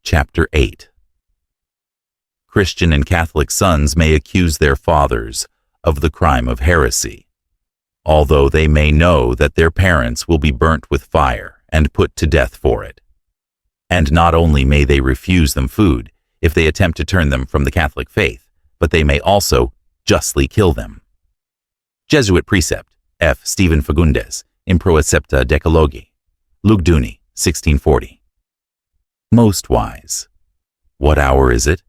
Chapter 8. Christian and Catholic sons may accuse their fathers of the crime of heresy, although they may know that their parents will be burnt with fire and put to death for it. And not only may they refuse them food if they attempt to turn them from the Catholic faith, but they may also justly kill them. Jesuit Precept, F. Stephen Fagundes, in Proecepta Decalogi, Lugduni, 1640. Most wise. What hour is it?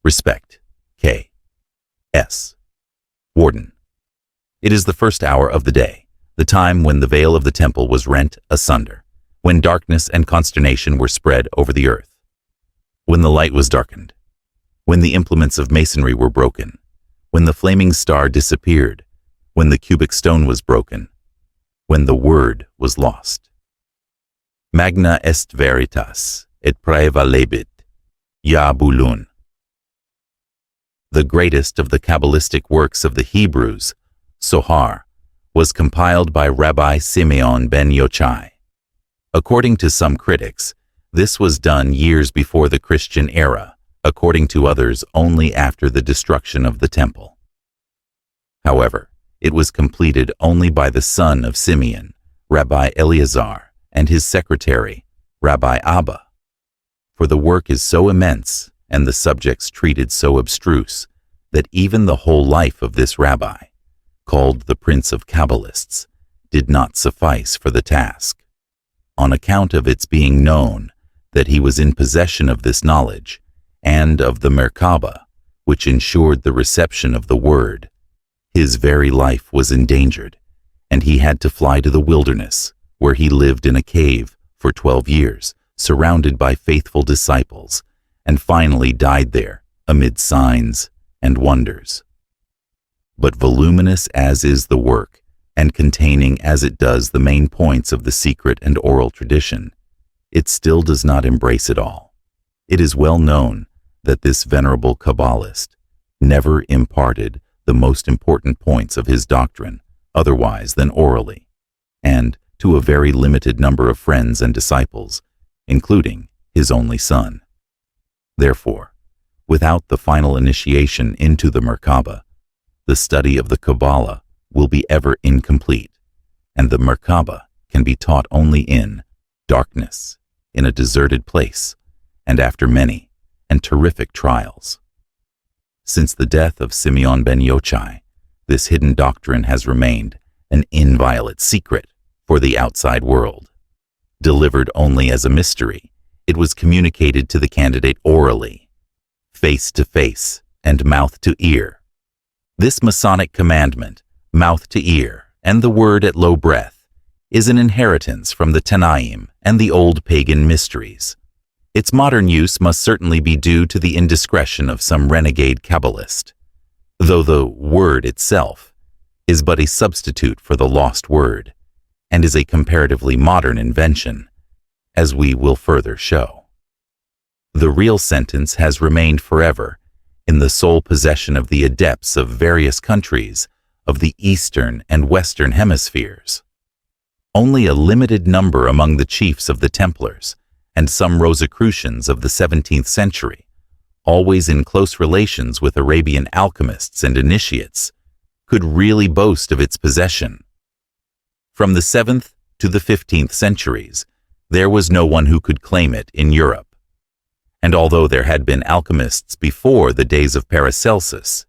Respect. K. S. Warden. It is the first hour of the day, the time when the veil of the temple was rent asunder, when darkness and consternation were spread over the earth, when the light was darkened, when the implements of masonry were broken, when the flaming star disappeared, when the cubic stone was broken, when the word was lost. Magna est veritas, et praevalebit, ja bulun. The greatest of the Kabbalistic works of the Hebrews, Sohar, was compiled by Rabbi Simeon ben Yochai. According to some critics, this was done years before the Christian era, according to others only after the destruction of the temple. However, it was completed only by the son of Simeon, Rabbi Eleazar, and his secretary, Rabbi Abba. For the work is so immense and the subjects treated so abstruse that even the whole life of this rabbi, called the Prince of Kabbalists, did not suffice for the task. On account of its being known that he was in possession of this knowledge and of the Merkabah, which ensured the reception of the word, his very life was endangered, and he had to fly to the wilderness, where he lived in a cave for 12 years, surrounded by faithful disciples, and finally died there amid signs and wonders. But voluminous as is the work, and containing as it does the main points of the secret and oral tradition, it still does not embrace it all. It is well known that this venerable Kabbalist never imparted the most important points of his doctrine otherwise than orally, and to a very limited number of friends and disciples, including his only son. Therefore, without the final initiation into the Merkabah, the study of the Kabbalah will be ever incomplete, and the Merkabah can be taught only in darkness, in a deserted place, and after many and terrific trials. Since the death of Simeon ben Yochai, this hidden doctrine has remained an inviolate secret for the outside world. Delivered only as a mystery, it was communicated to the candidate orally, face to face and mouth to ear. This Masonic commandment, mouth to ear, and the word at low breath, is an inheritance from the Tanaim and the old pagan mysteries. Its modern use must certainly be due to the indiscretion of some renegade Kabbalist, though the word itself is but a substitute for the lost word, and is a comparatively modern invention, as we will further show. The real sentence has remained forever in the sole possession of the adepts of various countries of the Eastern and Western hemispheres. Only a limited number among the chiefs of the Templars and some Rosicrucians of the 17th century, always in close relations with Arabian alchemists and initiates, could really boast of its possession. From the 7th to the 15th centuries, there was no one who could claim it in Europe. And although there had been alchemists before the days of Paracelsus,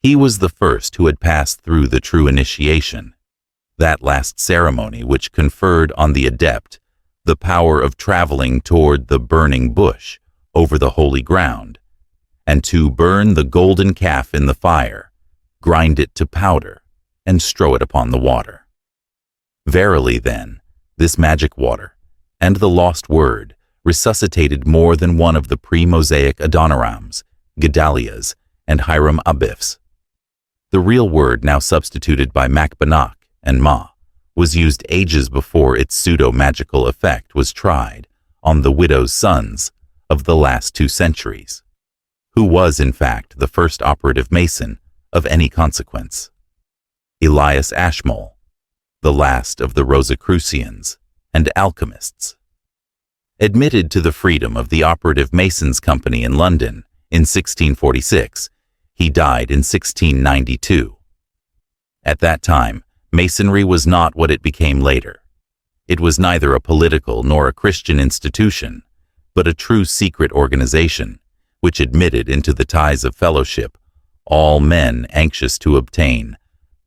he was the first who had passed through the true initiation, that last ceremony which conferred on the adept the power of traveling toward the burning bush over the holy ground, and to burn the golden calf in the fire, grind it to powder, and strew it upon the water. Verily, then, this magic water, and the lost word, resuscitated more than one of the pre-Mosaic Adonirams, Gedaliahs, and Hiram Abifs. The real word now substituted by Macbanach and Ma was used ages before its pseudo-magical effect was tried on the widow's sons of the last 2 centuries, who was in fact the first operative Mason of any consequence. Elias Ashmole, the last of the Rosicrucians and alchemists. admitted to the freedom of the Operative Masons Company in London in 1646. He died in 1692. At that time, Masonry was not what it became later. It was neither a political nor a Christian institution, but a true secret organization, which admitted into the ties of fellowship all men anxious to obtain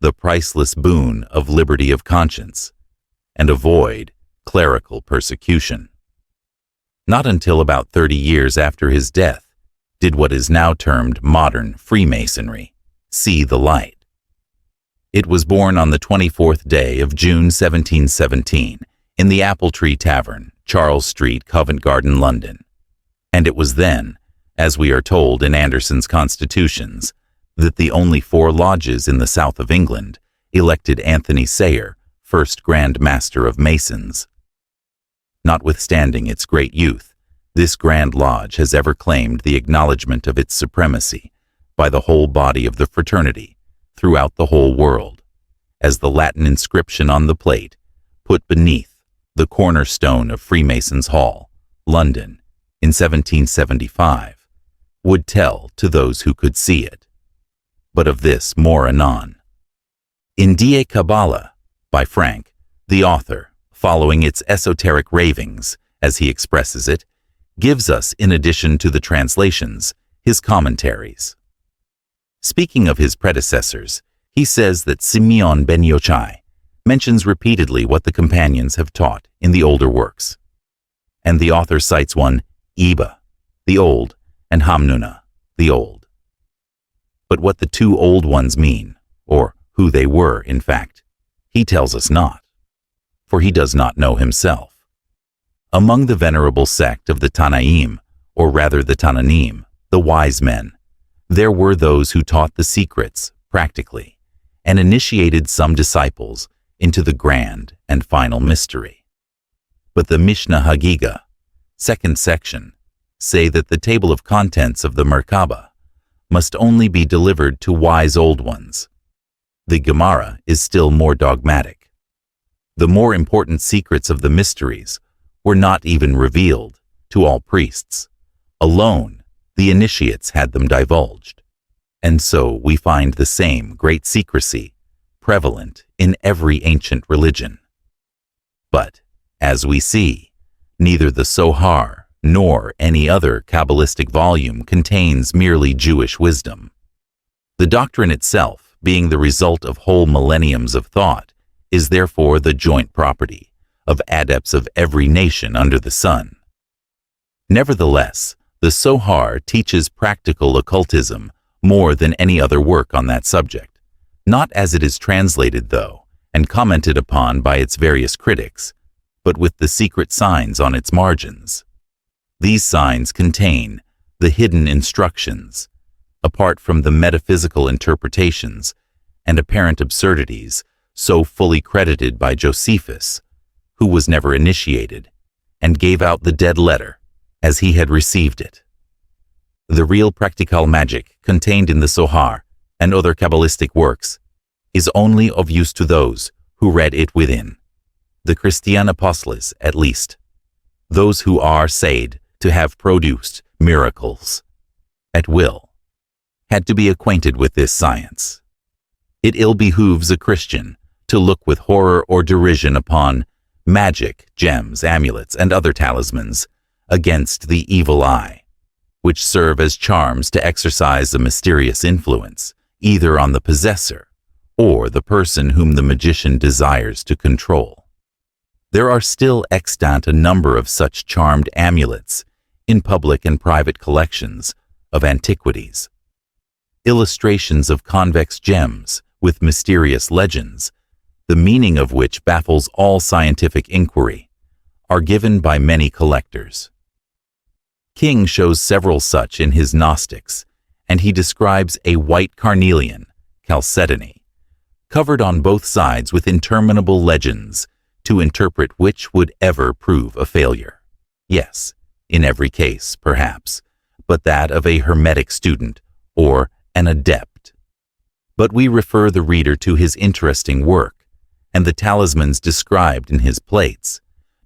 the priceless boon of liberty of conscience and avoid clerical persecution. Not until about 30 years after his death did what is now termed modern Freemasonry see the light. It was born on the 24th day of June 1717 in the Apple Tree Tavern, Charles Street, Covent Garden, London. And it was then, as we are told in Anderson's Constitutions, that the only 4 lodges in the south of England elected Anthony Sayer first Grand Master of Masons. Notwithstanding its great youth, this Grand Lodge has ever claimed the acknowledgement of its supremacy by the whole body of the fraternity throughout the whole world, as the Latin inscription on the plate, put beneath the cornerstone of Freemasons' Hall, London, in 1775, would tell to those who could see it. But of this more anon. In Die Kabbalah, by Frank, the author, following its esoteric ravings, as he expresses it, gives us, in addition to the translations, his commentaries. Speaking of his predecessors, he says that Simeon ben Yochai mentions repeatedly what the companions have taught in the older works. And the author cites one, Iba, the old, and Hamnuna, the old. But what the 2 old ones mean, or who they were, in fact, he tells us not, for he does not know himself. Among the venerable sect of the Tanaim, or rather the Tananim, the wise men, there were those who taught the secrets, practically, and initiated some disciples into the grand and final mystery. But the Mishnah Hagiga, 2nd section, say that the table of contents of the Merkabah must only be delivered to wise old ones. The Gemara is still more dogmatic. The more important secrets of the mysteries were not even revealed to all priests. Alone, the initiates had them divulged. And so we find the same great secrecy prevalent in every ancient religion. But, as we see, neither the Zohar nor any other Kabbalistic volume contains merely Jewish wisdom. The doctrine itself, being the result of whole millenniums of thought, is therefore the joint property of adepts of every nation under the sun. Nevertheless, the Zohar teaches practical occultism more than any other work on that subject, not as it is translated, though, and commented upon by its various critics, but with the secret signs on its margins. These signs contain the hidden instructions, apart from the metaphysical interpretations and apparent absurdities so fully credited by Josephus, who was never initiated, and gave out the dead letter as he had received it. The real practical magic contained in the Zohar and other Kabbalistic works is only of use to those who read it within, the Christian apostles at least, those who are said to have produced miracles at will, had to be acquainted with this science. It ill behooves a Christian to look with horror or derision upon magic, gems, amulets, and other talismans against the evil eye, which serve as charms to exercise a mysterious influence either on the possessor or the person whom the magician desires to control. There are still extant a number of such charmed amulets in public and private collections of antiquities. Illustrations of convex gems with mysterious legends, the meaning of which baffles all scientific inquiry, are given by many collectors. King shows several such in his Gnostics, and he describes a white carnelian, chalcedony, covered on both sides with interminable legends to interpret which would ever prove a failure. Yes, in every case, perhaps, but that of a hermetic student or an adept. But we refer the reader to his interesting work and the talismans described in his plates,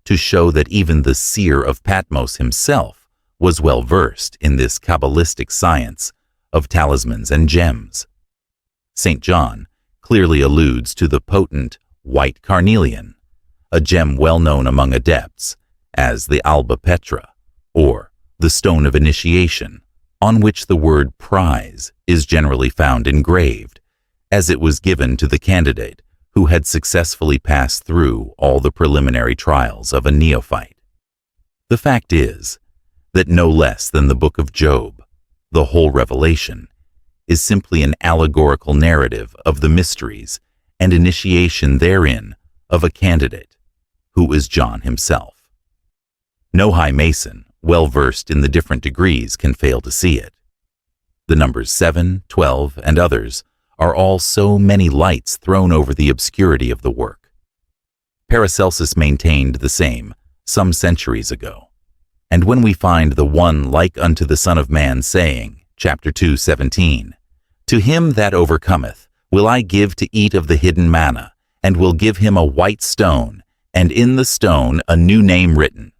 to show that even the seer of Patmos himself was well versed in this Kabbalistic science of talismans and gems. St. John clearly alludes to the potent white carnelian, a gem well known among adepts as the alba petra, or the stone of initiation, on which the word prize is generally found engraved, as it was given to the candidate who had successfully passed through all the preliminary trials of a neophyte. The fact is that no less than the book of Job, the whole Revelation, is simply an allegorical narrative of the mysteries and initiation therein of a candidate, who is John himself. No high mason, well versed in the different degrees, can fail to see it. The numbers 7, 12, and others are all so many lights thrown over the obscurity of the work. Paracelsus maintained the same some centuries ago, and when we find the one like unto the Son of Man saying, chapter 2:17, "To him that overcometh will I give to eat of the hidden manna, and will give him a white stone, and in the stone a new name written,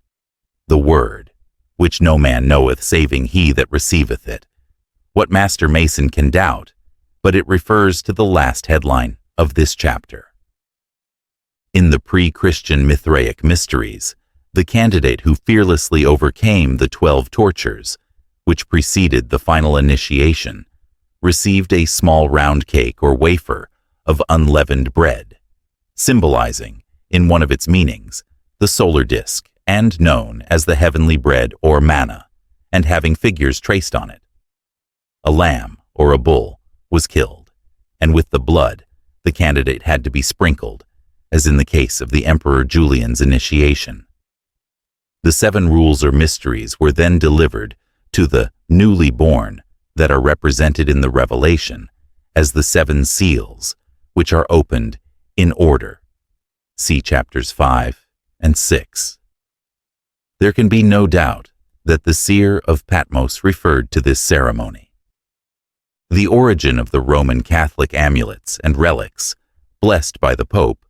the Word, which no man knoweth saving he that receiveth it," what master mason can doubt? But it refers to the last headline of this chapter. In the pre-Christian Mithraic mysteries, the candidate who fearlessly overcame the 12 tortures, which preceded the final initiation, received a small round cake or wafer of unleavened bread, symbolizing, in one of its meanings, the solar disk, and known as the heavenly bread or manna, and having figures traced on it. A lamb or a bull was killed, and with the blood the candidate had to be sprinkled, as in the case of the Emperor Julian's initiation. The 7 rules or mysteries were then delivered to the newly born that are represented in the Revelation as the 7 seals, which are opened in order. See chapters 5 and 6. There can be no doubt that the seer of Patmos referred to this ceremony. The origin of the Roman Catholic amulets and relics, blessed by the Pope,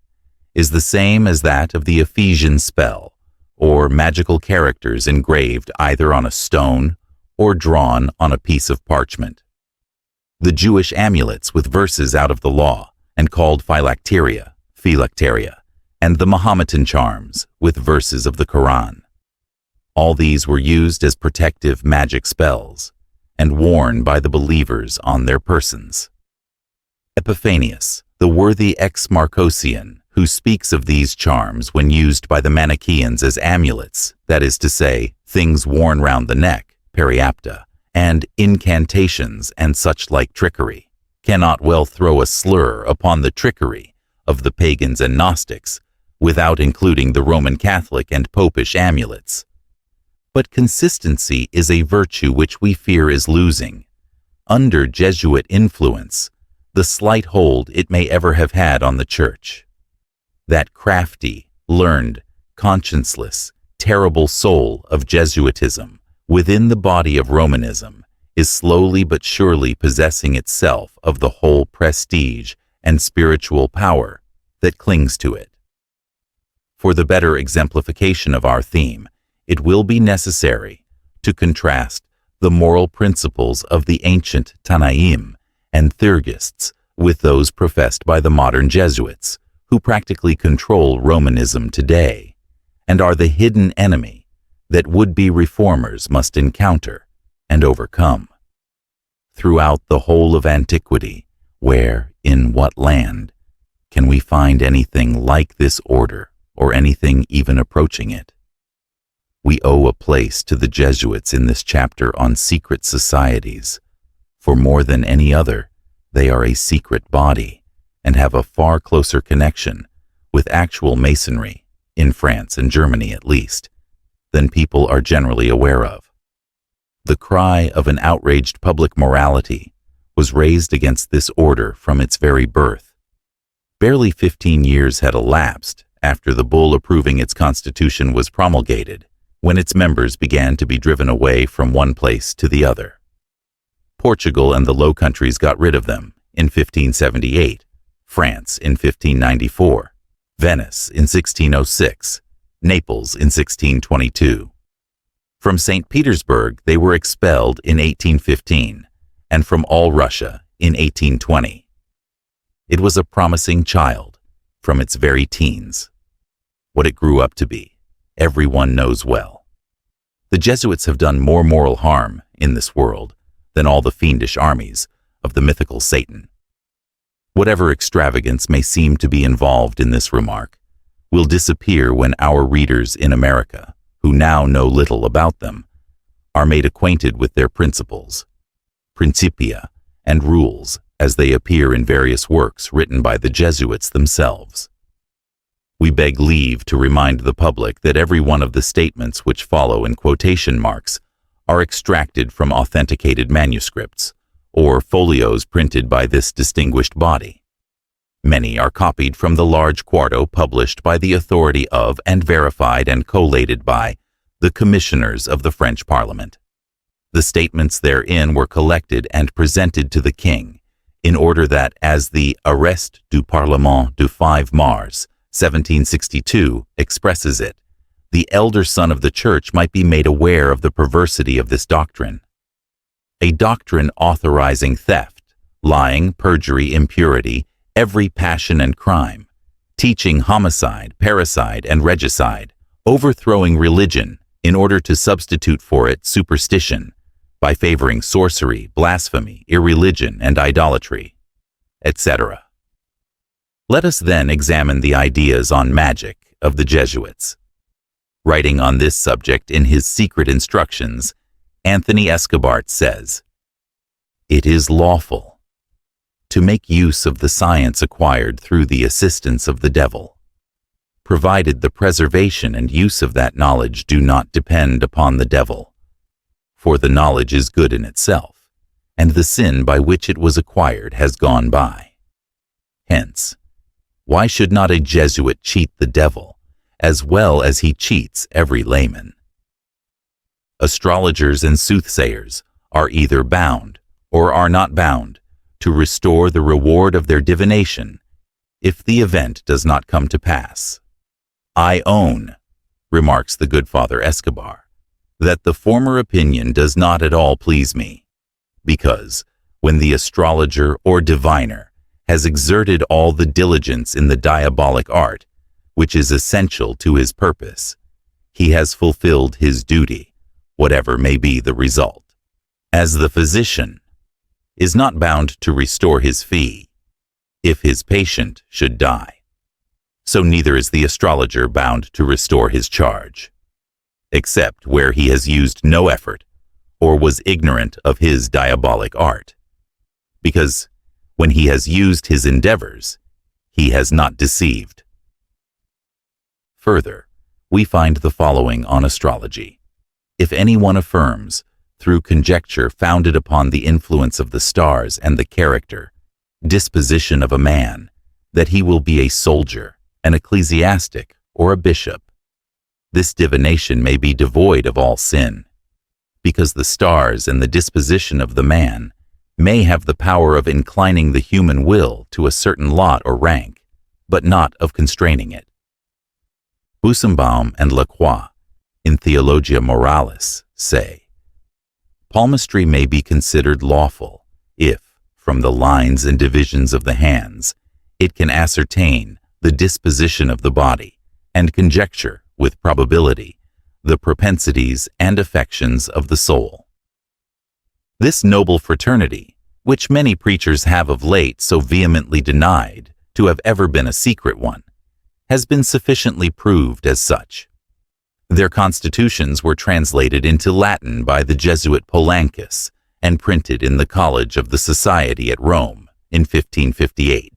is the same as that of the Ephesian spell, or magical characters engraved either on a stone or drawn on a piece of parchment. The Jewish amulets with verses out of the law and called phylacteria, and the Mahometan charms with verses of the Quran. All these were used as protective magic spells and worn by the believers on their persons. Epiphanius, the worthy ex-Marcosian, who speaks of these charms when used by the Manichaeans as amulets, that is to say, things worn round the neck, periapta, and incantations and such like trickery, cannot well throw a slur upon the trickery of the pagans and Gnostics without including the Roman Catholic and Popish amulets. But consistency is a virtue which we fear is losing, under Jesuit influence, the slight hold it may ever have had on the Church. That crafty, learned, conscienceless, terrible soul of Jesuitism within the body of Romanism is slowly but surely possessing itself of the whole prestige and spiritual power that clings to it. For the better exemplification of our theme, it will be necessary to contrast the moral principles of the ancient Tanaim and Thurgists with those professed by the modern Jesuits, who practically control Romanism today, and are the hidden enemy that would-be reformers must encounter and overcome. Throughout the whole of antiquity, where, in what land, can we find anything like this order, or anything even approaching it? We owe a place to the Jesuits in this chapter on secret societies, for more than any other, they are a secret body and have a far closer connection with actual Masonry, in France and Germany at least, than people are generally aware of. The cry of an outraged public morality was raised against this order from its very birth. Barely 15 years had elapsed after the bull approving its constitution was promulgated, when its members began to be driven away from one place to the other. Portugal and the Low Countries got rid of them in 1578, France in 1594, Venice in 1606, Naples in 1622. From St. Petersburg they were expelled in 1815, and from all Russia in 1820. It was a promising child from its very teens. What it grew up to be, everyone knows well. The Jesuits have done more moral harm in this world than all the fiendish armies of the mythical Satan. Whatever extravagance may seem to be involved in this remark will disappear when our readers in America, who now know little about them, are made acquainted with their principles, principia, and rules as they appear in various works written by the Jesuits themselves. We beg leave to remind the public that every one of the statements which follow in quotation marks are extracted from authenticated manuscripts or folios printed by this distinguished body. Many are copied from the large quarto published by the authority of and verified and collated by the commissioners of the French Parliament. The statements therein were collected and presented to the King in order that, as the Arrest du Parlement du 5 Mars, 1762, expresses it, the elder son of the Church might be made aware of the perversity of this doctrine. A doctrine authorizing theft, lying, perjury, impurity, every passion and crime, teaching homicide, parricide, and regicide, overthrowing religion in order to substitute for it superstition, by favoring sorcery, blasphemy, irreligion, and idolatry, etc. Let us then examine the ideas on magic of the Jesuits. Writing on this subject in his Secret Instructions, Anthony Escobart says, "It is lawful to make use of the science acquired through the assistance of the devil, provided the preservation and use of that knowledge do not depend upon the devil, for the knowledge is good in itself, and the sin by which it was acquired has gone by. Hence, why should not a Jesuit cheat the devil as well as he cheats every layman? Astrologers and soothsayers are either bound or are not bound to restore the reward of their divination if the event does not come to pass. I own," remarks the good Father Escobar, "that the former opinion does not at all please me, because when the astrologer or diviner has exerted all the diligence in the diabolic art, which is essential to his purpose, he has fulfilled his duty, whatever may be the result. As the physician is not bound to restore his fee if his patient should die, so neither is the astrologer bound to restore his charge, except where he has used no effort or was ignorant of his diabolic art, because when he has used his endeavors, he has not deceived." Further, we find the following on astrology. If anyone affirms, through conjecture founded upon the influence of the stars and the character, disposition of a man, that he will be a soldier, an ecclesiastic, or a bishop, this divination may be devoid of all sin, because the stars and the disposition of the man may have the power of inclining the human will to a certain lot or rank, but not of constraining it. Busenbaum and Lacroix, in Theologia Moralis, say, palmistry may be considered lawful if, from the lines and divisions of the hands, it can ascertain the disposition of the body and conjecture, with probability, the propensities and affections of the soul. This noble fraternity, which many preachers have of late so vehemently denied to have ever been a secret one, has been sufficiently proved as such. Their constitutions were translated into Latin by the Jesuit Polancus and printed in the College of the Society at Rome in 1558.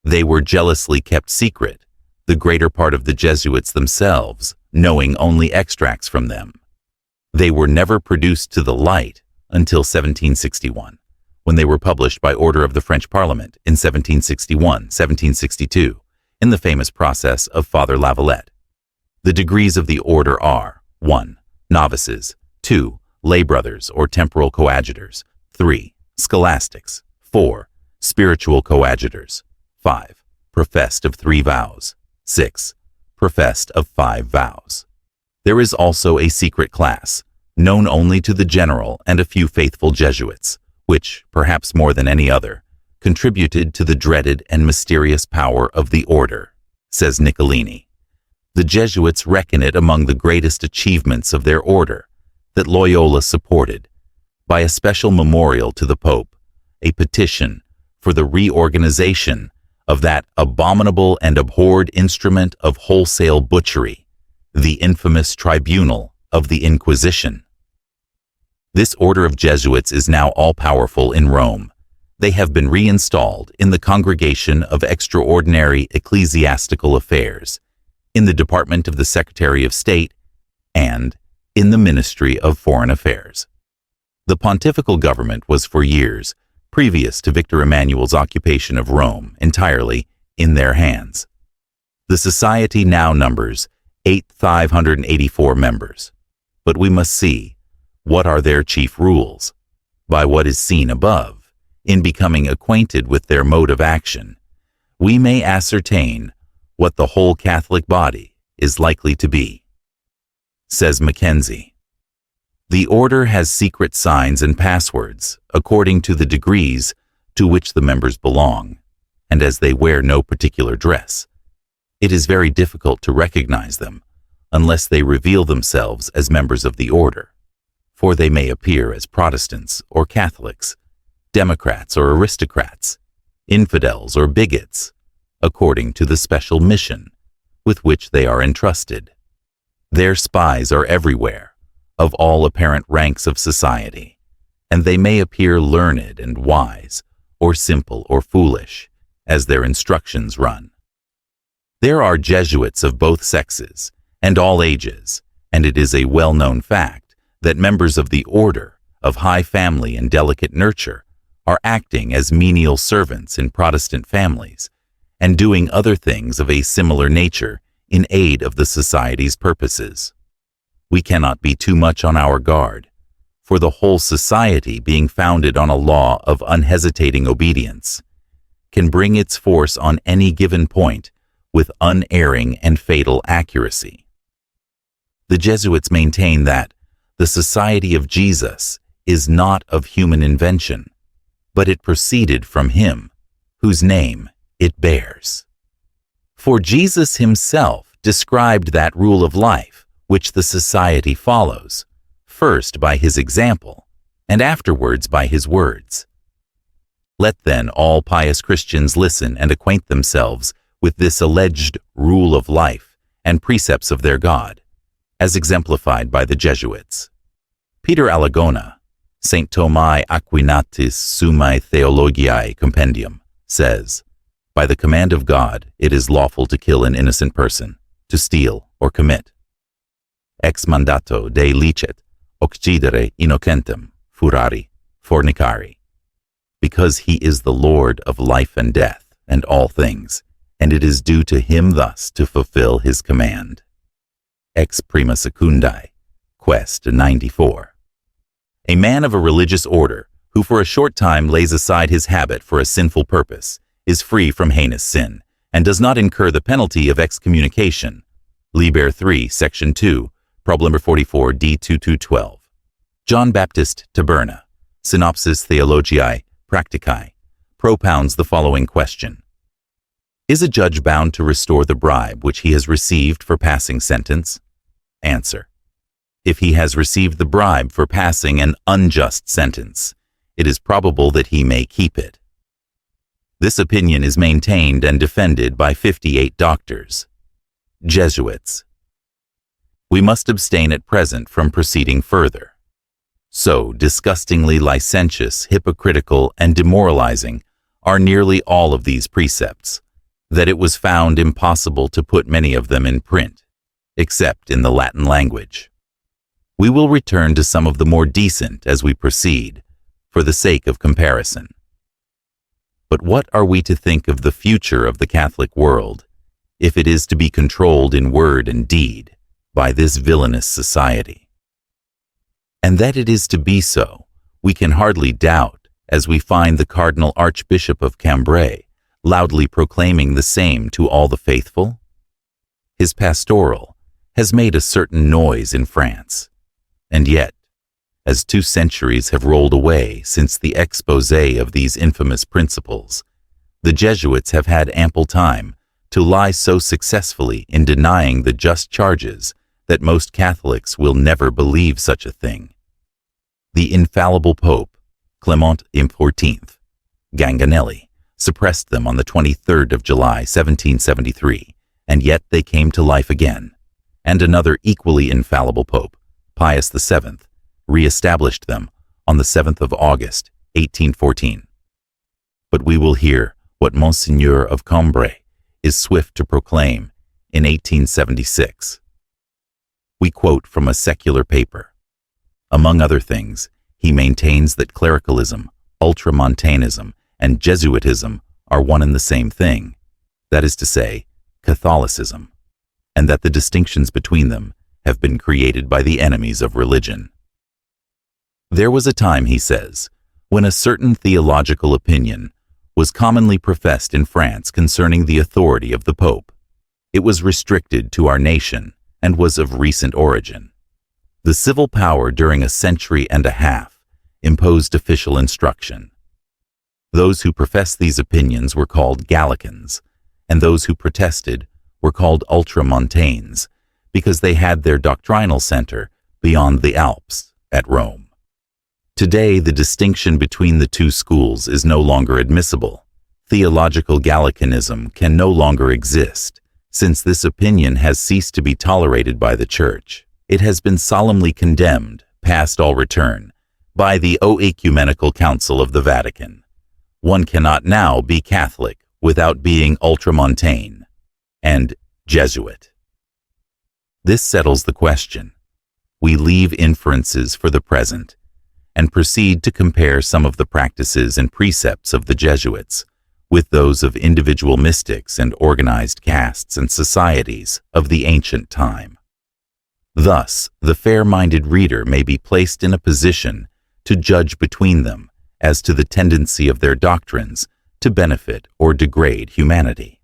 They were jealously kept secret, the greater part of the Jesuits themselves knowing only extracts from them. They were never produced to the light until 1761, when they were published by order of the French Parliament in 1761, 1762, in the famous process of Father Lavalette. The degrees of the order are 1. Novices, 2. Lay brothers or temporal coadjutors, 3. Scholastics, 4. Spiritual coadjutors, 5. Professed of 3 vows, 6. professed of 5 vows. There is also a secret class, known only to the general and a few faithful Jesuits, which, perhaps more than any other, contributed to the dreaded and mysterious power of the order, says Niccolini. The Jesuits reckon it among the greatest achievements of their order that Loyola supported, by a special memorial to the Pope, a petition for the reorganization of that abominable and abhorred instrument of wholesale butchery, the infamous tribunal of the Inquisition. This order of Jesuits is now all-powerful in Rome. They have been reinstalled in the Congregation of Extraordinary Ecclesiastical Affairs, in the Department of the Secretary of State, and in the Ministry of Foreign Affairs. The pontifical government was for years, previous to Victor Emmanuel's occupation of Rome, entirely in their hands. The society now numbers 8,584 members, but we must see what are their chief rules. By what is seen above, in becoming acquainted with their mode of action, we may ascertain what the whole Catholic body is likely to be. Says Mackenzie, the order has secret signs and passwords according to the degrees to which the members belong, and as they wear no particular dress, it is very difficult to recognize them unless they reveal themselves as members of the order, for they may appear as Protestants or Catholics, Democrats or aristocrats, infidels or bigots, according to the special mission with which they are entrusted. Their spies are everywhere, of all apparent ranks of society, and they may appear learned and wise, or simple or foolish, as their instructions run. There are Jesuits of both sexes, and all ages, and it is a well-known fact that members of the order, of high family and delicate nurture, are acting as menial servants in Protestant families, and doing other things of a similar nature in aid of the Society's purposes. We cannot be too much on our guard, for the whole Society, being founded on a law of unhesitating obedience, can bring its force on any given point with unerring and fatal accuracy. The Jesuits maintain that the Society of Jesus is not of human invention, but it proceeded from him, whose name it bears. For Jesus himself described that rule of life which the Society follows, first by his example, and afterwards by his words. Let then all pious Christians listen and acquaint themselves with this alleged rule of life and precepts of their God, as exemplified by the Jesuits. Peter Alagona, St. Thomae Aquinatis Summae Theologiae Compendium, says, by the command of God, it is lawful to kill an innocent person, to steal or commit. Ex mandato Dei licet, occidere innocentem, furari, fornicari. Because he is the Lord of life and death and all things, and it is due to him thus to fulfill his command. Ex prima secundae, Quest 94. A man of a religious order, who for a short time lays aside his habit for a sinful purpose, is free from heinous sin, and does not incur the penalty of excommunication. Liber 3, Section 2, Problem number 44, D2212. John Baptist Taberna, Synopsis Theologiae Practicae, propounds the following question. Is a judge bound to restore the bribe which he has received for passing sentence? Answer. If he has received the bribe for passing an unjust sentence, it is probable that he may keep it. This opinion is maintained and defended by 58 doctors. Jesuits. We must abstain at present from proceeding further. So disgustingly licentious, hypocritical, and demoralizing are nearly all of these precepts, that it was found impossible to put many of them in print, except in the Latin language. We will return to some of the more decent as we proceed, for the sake of comparison. But what are we to think of the future of the Catholic world, if it is to be controlled in word and deed by this villainous society? And that it is to be so, we can hardly doubt, as we find the Cardinal Archbishop of Cambrai loudly proclaiming the same to all the faithful. His pastoral has made a certain noise in France. And yet, as 2 centuries have rolled away since the exposé of these infamous principles, the Jesuits have had ample time to lie so successfully in denying the just charges that most Catholics will never believe such a thing. The infallible Pope, Clement XIV, Ganganelli, suppressed them on the 23rd of July, 1773, and yet they came to life again, and another equally infallible Pope, Pius VII, re-established them on the 7th of August, 1814. But we will hear what Monseigneur of Cambrai is swift to proclaim in 1876. We quote from a secular paper. Among other things, he maintains that clericalism, ultramontanism, and Jesuitism are one and the same thing, that is to say, Catholicism, and that the distinctions between them have been created by the enemies of religion. There was a time, he says, when a certain theological opinion was commonly professed in France concerning the authority of the Pope. It was restricted to our nation and was of recent origin. The civil power during a century and a half imposed official instruction. Those who professed these opinions were called Gallicans, and those who protested were called ultramontanes, because they had their doctrinal center beyond the Alps, at Rome. Today, the distinction between the 2 schools is no longer admissible. Theological Gallicanism can no longer exist, since this opinion has ceased to be tolerated by the Church. It has been solemnly condemned, past all return, by the Ecumenical Council of the Vatican. One cannot now be Catholic without being ultramontane and Jesuit. This settles the question. We leave inferences for the present and proceed to compare some of the practices and precepts of the Jesuits with those of individual mystics and organized castes and societies of the ancient time. Thus, the fair-minded reader may be placed in a position to judge between them as to the tendency of their doctrines to benefit or degrade humanity.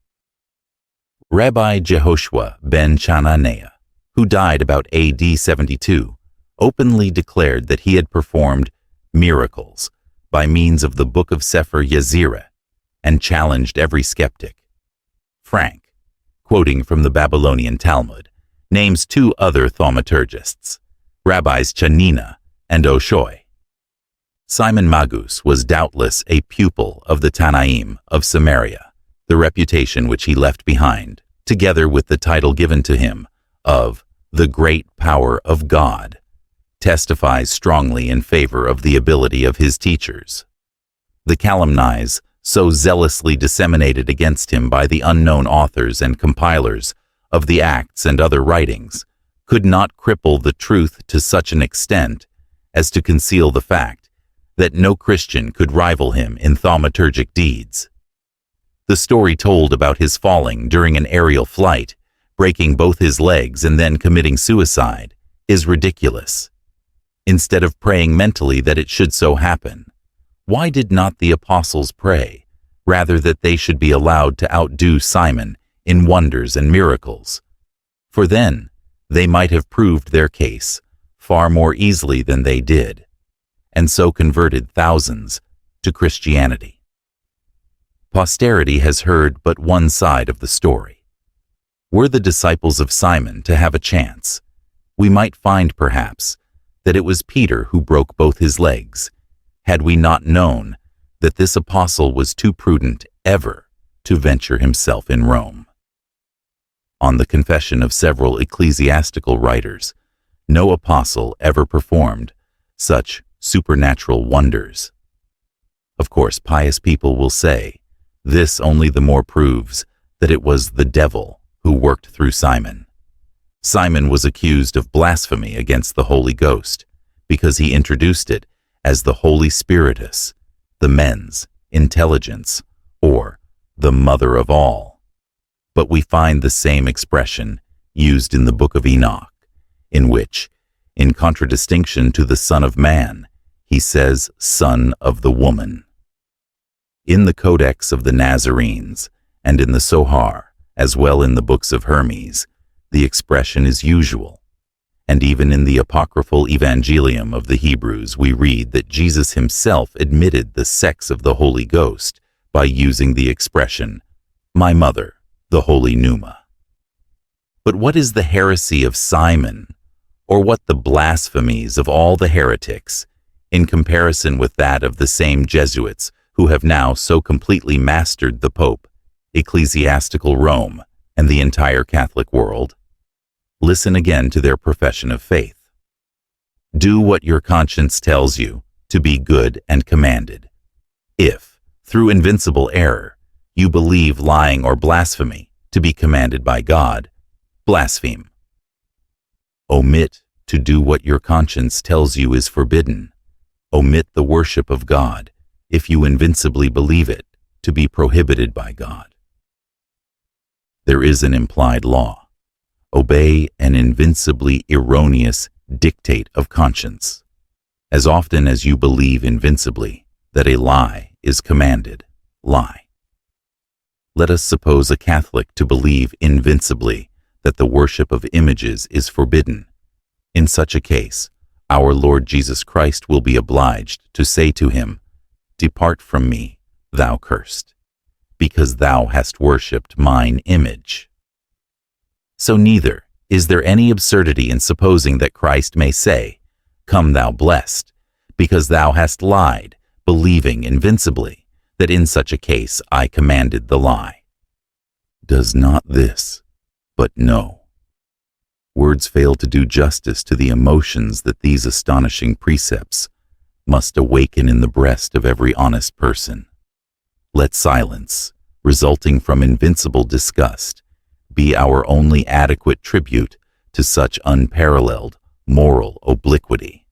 Rabbi Jehoshua ben Chananea, who died about AD 72, openly declared that he had performed miracles by means of the Book of Sefer Yazirah and challenged every skeptic. Frank, quoting from the Babylonian Talmud, names 2 other thaumaturgists, Rabbis Chanina and Oshoi. Simon Magus was doubtless a pupil of the Tanaim of Samaria, the reputation which he left behind, together with the title given to him of the great power of God, testifies strongly in favor of the ability of his teachers. The calumnies so zealously disseminated against him by the unknown authors and compilers of the Acts and other writings could not cripple the truth to such an extent as to conceal the fact that no Christian could rival him in thaumaturgic deeds. The story told about his falling during an aerial flight, breaking both his legs and then committing suicide, is ridiculous. Instead of praying mentally that it should so happen, why did not the apostles pray, rather that they should be allowed to outdo Simon in wonders and miracles? For then they might have proved their case far more easily than they did, and so converted thousands to Christianity. Posterity has heard but one side of the story. Were the disciples of Simon to have a chance, we might find perhaps that it was Peter who broke both his legs, had we not known that this apostle was too prudent ever to venture himself in Rome. On the confession of several ecclesiastical writers, no apostle ever performed such supernatural wonders. Of course, pious people will say, this only the more proves that it was the devil who worked through Simon. Simon was accused of blasphemy against the Holy Ghost because he introduced it as the Holy Spiritus, the mens, intelligence, or the mother of all. But we find the same expression used in the Book of Enoch, in which, in contradistinction to the Son of Man, he says Son of the Woman. In the Codex of the Nazarenes, and in the Sohar, as well in the books of Hermes, The expression is usual, and even in the apocryphal Evangelium of the Hebrews we read that Jesus himself admitted the sex of the Holy Ghost by using the expression, "My mother, the Holy Pneuma." But what is the heresy of Simon, or what the blasphemies of all the heretics, in comparison with that of the same Jesuits who have now so completely mastered the Pope, ecclesiastical Rome, and the entire Catholic world? Listen again to their profession of faith. Do what your conscience tells you to be good and commanded. If, through invincible error, you believe lying or blasphemy to be commanded by God, blaspheme. Omit to do what your conscience tells you is forbidden. Omit the worship of God if you invincibly believe it to be prohibited by God. There is an implied law. Obey an invincibly erroneous dictate of conscience. As often as you believe invincibly that a lie is commanded, lie. Let us suppose a Catholic to believe invincibly that the worship of images is forbidden. In such a case, our Lord Jesus Christ will be obliged to say to him, "Depart from me, thou cursed, because thou hast worshipped mine image." So neither is there any absurdity in supposing that Christ may say, "Come thou blessed," because thou hast lied, believing invincibly that in such a case I commanded the lie. Does not this, but no. Words fail to do justice to the emotions that these astonishing precepts must awaken in the breast of every honest person. Let silence, resulting from invincible disgust, be our only adequate tribute to such unparalleled moral obliquity.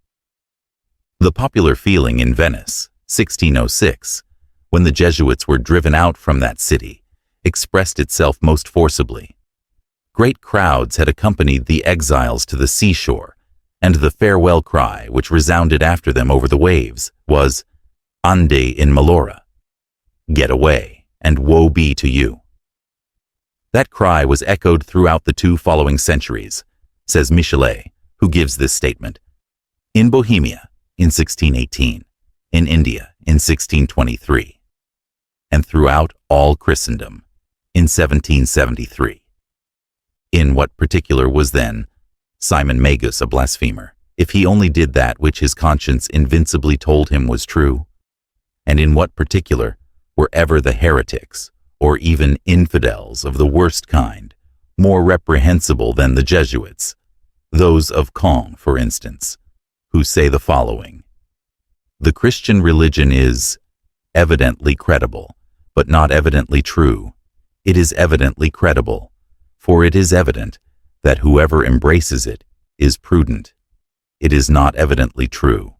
The popular feeling in Venice, 1606, when the Jesuits were driven out from that city, expressed itself most forcibly. Great crowds had accompanied the exiles to the seashore, and the farewell cry which resounded after them over the waves was, "Ande in malora," get away, and woe be to you. That cry was echoed throughout the 2 following centuries, says Michelet, who gives this statement. In Bohemia, in 1618, in India, in 1623, and throughout all Christendom, in 1773. In what particular was then Simon Magus a blasphemer, if he only did that which his conscience invincibly told him was true? And in what particular were ever the heretics, or even infidels of the worst kind, more reprehensible than the Jesuits, those of Caen, for instance, who say the following: "The Christian religion is evidently credible, but not evidently true. It is evidently credible, for it is evident that whoever embraces it is prudent. It is not evidently true,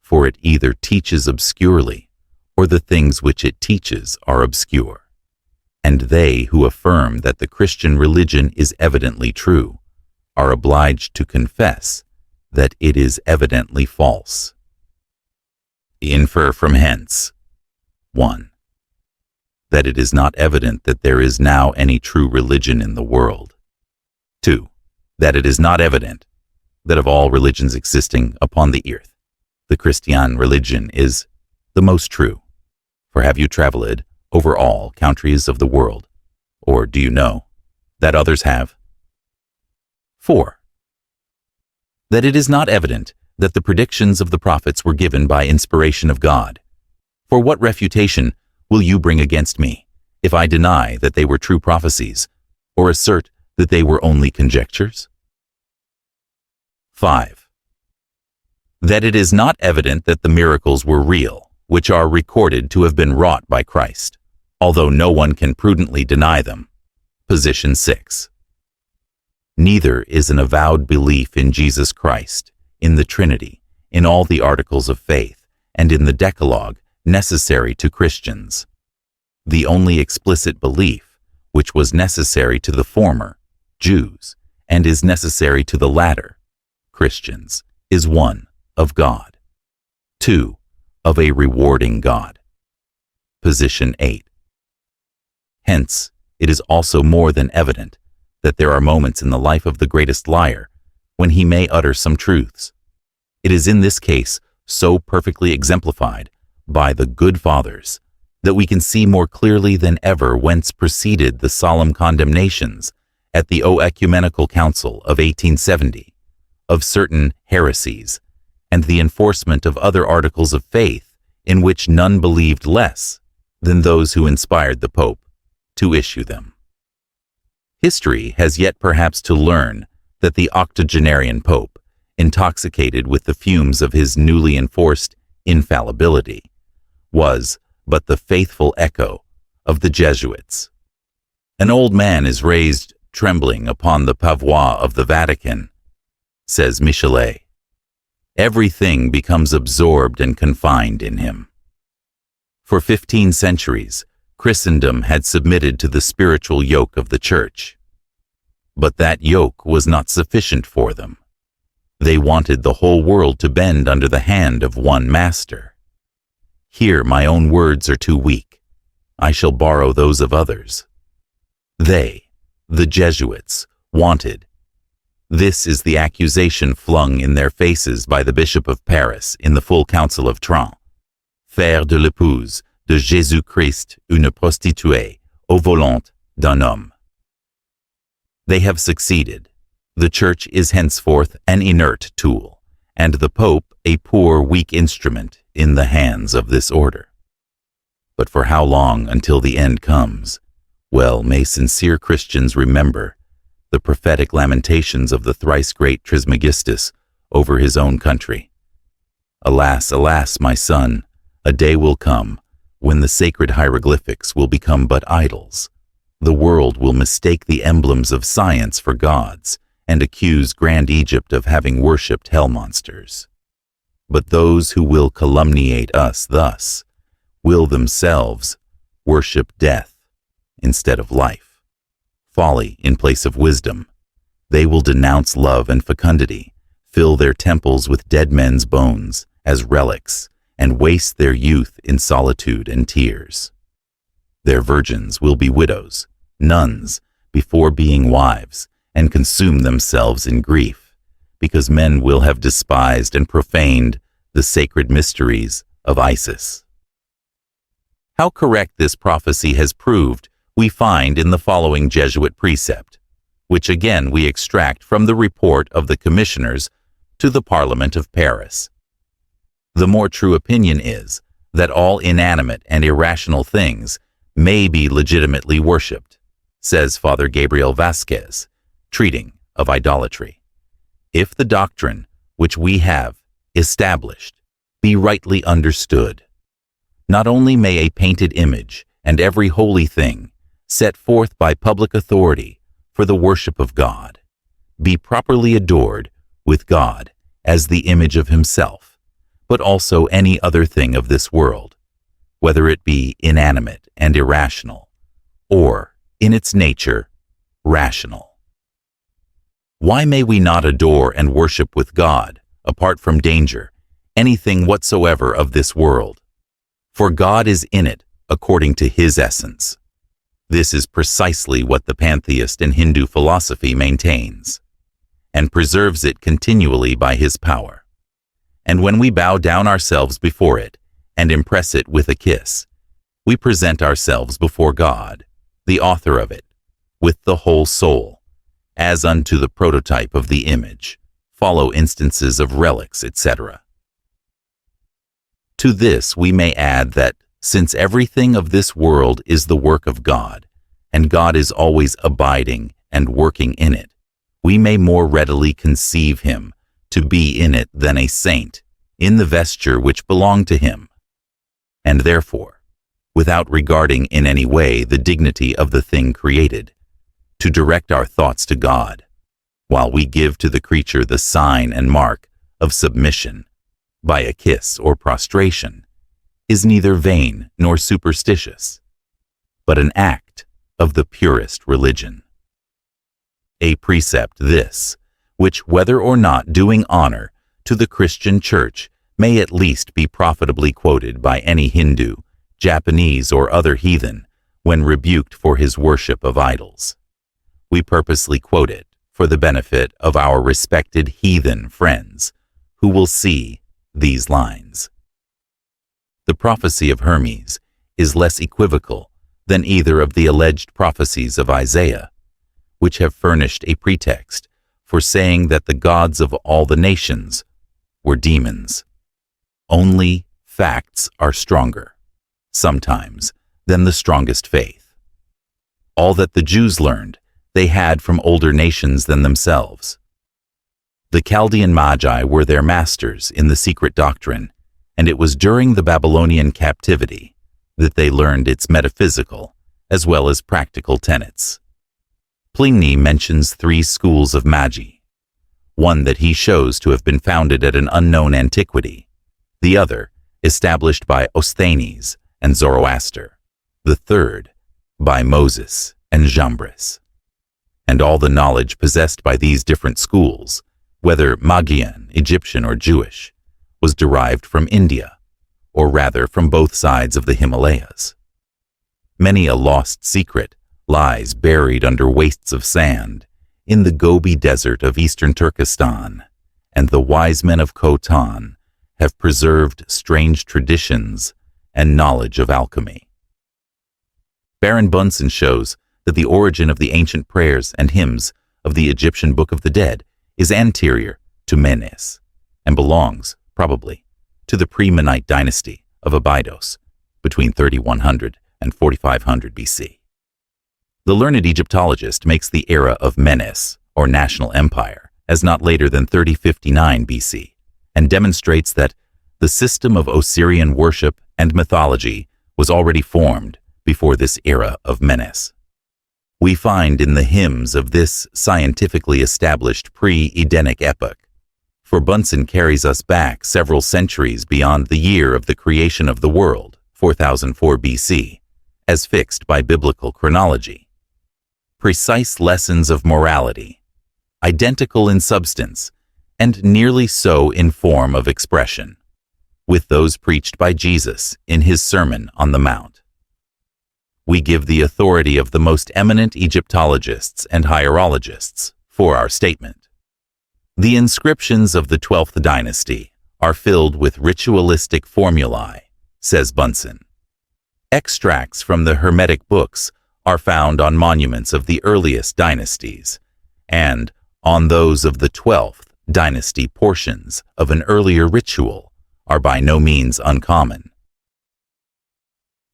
for it either teaches obscurely, or the things which it teaches are obscure. And they who affirm that the Christian religion is evidently true are obliged to confess that it is evidently false." Infer from hence: 1. That it is not evident that there is now any true religion in the world. 2. That it is not evident that of all religions existing upon the earth, the Christian religion is the most true. For have you traveled over all countries of the world, or do you know that others have? 4. That it is not evident that the predictions of the prophets were given by inspiration of God. For what refutation will you bring against me if I deny that they were true prophecies, or assert that they were only conjectures? 5. That it is not evident that the miracles were real, which are recorded to have been wrought by Christ, although no one can prudently deny them. Position 6. Neither is an avowed belief in Jesus Christ, in the Trinity, in all the articles of faith, and in the Decalogue necessary to Christians. The only explicit belief, which was necessary to the former, Jews, and is necessary to the latter, Christians, is 1, of God. 2, of a rewarding God. Position 8. Hence, it is also more than evident that there are moments in the life of the greatest liar when he may utter some truths. It is in this case so perfectly exemplified by the good fathers that we can see more clearly than ever whence proceeded the solemn condemnations at the Ecumenical Council of 1870 of certain heresies and the enforcement of other articles of faith in which none believed less than those who inspired the Pope to issue them. History has yet perhaps to learn that the octogenarian Pope, intoxicated with the fumes of his newly enforced infallibility, was but the faithful echo of the Jesuits. An old man is raised trembling upon the pavois of the Vatican, says Michelet. Everything becomes absorbed and confined in him. For 15 centuries, Christendom had submitted to the spiritual yoke of the Church. But that yoke was not sufficient for them. They wanted the whole world to bend under the hand of one master. Here my own words are too weak. I shall borrow those of others. They, the Jesuits, wanted. This is the accusation flung in their faces by the Bishop of Paris in the full Council of Trent. Faire de l'épouse de Jésus-Christ une prostituée au volant d'un homme. They have succeeded. The Church is henceforth an inert tool, and the Pope a poor, weak instrument in the hands of this order. But for how long until the end comes? Well, may sincere Christians remember the prophetic lamentations of the thrice great Trismegistus over his own country. Alas, alas, my son, a day will come when the sacred hieroglyphics will become but idols. The world will mistake the emblems of science for gods and accuse Grand Egypt of having worshipped hell monsters. But those who will calumniate us thus will themselves worship death instead of life, folly in place of wisdom. They will denounce love and fecundity, fill their temples with dead men's bones as relics, and waste their youth in solitude and tears. Their virgins will be widows, nuns, before being wives, and consume themselves in grief, because men will have despised and profaned the sacred mysteries of Isis. How correct this prophecy has proved we find in the following Jesuit precept, which again we extract from the report of the commissioners to the Parliament of Paris. The more true opinion is that all inanimate and irrational things may be legitimately worshipped, says Father Gabriel Vasquez, treating of idolatry, if the doctrine which we have established be rightly understood. Not only may a painted image and every holy thing set forth by public authority for the worship of God be properly adored with God as the image of himself, but also any other thing of this world, whether it be inanimate and irrational, or, in its nature, rational. Why may we not adore and worship with God, apart from danger, anything whatsoever of this world? For God is in it according to his essence. This is precisely what the pantheist and Hindu philosophy maintains, and preserves it continually by his power. And when we bow down ourselves before it and impress it with a kiss, we present ourselves before God, the author of it, with the whole soul, as unto the prototype of the image. Follow instances of relics, etc. To this we may add that, since everything of this world is the work of God, and God is always abiding and working in it, we may more readily conceive him to be in it than a saint in the vesture which belonged to him. And therefore, without regarding in any way the dignity of the thing created, to direct our thoughts to God, while we give to the creature the sign and mark of submission by a kiss or prostration, is neither vain nor superstitious, but an act of the purest religion. A precept this, which whether or not doing honor to the Christian Church may at least be profitably quoted by any Hindu, Japanese, or other heathen when rebuked for his worship of idols. We purposely quote it for the benefit of our respected heathen friends who will see these lines. The prophecy of Hermes is less equivocal than either of the alleged prophecies of Isaiah, which have furnished a pretext for saying that the gods of all the nations were demons. Only facts are stronger, sometimes, than the strongest faith. All that the Jews learned, they had from older nations than themselves. The Chaldean Magi were their masters in the secret doctrine, and it was during the Babylonian captivity that they learned its metaphysical as well as practical tenets. Pliny mentions 3 schools of magi, one that he shows to have been founded at an unknown antiquity, the other established by Osthenes and Zoroaster, the third by Moses and Jambres. And all the knowledge possessed by these different schools, whether Magian, Egyptian, or Jewish, was derived from India, or rather from both sides of the Himalayas. Many a lost secret lies buried under wastes of sand in the Gobi Desert of eastern Turkestan, and the wise men of Khotan have preserved strange traditions and knowledge of alchemy. Baron Bunsen shows that the origin of the ancient prayers and hymns of the Egyptian Book of the Dead is anterior to Menes, and belongs, probably, to the pre-Menite dynasty of Abydos between 3100 and 4500 BC. The learned Egyptologist makes the era of Menes, or national empire, as not later than 3059 BC, and demonstrates that the system of Osirian worship and mythology was already formed before this era of Menes. We find in the hymns of this scientifically established pre-Edenic epoch, for Bunsen carries us back several centuries beyond the year of the creation of the world, 4004 BC, as fixed by biblical chronology. Precise lessons of morality, identical in substance, and nearly so in form of expression, with those preached by Jesus in his Sermon on the Mount. We give the authority of the most eminent Egyptologists and hierologists for our statement. The inscriptions of the 12th dynasty are filled with ritualistic formulae, says Bunsen. Extracts from the Hermetic books are found on monuments of the earliest dynasties, and on those of the 12th dynasty portions of an earlier ritual are by no means uncommon.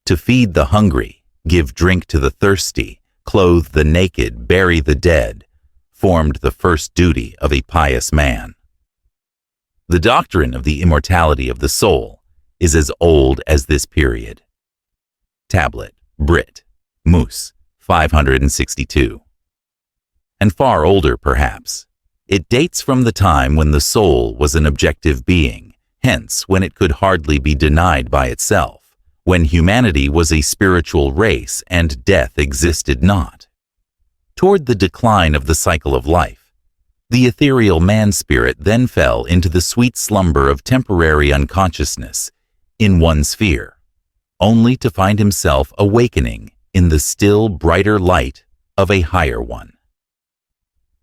To feed the hungry, give drink to the thirsty, clothe the naked, bury the dead, formed the first duty of a pious man. The doctrine of the immortality of the soul is as old as this period. Tablet, Brit, Mus, 562. And far older, perhaps. It dates from the time when the soul was an objective being, hence when it could hardly be denied by itself, when humanity was a spiritual race and death existed not. Toward the decline of the cycle of life, the ethereal man-spirit then fell into the sweet slumber of temporary unconsciousness in one sphere, only to find himself awakening in the still brighter light of a higher one.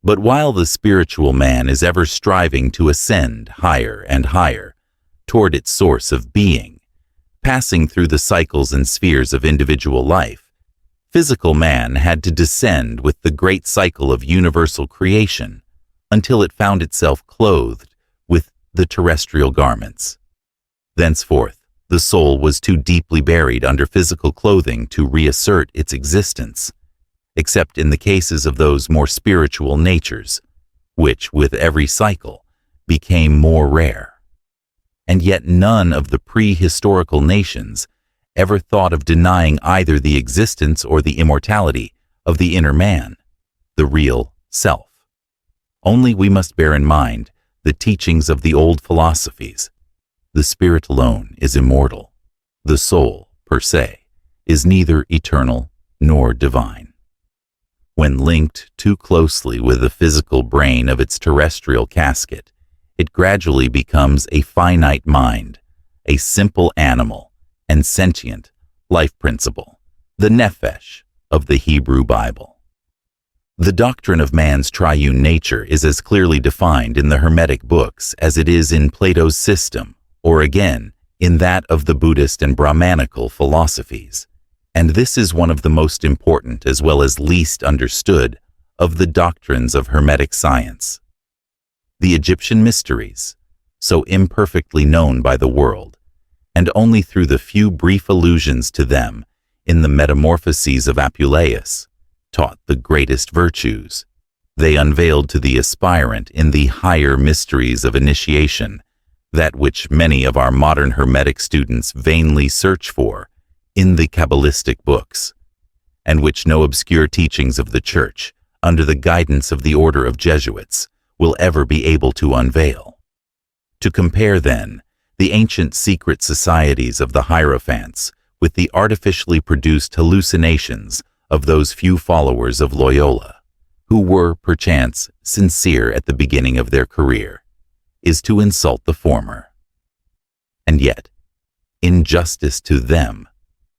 But while the spiritual man is ever striving to ascend higher and higher toward its source of being, passing through the cycles and spheres of individual life, physical man had to descend with the great cycle of universal creation until it found itself clothed with the terrestrial garments. Thenceforth, the soul was too deeply buried under physical clothing to reassert its existence, except in the cases of those more spiritual natures, which, with every cycle, became more rare. And yet none of the prehistorical nations ever thought of denying either the existence or the immortality of the inner man, the real self. Only we must bear in mind the teachings of the old philosophies. The spirit alone is immortal. The soul, per se, is neither eternal nor divine. When linked too closely with the physical brain of its terrestrial casket, it gradually becomes a finite mind, a simple animal and sentient life principle, the nephesh of the Hebrew Bible. The doctrine of man's triune nature is as clearly defined in the Hermetic books as it is in Plato's system, or again, in that of the Buddhist and Brahmanical philosophies, and this is one of the most important as well as least understood of the doctrines of Hermetic science. The Egyptian mysteries, so imperfectly known by the world, and only through the few brief allusions to them in the Metamorphoses of Apuleius, taught the greatest virtues. They unveiled to the aspirant in the higher mysteries of initiation, that which many of our modern Hermetic students vainly search for in the Kabbalistic books, and which no obscure teachings of the Church, under the guidance of the Order of Jesuits, will ever be able to unveil. To compare, then, the ancient secret societies of the Hierophants with the artificially produced hallucinations of those few followers of Loyola, who were, perchance, sincere at the beginning of their career, is to insult the former. And yet, in justice to them,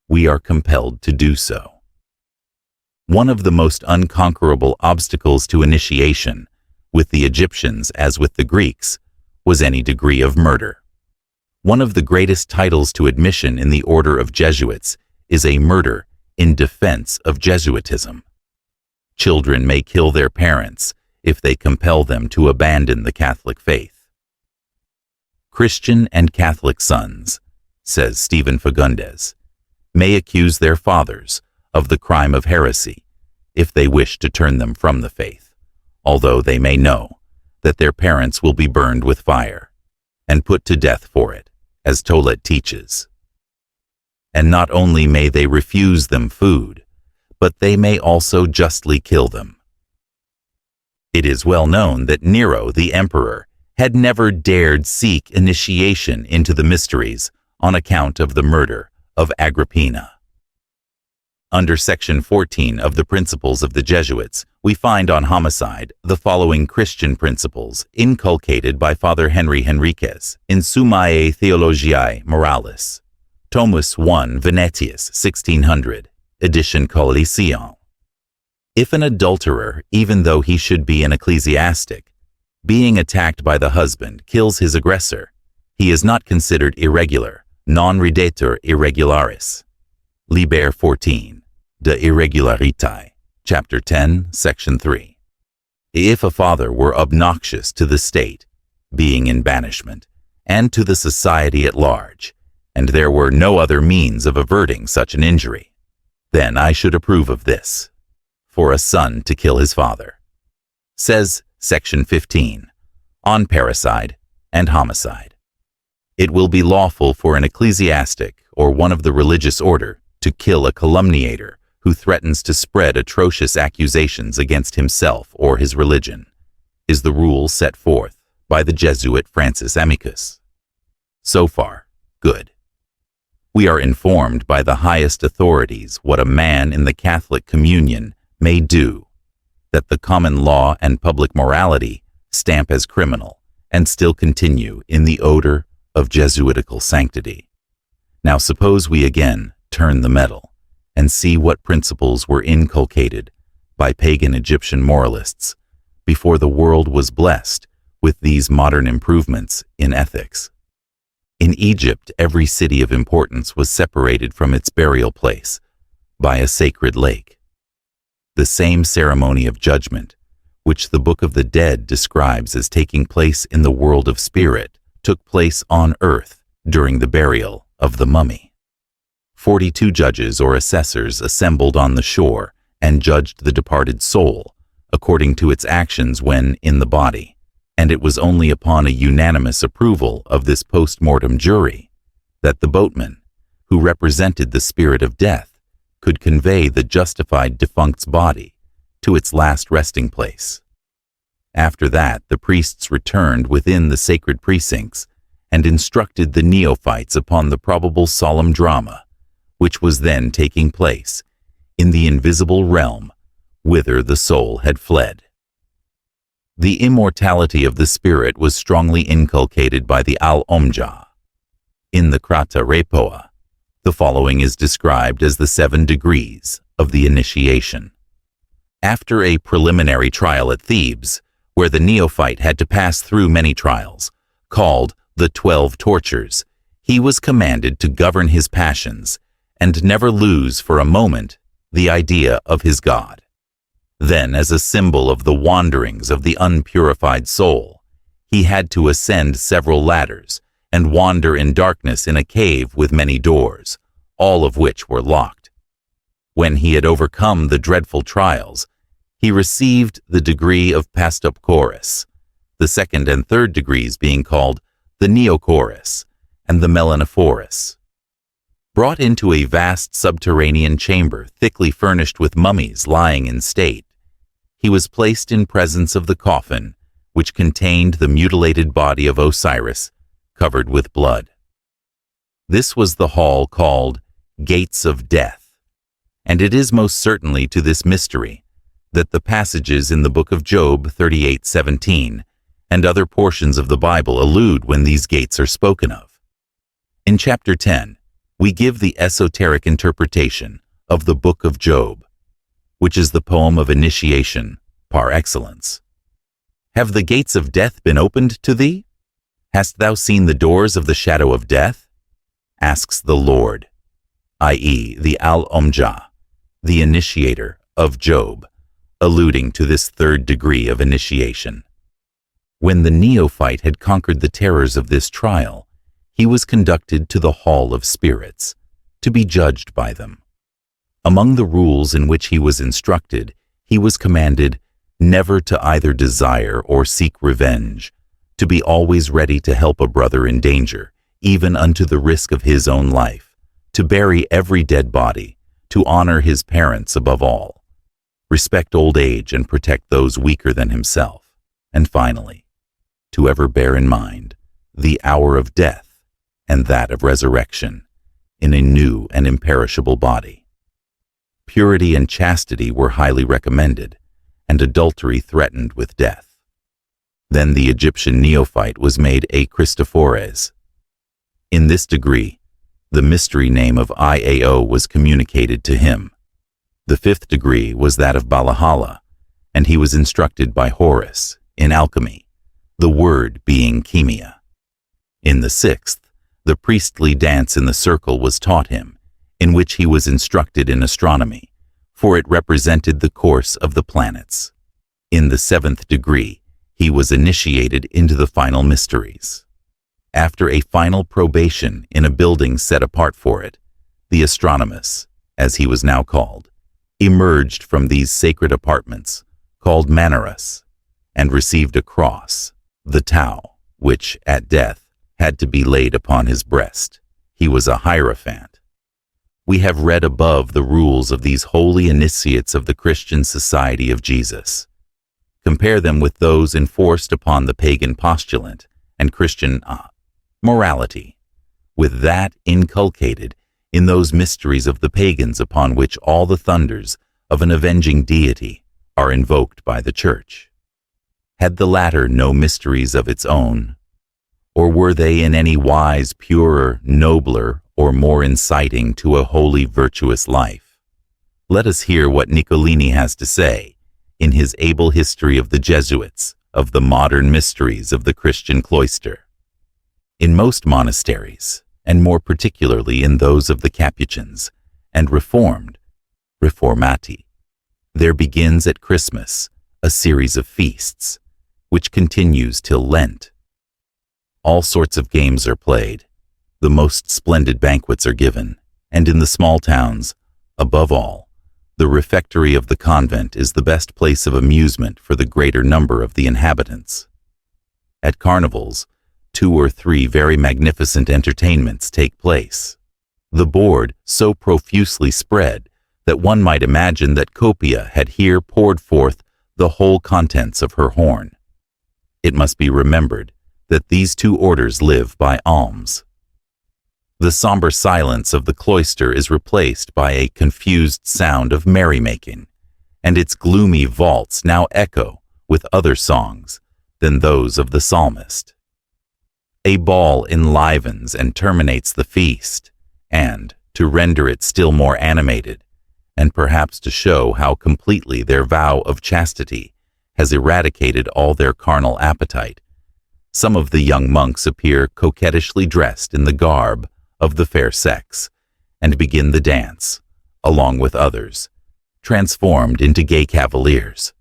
we are compelled to do so. One of the most unconquerable obstacles to initiation, with the Egyptians as with the Greeks, was any degree of murder. One of the greatest titles to admission in the Order of Jesuits is a murder in defense of Jesuitism. Children may kill their parents if they compel them to abandon the Catholic faith. Christian and Catholic sons, says Stephen Fagundes, may accuse their fathers of the crime of heresy if they wish to turn them from the faith, although they may know that their parents will be burned with fire and put to death for it, as Tolet teaches. And not only may they refuse them food, but they may also justly kill them. It is well known that Nero, the emperor, had never dared seek initiation into the mysteries on account of the murder of Agrippina. Under Section 14 of the Principles of the Jesuits, we find on homicide the following Christian principles inculcated by Father Henry Henriquez in Summae Theologiae Moralis, Tomus I Venetius 1600, edition Coliseum. If an adulterer, even though he should be an ecclesiastic, being attacked by the husband, kills his aggressor, he is not considered irregular, non redetur irregularis. Liber 14, De Irregularitate, Chapter 10, Section 3. If a father were obnoxious to the state, being in banishment, and to the society at large, and there were no other means of averting such an injury, then I should approve of this, for a son to kill his father. Says Section 15, on parricide and homicide. It will be lawful for an ecclesiastic or one of the religious order to kill a calumniator who threatens to spread atrocious accusations against himself or his religion, is the rule set forth by the Jesuit Francis Amicus. So far, good. We are informed by the highest authorities what a man in the Catholic communion may do, that the common law and public morality stamp as criminal and still continue in the odor of Jesuitical sanctity. Now suppose we again turn the medal and see what principles were inculcated by pagan Egyptian moralists before the world was blessed with these modern improvements in ethics. In Egypt, every city of importance was separated from its burial place by a sacred lake. The same ceremony of judgment, which the Book of the Dead describes as taking place in the world of spirit, took place on earth during the burial of the mummy. 42 judges or assessors assembled on the shore and judged the departed soul according to its actions when in the body, and it was only upon a unanimous approval of this post-mortem jury that the boatman, who represented the spirit of death, could convey the justified defunct's body to its last resting place. After that, the priests returned within the sacred precincts and instructed the neophytes upon the probable solemn drama which was then taking place in the invisible realm whither the soul had fled. The immortality of the spirit was strongly inculcated by the Al-Omja. In the Krata Repoa, the following is described as the 7 degrees of the initiation. After a preliminary trial at Thebes, where the neophyte had to pass through many trials, called the 12 tortures, he was commanded to govern his passions and never lose for a moment the idea of his God. Then, as a symbol of the wanderings of the unpurified soul, he had to ascend several ladders and wander in darkness in a cave with many doors, all of which were locked. When he had overcome the dreadful trials, he received the degree of Pastopkoros, the second and third degrees being called the Neokoros and the Melanophorus. Brought into a vast subterranean chamber thickly furnished with mummies lying in state, he was placed in presence of the coffin, which contained the mutilated body of Osiris, covered with blood. This was the hall called Gates of Death, and it is most certainly to this mystery that the passages in the book of Job 38:17 and other portions of the Bible allude when these gates are spoken of. In chapter 10, we give the esoteric interpretation of the book of Job, which is the poem of initiation par excellence. Have the gates of death been opened to thee? Hast thou seen the doors of the shadow of death? Asks the Lord, i.e. the Al-Omjah, the initiator of Job, alluding to this third degree of initiation. When the neophyte had conquered the terrors of this trial, he was conducted to the hall of spirits, to be judged by them. Among the rules in which he was instructed, he was commanded never to either desire or seek revenge, to be always ready to help a brother in danger, even unto the risk of his own life, to bury every dead body, to honor his parents above all, respect old age and protect those weaker than himself, and finally, to ever bear in mind the hour of death and that of resurrection in a new and imperishable body. Purity and chastity were highly recommended, and adultery threatened with death. Then the Egyptian neophyte was made a Christophores. In this degree, the mystery name of Iao was communicated to him. The fifth degree was that of Balahala, and he was instructed by Horus in alchemy, the word being chemia. In the sixth, the priestly dance in the circle was taught him, in which he was instructed in astronomy, for it represented the course of the planets. In the seventh degree, he was initiated into the final mysteries. After a final probation in a building set apart for it, the astronomus, as he was now called, emerged from these sacred apartments, called Manaras, and received a cross, the Tau, which, at death, had to be laid upon his breast. He was a hierophant. We have read above the rules of these holy initiates of the Christian Society of Jesus. Compare them with those enforced upon the pagan postulant and Christian morality, with that inculcated in those mysteries of the pagans upon which all the thunders of an avenging deity are invoked by the Church. Had the latter no mysteries of its own, or were they in any wise purer, nobler, or more inciting to a holy, virtuous life? Let us hear what Niccolini has to say in his able history of the Jesuits, of the modern mysteries of the Christian cloister. In most monasteries, and more particularly in those of the Capuchins and Reformed, Reformati, there begins at Christmas a series of feasts, which continues till Lent. All sorts of games are played, the most splendid banquets are given, and in the small towns, above all, the refectory of the convent is the best place of amusement for the greater number of the inhabitants. At carnivals, 2 or 3 very magnificent entertainments take place, the board so profusely spread that one might imagine that Copia had here poured forth the whole contents of her horn. It must be remembered that these 2 orders live by alms. The somber silence of the cloister is replaced by a confused sound of merrymaking, and its gloomy vaults now echo with other songs than those of the psalmist. A ball enlivens and terminates the feast, and, to render it still more animated, and perhaps to show how completely their vow of chastity has eradicated all their carnal appetite, some of the young monks appear coquettishly dressed in the garb of the fair sex, and begin the dance, along with others, transformed into gay cavaliers.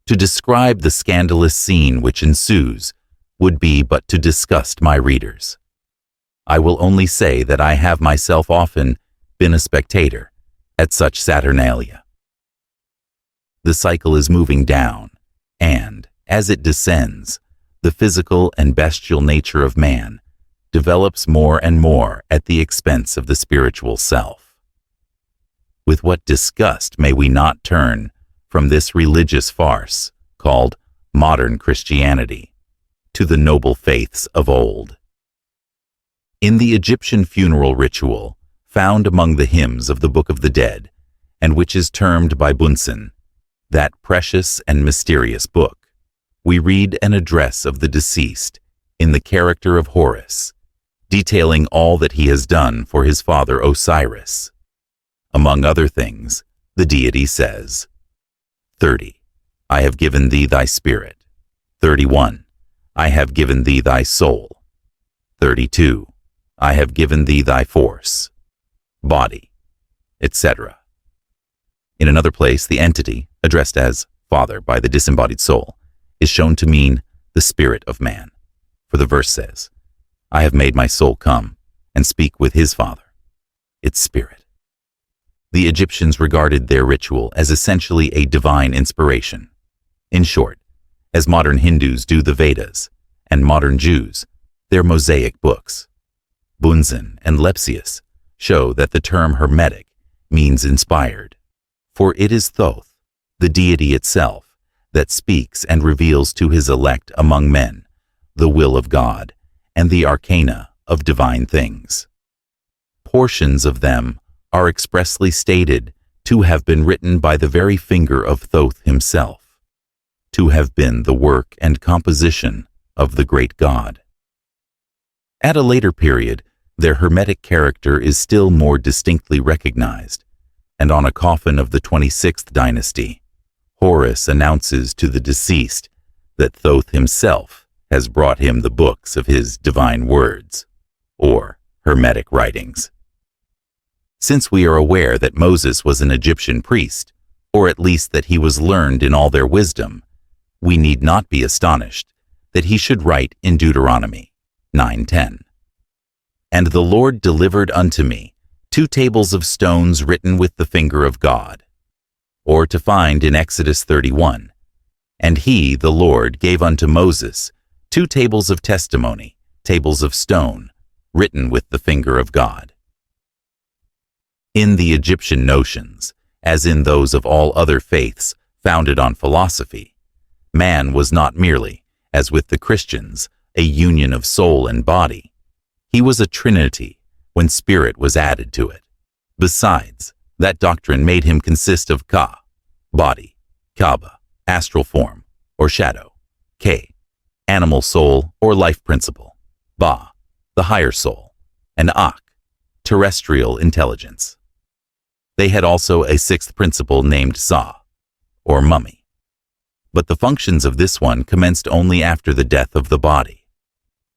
To describe the scandalous scene which ensues would be but to disgust my readers. I will only say that I have myself often been a spectator at such saturnalia. The cycle is moving down, and, as it descends, the physical and bestial nature of man develops more and more at the expense of the spiritual self. With what disgust may we not turn from this religious farce called modern Christianity to the noble faiths of old. In the Egyptian funeral ritual, found among the hymns of the Book of the Dead, and which is termed by Bunsen, that precious and mysterious book, we read an address of the deceased in the character of Horus, detailing all that he has done for his father Osiris. Among other things, the deity says, 30. I have given thee thy spirit. 31. I have given thee thy soul. 32. I have given thee thy force, body, etc. In another place, the entity, addressed as Father by the disembodied soul, is shown to mean the spirit of man. For the verse says, I have made my soul come and speak with his Father, its spirit. The Egyptians regarded their ritual as essentially a divine inspiration. In short, as modern Hindus do the Vedas, and modern Jews their Mosaic books. Bunsen and Lepsius show that the term Hermetic means inspired, for it is Thoth, the deity itself, that speaks and reveals to his elect among men the will of God and the arcana of divine things. Portions of them are expressly stated to have been written by the very finger of Thoth himself, to have been the work and composition of the great God. At a later period, their Hermetic character is still more distinctly recognized, and on a coffin of the 26th dynasty, Horus announces to the deceased that Thoth himself has brought him the books of his divine words, or Hermetic writings. Since we are aware that Moses was an Egyptian priest, or at least that he was learned in all their wisdom, we need not be astonished that he should write in Deuteronomy 9:10. And the Lord delivered unto me 2 tables of stones written with the finger of God. Or to find in Exodus 31, and he, the Lord, gave unto Moses 2 tables of testimony, tables of stone, written with the finger of God. In the Egyptian notions, as in those of all other faiths founded on philosophy, man was not merely, as with the Christians, a union of soul and body. He was a trinity when spirit was added to it. Besides, that doctrine made him consist of Ka, body, Kaba, astral form, or shadow, K, animal soul or life principle, Ba, the higher soul, and Ak, terrestrial intelligence. They had also a 6th principle named Sa, or mummy. But the functions of this one commenced only after the death of the body,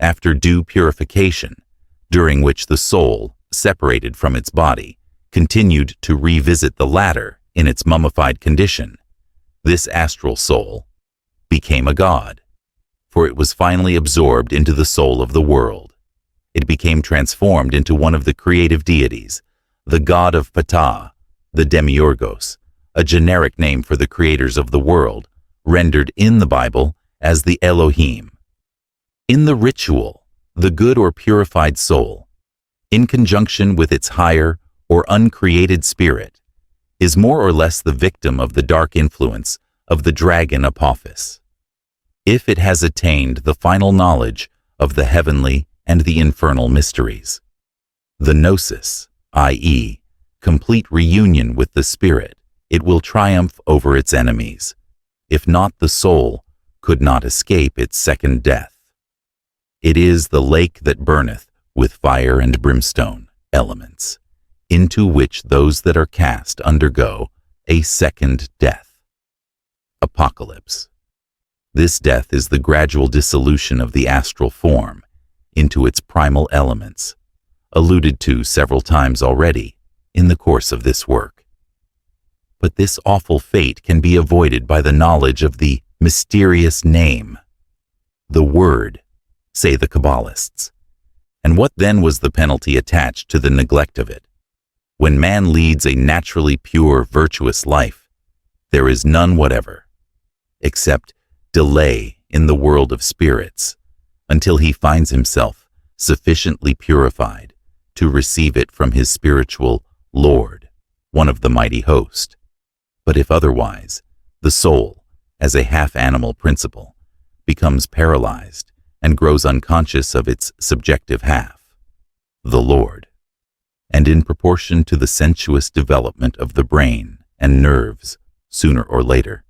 after due purification, during which the soul, separated from its body, continued to revisit the latter in its mummified condition. This astral soul became a god, for it was finally absorbed into the soul of the world. It became transformed into one of the creative deities, the god of Ptah, the Demiurgos, a generic name for the creators of the world, rendered in the Bible as the Elohim. In the ritual, the good or purified soul, in conjunction with its higher or uncreated spirit, is more or less the victim of the dark influence of the dragon Apophis. If it has attained the final knowledge of the heavenly and the infernal mysteries, the gnosis, i.e., complete reunion with the spirit, it will triumph over its enemies. If not, the soul could not escape its second death. It is the lake that burneth with fire and brimstone elements. into which those that are cast undergo a second death. Apocalypse. This death is the gradual dissolution of the astral form into its primal elements, alluded to several times already in the course of this work. But this awful fate can be avoided by the knowledge of the mysterious name, the Word, say the Kabbalists. And what then was the penalty attached to the neglect of it? When man leads a naturally pure, virtuous life, there is none whatever, except delay in the world of spirits, until he finds himself sufficiently purified to receive it from his spiritual Lord, one of the mighty host. But if otherwise, the soul, as a half-animal principle, becomes paralyzed and grows unconscious of its subjective half, the Lord. And in proportion to the sensuous development of the brain and nerves, sooner or later,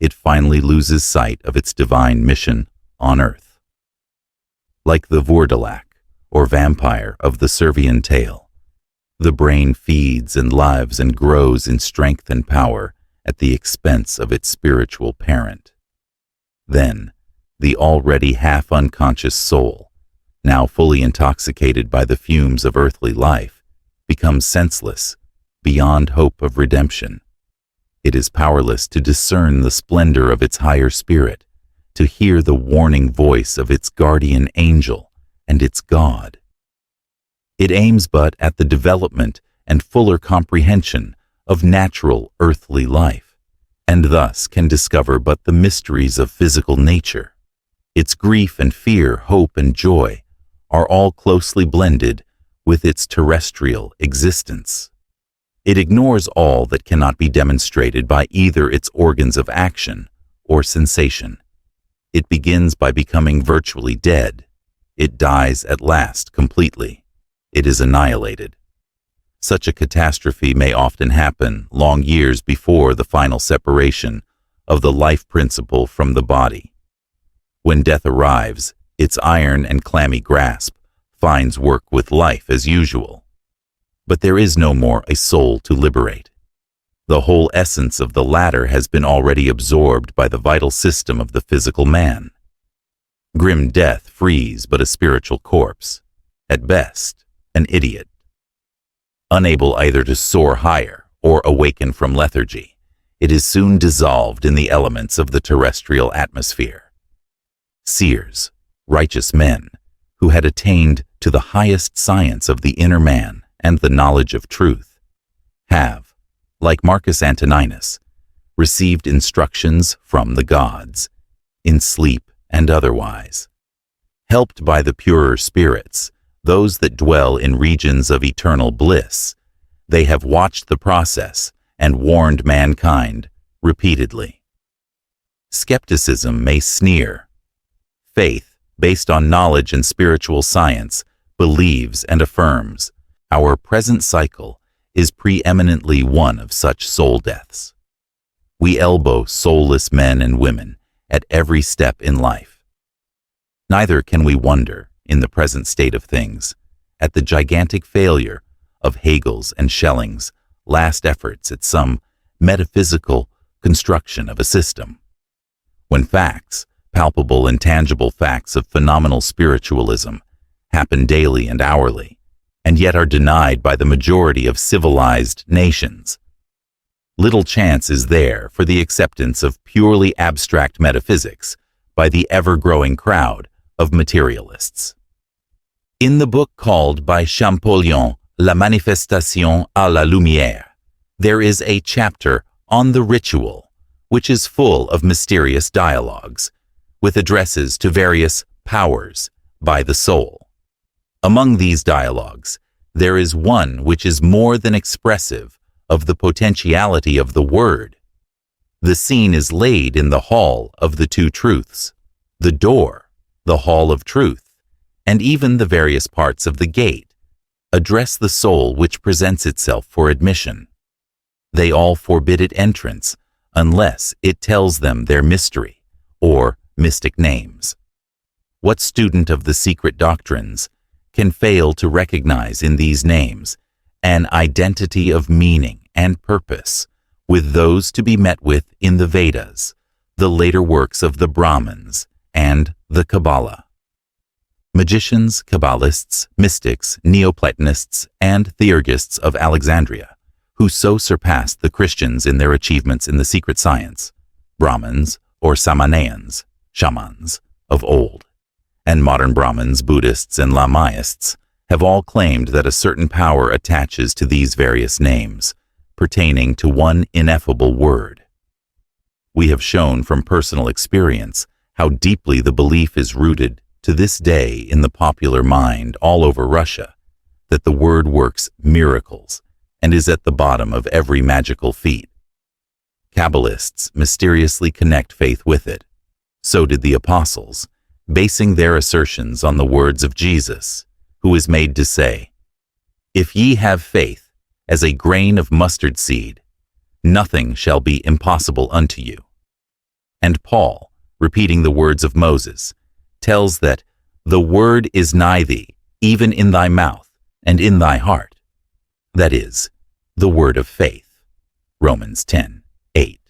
it finally loses sight of its divine mission on earth. Like the Vourdalak, or vampire of the Servian tale, the brain feeds and lives and grows in strength and power at the expense of its spiritual parent. Then, the already half-unconscious soul, now fully intoxicated by the fumes of earthly life, becomes senseless, beyond hope of redemption. It is powerless to discern the splendor of its higher spirit, to hear the warning voice of its guardian angel and its God. It aims but at the development and fuller comprehension of natural earthly life, and thus can discover but the mysteries of physical nature. Its grief and fear, hope and joy are all closely blended with its terrestrial existence. It ignores all that cannot be demonstrated by either its organs of action or sensation. It begins by becoming virtually dead. It dies at last completely. It is annihilated. Such a catastrophe may often happen long years before the final separation of the life principle from the body. When death arrives, its iron and clammy grasp finds work with life as usual. But there is no more a soul to liberate. The whole essence of the latter has been already absorbed by the vital system of the physical man. Grim death frees but a spiritual corpse, at best, an idiot. Unable either to soar higher or awaken from lethargy, it is soon dissolved in the elements of the terrestrial atmosphere. Seers, righteous men, who had attained to the highest science of the inner man and the knowledge of truth, have, like Marcus Antoninus, received instructions from the gods, in sleep and otherwise. Helped by the purer spirits, those that dwell in regions of eternal bliss, they have watched the process and warned mankind repeatedly. Skepticism may sneer. Faith, based on knowledge and spiritual science, believes and affirms our present cycle is preeminently one of such soul deaths. We elbow soulless men and women at every step in life. Neither can we wonder, in the present state of things, at the gigantic failure of Hegel's and Schelling's last efforts at some metaphysical construction of a system. When facts, palpable and tangible facts of phenomenal spiritualism, happen daily and hourly, and yet are denied by the majority of civilized nations, little chance is there for the acceptance of purely abstract metaphysics by the ever-growing crowd of materialists. In the book called by Champollion La Manifestation à la Lumière, there is a chapter on the ritual, which is full of mysterious dialogues, with addresses to various powers by the soul. Among these dialogues, there is one which is more than expressive of the potentiality of the word. The scene is laid in the hall of the two truths, the door, the hall of truth, and even the various parts of the gate address the soul which presents itself for admission. They all forbid it entrance unless it tells them their mystery or mystic names. What student of the secret doctrines can fail to recognize in these names an identity of meaning and purpose with those to be met with in the Vedas, the later works of the Brahmins, and the Kabbalah. Magicians, Kabbalists, mystics, Neoplatonists, and Theurgists of Alexandria, who so surpassed the Christians in their achievements in the secret science, Brahmins or Samanayans, shamans, of old, and modern Brahmins, Buddhists, and Lamaists have all claimed that a certain power attaches to these various names, pertaining to one ineffable word. We have shown from personal experience how deeply the belief is rooted to this day in the popular mind all over Russia, that the word works miracles and is at the bottom of every magical feat. Kabbalists mysteriously connect faith with it. So did the apostles, basing their assertions on the words of Jesus, who is made to say, "If ye have faith as a grain of mustard seed, nothing shall be impossible unto you." And Paul, repeating the words of Moses, tells that the word is nigh thee, even in thy mouth and in thy heart. That is, the word of faith. Romans 10:8.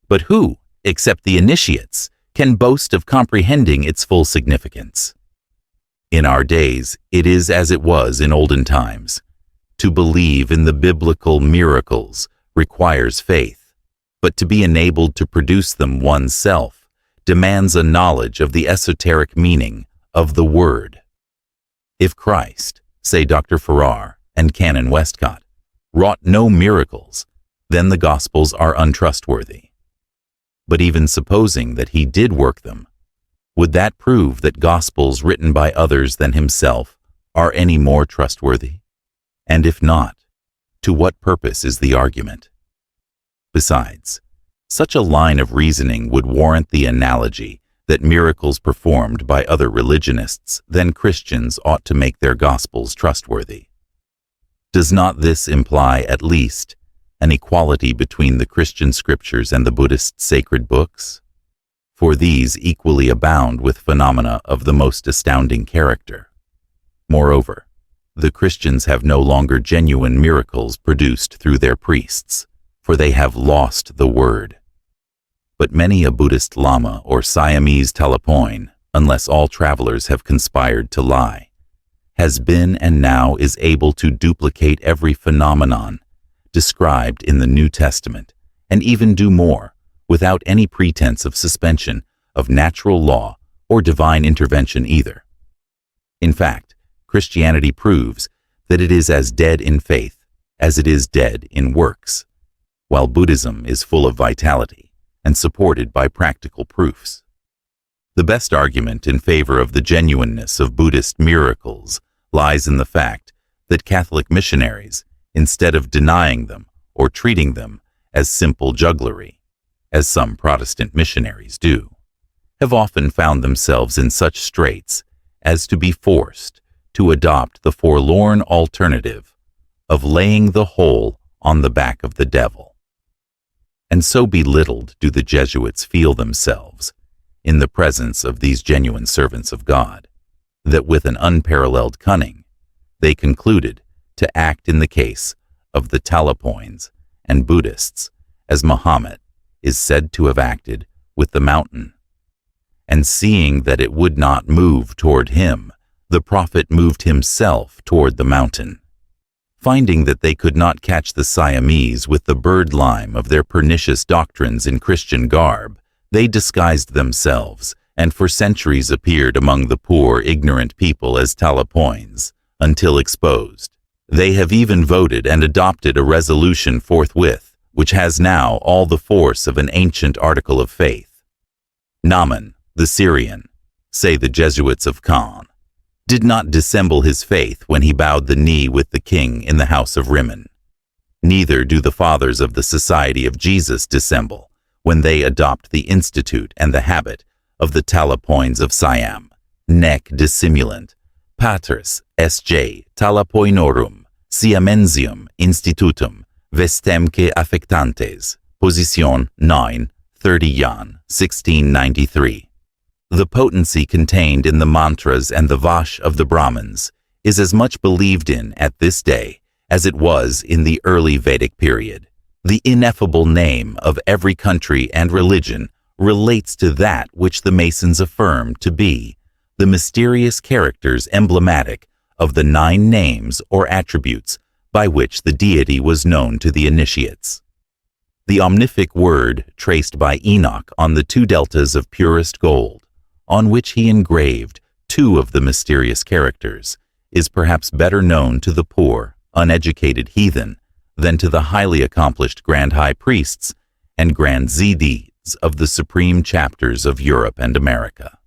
But who, except the initiates, can boast of comprehending its full significance? In our days, it is as it was in olden times. To believe in the biblical miracles requires faith, but to be enabled to produce them oneself demands a knowledge of the esoteric meaning of the word. If Christ, say Dr. Farrar and Canon Westcott, wrought no miracles, then the Gospels are untrustworthy. But even supposing that he did work them, would that prove that Gospels written by others than himself are any more trustworthy? And if not, to what purpose is the argument? Besides, such a line of reasoning would warrant the analogy that miracles performed by other religionists than Christians ought to make their Gospels trustworthy. Does not this imply, at least, an equality between the Christian scriptures and the Buddhist sacred books? For these equally abound with phenomena of the most astounding character. Moreover, the Christians have no longer genuine miracles produced through their priests, for they have lost the word. But many a Buddhist Lama or Siamese Talapoin, unless all travelers have conspired to lie, has been and now is able to duplicate every phenomenon described in the New Testament, and even do more, without any pretense of suspension of natural law or divine intervention either. In fact, Christianity proves that it is as dead in faith as it is dead in works, while Buddhism is full of vitality and supported by practical proofs. The best argument in favor of the genuineness of Buddhist miracles lies in the fact that Catholic missionaries, instead of denying them or treating them as simple jugglery, as some Protestant missionaries do, have often found themselves in such straits as to be forced to adopt the forlorn alternative of laying the whole on the back of the devil. And so belittled do the Jesuits feel themselves in the presence of these genuine servants of God, that with an unparalleled cunning, they concluded to act in the case of the Talapoins and Buddhists as Muhammad is said to have acted with the mountain. And seeing that it would not move toward him, the prophet moved himself toward the mountain. Finding that they could not catch the Siamese with the bird-lime of their pernicious doctrines in Christian garb, they disguised themselves, and for centuries appeared among the poor, ignorant people as Talapoins, until exposed. They have even voted and adopted a resolution forthwith, which has now all the force of an ancient article of faith. Naaman, the Syrian, say the Jesuits of Caen, did not dissemble his faith when he bowed the knee with the king in the house of Rimmon. Neither do the fathers of the Society of Jesus dissemble when they adopt the institute and the habit of the Talapoins of Siam, nec dissimulant, paters S.J. Talapoinorum, Siamensium institutum, vestemque affectantes, position 9, 30 Jan, 1693. The potency contained in the mantras and the vash of the Brahmins is as much believed in at this day as it was in the early Vedic period. The ineffable name of every country and religion relates to that which the Masons affirm to be the mysterious characters emblematic of the 9 names or attributes by which the deity was known to the initiates. The omnific word traced by Enoch on the 2 deltas of purest gold, on which he engraved 2 of the mysterious characters, is perhaps better known to the poor, uneducated heathen than to the highly accomplished grand high priests and grand zidids of the supreme chapters of Europe and America.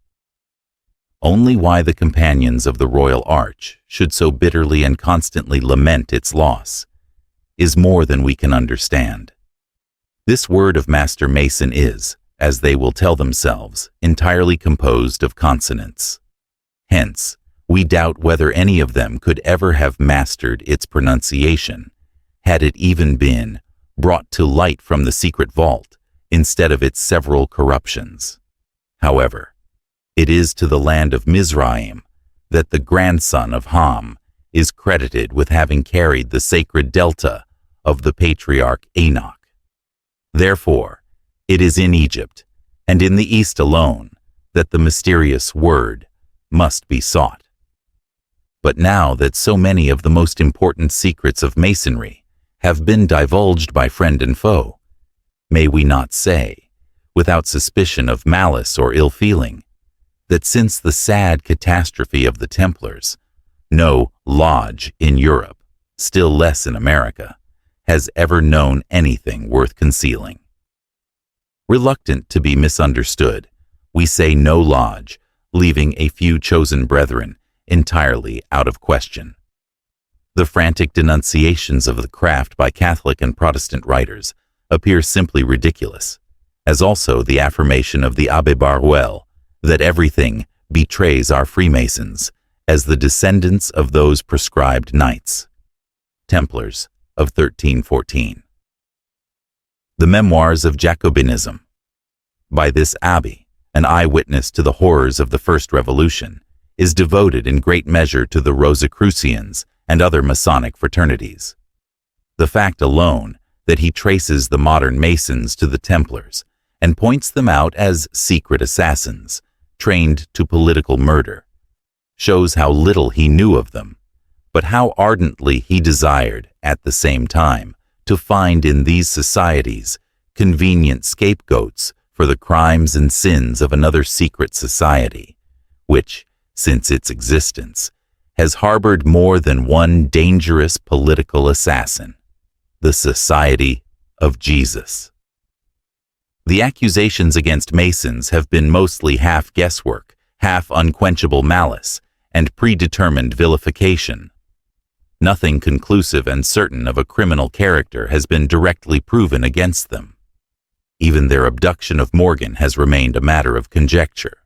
Only why the companions of the Royal Arch should so bitterly and constantly lament its loss is more than we can understand. This word of Master Mason is, as they will tell themselves, entirely composed of consonants. Hence, we doubt whether any of them could ever have mastered its pronunciation, had it even been brought to light from the secret vault instead of its several corruptions. However, it is to the land of Mizraim that the grandson of Ham is credited with having carried the sacred delta of the patriarch Enoch. Therefore, it is in Egypt and in the East alone that the mysterious word must be sought. But now that so many of the most important secrets of Masonry have been divulged by friend and foe, may we not say, without suspicion of malice or ill feeling, that since the sad catastrophe of the Templars, no lodge in Europe, still less in America, has ever known anything worth concealing. Reluctant to be misunderstood, we say no lodge, leaving a few chosen brethren entirely out of question. The frantic denunciations of the craft by Catholic and Protestant writers appear simply ridiculous, as also the affirmation of the Abbé Barruel that everything betrays our Freemasons as the descendants of those proscribed knights, Templars of 1314. The Memoirs of Jacobinism. By this abbé, an eyewitness to the horrors of the First Revolution, is devoted in great measure to the Rosicrucians and other Masonic fraternities. The fact alone that he traces the modern Masons to the Templars and points them out as secret assassins, trained to political murder, shows how little he knew of them, but how ardently he desired, at the same time, to find in these societies convenient scapegoats for the crimes and sins of another secret society, which, since its existence, has harbored more than one dangerous political assassin, the Society of Jesus. The accusations against Masons have been mostly half guesswork, half unquenchable malice, and predetermined vilification. Nothing conclusive and certain of a criminal character has been directly proven against them. Even their abduction of Morgan has remained a matter of conjecture.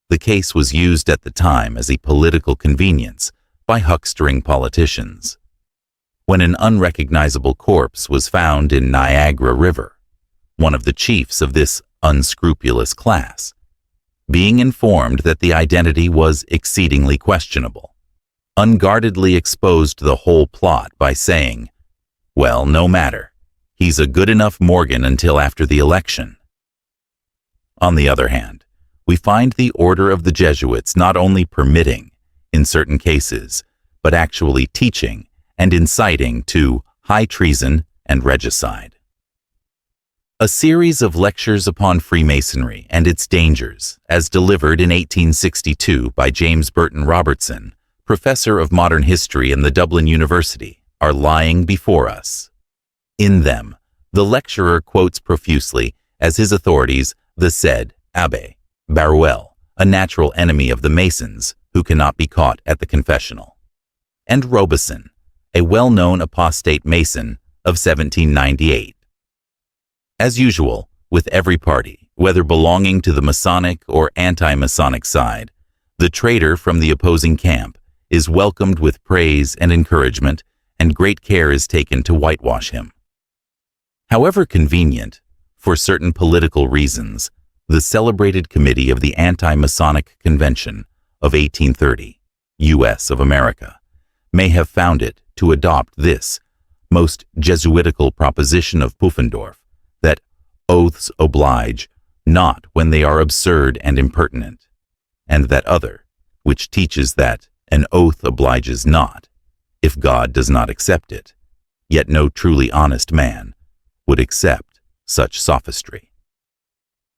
The case was used at the time as a political convenience by huckstering politicians. When an unrecognizable corpse was found in Niagara River, one of the chiefs of this unscrupulous class, being informed that the identity was exceedingly questionable, unguardedly exposed the whole plot by saying, "Well, no matter. He's a good enough Morgan until after the election." On the other hand, we find the order of the Jesuits not only permitting, in certain cases, but actually teaching and inciting to high treason and regicide. A series of lectures upon Freemasonry and its dangers, as delivered in 1862 by James Burton Robertson, professor of modern history in the Dublin University, are lying before us. In them, the lecturer quotes profusely as his authorities the said Abbé Barruel, a natural enemy of the Masons who cannot be caught at the confessional, and Robeson, a well-known apostate Mason of 1798. As usual, with every party, whether belonging to the Masonic or anti-Masonic side, the traitor from the opposing camp is welcomed with praise and encouragement, and great care is taken to whitewash him. However convenient, for certain political reasons, the celebrated committee of the Anti-Masonic Convention of 1830, U.S. of America, may have found it to adopt this most Jesuitical proposition of Pufendorf, that oaths oblige not when they are absurd and impertinent, and that other, which teaches that an oath obliges not, if God does not accept it, yet no truly honest man would accept such sophistry.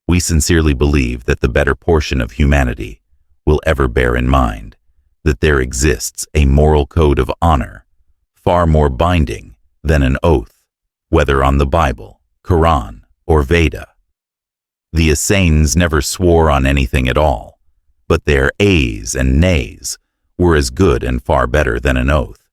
We sincerely believe that the better portion of humanity will ever bear in mind that there exists a moral code of honor far more binding than an oath, whether on the Bible, Quran, or Veda. The Essenes never swore on anything at all, but their ayes and nays were as good and far better than an oath.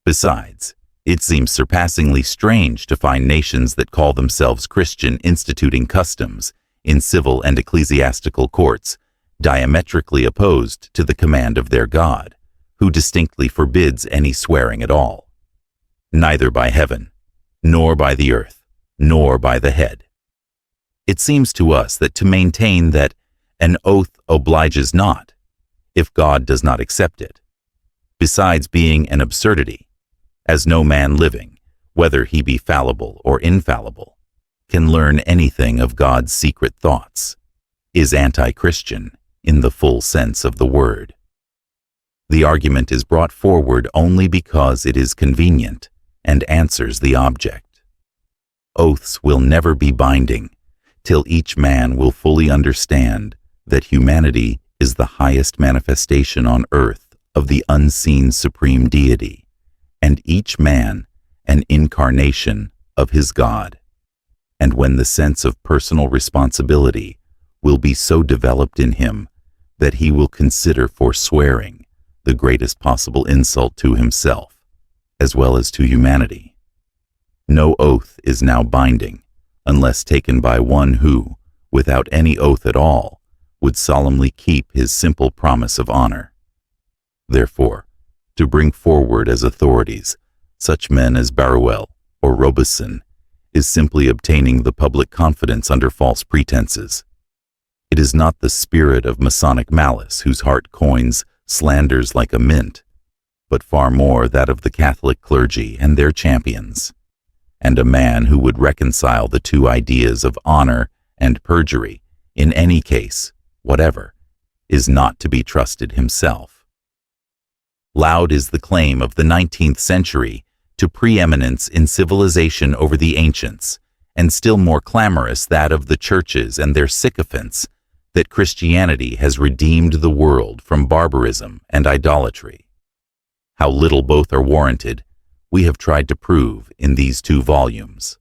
Besides, it seems surpassingly strange to find nations that call themselves Christian instituting customs in civil and ecclesiastical courts diametrically opposed to the command of their God, who distinctly forbids any swearing at all, neither by heaven, nor by the earth, nor by the head. It seems to us that to maintain that an oath obliges not, if God does not accept it, besides being an absurdity, as no man living, whether he be fallible or infallible, can learn anything of God's secret thoughts, is anti-Christian in the full sense of the word. The argument is brought forward only because it is convenient and answers the object. Oaths will never be binding till each man will fully understand that humanity is the highest manifestation on earth of the unseen supreme deity, and each man an incarnation of his God. And when the sense of personal responsibility will be so developed in him that he will consider forswearing the greatest possible insult to himself, as well as to humanity. No oath is now binding, unless taken by one who, without any oath at all, would solemnly keep his simple promise of honor. Therefore, to bring forward as authorities such men as Baruel or Robeson is simply obtaining the public confidence under false pretenses. It is not the spirit of Masonic malice whose heart coins slanders like a mint, but far more that of the Catholic clergy and their champions. And a man who would reconcile the two ideas of honor and perjury in any case, whatever, is not to be trusted himself. Loud is the claim of the 19th century to preeminence in civilization over the ancients, and still more clamorous that of the churches and their sycophants that Christianity has redeemed the world from barbarism and idolatry. How little both are warranted, we have tried to prove in these 2 volumes.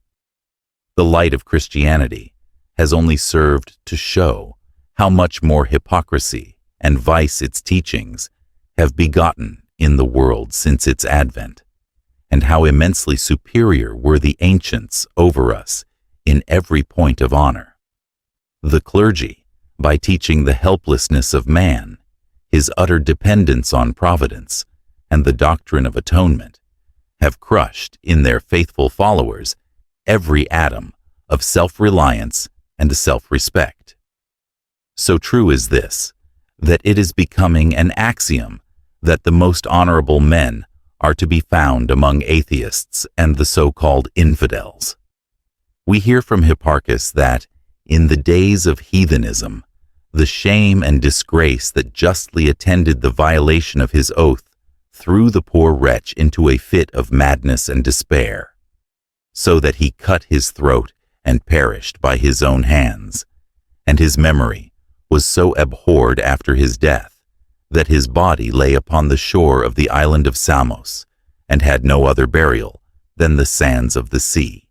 The light of Christianity has only served to show how much more hypocrisy and vice its teachings have begotten in the world since its advent, and how immensely superior were the ancients over us in every point of honor. The clergy, by teaching the helplessness of man, his utter dependence on providence, and the doctrine of atonement, have crushed in their faithful followers every atom of self-reliance and self-respect. So true is this, that it is becoming an axiom that the most honorable men are to be found among atheists and the so-called infidels. We hear from Hipparchus that, in the days of heathenism, the shame and disgrace that justly attended the violation of his oath threw the poor wretch into a fit of madness and despair, so that he cut his throat and perished by his own hands, and his memory was so abhorred after his death that his body lay upon the shore of the island of Samos, and had no other burial than the sands of the sea.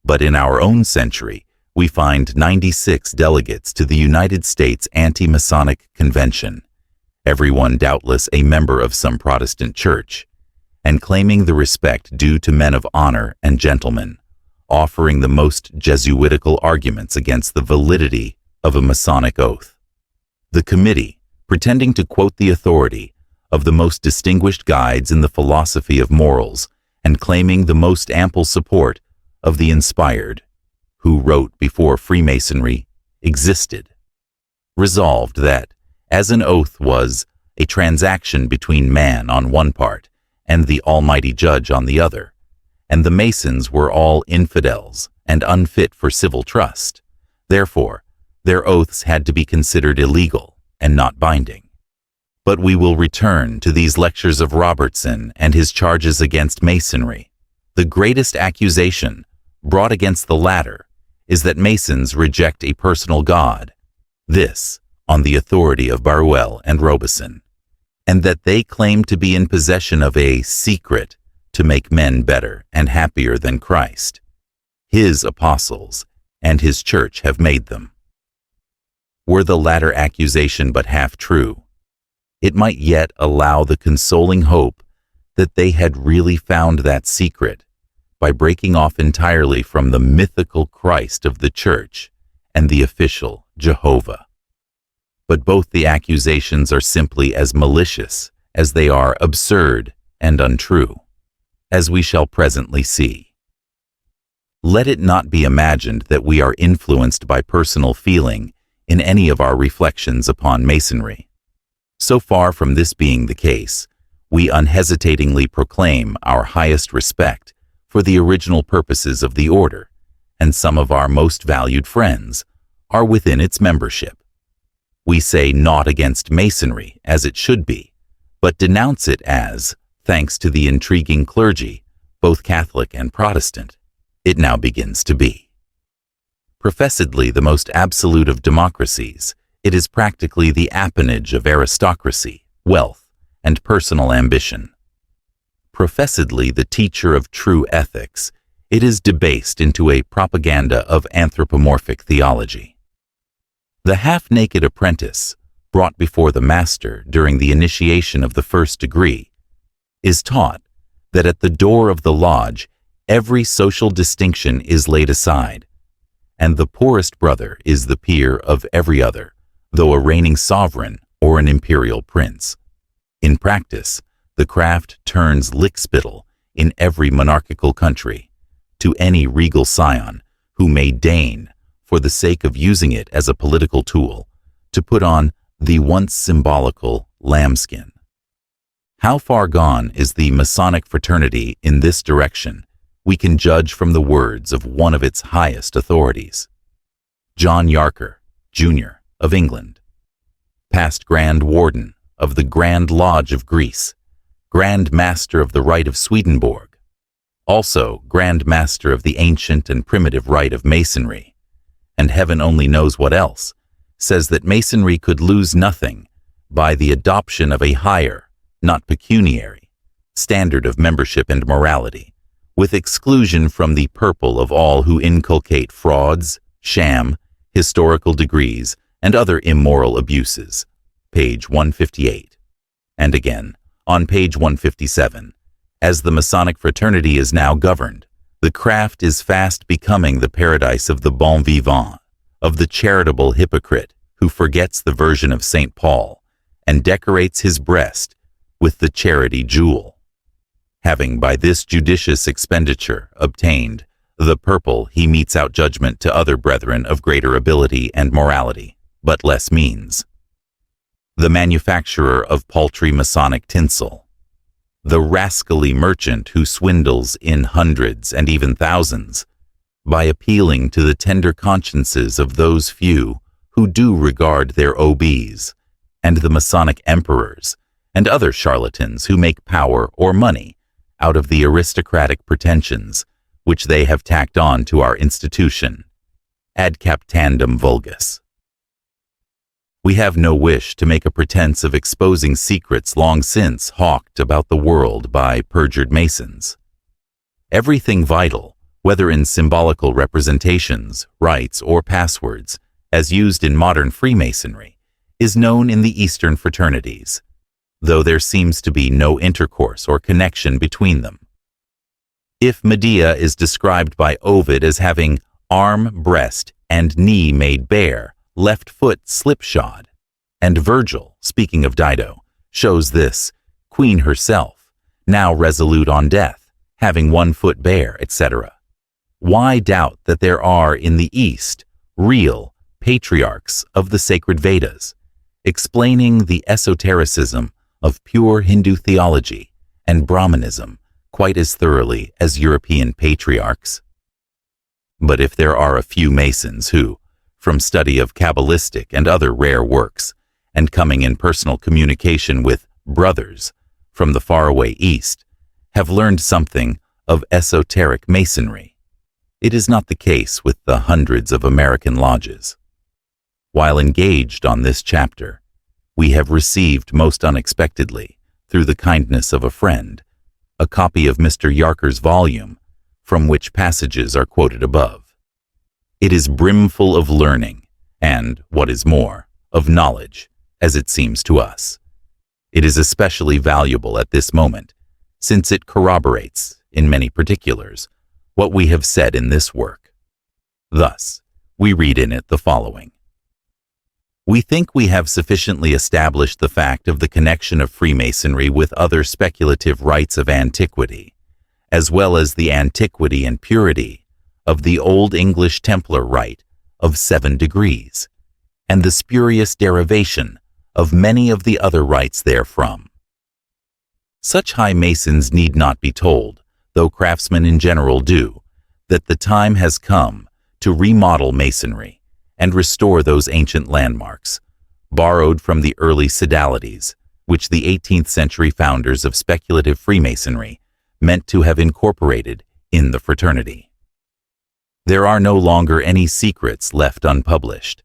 But in our own century, we find 96 delegates to the United States Anti-Masonic Convention, everyone doubtless a member of some Protestant church, and claiming the respect due to men of honor and gentlemen, offering the most Jesuitical arguments against the validity of a Masonic oath. The committee, pretending to quote the authority of the most distinguished guides in the philosophy of morals, and claiming the most ample support of the inspired, who wrote before Freemasonry existed, resolved that, as an oath was a transaction between man on one part and the Almighty Judge on the other, and the Masons were all infidels and unfit for civil trust. Therefore, their oaths had to be considered illegal and not binding. But we will return to these lectures of Robertson and his charges against Masonry. The greatest accusation brought against the latter is that Masons reject a personal God, this on the authority of Baruel and Robeson, and that they claim to be in possession of a secret to make men better and happier than Christ. His apostles and his church have made them. Were the latter accusation but half true, it might yet allow the consoling hope that they had really found that secret by breaking off entirely from the mythical Christ of the church and the official Jehovah. But both the accusations are simply as malicious as they are absurd and untrue, as we shall presently see. Let it not be imagined that we are influenced by personal feeling in any of our reflections upon Masonry. So far from this being the case, we unhesitatingly proclaim our highest respect for the original purposes of the order, and some of our most valued friends are within its membership. We say naught against Masonry as it should be, but denounce it as, thanks to the intriguing clergy, both Catholic and Protestant, it now begins to be. Professedly the most absolute of democracies, it is practically the appanage of aristocracy, wealth, and personal ambition. Professedly the teacher of true ethics, it is debased into a propaganda of anthropomorphic theology. The half-naked apprentice, brought before the master during the initiation of the first degree, is taught that at the door of the lodge every social distinction is laid aside, and the poorest brother is the peer of every other, though a reigning sovereign or an imperial prince. In practice, the craft turns lickspittle in every monarchical country to any regal scion who may deign, for the sake of using it as a political tool, to put on the once symbolical lambskin. How far gone is the Masonic fraternity in this direction we can judge from the words of one of its highest authorities. John Yarker, Jr. of England, past Grand Warden of the Grand Lodge of Greece, Grand Master of the Rite of Swedenborg, also Grand Master of the ancient and primitive rite of Masonry, and heaven only knows what else, says that Masonry could lose nothing by the adoption of a higher, not pecuniary, standard of membership and morality, with exclusion from the purple of all who inculcate frauds, sham, historical degrees, and other immoral abuses. Page 158. And again, on page 157, as the Masonic fraternity is now governed, the craft is fast becoming the paradise of the bon vivant, of the charitable hypocrite who forgets the version of St. Paul and decorates his breast with the charity jewel. Having by this judicious expenditure obtained the purple, he metes out judgment to other brethren of greater ability and morality, but less means. The manufacturer of paltry Masonic tinsel, the rascally merchant who swindles in hundreds and even thousands, by appealing to the tender consciences of those few who do regard their OBs, and the Masonic emperors, and other charlatans who make power or money out of the aristocratic pretensions which they have tacked on to our institution, ad captandum vulgus. We have no wish to make a pretense of exposing secrets long since hawked about the world by perjured Masons. Everything vital, whether in symbolical representations, rites, or passwords, as used in modern Freemasonry, is known in the Eastern fraternities, though there seems to be no intercourse or connection between them. If Medea is described by Ovid as having arm, breast, and knee made bare, left foot slipshod, and Virgil, speaking of Dido, shows this queen herself, now resolute on death, having one foot bare, etc., why doubt that there are in the East real patriarchs of the sacred Vedas, explaining the esotericism of pure Hindu theology and Brahmanism quite as thoroughly as European patriarchs. But if there are a few Masons who, from study of Kabbalistic and other rare works, and coming in personal communication with brothers from the faraway East, have learned something of esoteric Masonry, it is not the case with the hundreds of American lodges. While engaged on this chapter, we have received most unexpectedly, through the kindness of a friend, a copy of Mr. Yarker's volume, from which passages are quoted above. It is brimful of learning, and, what is more, of knowledge, as it seems to us. It is especially valuable at this moment, since it corroborates, in many particulars, what we have said in this work. Thus, we read in it the following. We think we have sufficiently established the fact of the connection of Freemasonry with other speculative rites of antiquity, as well as the antiquity and purity of the Old English Templar rite of 7 degrees, and the spurious derivation of many of the other rites therefrom. Such high Masons need not be told, though craftsmen in general do, that the time has come to remodel Masonry and restore those ancient landmarks, borrowed from the early sodalities, which the 18th century founders of speculative Freemasonry meant to have incorporated in the fraternity. There are no longer any secrets left unpublished.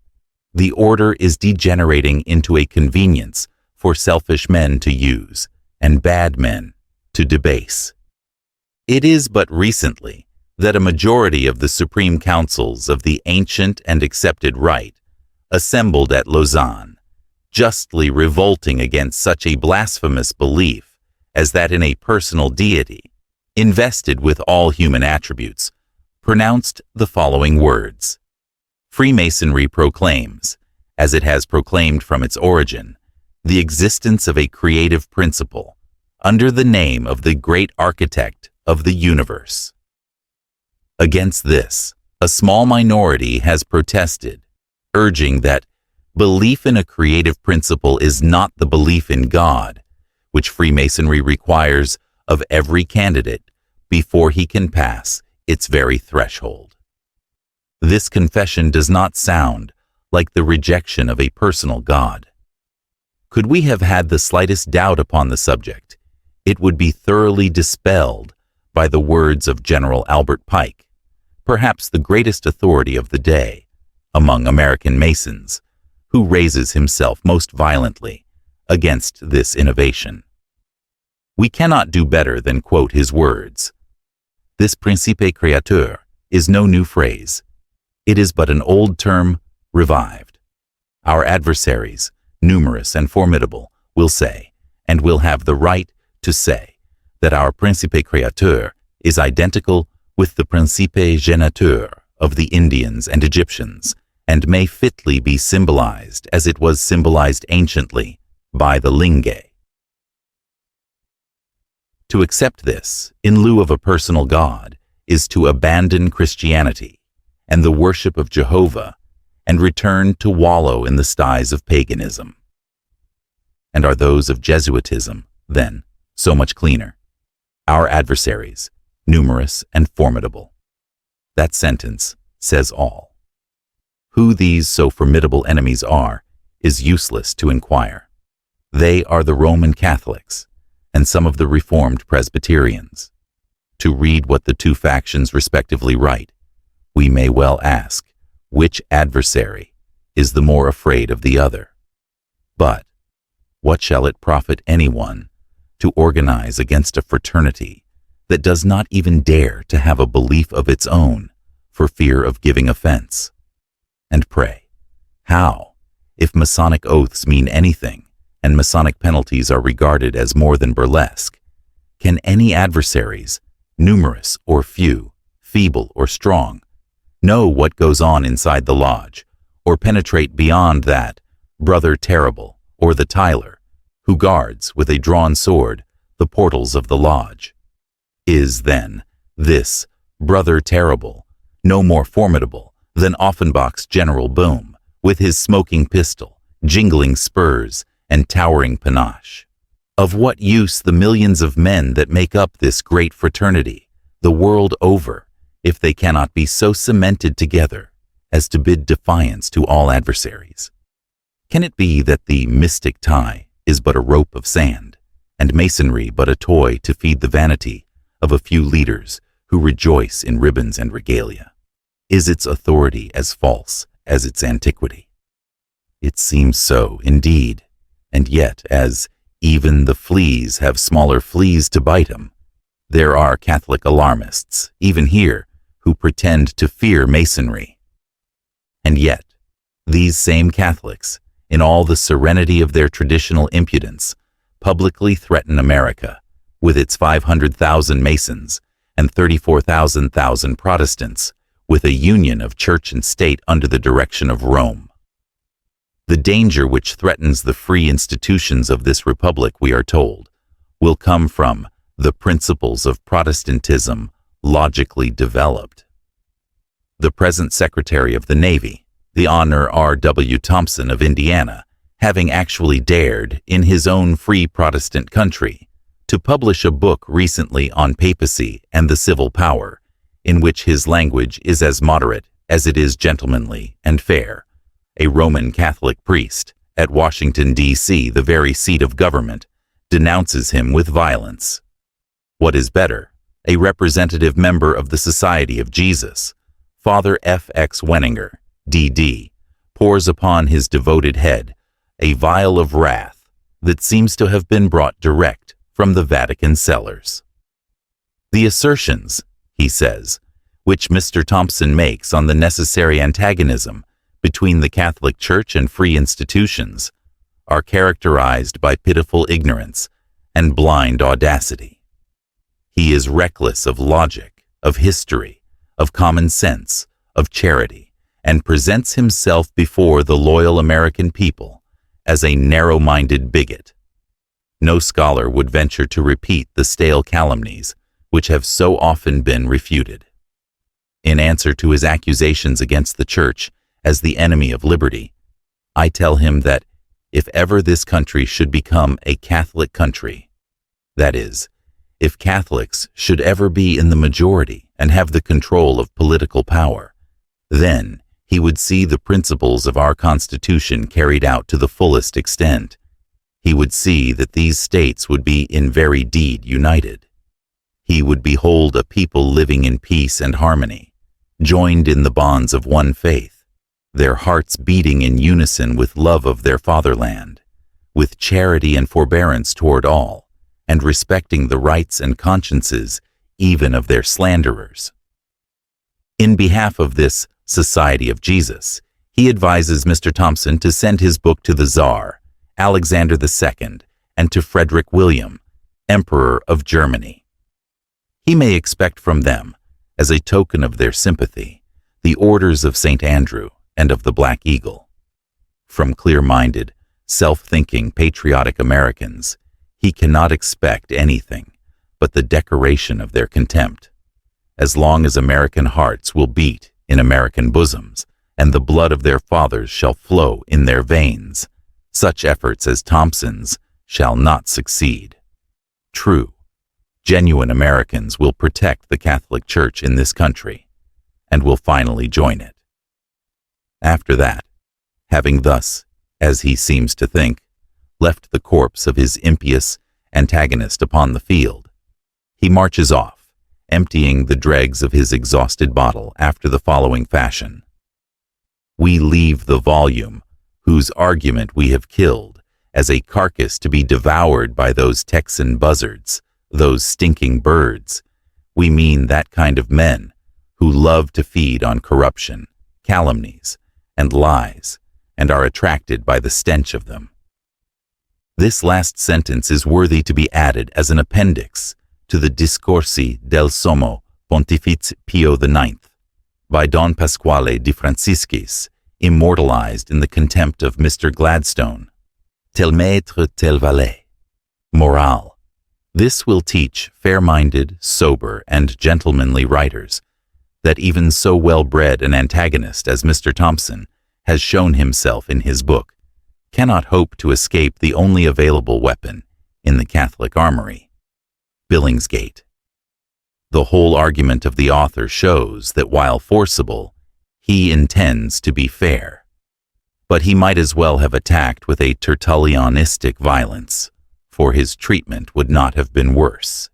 The order is degenerating into a convenience for selfish men to use and bad men to debase. It is but recently that a majority of the supreme councils of the ancient and accepted rite assembled at Lausanne, justly revolting against such a blasphemous belief as that in a personal deity, invested with all human attributes, pronounced the following words. Freemasonry proclaims, as it has proclaimed from its origin, the existence of a creative principle under the name of the great architect of the universe. Against this, a small minority has protested, urging that belief in a creative principle is not the belief in God, which Freemasonry requires of every candidate before he can pass its very threshold. This confession does not sound like the rejection of a personal God. Could we have had the slightest doubt upon the subject, it would be thoroughly dispelled by the words of General Albert Pike, perhaps the greatest authority of the day among American Masons, who raises himself most violently against this innovation. We cannot do better than quote his words. This principe créateur is no new phrase. It is but an old term revived. Our adversaries, numerous and formidable, will say, and will have the right to say, that our principe créateur is identical with the principe géniteur of the Indians and Egyptians, and may fitly be symbolized as it was symbolized anciently by the Linge. To accept this, in lieu of a personal God, is to abandon Christianity and the worship of Jehovah and return to wallow in the styes of paganism. And are those of Jesuitism, then, so much cleaner? Our adversaries, numerous and formidable. That sentence says all. Who these so formidable enemies are is useless to inquire. They are the Roman Catholics and some of the Reformed Presbyterians. To read what the two factions respectively write, we may well ask, which adversary is the more afraid of the other? But what shall it profit anyone to organize against a fraternity that does not even dare to have a belief of its own for fear of giving offense? And pray, how, if Masonic oaths mean anything and Masonic penalties are regarded as more than burlesque, can any adversaries, numerous or few, feeble or strong, know what goes on inside the lodge, or penetrate beyond that brother terrible or the Tyler, who guards with a drawn sword the portals of the lodge? Is, then, this brother terrible no more formidable than Offenbach's General Boom, with his smoking pistol, jingling spurs, and towering panache? Of what use the millions of men that make up this great fraternity, the world over, if they cannot be so cemented together as to bid defiance to all adversaries? Can it be that the mystic tie is but a rope of sand, and masonry but a toy to feed the vanity of a few leaders who rejoice in ribbons and regalia? Is its authority as false as its antiquity? It seems so, indeed, and yet, as even the fleas have smaller fleas to bite 'em, there are Catholic alarmists, even here, who pretend to fear masonry. And yet, these same Catholics, in all the serenity of their traditional impudence, publicly threaten America, with its 500,000 Masons and 34,000 Protestants, with a union of church and state under the direction of Rome. The danger which threatens the free institutions of this republic, we are told, will come from the principles of Protestantism logically developed. The present Secretary of the Navy, the Hon. R.W. Thompson of Indiana, having actually dared, in his own free Protestant country, to publish a book recently on papacy and the civil power, in which his language is as moderate as it is gentlemanly and fair, a Roman Catholic priest at Washington, D.C., the very seat of government, denounces him with violence. What is better, a representative member of the Society of Jesus, Father F. X. Wenninger, D.D., pours upon his devoted head a vial of wrath that seems to have been brought direct from the Vatican cellars. The assertions, he says, which Mr. Thompson makes on the necessary antagonism between the Catholic Church and free institutions are characterized by pitiful ignorance and blind audacity. He is reckless of logic, of history, of common sense, of charity, and presents himself before the loyal American people as a narrow-minded bigot. No scholar would venture to repeat the stale calumnies which have so often been refuted. In answer to his accusations against the Church as the enemy of liberty, I tell him that if ever this country should become a Catholic country, that is, if Catholics should ever be in the majority and have the control of political power, then he would see the principles of our Constitution carried out to the fullest extent. He would see that these states would be in very deed united. He would behold a people living in peace and harmony, joined in the bonds of one faith, their hearts beating in unison with love of their fatherland, with charity and forbearance toward all, and respecting the rights and consciences even of their slanderers. In behalf of this Society of Jesus, he advises Mr. Thompson to send his book to the Tsar, Alexander II, and to Frederick William, Emperor of Germany. He may expect from them, as a token of their sympathy, the orders of St. Andrew and of the Black Eagle. From clear-minded, self-thinking, patriotic Americans, he cannot expect anything but the decoration of their contempt. As long as American hearts will beat in American bosoms, and the blood of their fathers shall flow in their veins, such efforts as Thompson's shall not succeed. True, genuine Americans will protect the Catholic Church in this country, and will finally join it. After that, having thus, as he seems to think, left the corpse of his impious antagonist upon the field, he marches off, emptying the dregs of his exhausted bottle after the following fashion. We leave the volume whose argument we have killed as a carcass to be devoured by those Texan buzzards, those stinking birds. We mean that kind of men who love to feed on corruption, calumnies, and lies, and are attracted by the stench of them. This last sentence is worthy to be added as an appendix to the Discorsi del Sommo Pontifice Pio IX by Don Pasquale di Franciscis, immortalized in the contempt of Mr. Gladstone. Tel maître, tel valet. Morale. This will teach fair-minded, sober, and gentlemanly writers that even so well-bred an antagonist as Mr. Thompson has shown himself in his book cannot hope to escape the only available weapon in the Catholic Armory. Billingsgate. The whole argument of the author shows that while forcible, he intends to be fair. But he might as well have attacked with a Tertullianistic violence, for his treatment would not have been worse.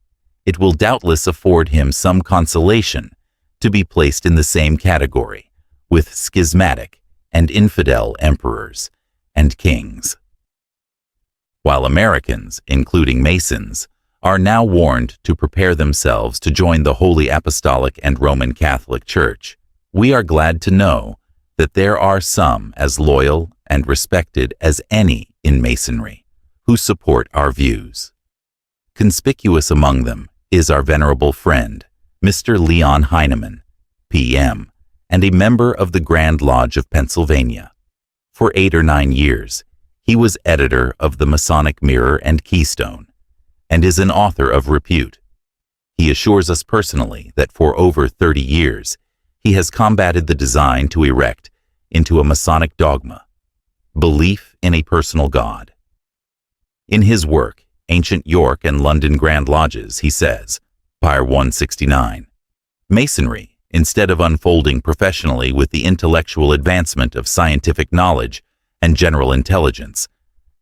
It will doubtless afford him some consolation to be placed in the same category with schismatic and infidel emperors and kings. While Americans, including Masons, are now warned to prepare themselves to join the Holy Apostolic and Roman Catholic Church, we are glad to know that there are some as loyal and respected as any in Masonry who support our views. Conspicuous among them is our venerable friend, Mr. Leon Heinemann, P.M., and a member of the Grand Lodge of Pennsylvania. For 8 or 9 years, he was editor of the Masonic Mirror and Keystone, and is an author of repute. He assures us personally that for over 30 years, he has combated the design to erect into a Masonic dogma, belief in a personal God. In his work, Ancient York and London Grand Lodges, he says, Pyre 169, Masonry, instead of unfolding professionally with the intellectual advancement of scientific knowledge and general intelligence,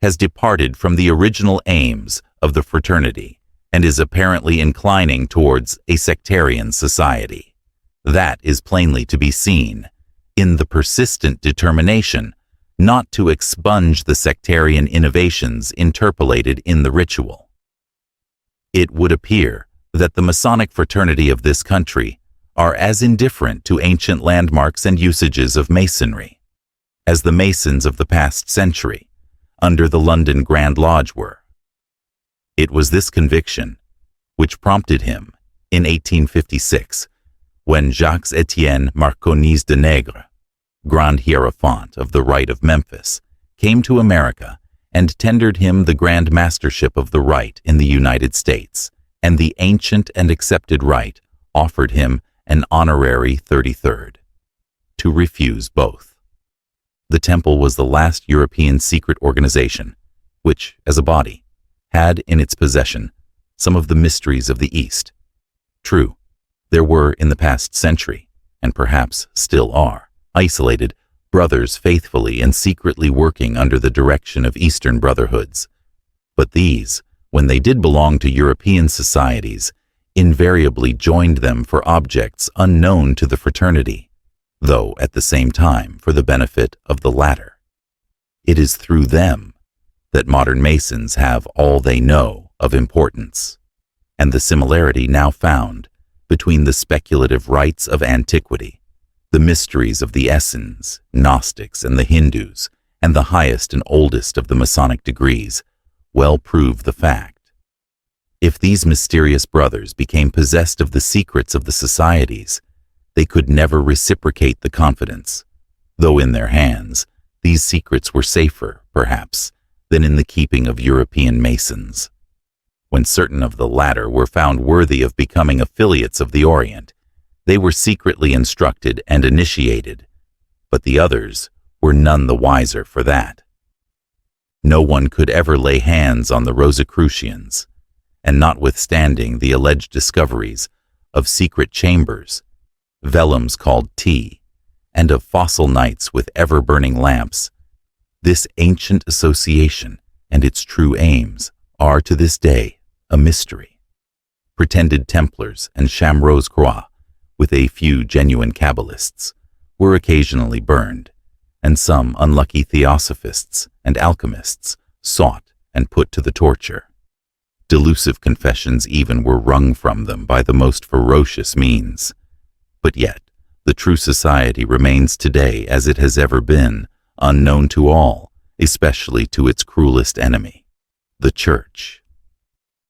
has departed from the original aims of the fraternity and is apparently inclining towards a sectarian society. That is plainly to be seen in the persistent determination not to expunge the sectarian innovations interpolated in the ritual. It would appear that the Masonic fraternity of this country are as indifferent to ancient landmarks and usages of Masonry as the Masons of the past century under the London Grand Lodge were. It was this conviction which prompted him, in 1856, when Jacques-Étienne Marconis de Negre, Grand Hierophant of the Rite of Memphis, came to America and tendered him the Grand Mastership of the Rite in the United States, and the ancient and accepted Rite offered him an honorary 33rd. To refuse both. The Temple was the last European secret organization which, as a body, had in its possession some of the mysteries of the East. True, there were in the past century, and perhaps still are, isolated brothers faithfully and secretly working under the direction of Eastern brotherhoods. But these, when they did belong to European societies, invariably joined them for objects unknown to the fraternity, though at the same time for the benefit of the latter. It is through them that modern Masons have all they know of importance, and the similarity now found between the speculative rites of antiquity, the mysteries of the Essenes, Gnostics, and the Hindus, and the highest and oldest of the Masonic degrees, well prove the fact. If these mysterious brothers became possessed of the secrets of the societies, they could never reciprocate the confidence, though in their hands these secrets were safer, perhaps, than in the keeping of European Masons. When certain of the latter were found worthy of becoming affiliates of the Orient, they were secretly instructed and initiated, but the others were none the wiser for that. No one could ever lay hands on the Rosicrucians, and notwithstanding the alleged discoveries of secret chambers, vellums called tea, and of fossil nights with ever-burning lamps, this ancient association and its true aims are to this day a mystery. Pretended Templars and sham Rose-Croix, with a few genuine Kabbalists, were occasionally burned, and some unlucky theosophists and alchemists sought and put to the torture. Delusive confessions even were wrung from them by the most ferocious means. But yet, the true society remains today as it has ever been, unknown to all, especially to its cruelest enemy, the Church.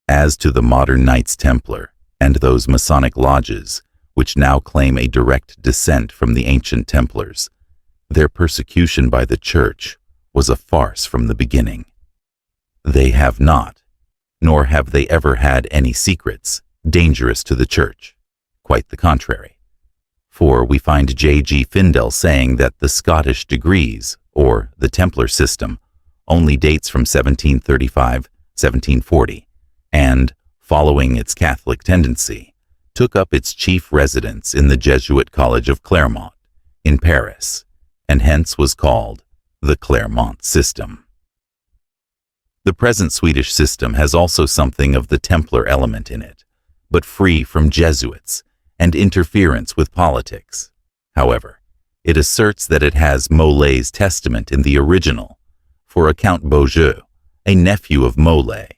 As to the modern Knights Templar and those Masonic lodges, which now claim a direct descent from the ancient Templars, their persecution by the Church was a farce from the beginning. They have not, nor have they ever had any secrets dangerous to the Church. Quite the contrary. For we find J.G. Findel saying that the Scottish degrees, or the Templar system, only dates from 1735 1740, and, following its Catholic tendency, took up its chief residence in the Jesuit College of Clermont, in Paris, and hence was called the Clermont system. The present Swedish system has also something of the Templar element in it, but free from Jesuits and interference with politics. However, it asserts that it has Molay's testament in the original, for a Count Beaujeu, a nephew of Molay,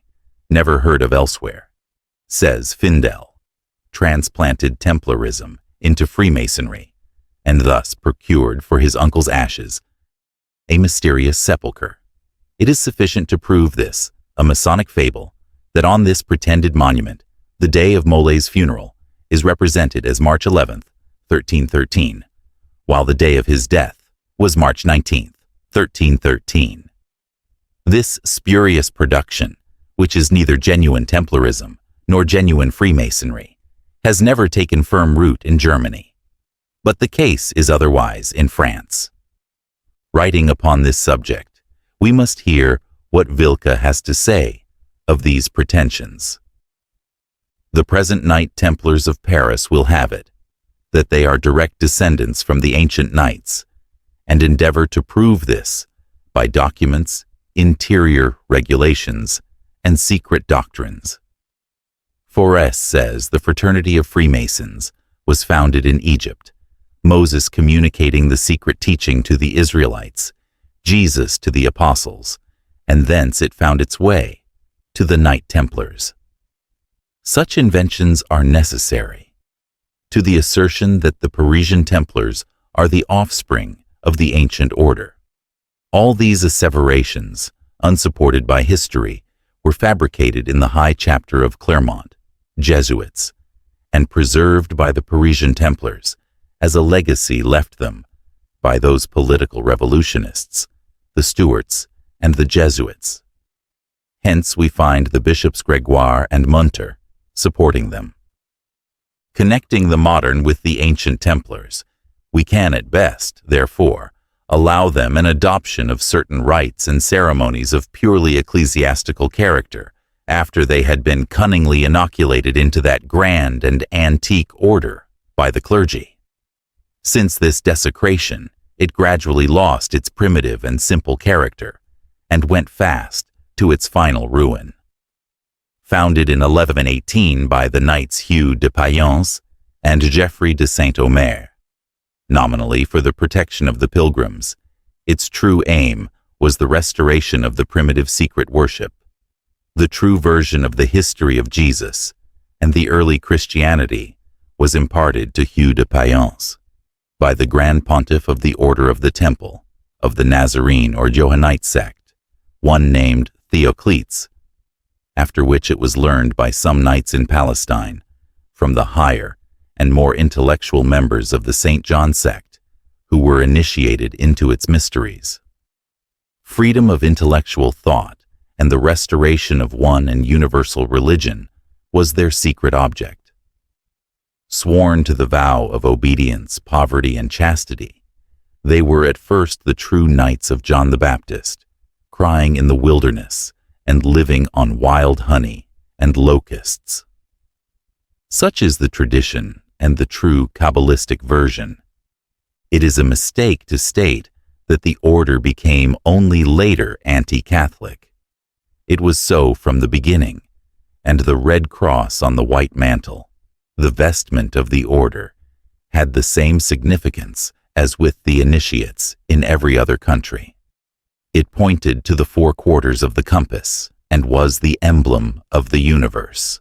never heard of elsewhere, says Findel, transplanted Templarism into Freemasonry, and thus procured for his uncle's ashes a mysterious sepulchre. It is sufficient to prove this, a Masonic fable, that on this pretended monument, the day of Molay's funeral is represented as March 11th, 1313, while the day of his death was March 19th, 1313. This spurious production, which is neither genuine Templarism nor genuine Freemasonry, has never taken firm root in Germany. But the case is otherwise in France. Writing upon this subject, we must hear what Wilke has to say of these pretensions. The present Knight Templars of Paris will have it, that they are direct descendants from the ancient knights, and endeavor to prove this by documents, interior regulations, and secret doctrines. Forest says the fraternity of Freemasons was founded in Egypt, Moses communicating the secret teaching to the Israelites, Jesus to the apostles, and thence it found its way to the Knight Templars. Such inventions are necessary to the assertion that the Parisian Templars are the offspring of the ancient order. All these asseverations, unsupported by history, were fabricated in the high chapter of Clermont, Jesuits, and preserved by the Parisian Templars as a legacy left them by those political revolutionists, the Stuarts and the Jesuits. Hence we find the bishops Gregoire and Munter supporting them. Connecting the modern with the ancient Templars, we can at best, therefore, allow them an adoption of certain rites and ceremonies of purely ecclesiastical character after they had been cunningly inoculated into that grand and antique order by the clergy. Since this desecration, it gradually lost its primitive and simple character and went fast to its final ruin. Founded in 1118 by the knights Hugh de Payens and Geoffrey de Saint-Omer, nominally for the protection of the pilgrims, its true aim was the restoration of the primitive secret worship, the true version of the history of Jesus, and the early Christianity was imparted to Hugh de Payens by the Grand Pontiff of the Order of the Temple, of the Nazarene or Johannite sect, one named Theoclites, after which it was learned by some knights in Palestine from the higher and more intellectual members of the St. John sect, who were initiated into its mysteries. Freedom of intellectual thought and the restoration of one and universal religion was their secret object. Sworn to the vow of obedience, poverty, and chastity, they were at first the true knights of John the Baptist, crying in the wilderness and living on wild honey and locusts. Such is the tradition and the true Kabbalistic version. It is a mistake to state that the order became only later anti-Catholic. It was so from the beginning, and the red cross on the white mantle, the vestment of the order, had the same significance as with the initiates in every other country. It pointed to the four quarters of the compass and was the emblem of the universe.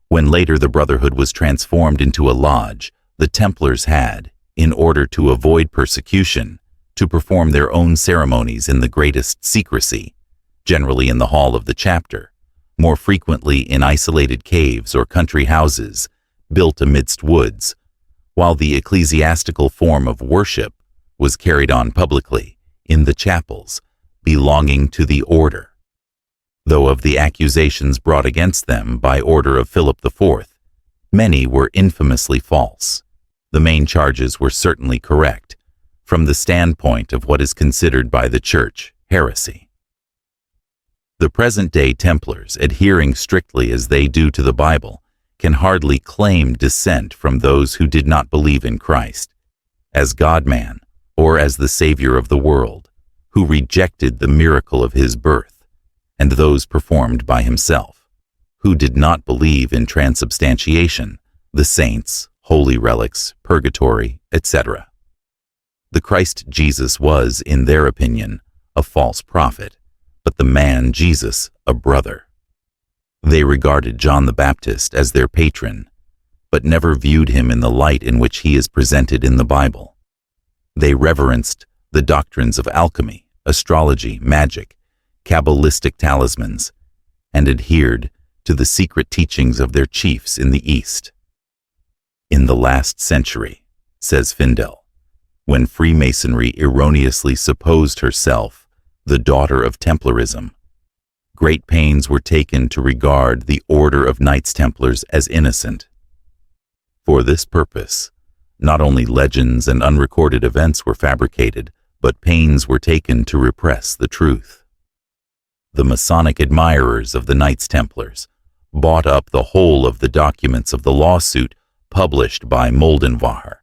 When later the Brotherhood was transformed into a lodge, the Templars had, in order to avoid persecution, to perform their own ceremonies in the greatest secrecy, generally in the hall of the chapter, more frequently in isolated caves or country houses built amidst woods, while the ecclesiastical form of worship was carried on publicly in the chapels belonging to the order. Though of the accusations brought against them by order of Philip IV, many were infamously false. The main charges were certainly correct, from the standpoint of what is considered by the Church heresy. The present-day Templars, adhering strictly as they do to the Bible, can hardly claim descent from those who did not believe in Christ as God-man or as the Savior of the world, who rejected the miracle of his birth and those performed by himself, who did not believe in transubstantiation, the saints, holy relics, purgatory, etc. The Christ Jesus was, in their opinion, a false prophet, but the man Jesus a brother. They regarded John the Baptist as their patron, but never viewed him in the light in which he is presented in the Bible. They reverenced the doctrines of alchemy, astrology, magic, Kabbalistic talismans, and adhered to the secret teachings of their chiefs in the East. In the last century, says Findel, when Freemasonry erroneously supposed herself the daughter of Templarism, great pains were taken to regard the Order of Knights Templars as innocent. For this purpose, not only legends and unrecorded events were fabricated, but pains were taken to repress the truth. The Masonic admirers of the Knights Templars bought up the whole of the documents of the lawsuit published by Moldenwacher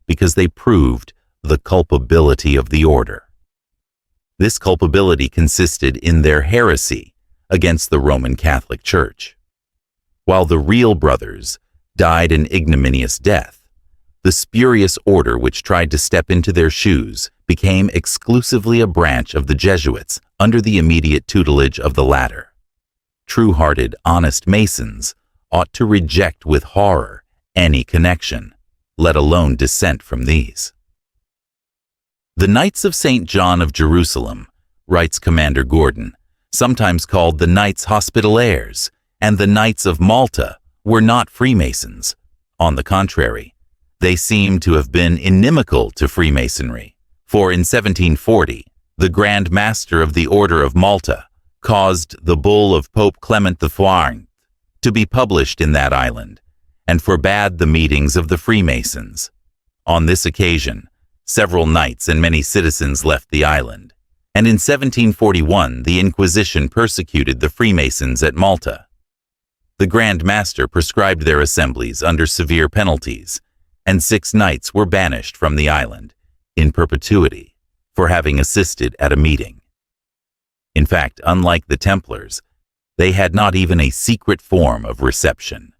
because they proved the culpability of the order. This culpability consisted in their heresy against the Roman Catholic Church. While the real brothers died an ignominious death, the spurious order which tried to step into their shoes became exclusively a branch of the Jesuits under the immediate tutelage of the latter. True-hearted, honest Masons ought to reject with horror any connection, let alone dissent from these. The Knights of St. John of Jerusalem, writes Commander Gordon, sometimes called the Knights Hospitallers, and the Knights of Malta, were not Freemasons. On the contrary, they seem to have been inimical to Freemasonry, for in 1740, the Grand Master of the Order of Malta caused the bull of Pope Clement IV to be published in that island, and forbade the meetings of the Freemasons. On this occasion, several knights and many citizens left the island, and in 1741 the Inquisition persecuted the Freemasons at Malta. The Grand Master prescribed their assemblies under severe penalties, and 6 knights were banished from the island, in perpetuity, for having assisted at a meeting. In fact, unlike the Templars, they had not even a secret form of reception.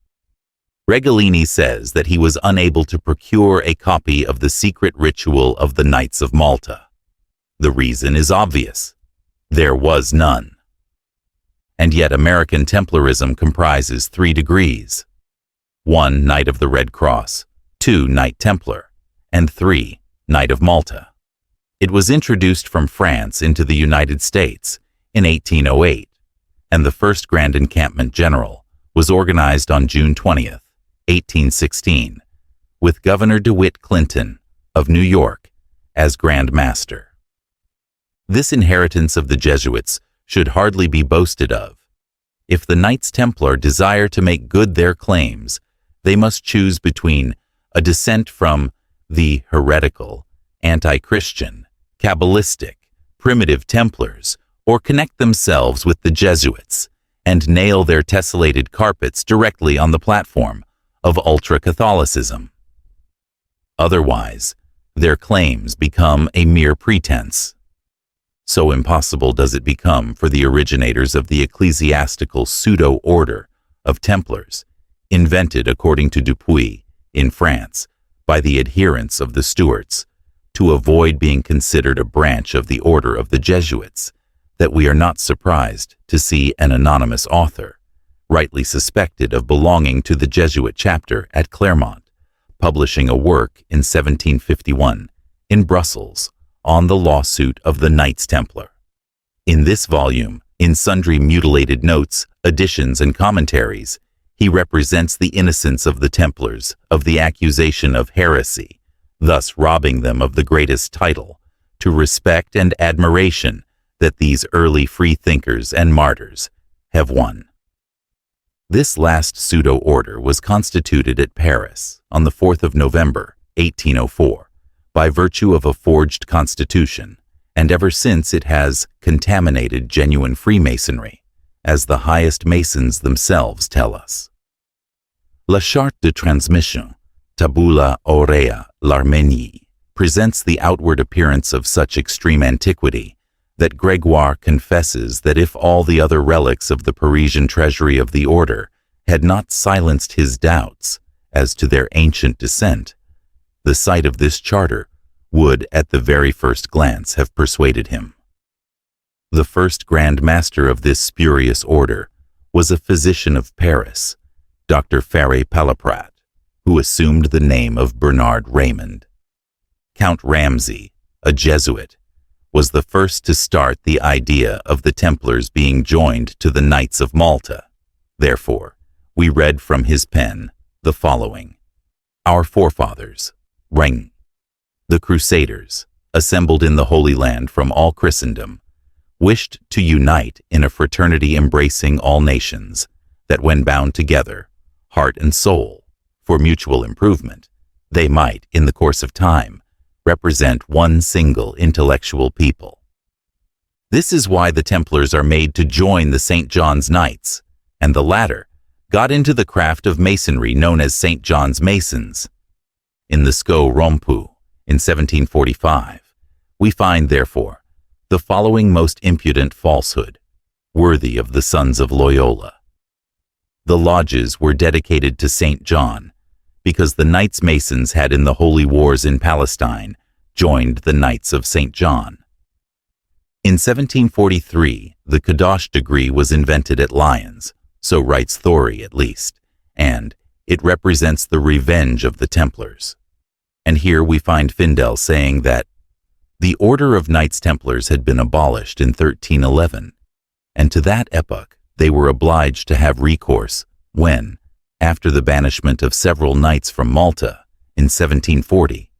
Regolini says that he was unable to procure a copy of the secret ritual of the Knights of Malta. The reason is obvious. There was none. And yet American Templarism comprises 3 degrees. 1 Knight of the Red Cross, 2 Knight Templar, and 3 Knight of Malta. It was introduced from France into the United States in 1808, and the first Grand Encampment General was organized on June 20th, 1816, with Governor DeWitt Clinton of New York as Grand Master. This inheritance of the Jesuits should hardly be boasted of. If the Knights Templar desire to make good their claims, they must choose between a descent from the heretical, anti-Christian, Kabbalistic, primitive Templars, or connect themselves with the Jesuits and nail their tessellated carpets directly on the platform of ultra-Catholicism. Otherwise, their claims become a mere pretense. So impossible does it become for the originators of the ecclesiastical pseudo-order of Templars, invented according to Dupuy in France by the adherents of the Stuarts, to avoid being considered a branch of the order of the Jesuits, that we are not surprised to see an anonymous author, rightly suspected of belonging to the Jesuit chapter at Clermont, publishing a work in 1751 in Brussels on the lawsuit of the Knights Templar. In this volume, in sundry mutilated notes, additions, and commentaries, he represents the innocence of the Templars of the accusation of heresy, thus robbing them of the greatest title to respect and admiration that these early free-thinkers and martyrs have won. This last pseudo-order was constituted at Paris on the 4th of November, 1804, by virtue of a forged constitution, and ever since it has contaminated genuine Freemasonry, as the highest Masons themselves tell us. La Charte de Transmission, Tabula Aurea l'Arménie, presents the outward appearance of such extreme antiquity that Gregoire confesses that if all the other relics of the Parisian treasury of the order had not silenced his doubts as to their ancient descent, the sight of this charter would at the very first glance have persuaded him. The first Grand Master of this spurious order was a physician of Paris, Dr. Ferré Palaprat, who assumed the name of Bernard Raymond. Count Ramsay, a Jesuit, was the first to start the idea of the Templars being joined to the Knights of Malta. Therefore, we read from his pen the following. Our forefathers, Ring, the Crusaders, assembled in the Holy Land from all Christendom, wished to unite in a fraternity embracing all nations, that when bound together, heart and soul, for mutual improvement, they might, in the course of time, represent one single intellectual people. This is why the Templars are made to join the St. John's Knights, and the latter got into the craft of masonry known as St. John's Masons. In the Sceaux Rompu, in 1745, we find, therefore, the following most impudent falsehood, worthy of the sons of Loyola. The lodges were dedicated to St. John, because the Knights Masons had in the holy wars in Palestine joined the Knights of St. John. In 1743, the Kadosh degree was invented at Lyons, so writes Thory at least, and it represents the revenge of the Templars. And here we find Findel saying that the order of Knights Templars had been abolished in 1311, and to that epoch they were obliged to have recourse when, after the banishment of several knights from Malta in 1740,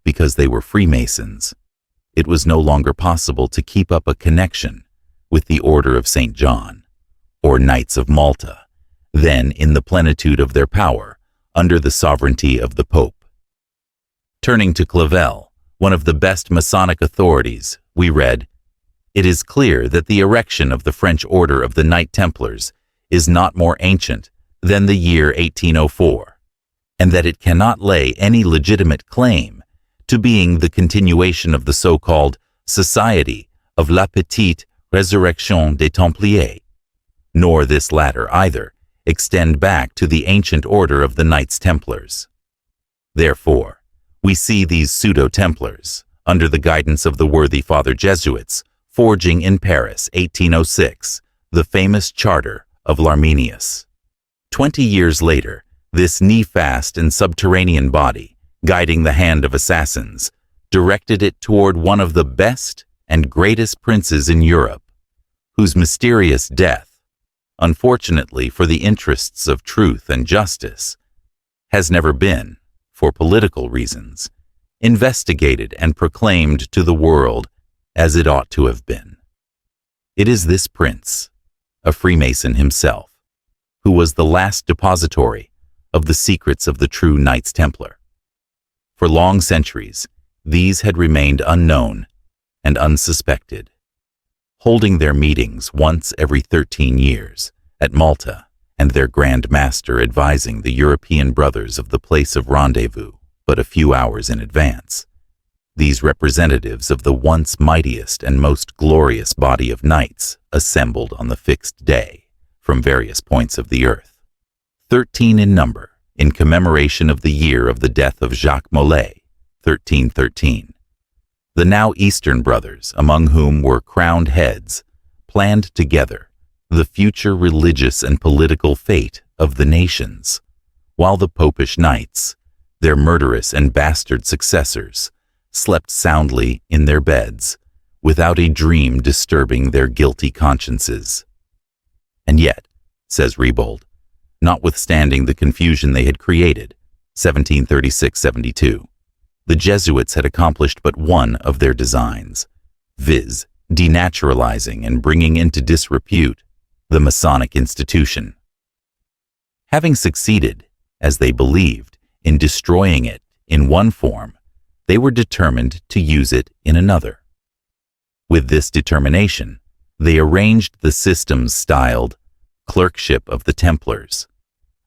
because they were Freemasons, it was no longer possible to keep up a connection with the Order of St. John, or Knights of Malta, then in the plenitude of their power, under the sovereignty of the Pope. Turning to Clavel, one of the best Masonic authorities, we read, "It is clear that the erection of the French Order of the Knight Templars is not more ancient than the year 1804, and that it cannot lay any legitimate claim to being the continuation of the so-called Society of la Petite Résurrection des Templiers, nor this latter either extend back to the ancient order of the Knights Templars. Therefore, we see these pseudo-Templars, under the guidance of the worthy Father Jesuits, forging in Paris, 1806, the famous Charter of l'Armenius. 20 years later, this knee-fast and subterranean body, guiding the hand of assassins, directed it toward one of the best and greatest princes in Europe, whose mysterious death, unfortunately for the interests of truth and justice, has never been, for political reasons, investigated and proclaimed to the world as it ought to have been. It is this prince, a Freemason himself, who was the last depository of the secrets of the true Knights Templar. For long centuries, these had remained unknown and unsuspected, holding their meetings once every 13 years at Malta, and their Grand Master advising the European brothers of the place of rendezvous but a few hours in advance. These representatives of the once mightiest and most glorious body of knights assembled on the fixed day from various points of the earth, 13 in number, in commemoration of the year of the death of Jacques Molay, 1313. The now Eastern brothers, among whom were crowned heads, planned together the future religious and political fate of the nations, while the popish knights, their murderous and bastard successors, slept soundly in their beds, without a dream disturbing their guilty consciences. And yet, says Riebold, notwithstanding the confusion they had created, 1736-72, the Jesuits had accomplished but one of their designs, viz., denaturalizing and bringing into disrepute the Masonic institution. Having succeeded, as they believed, in destroying it in one form, they were determined to use it in another. With this determination, they arranged the systems styled Clerkship of the Templars,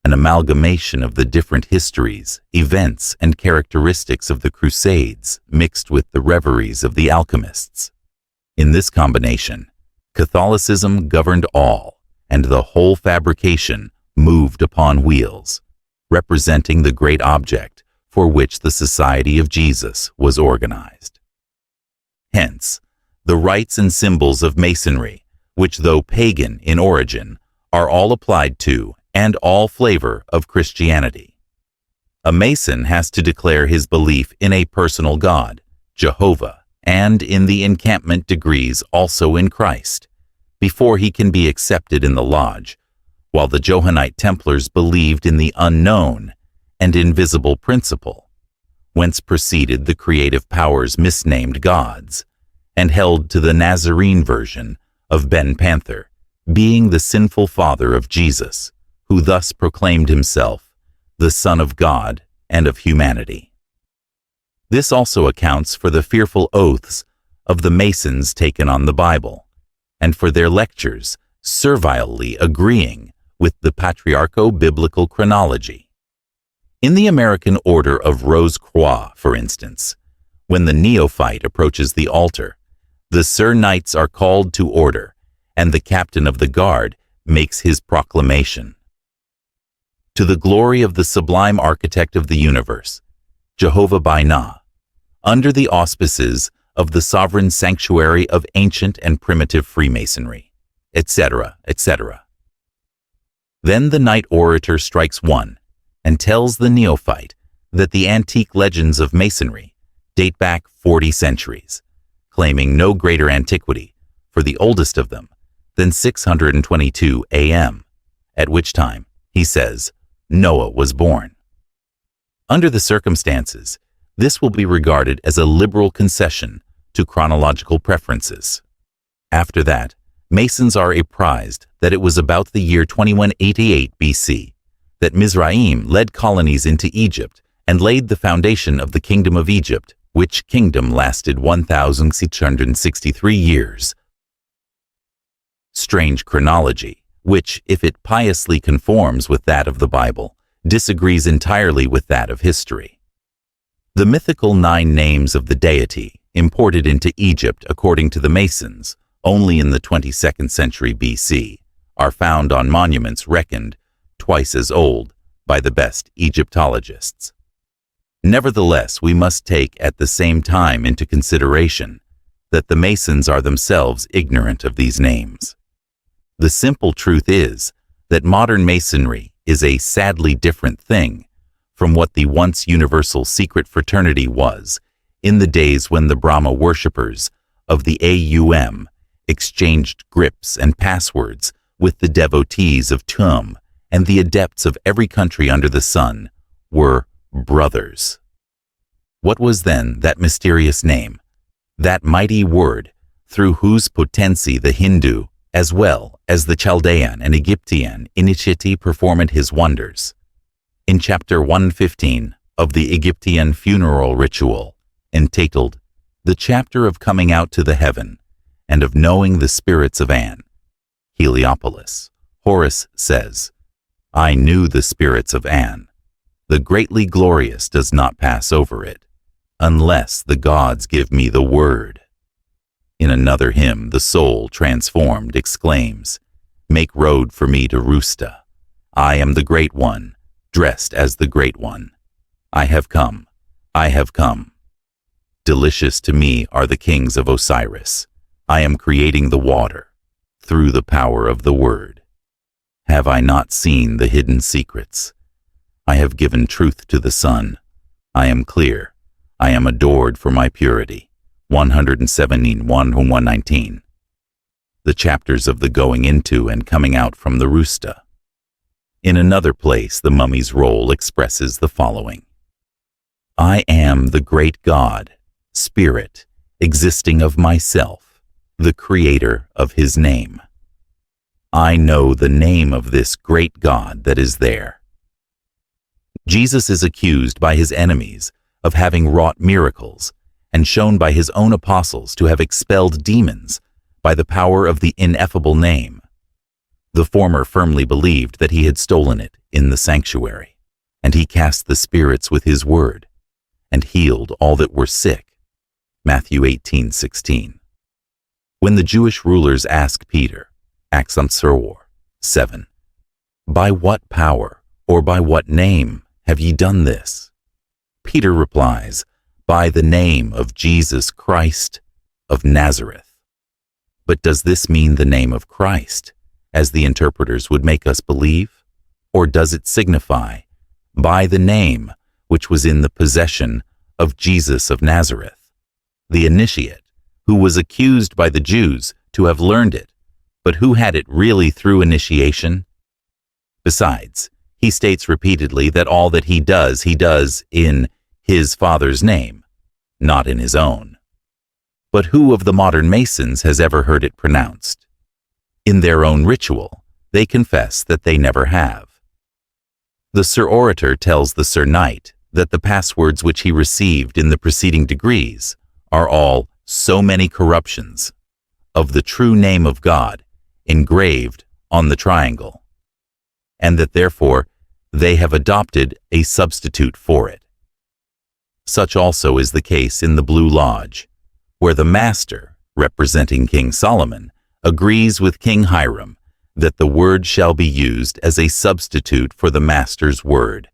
an amalgamation of the different histories, events, and characteristics of the Crusades mixed with the reveries of the alchemists. In this combination, Catholicism governed all, and the whole fabrication moved upon wheels, representing the great object for which the Society of Jesus was organized. Hence, the rites and symbols of Masonry, which though pagan in origin, are all applied to and all flavor of Christianity. A Mason has to declare his belief in a personal God, Jehovah, and in the encampment degrees also in Christ, before he can be accepted in the lodge, while the Johannite Templars believed in the unknown and invisible principle, whence proceeded the creative powers misnamed gods, and held to the Nazarene version of Ben Panther, being the sinful father of Jesus, who thus proclaimed himself the Son of God and of humanity. This also accounts for the fearful oaths of the Masons taken on the Bible, and for their lectures servilely agreeing with the patriarcho-biblical chronology. In the American Order of Rose-Croix, for instance, when the neophyte approaches the altar, the Sir Knights are called to order, and the captain of the guard makes his proclamation. To the glory of the sublime architect of the universe, Jehovah by Na, under the auspices of the sovereign sanctuary of ancient and primitive Freemasonry, etc., etc. Then the knight orator strikes one and tells the neophyte that the antique legends of Masonry date back 40 centuries, claiming no greater antiquity for the oldest of them than 622 AM, at which time, he says, Noah was born. Under the circumstances, this will be regarded as a liberal concession to chronological preferences. After that, Masons are apprised that it was about the year 2188 BC that Mizraim led colonies into Egypt and laid the foundation of the Kingdom of Egypt, which kingdom lasted 1,663 years. Strange chronology, which, if it piously conforms with that of the Bible, disagrees entirely with that of history. The mythical 9 names of the deity, imported into Egypt according to the Masons, only in the 22nd century BC, are found on monuments reckoned twice as old by the best Egyptologists. Nevertheless, we must take at the same time into consideration that the Masons are themselves ignorant of these names. The simple truth is that modern Masonry is a sadly different thing from what the once universal secret fraternity was in the days when the Brahma worshippers of the AUM exchanged grips and passwords with the devotees of Tum, and the adepts of every country under the sun were brothers. What was then that mysterious name, that mighty word through whose potency the Hindu, as well as the Chaldean and Egyptian initiati performed his wonders? In chapter 115 of the Egyptian funeral ritual, entitled The Chapter of Coming Out to the Heaven and of Knowing the Spirits of An, Heliopolis, Horace says, I knew the spirits of An. The greatly glorious does not pass over it, unless the gods give me the word. In another hymn, the soul, transformed, exclaims, Make road for me to Rusta. I am the Great One, dressed as the Great One. I have come, I have come. Delicious to me are the kings of Osiris. I am creating the water, through the power of the word. Have I not seen the hidden secrets? I have given truth to the sun. I am clear. I am adored for my purity. 117:1-119. The chapters of the going into and coming out from the Rusta. In another place, the mummy's role expresses the following. I am the great God, Spirit, existing of myself, the creator of his name. I know the name of this great God that is there. Jesus is accused by his enemies of having wrought miracles, and shown by his own apostles to have expelled demons by the power of the ineffable name. The former firmly believed that he had stolen it in the sanctuary, and he cast the spirits with his word, and healed all that were sick. Matthew 18:16. When the Jewish rulers ask Peter, Acts 7, "By what power or by what name have ye done this?" Peter replies, "By the name of Jesus Christ of Nazareth." But does this mean the name of Christ, as the interpreters would make us believe? Or does it signify, by the name which was in the possession of Jesus of Nazareth, the initiate, who was accused by the Jews to have learned it, but who had it really through initiation? Besides, he states repeatedly that all that he does in his Father's name, not in his own. But who of the modern Masons has ever heard it pronounced? In their own ritual, they confess that they never have. The Sir Orator tells the Sir Knight that the passwords which he received in the preceding degrees are all so many corruptions of the true name of God engraved on the triangle, and that therefore they have adopted a substitute for it. Such also is the case in the Blue Lodge, where the Master, representing King Solomon, agrees with King Hiram that the word shall be used as a substitute for the Master's word,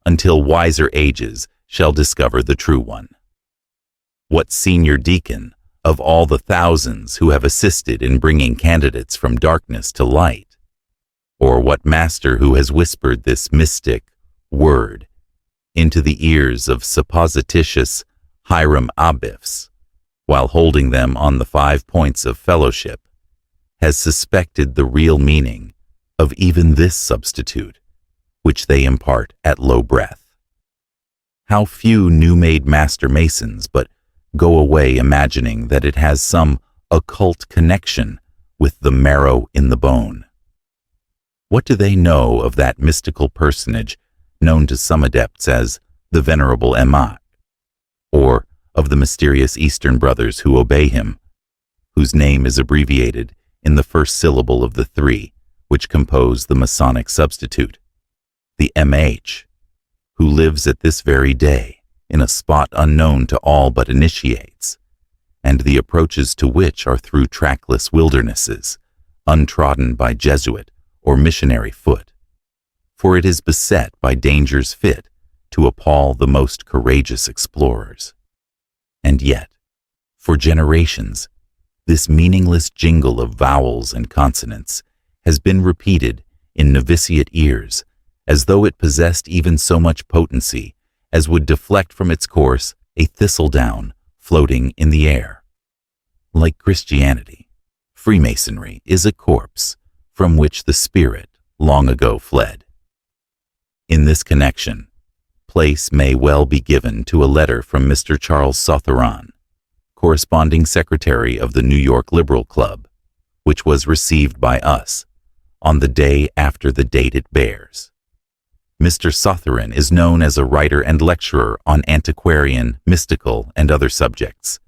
until wiser ages shall discover the true one. What senior deacon of all the thousands who have assisted in bringing candidates from darkness to light, or what master who has whispered this mystic word into the ears of supposititious Hiram Abiphs, while holding them on the 5 points of fellowship, has suspected the real meaning of even this substitute, which they impart at low breath? How few new-made master masons but go away imagining that it has some occult connection with the marrow in the bone. What do they know of that mystical personage known to some adepts as the Venerable Emak, or of the mysterious Eastern brothers who obey him, whose name is abbreviated in the first syllable of the 3 which compose the Masonic substitute, the MH, who lives at this very day in a spot unknown to all but initiates, and the approaches to which are through trackless wildernesses, untrodden by Jesuit or missionary foot, for it is beset by dangers fit to appall the most courageous explorers. And yet, for generations, this meaningless jingle of vowels and consonants has been repeated in novitiate ears as though it possessed even so much potency as would deflect from its course a thistledown floating in the air. Like Christianity, Freemasonry is a corpse from which the spirit long ago fled. In this connection, place may well be given to a letter from Mr. Charles Sotheron, corresponding secretary of the New York Liberal Club, which was received by us on the day after the date it bears. Mr. Sotheron is known as a writer and lecturer on antiquarian, mystical, and other subjects.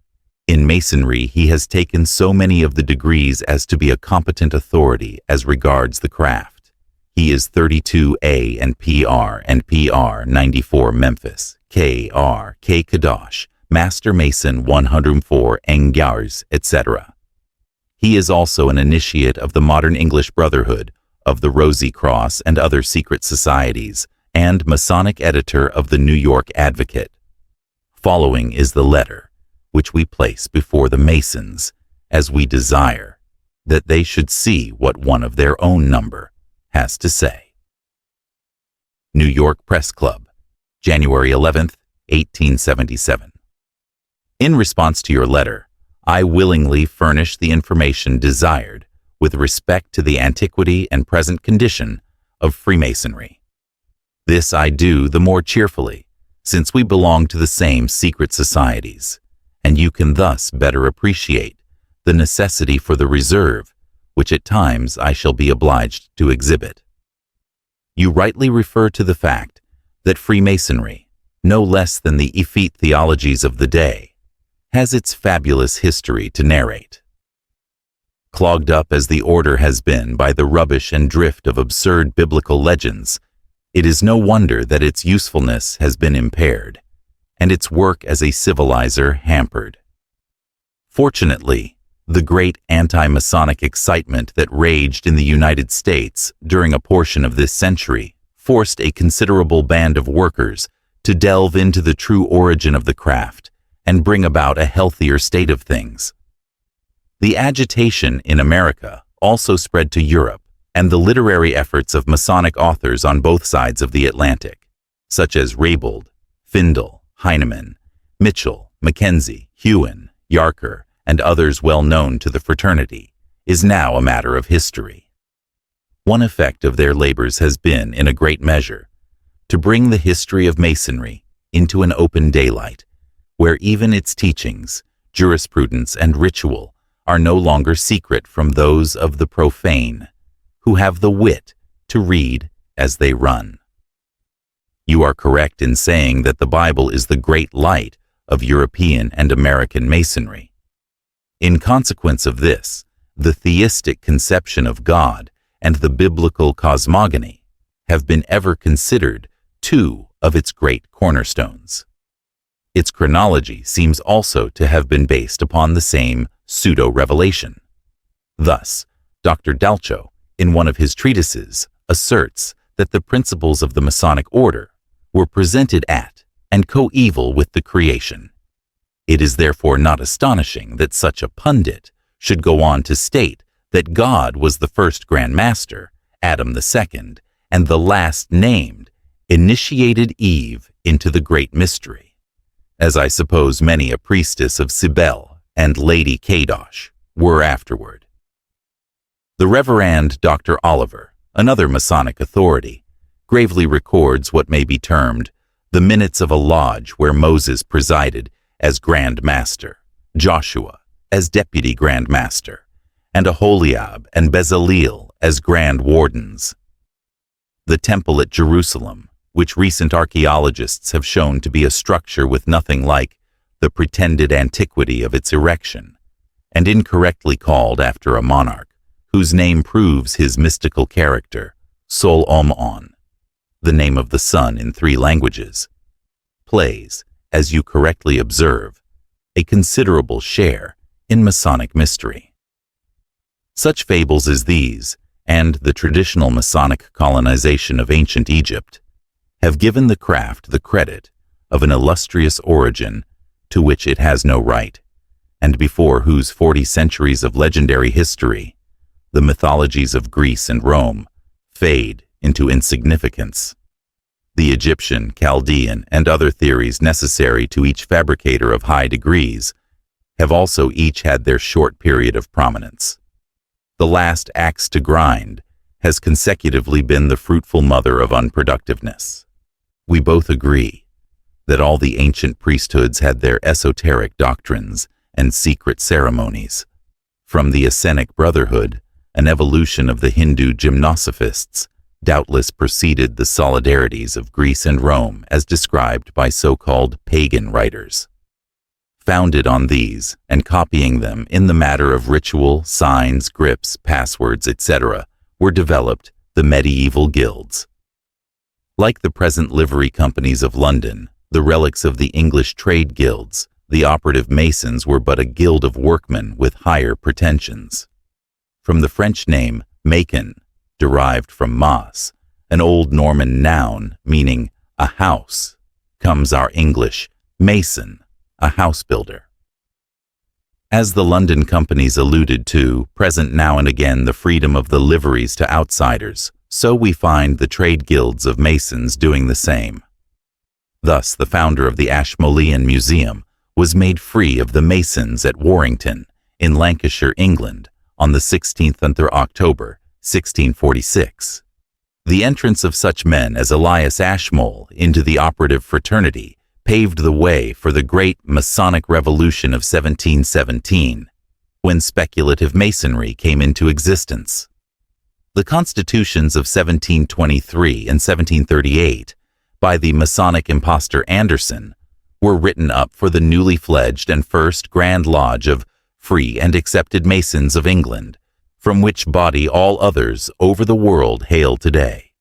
In Masonry, he has taken so many of the degrees as to be a competent authority as regards the craft. He is 32A and PR 94 Memphis, KR, K Kadosh, Master Mason 104 Engars, etc. He is also an initiate of the Modern English Brotherhood, of the Rosy Cross and other secret societies, and Masonic editor of the New York Advocate. Following is the letter, which we place before the Masons, as we desire that they should see what one of their own number has to say. New York Press Club, January 11th, 1877. In response to your letter, I willingly furnish the information desired with respect to the antiquity and present condition of Freemasonry. This I do the more cheerfully, since we belong to the same secret societies, and you can thus better appreciate the necessity for the reserve which at times I shall be obliged to exhibit. You rightly refer to the fact that Freemasonry, no less than the effete theologies of the day, has its fabulous history to narrate. Clogged up as the order has been by the rubbish and drift of absurd biblical legends, it is no wonder that its usefulness has been impaired, and its work as a civilizer hampered. Fortunately, the great anti-Masonic excitement that raged in the United States during a portion of this century forced a considerable band of workers to delve into the true origin of the craft and bring about a healthier state of things. The agitation in America also spread to Europe, and the literary efforts of Masonic authors on both sides of the Atlantic, such as Raybould, Findle, Heinemann, Mitchell, Mackenzie, Hewen, Yarker, and others well known to the fraternity, is now a matter of history. One effect of their labors has been, in a great measure, to bring the history of Masonry into an open daylight, where even its teachings, jurisprudence, and ritual are no longer secret from those of the profane, who have the wit to read as they run. You are correct in saying that the Bible is the great light of European and American Masonry. In consequence of this, the theistic conception of God and the biblical cosmogony have been ever considered two of its great cornerstones. Its chronology seems also to have been based upon the same pseudo-revelation. Thus, Dr. Dalcho, in one of his treatises, asserts that the principles of the Masonic order were presented at and coeval with the creation. It is therefore not astonishing that such a pundit should go on to state that God was the first Grand Master, Adam the second, and the last named initiated Eve into the great mystery, as I suppose many a priestess of Cybele and Lady Kadosh were afterward. The Reverend Dr. Oliver, another Masonic authority, gravely records what may be termed the minutes of a lodge where Moses presided as Grand Master, Joshua as Deputy Grand Master, and Aholiab and Bezaleel as Grand Wardens. The temple at Jerusalem, which recent archaeologists have shown to be a structure with nothing like the pretended antiquity of its erection, and incorrectly called after a monarch, whose name proves his mystical character, Sol Om-On, the name of the sun in 3 languages, plays, as you correctly observe, a considerable share in Masonic mystery. Such fables as these, and the traditional Masonic colonization of ancient Egypt, have given the craft the credit of an illustrious origin to which it has no right, and before whose 40 centuries of legendary history, the mythologies of Greece and Rome fade into insignificance. The Egyptian, Chaldean, and other theories necessary to each fabricator of high degrees have also each had their short period of prominence. The last axe to grind has consecutively been the fruitful mother of unproductiveness. We both agree that all the ancient priesthoods had their esoteric doctrines and secret ceremonies. From the Essenic Brotherhood, an evolution of the Hindu gymnosophists, doubtless preceded the solidarities of Greece and Rome as described by so-called pagan writers. Founded on these, and copying them in the matter of ritual, signs, grips, passwords, etc., were developed the medieval guilds. Like the present livery companies of London, the relics of the English trade guilds, the operative Masons were but a guild of workmen with higher pretensions. From the French name Macon, derived from mas, an old Norman noun meaning a house, comes our English mason, a house builder. As the London companies alluded to, present now and again the freedom of the liveries to outsiders, so we find the trade guilds of Masons doing the same. Thus, the founder of the Ashmolean Museum was made free of the Masons at Warrington, in Lancashire, England, on the 16th of October, 1646. The entrance of such men as Elias Ashmole into the operative fraternity paved the way for the great Masonic Revolution of 1717, when speculative Masonry came into existence. The constitutions of 1723 and 1738, by the Masonic impostor Anderson, were written up for the newly fledged and first Grand Lodge of Free and Accepted Masons of England, from which body all others over the world hail today.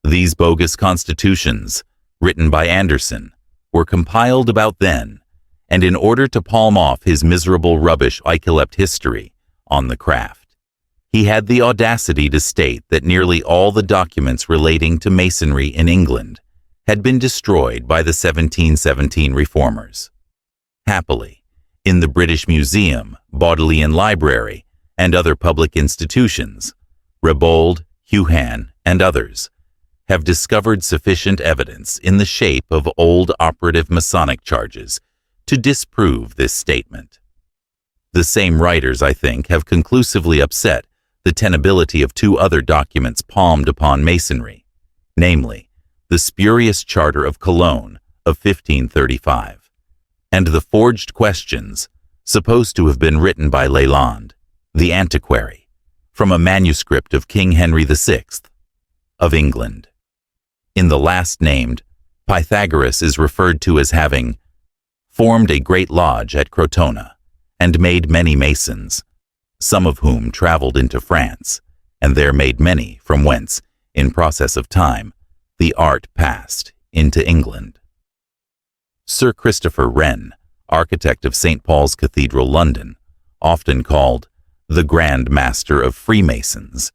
These bogus constitutions, written by Anderson, were compiled about then, and in order to palm off his miserable rubbish Icolept history on the craft, he had the audacity to state that nearly all the documents relating to Masonry in England had been destroyed by the 1717 reformers. Happily, in the British Museum, Bodleian Library, and other public institutions, Rebold, Huhan, and others have discovered sufficient evidence in the shape of old operative Masonic charges to disprove this statement. The same writers, I think, have conclusively upset the tenability of two other documents palmed upon Masonry, namely, the spurious Charter of Cologne of 1535, and the forged questions supposed to have been written by Lalande, the antiquary, from a manuscript of King Henry VI of England. In the last named, Pythagoras is referred to as having formed a great lodge at Crotona, and made many masons, some of whom traveled into France, and there made many, from whence, in process of time, the art passed into England. Sir Christopher Wren, architect of St. Paul's Cathedral, London, often called the Grand Master of Freemasons,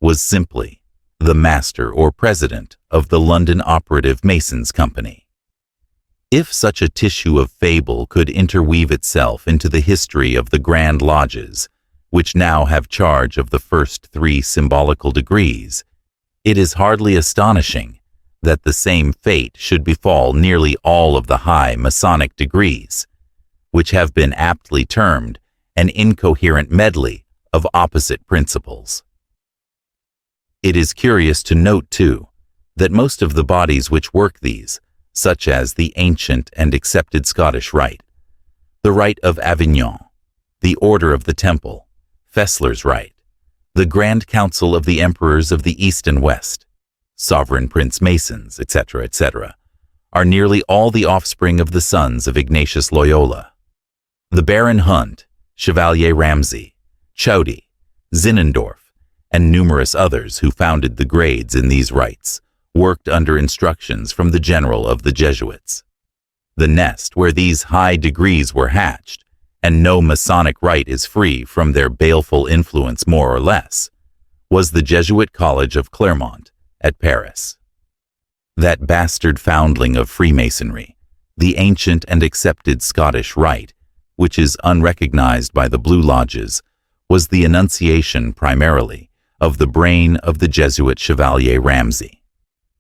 was simply the master or president of the London Operative Masons Company. If such a tissue of fable could interweave itself into the history of the Grand Lodges, which now have charge of the first 3 symbolical degrees, it is hardly astonishing that the same fate should befall nearly all of the high Masonic degrees, which have been aptly termed an incoherent medley of opposite principles. It is curious to note, too, that most of the bodies which work these, such as the ancient and accepted Scottish Rite, the Rite of Avignon, the Order of the Temple, Fessler's Rite, the Grand Council of the Emperors of the East and West, Sovereign Prince Masons, etc., etc., are nearly all the offspring of the sons of Ignatius Loyola. The Baron Hunt, Chevalier Ramsay, Chaudy, Zinzendorf, and numerous others who founded the grades in these rites worked under instructions from the general of the Jesuits. The nest where these high degrees were hatched, and no Masonic rite is free from their baleful influence more or less, was the Jesuit College of Clermont at Paris. That bastard foundling of Freemasonry, the ancient and accepted Scottish Rite, which is unrecognized by the Blue Lodges, was the enunciation primarily of the brain of the Jesuit Chevalier Ramsay.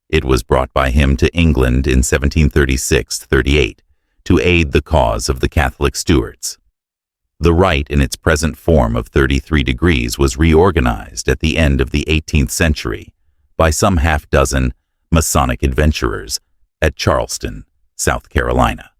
It was brought by him to England in 1736-38 to aid the cause of the Catholic Stuarts. The rite in its present form of 33 degrees was reorganized at the end of the 18th century by some half-dozen Masonic adventurers at Charleston, South Carolina.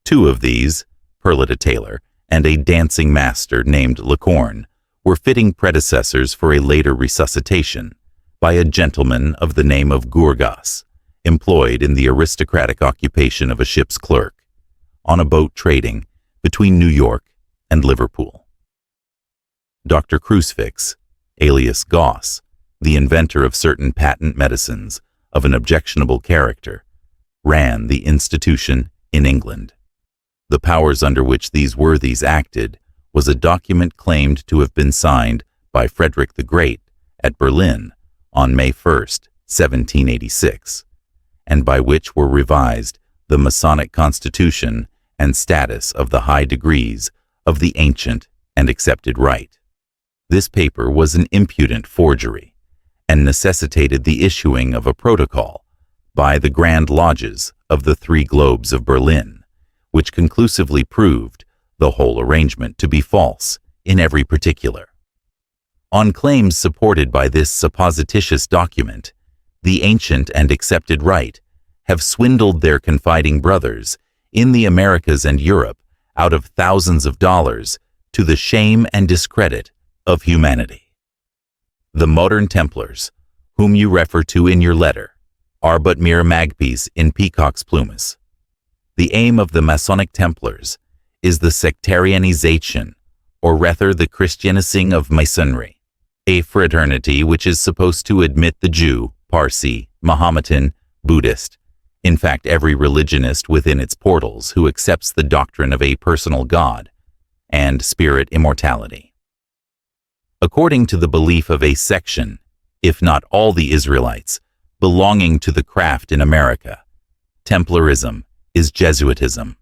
2 of these, Perlita Taylor and a dancing master named Lecorne, were fitting predecessors for a later resuscitation by a gentleman of the name of Gourgas, employed in the aristocratic occupation of a ship's clerk, on a boat trading between New York and Liverpool. Dr. Crucifix, alias Goss, the inventor of certain patent medicines of an objectionable character, ran the institution in England. The powers under which these worthies acted was a document claimed to have been signed by Frederick the Great at Berlin on May 1st, 1786, and by which were revised the Masonic constitution and status of the high degrees of the ancient and accepted rite. This paper was an impudent forgery, and necessitated the issuing of a protocol by the Grand Lodges of the 3 globes of Berlin, which conclusively proved the whole arrangement to be false in every particular. On claims supported by this supposititious document, the ancient and accepted rite have swindled their confiding brothers in the Americas and Europe out of thousands of dollars to the shame and discredit of humanity. The modern Templars, whom you refer to in your letter, are but mere magpies in peacock's plumes, The aim of the Masonic Templars is the sectarianization, or rather the Christianizing of Masonry, a fraternity which is supposed to admit the Jew, Parsi, Mahometan, Buddhist, in fact every religionist within its portals who accepts the doctrine of a personal God, and spirit immortality. According to the belief of a section, if not all the Israelites, belonging to the craft in America, Templarism is Jesuitism.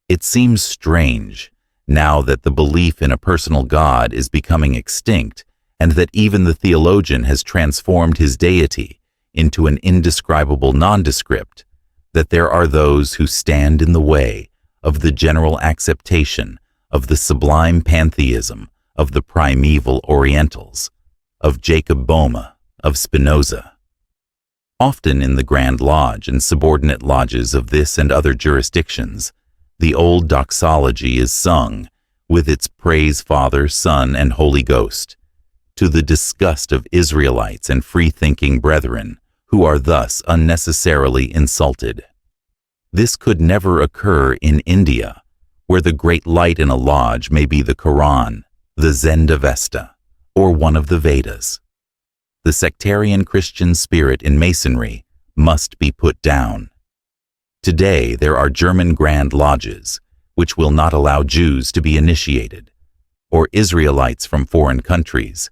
It seems strange, now that the belief in a personal God is becoming extinct, and that even the theologian has transformed his deity into an indescribable nondescript, that there are those who stand in the way of the general acceptation of the sublime pantheism of the primeval Orientals, of Jacob Boehme, of Spinoza. Often in the Grand Lodge and subordinate lodges of this and other jurisdictions, the old doxology is sung, with its praise Father, Son, and Holy Ghost, to the disgust of Israelites and free-thinking brethren who are thus unnecessarily insulted. This could never occur in India, where the great light in a lodge may be the Quran, the Zend-Avesta, or one of the Vedas. The sectarian Christian spirit in Masonry must be put down. Today there are German Grand Lodges, which will not allow Jews to be initiated, or Israelites from foreign countries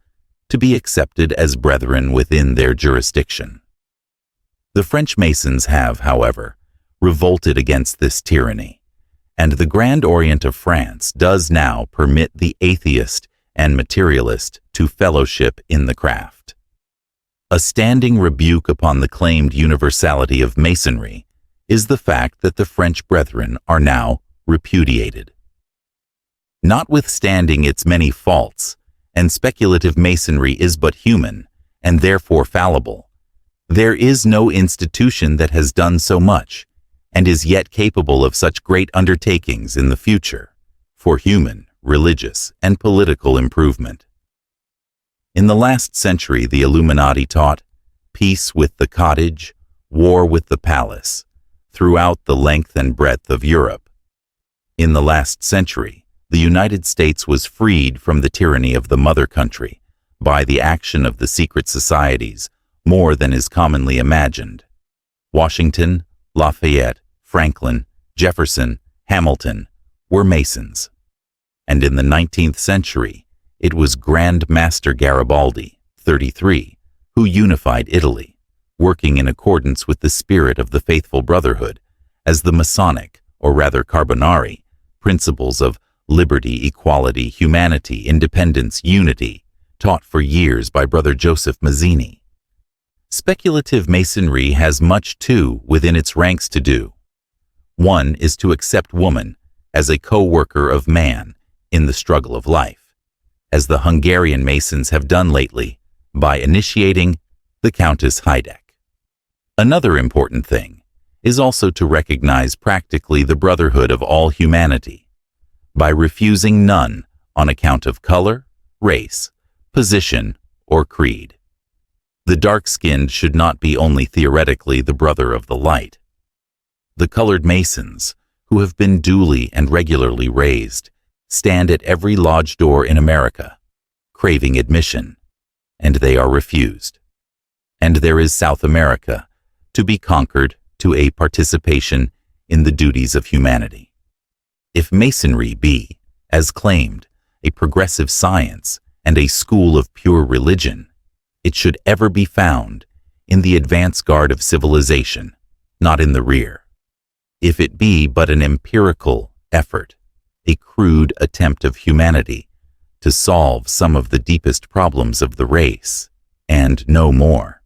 to be accepted as brethren within their jurisdiction. The French Masons have, however, revolted against this tyranny, and the Grand Orient of France does now permit the atheist and materialist to fellowship in the craft. A standing rebuke upon the claimed universality of Masonry is the fact that the French brethren are now repudiated. Notwithstanding its many faults, and speculative Masonry is but human, and therefore fallible, there is no institution that has done so much, and is yet capable of such great undertakings in the future, for human, religious, and political improvement. In the last century, the Illuminati taught peace with the cottage, war with the palace, throughout the length and breadth of Europe. In the last century, the United States was freed from the tyranny of the mother country by the action of the secret societies more than is commonly imagined. Washington, Lafayette, Franklin, Jefferson, Hamilton were Masons. And in the 19th century, it was Grand Master Garibaldi, 33, who unified Italy, working in accordance with the spirit of the Faithful Brotherhood, as the Masonic, or rather Carbonari, principles of liberty, equality, humanity, independence, unity, taught for years by Brother Joseph Mazzini. Speculative Masonry has much, too, within its ranks to do. One is to accept woman as a co-worker of man in the struggle of life, as the Hungarian Masons have done lately by initiating the Countess Heideck. Another important thing is also to recognize practically the brotherhood of all humanity by refusing none on account of color, race, position, or creed. The dark-skinned should not be only theoretically the brother of the light. The colored Masons, who have been duly and regularly raised, stand at every lodge door in America, craving admission, and they are refused. And there is South America, to be conquered to a participation in the duties of humanity. If Masonry be, as claimed, a progressive science and a school of pure religion, it should ever be found in the advance guard of civilization, not in the rear. If it be but an empirical effort, a crude attempt of humanity to solve some of the deepest problems of the race, and no more,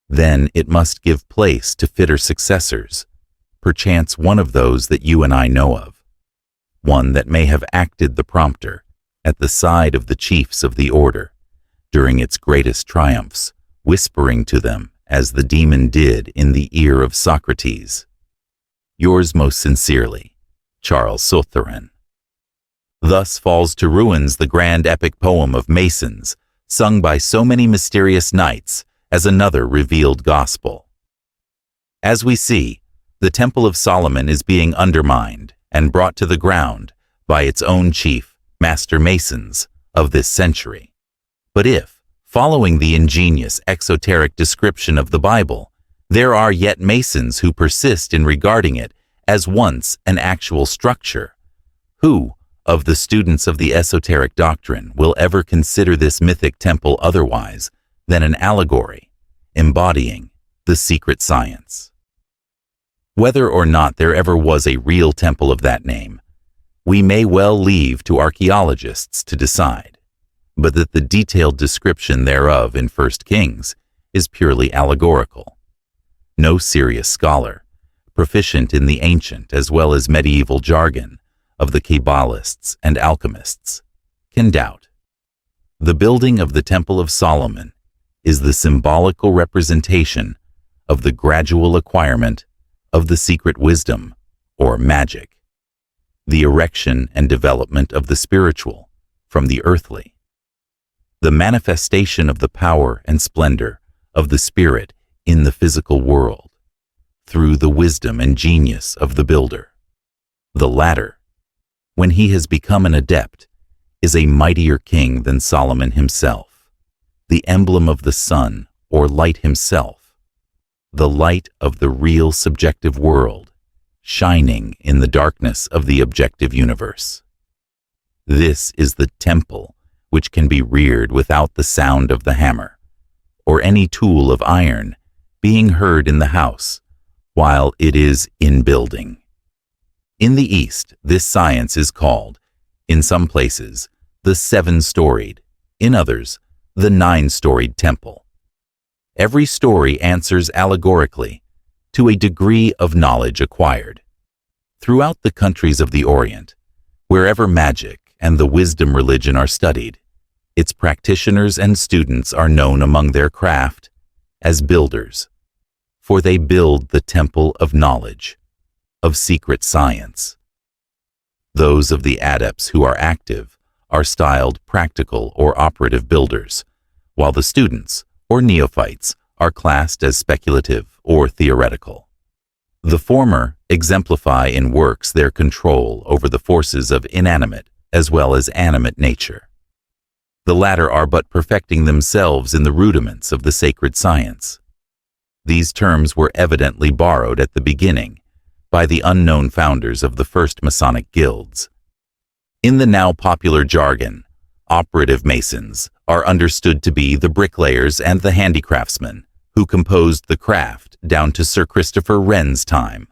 then it must give place to fitter successors, perchance one of those that you and I know of, one that may have acted the prompter at the side of the chiefs of the order during its greatest triumphs, whispering to them, as the demon did in the ear of Socrates, "Yours most sincerely, Charles Sotheran." Thus falls to ruins the grand epic poem of Masons, sung by so many mysterious knights as another revealed gospel. As we see, The Temple of Solomon is being undermined and brought to the ground by its own chief master masons of this century. But if, following the ingenious exoteric description of the Bible, there are yet masons who persist in regarding it as once an actual structure, who, of the students of the esoteric doctrine, will ever consider this mythic temple otherwise than an allegory embodying the secret science? Whether or not there ever was a real temple of that name, we may well leave to archaeologists to decide, but that the detailed description thereof in 1 Kings is purely allegorical. No serious scholar, proficient in the ancient as well as medieval jargon of the Kabbalists and alchemists, can doubt. The building of the Temple of Solomon is the symbolical representation of the gradual acquirement of the secret wisdom, or magic, the erection and development of the spiritual from the earthly, the manifestation of the power and splendor of the spirit in the physical world, through the wisdom and genius of the builder. The latter, when he has become an adept, is a mightier king than Solomon himself, the emblem of the sun or light himself, the light of the real subjective world, shining in the darkness of the objective universe. This is the temple which can be reared without the sound of the hammer, or any tool of iron being heard in the house while it is in building. In the East, this science is called, in some places, the 7-storied, in others, the 9-storied temple. Every story answers allegorically to a degree of knowledge acquired. Throughout the countries of the Orient, wherever magic and the wisdom religion are studied, its practitioners and students are known among their craft as builders, for they build the temple of knowledge, of secret science. Those of the adepts who are active are styled practical or operative builders, while the students, or neophytes, are classed as speculative or theoretical. The former exemplify in works their control over the forces of inanimate as well as animate nature. The latter are but perfecting themselves in the rudiments of the sacred science. These terms were evidently borrowed at the beginning by the unknown founders of the first Masonic guilds. In the now popular jargon, operative masons are understood to be the bricklayers and the handicraftsmen who composed the craft down to Sir Christopher Wren's time,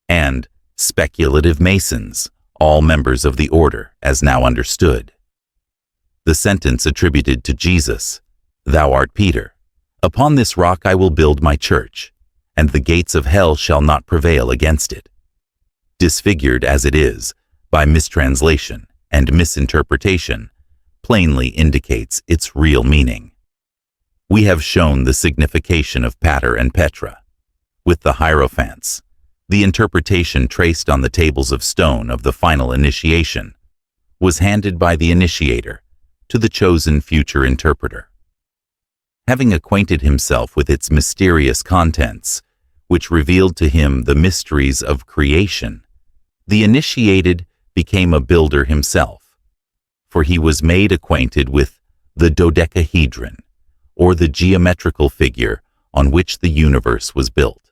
and speculative masons, all members of the order as now understood. The sentence attributed to Jesus, "Thou art Peter, upon this rock I will build my church, and the gates of hell shall not prevail against it," disfigured as it is by mistranslation and misinterpretation, plainly indicates its real meaning. We have shown the signification of Pater and Petra. With the hierophants, the interpretation traced on the tables of stone of the final initiation was handed by the initiator to the chosen future interpreter. Having acquainted himself with its mysterious contents, which revealed to him the mysteries of creation, the initiated became a builder himself, for he was made acquainted with the dodecahedron, or the geometrical figure on which the universe was built.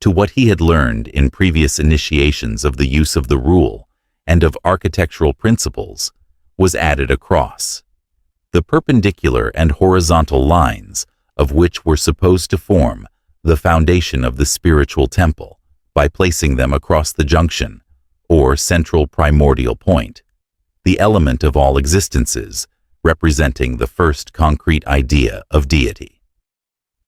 To what he had learned in previous initiations of the use of the rule and of architectural principles was added a cross, the perpendicular and horizontal lines of which were supposed to form the foundation of the spiritual temple by placing them across the junction, or central primordial point, the element of all existences, representing the first concrete idea of deity.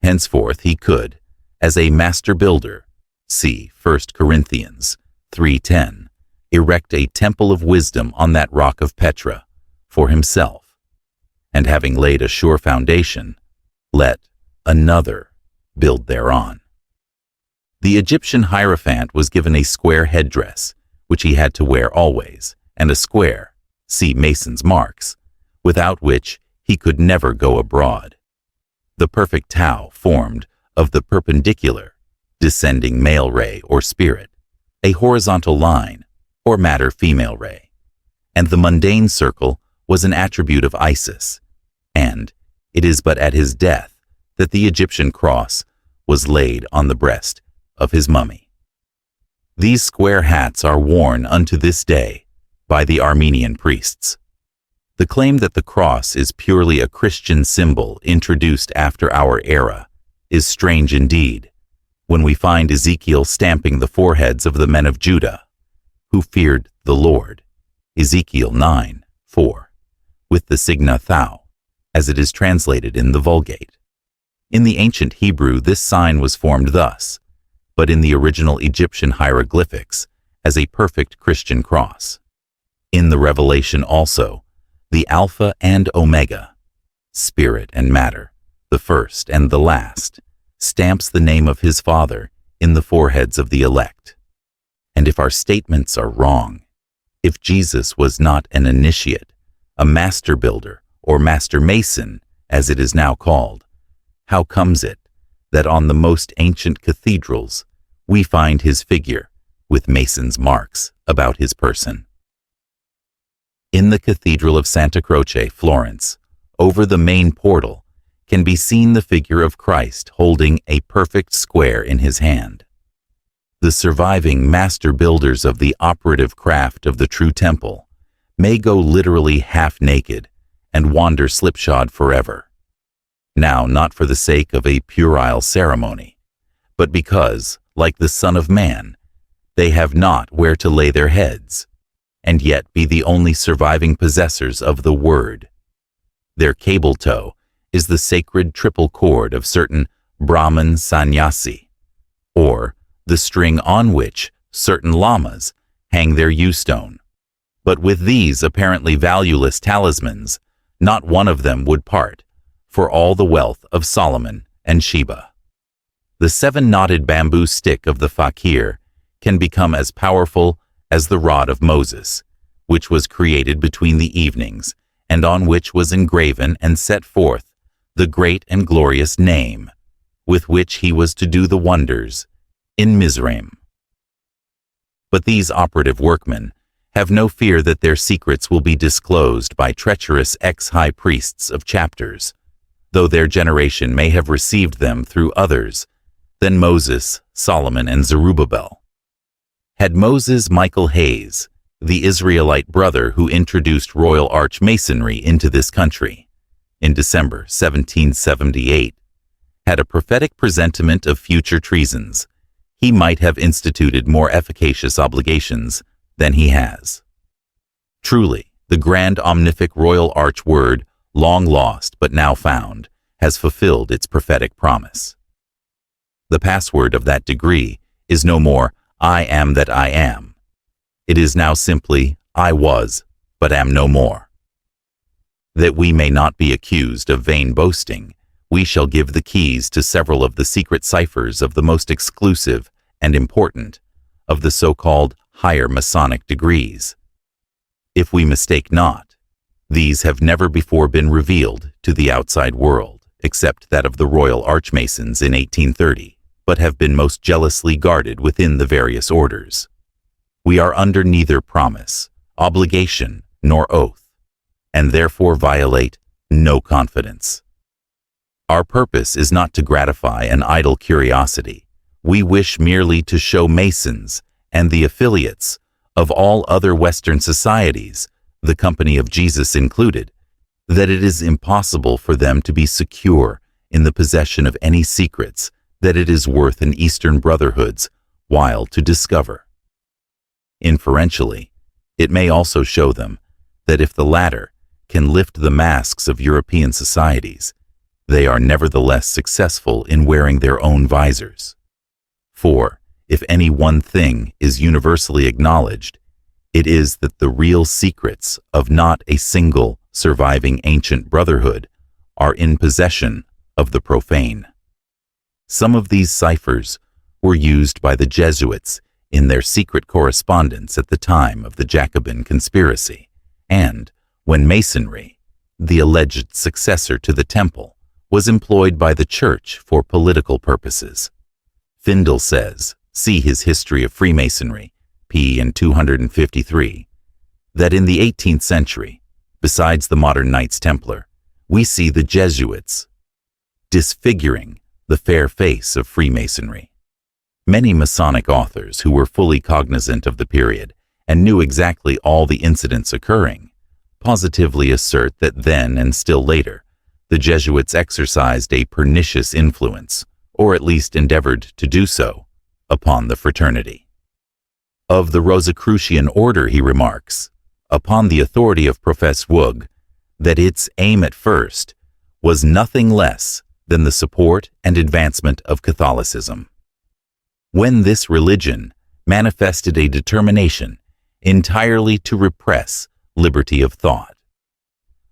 Henceforth he could, as a master builder, see 1 Corinthians 3:10, erect a temple of wisdom on that rock of Petra for himself, and having laid a sure foundation, let another build thereon. The Egyptian hierophant was given a square headdress, which he had to wear always, and a square, see Mason's marks, without which he could never go abroad. The perfect Tau formed of the perpendicular, descending male ray or spirit, a horizontal line, or matter female ray, and the mundane circle was an attribute of Isis, and it is but at his death that the Egyptian cross was laid on the breast of his mummy. These square hats are worn unto this day by the Armenian priests. The claim that the cross is purely a Christian symbol introduced after our era is strange indeed, when we find Ezekiel stamping the foreheads of the men of Judah, who feared the Lord, Ezekiel 9:4, with the signa thau, as it is translated in the Vulgate. In the ancient Hebrew, this sign was formed thus, but in the original Egyptian hieroglyphics, as a perfect Christian cross. In the Revelation also, the Alpha and Omega, spirit and matter, the first and the last, stamps the name of his Father in the foreheads of the elect. And if our statements are wrong, if Jesus was not an initiate, a master builder, or master mason, as it is now called, how comes it that on the most ancient cathedrals we find his figure with mason's marks about his person? In the Cathedral of Santa Croce, Florence, over the main portal, can be seen the figure of Christ holding a perfect square in his hand. The surviving master builders of the operative craft of the true temple may go literally half naked and wander slipshod forever. Now, not for the sake of a puerile ceremony, but because, like the Son of Man, they have not where to lay their heads, and yet be the only surviving possessors of the Word. Their cable tow is the sacred triple cord of certain Brahman sannyasi, or the string on which certain lamas hang their yew-stone. But with these apparently valueless talismans, not one of them would part for all the wealth of Solomon and Sheba. The seven-knotted bamboo stick of the fakir can become as powerful as the rod of Moses, which was created between the evenings, and on which was engraven and set forth the great and glorious name with which he was to do the wonders in Mizraim. But these operative workmen have no fear that their secrets will be disclosed by treacherous ex-high priests of chapters, though their generation may have received them through others than Moses, Solomon, and Zerubbabel. Had Moses Michael Hayes, the Israelite brother who introduced Royal Arch Masonry into this country in December 1778, had a prophetic presentiment of future treasons, he might have instituted more efficacious obligations than he has. Truly, the grand omnific Royal Arch word, long lost but now found, has fulfilled its prophetic promise. The password of that degree is no more "I am that I am." It is now simply "I was, but am no more." That we may not be accused of vain boasting, we shall give the keys to several of the secret ciphers of the most exclusive and important of the so-called higher Masonic degrees. If we mistake not, these have never before been revealed to the outside world, except that of the Royal Archmasons in 1830, but have been most jealously guarded within the various orders. We are under neither promise, obligation, nor oath, and therefore violate no confidence. Our purpose is not to gratify an idle curiosity. We wish merely to show Masons and the affiliates of all other Western societies, the Company of Jesus included, that it is impossible for them to be secure in the possession of any secrets that it is worth an Eastern Brotherhood's while to discover. Inferentially, it may also show them that if the latter can lift the masks of European societies, they are nevertheless successful in wearing their own visors. For, if any one thing is universally acknowledged, it is that the real secrets of not a single surviving ancient brotherhood are in possession of the profane. Some of these ciphers were used by the Jesuits in their secret correspondence at the time of the Jacobin conspiracy, and when Masonry, the alleged successor to the Temple, was employed by the Church for political purposes. Findle says, see his History of Freemasonry, p. in 253, that in the 18th century, besides the modern Knights Templar, we see the Jesuits disfiguring the fair face of Freemasonry. Many Masonic authors who were fully cognizant of the period and knew exactly all the incidents occurring positively assert that then and still later, the Jesuits exercised a pernicious influence, or at least endeavored to do so, upon the fraternity. Of the Rosicrucian order he remarks, upon the authority of Professor Woog, that its aim at first was nothing less than the support and advancement of Catholicism. When this religion manifested a determination entirely to repress liberty of thought,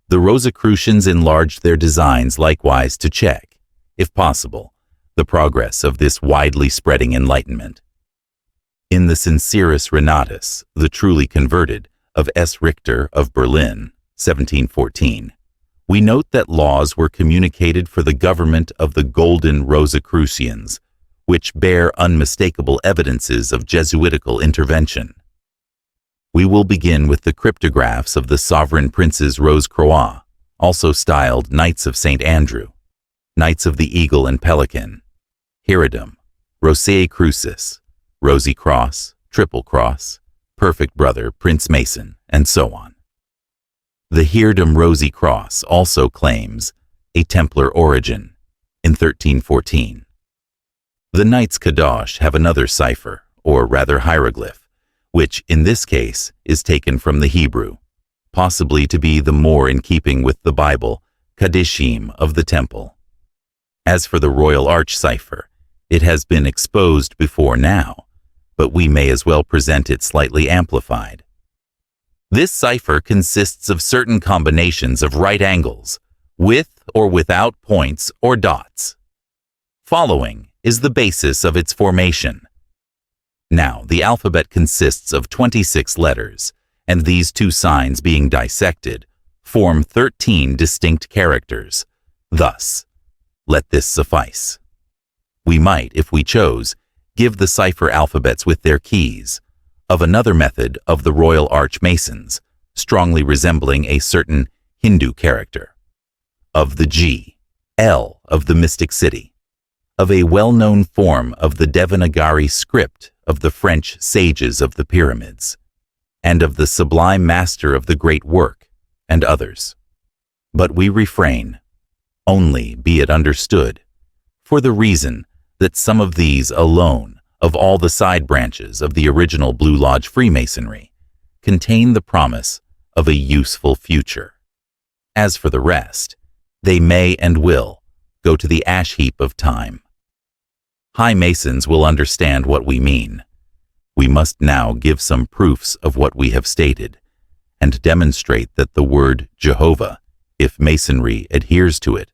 the Rosicrucians enlarged their designs likewise to check, if possible, the progress of this widely spreading enlightenment. In the Sincerus Renatus, the truly converted, of S. Richter of Berlin, 1714, we note that laws were communicated for the government of the Golden Rosicrucians, which bear unmistakable evidences of Jesuitical intervention. We will begin with the cryptographs of the Sovereign Princes Rose-Croix, also styled Knights of St. Andrew, Knights of the Eagle and Pelican, Hieratum, Rosae Crucis, Rosy Cross, Triple Cross, Perfect Brother, Prince Mason, and so on. The Hieratum Rosy Cross also claims a Templar origin in 1314. The Knights Kadosh have another cipher, or rather hieroglyph, which in this case is taken from the Hebrew, possibly to be the more in keeping with the Bible, Kadishim of the Temple. As for the Royal Arch cipher, it has been exposed before now, but we may as well present it slightly amplified. This cipher consists of certain combinations of right angles, with or without points or dots. Following is the basis of its formation. Now, the alphabet consists of 26 letters, and these two signs being dissected, form 13 distinct characters. Thus, let this suffice. We might, if we chose, give the cipher alphabets with their keys, of another method of the Royal Arch Masons, strongly resembling a certain Hindu character, of the G, L of the Mystic City, of a well-known form of the Devanagari script of the French sages of the pyramids, and of the sublime master of the great work, and others. But we refrain, only be it understood, for the reason that some of these alone, of all the side branches of the original Blue Lodge Freemasonry, contain the promise of a useful future. As for the rest, they may and will go to the ash heap of time. High Masons will understand what we mean. We must now give some proofs of what we have stated, and demonstrate that the word Jehovah, if Masonry adheres to it,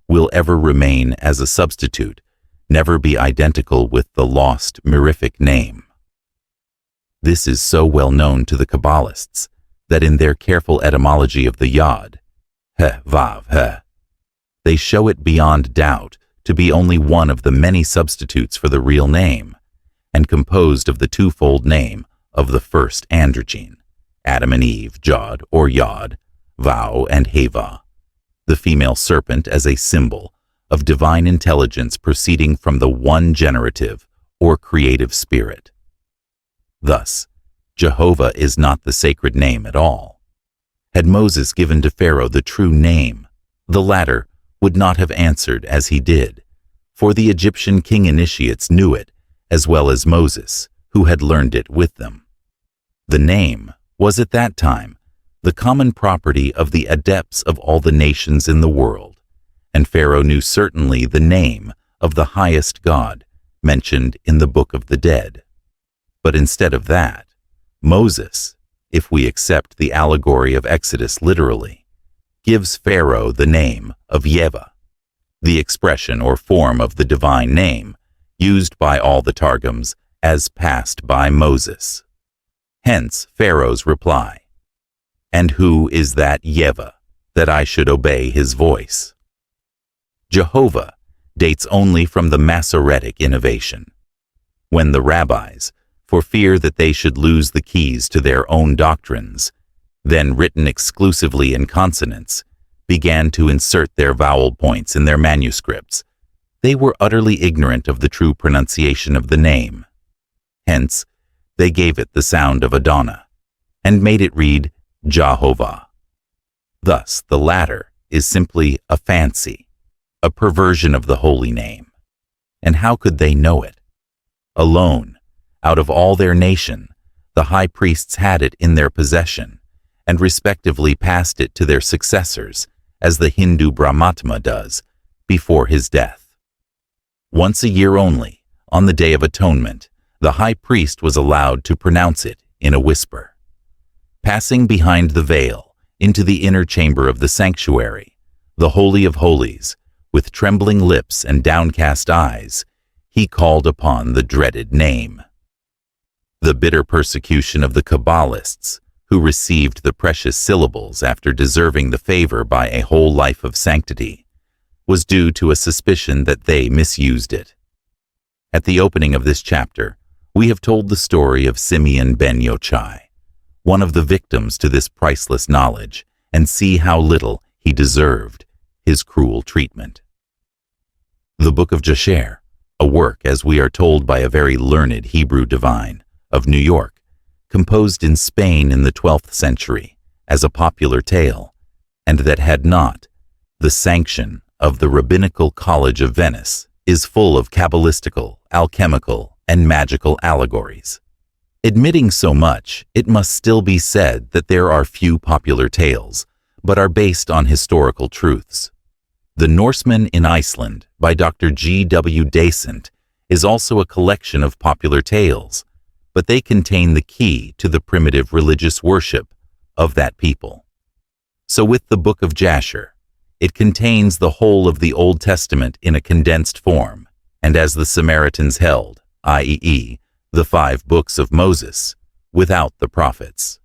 will ever remain as a substitute, never be identical with the lost mirific name. This is so well known to the Kabbalists that in their careful etymology of the Yod, He-Vav-He, they show it beyond doubt to be only one of the many substitutes for the real name, and composed of the twofold name of the first androgyne, Adam and Eve, Jod or Yod, Vau and Heva, the female serpent as a symbol of divine intelligence proceeding from the one generative or creative spirit. Thus, Jehovah is not the sacred name at all. Had Moses given to Pharaoh the true name, the latter would not have answered as he did, for the Egyptian king initiates knew it as well as Moses, who had learned it with them. The name was at that time the common property of the adepts of all the nations in the world, and Pharaoh knew certainly the name of the highest God mentioned in the Book of the Dead. But instead of that, Moses, if we accept the allegory of Exodus literally, gives Pharaoh the name of Yeva, the expression or form of the divine name used by all the Targums as passed by Moses. Hence Pharaoh's reply, "And who is that Yeva, that I should obey his voice?" Jehovah dates only from the Masoretic innovation, when the rabbis, for fear that they should lose the keys to their own doctrines, then written exclusively in consonants, began to insert their vowel points in their manuscripts, they were utterly ignorant of the true pronunciation of the name. Hence, they gave it the sound of Adonai, and made it read Jehovah. Thus, the latter is simply a fancy, a perversion of the holy name. And how could they know it? Alone, out of all their nation, the high priests had it in their possession, and respectively passed it to their successors, as the Hindu Brahmatma does, before his death. Once a year only, on the Day of Atonement, the high priest was allowed to pronounce it in a whisper. Passing behind the veil into the inner chamber of the sanctuary, the Holy of Holies, with trembling lips and downcast eyes, he called upon the dreaded name. The bitter persecution of the Kabbalists, who received the precious syllables after deserving the favor by a whole life of sanctity, was due to a suspicion that they misused it. At the opening of this chapter, we have told the story of Simeon ben Yochai, one of the victims to this priceless knowledge, and see how little he deserved his cruel treatment. The Book of Jasher, a work, as we are told by a very learned Hebrew divine, of New York, composed in Spain in the 12th century as a popular tale, and that had not the sanction of the Rabbinical College of Venice, is full of Kabbalistical, alchemical, and magical allegories. Admitting so much, it must still be said that there are few popular tales, but are based on historical truths. The Norseman in Iceland, by Dr. G. W. Dasent, is also a collection of popular tales, but they contain the key to the primitive religious worship of that people. So with the Book of Jasher, it contains the whole of the Old Testament in a condensed form, and as the Samaritans held, i.e., the 5 books of Moses, without the prophets.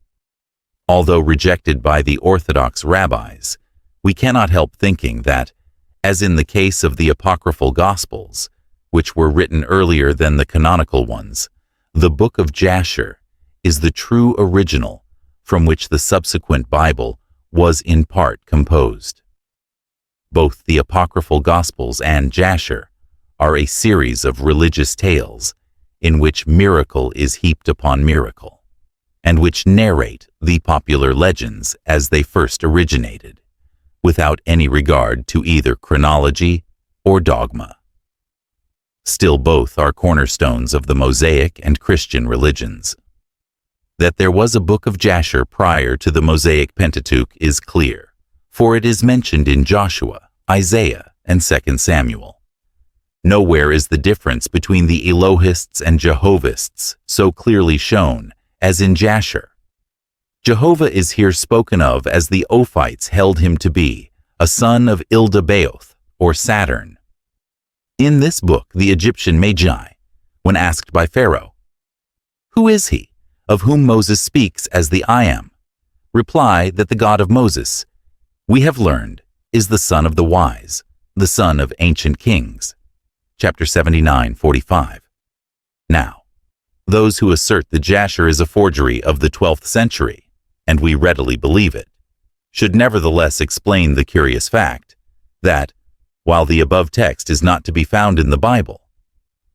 Although rejected by the Orthodox rabbis, we cannot help thinking that, as in the case of the apocryphal Gospels, which were written earlier than the canonical ones, the Book of Jasher is the true original from which the subsequent Bible was in part composed. Both the apocryphal Gospels and Jasher are a series of religious tales in which miracle is heaped upon miracle, and which narrate the popular legends as they first originated, without any regard to either chronology or dogma. Still, both are cornerstones of the Mosaic and Christian religions. That there was a Book of Jasher prior to the Mosaic Pentateuch is clear, for it is mentioned in Joshua, Isaiah, and 2 Samuel. Nowhere is the difference between the Elohists and Jehovists so clearly shown as in Jasher. Jehovah is here spoken of as the Ophites held him to be, a son of Ildabaoth, or Saturn. In this book, the Egyptian Magi, when asked by Pharaoh, "Who is he, of whom Moses speaks as the I Am?" reply that the God of Moses, we have learned, is the son of the wise, the son of ancient kings. Chapter 79:45. Now, those who assert that Jasher is a forgery of the 12th century, and we readily believe it, should nevertheless explain the curious fact that, while the above text is not to be found in the Bible,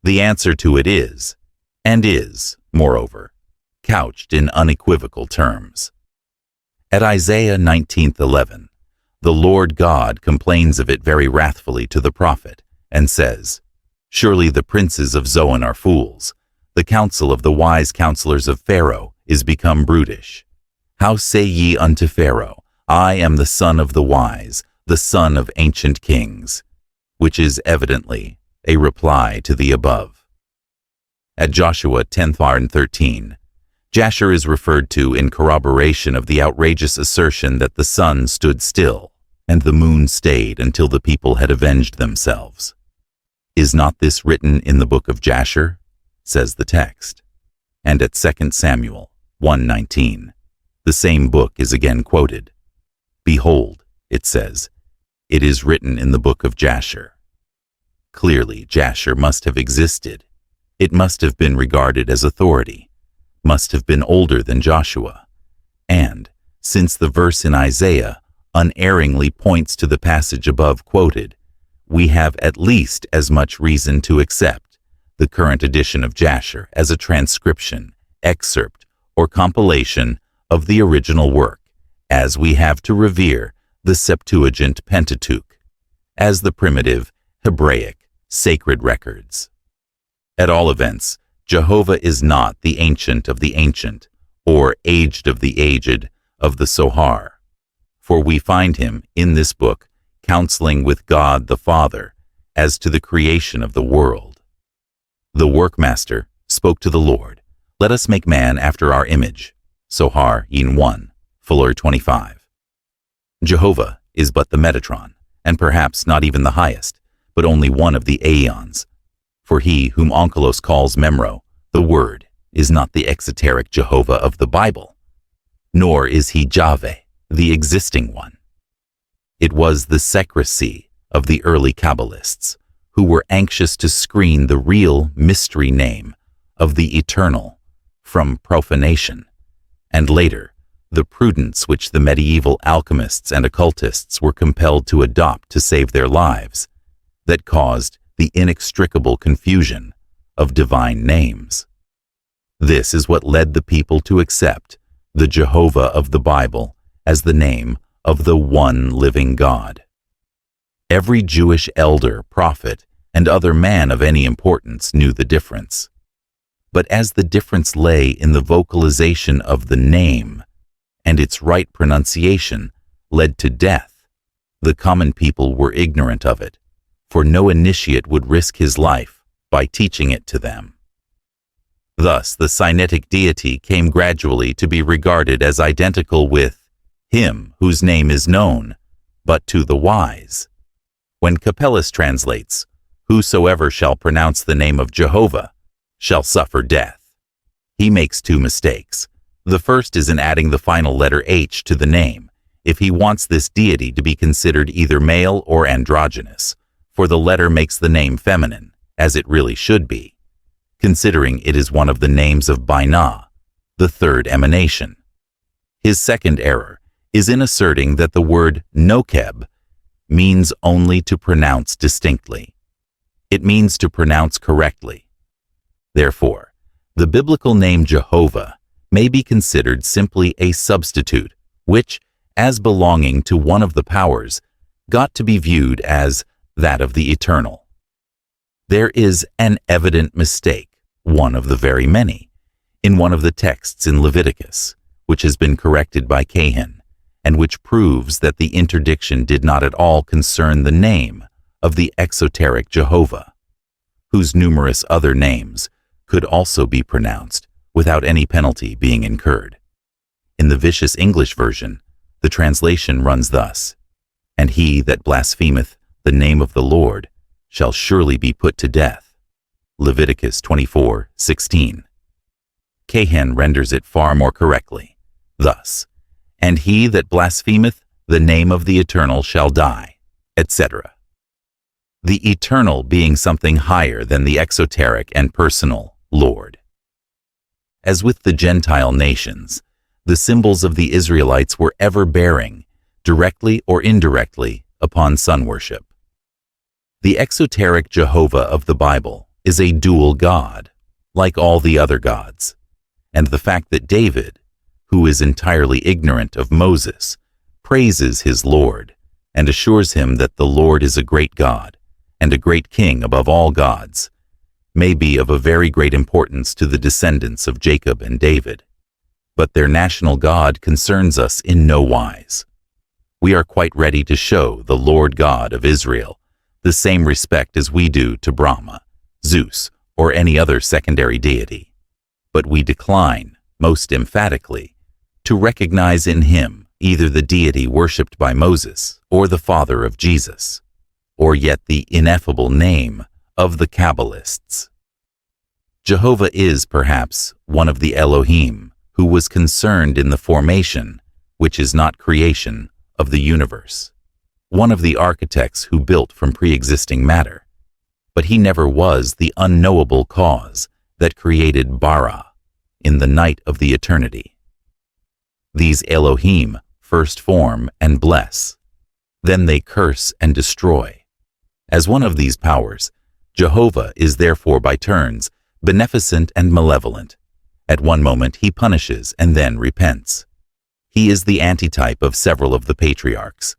the answer to it is, and is, moreover, couched in unequivocal terms. At Isaiah 19:11, the Lord God complains of it very wrathfully to the prophet, and says, "Surely the princes of Zoan are fools. The counsel of the wise counselors of Pharaoh is become brutish. How say ye unto Pharaoh, I am the son of the wise, the son of ancient kings," which is evidently a reply to the above. At Joshua 10:13, Jasher is referred to in corroboration of the outrageous assertion that the sun stood still and the moon stayed until the people had avenged themselves. Is not this written in the Book of Jasher? Says the text. And at 2 Samuel 1:19, the same book is again quoted. Behold, it says, it is written in the Book of Jasher. Clearly, Jasher must have existed. It must have been regarded as authority, must have been older than Joshua, and, since the verse in Isaiah unerringly points to the passage above quoted, we have at least as much reason to accept the current edition of Jasher as a transcription, excerpt, or compilation of the original work, as we have to revere the Septuagint Pentateuch as the primitive Hebraic sacred records. At all events, Jehovah is not the ancient of the ancient, or aged of the aged of the Zohar, for we find him in this book counseling with God the Father as to the creation of the world. The workmaster spoke to the Lord, "Let us make man after our image." Zohar Yin 1, Fuller 25. Jehovah is but the Metatron, and perhaps not even the highest, but only one of the aeons. For he whom Onkelos calls Memro, the Word, is not the exoteric Jehovah of the Bible, nor is he Javeh, the existing one. It was the secrecy of the early Kabbalists, who were anxious to screen the real mystery name of the Eternal from profanation, and later, the prudence which the medieval alchemists and occultists were compelled to adopt to save their lives, that caused the inextricable confusion of divine names. This is what led the people to accept the Jehovah of the Bible as the name of the one living God. Every Jewish elder, prophet, and other man of any importance knew the difference. But as the difference lay in the vocalization of the name, and its right pronunciation led to death, the common people were ignorant of it, for no initiate would risk his life by teaching it to them. Thus, the Sinaitic deity came gradually to be regarded as identical with him whose name is known, but to the wise. When Capellus translates, "Whosoever shall pronounce the name of Jehovah shall suffer death," he makes two mistakes. The first is in adding the final letter H to the name, if he wants this deity to be considered either male or androgynous, for the letter makes the name feminine, as it really should be, considering it is one of the names of Binah, the third emanation. His second error is in asserting that the word Nokeb means only to pronounce distinctly. It means to pronounce correctly. Therefore, the biblical name Jehovah may be considered simply a substitute, which, as belonging to one of the powers, got to be viewed as that of the eternal. There is an evident mistake, one of the very many, in one of the texts in Leviticus, which has been corrected by Cahan, and which proves that the interdiction did not at all concern the name of the exoteric Jehovah, whose numerous other names could also be pronounced without any penalty being incurred. In the vicious English version, the translation runs thus, "And he that blasphemeth the name of the Lord shall surely be put to death." Leviticus 24:16. Cahan renders it far more correctly, thus, "And he that blasphemeth the name of the Eternal shall die," etc. The Eternal being something higher than the exoteric and personal Lord. As with the Gentile nations, the symbols of the Israelites were ever bearing, directly or indirectly, upon sun worship. The exoteric Jehovah of the Bible is a dual God, like all the other gods, and the fact that David, who is entirely ignorant of Moses, praises his Lord and assures him that the Lord is a great God and a great king above all gods, may be of a very great importance to the descendants of Jacob and David, but their national God concerns us in no wise. We are quite ready to show the Lord God of Israel the same respect as we do to Brahma, Zeus, or any other secondary deity, but we decline, most emphatically, to recognize in him either the deity worshipped by Moses or the father of Jesus, or yet the ineffable name of the Kabbalists. Jehovah is, perhaps, one of the Elohim who was concerned in the formation, which is not creation, of the universe, one of the architects who built from pre-existing matter, but he never was the unknowable cause that created bara in the night of the eternity. These Elohim first form and bless, then they curse and destroy. As one of these powers, Jehovah is therefore by turns beneficent and malevolent. At one moment he punishes and then repents. He is the antitype of several of the patriarchs,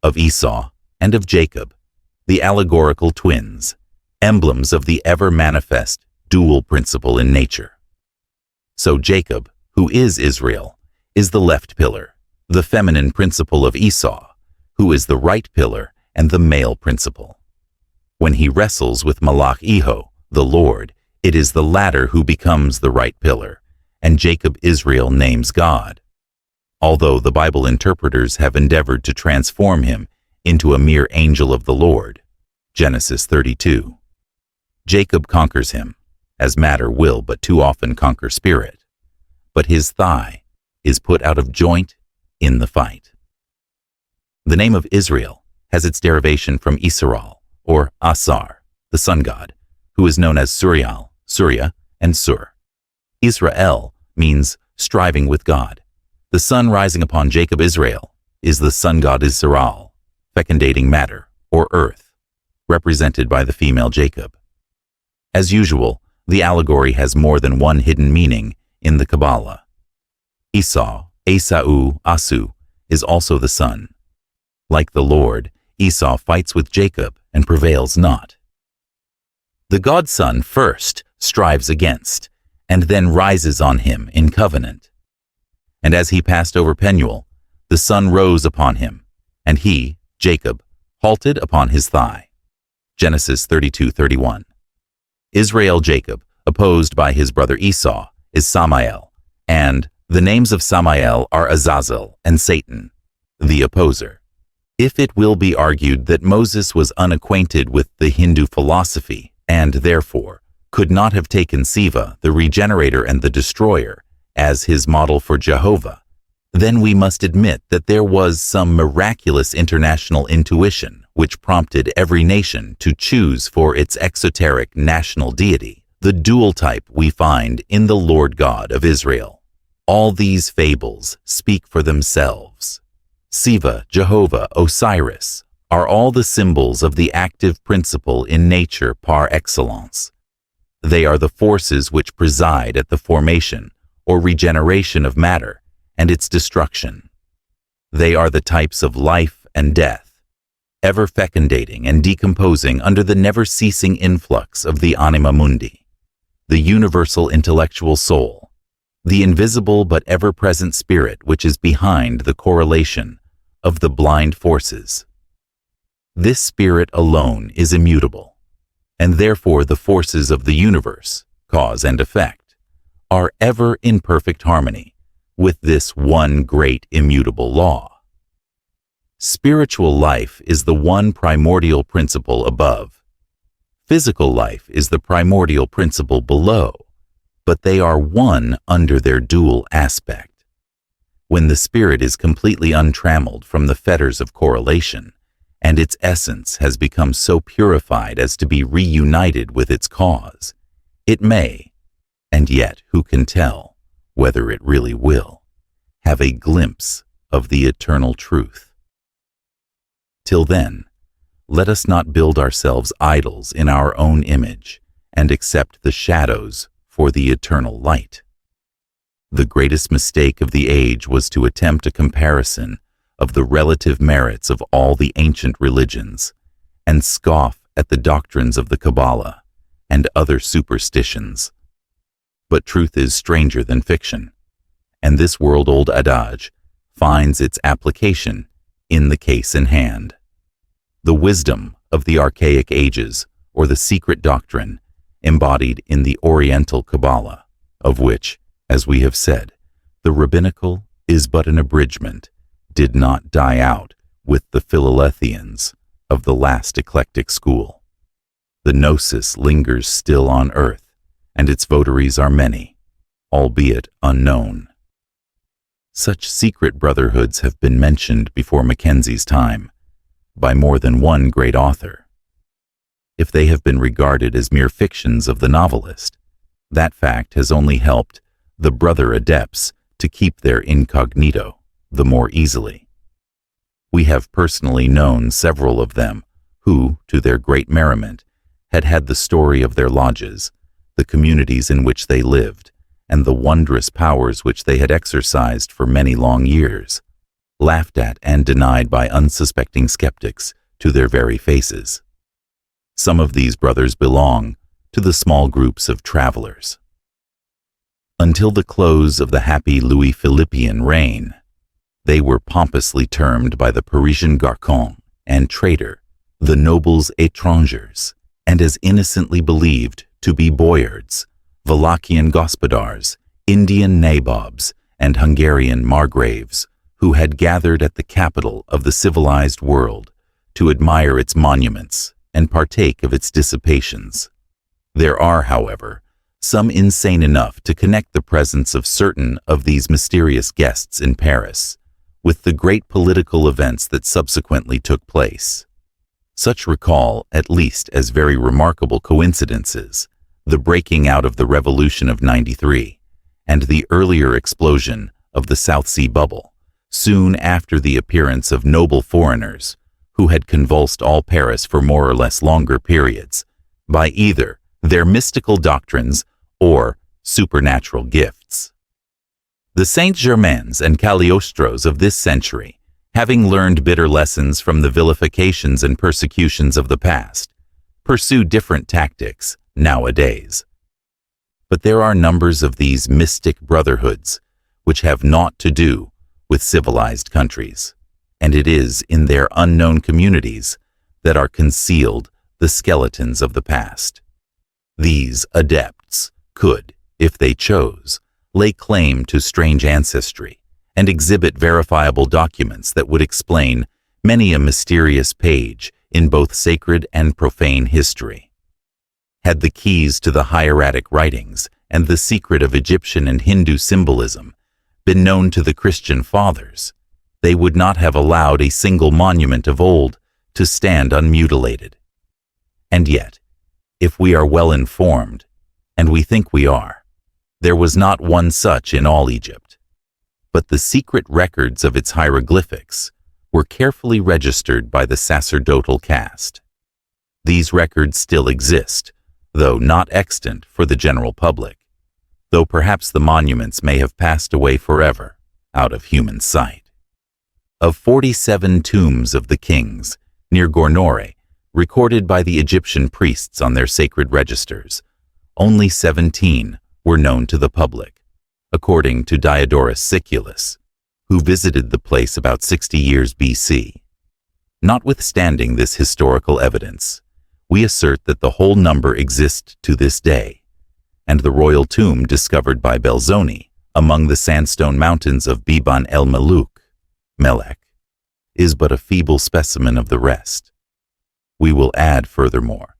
of Esau and of Jacob, the allegorical twins, emblems of the ever-manifest dual principle in nature. So Jacob, who is Israel, is the left pillar, the feminine principle of Esau, who is the right pillar and the male principle. When he wrestles with Malach Eho, the Lord, it is the latter who becomes the right pillar, and Jacob Israel names God, although the Bible interpreters have endeavored to transform him into a mere angel of the Lord. Genesis 32. Jacob conquers him, as matter will but too often conquer spirit, but his thigh is put out of joint in the fight. The name of Israel has its derivation from Yisrael, or Asar, the sun god, who is known as Suriel, Surya, and Sur. Israel means striving with God. The sun rising upon Jacob Israel is the sun god Israel, fecundating matter, or earth, represented by the female Jacob. As usual, the allegory has more than one hidden meaning in the Kabbalah. Esau, Esau, Asu, is also the sun. Like the Lord, Esau fights with Jacob and prevails not. The God-Son first strives against, and then rises on him in covenant. And as he passed over Penuel, the sun rose upon him, and he, Jacob, halted upon his thigh. Genesis 32:31. Israel Jacob, opposed by his brother Esau, is Samael, and the names of Samael are Azazel and Satan, the opposer. If it will be argued that Moses was unacquainted with the Hindu philosophy and therefore could not have taken Siva, the regenerator and the destroyer, as his model for Jehovah, then we must admit that there was some miraculous international intuition which prompted every nation to choose for its exoteric national deity the dual type we find in the Lord God of Israel. All these fables speak for themselves. Siva, Jehovah, Osiris are all the symbols of the active principle in nature par excellence. They are the forces which preside at the formation or regeneration of matter and its destruction. They are the types of life and death, ever fecundating and decomposing under the never-ceasing influx of the anima mundi, the universal intellectual soul, the invisible but ever-present spirit which is behind the correlation of the blind forces. This spirit alone is immutable, and therefore the forces of the universe, cause and effect, are ever in perfect harmony with this one great immutable law. Spiritual life is the one primordial principle above. Physical life is the primordial principle below, but they are one under their dual aspect. When the spirit is completely untrammeled from the fetters of correlation, and its essence has become so purified as to be reunited with its cause, it may, and yet who can tell whether it really will, have a glimpse of the eternal truth. Till then, let us not build ourselves idols in our own image and accept the shadows for the eternal light. The greatest mistake of the age was to attempt a comparison of the relative merits of all the ancient religions and scoff at the doctrines of the Kabbalah and other superstitions. But truth is stranger than fiction, and this world-old adage finds its application in the case in hand. The wisdom of the archaic ages, or the secret doctrine embodied in the Oriental Kabbalah, of which, as we have said, the rabbinical is but an abridgment, did not die out with the Philalethians of the last eclectic school. The gnosis lingers still on earth, and its votaries are many, albeit unknown. Such secret brotherhoods have been mentioned before Mackenzie's time by more than one great author. If they have been regarded as mere fictions of the novelist, That fact has only helped the brother adepts to keep their incognito the more easily. We have personally known several of them who, to their great merriment, had had the story of their lodges, the communities in which they lived, and the wondrous powers which they had exercised for many long years, laughed at and denied by unsuspecting skeptics to their very faces. Some of these brothers belong to the small groups of travelers. Until the close of the happy Louis Philippian reign, they were pompously termed by the Parisian garçon and trader the nobles étrangers, and as innocently believed to be boyards, Wallachian gospodars, Indian nabobs, and Hungarian margraves, who had gathered at the capital of the civilized world to admire its monuments and partake of its dissipations. There are, however, some insane enough to connect the presence of certain of these mysterious guests in Paris with the great political events that subsequently took place. Such recall, at least as very remarkable coincidences, the breaking out of the Revolution of '93 and the earlier explosion of the South Sea Bubble, soon after the appearance of noble foreigners who had convulsed all Paris for more or less longer periods by either their mystical doctrines or supernatural gifts. The Saint-Germains and Cagliostros of this century, having learned bitter lessons from the vilifications and persecutions of the past, pursue different tactics nowadays. But there are numbers of these mystic brotherhoods which have naught to do with civilized countries, and it is in their unknown communities that are concealed the skeletons of the past. These adepts could, if they chose, lay claim to strange ancestry and exhibit verifiable documents that would explain many a mysterious page in both sacred and profane history. Had the keys to the hieratic writings and the secret of Egyptian and Hindu symbolism been known to the Christian fathers, they would not have allowed a single monument of old to stand unmutilated. And yet, if we are well informed, and we think we are, there was not one such in all Egypt. But the secret records of its hieroglyphics were carefully registered by the sacerdotal caste. These records still exist, though not extant for the general public, though perhaps the monuments may have passed away forever out of human sight. Of 47 tombs of the kings near Gornore, recorded by the Egyptian priests on their sacred registers, only 17 were known to the public, according to Diodorus Siculus, who visited the place about 60 years BC. Notwithstanding this historical evidence, we assert that the whole number exists to this day, and the royal tomb discovered by Belzoni among the sandstone mountains of Biban el-Maluk, Melek, is but a feeble specimen of the rest. We will add, furthermore,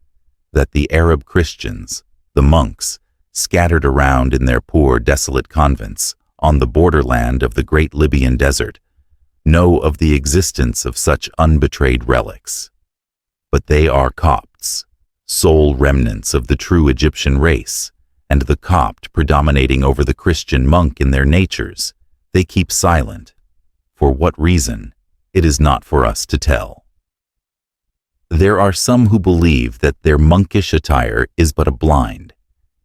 that the Arab Christians, the monks, scattered around in their poor, desolate convents on the borderland of the great Libyan desert, know of the existence of such unbetrayed relics. But they are Copts, sole remnants of the true Egyptian race, and the Copt predominating over the Christian monk in their natures, they keep silent. For what reason, it is not for us to tell. There are some who believe that their monkish attire is but a blind,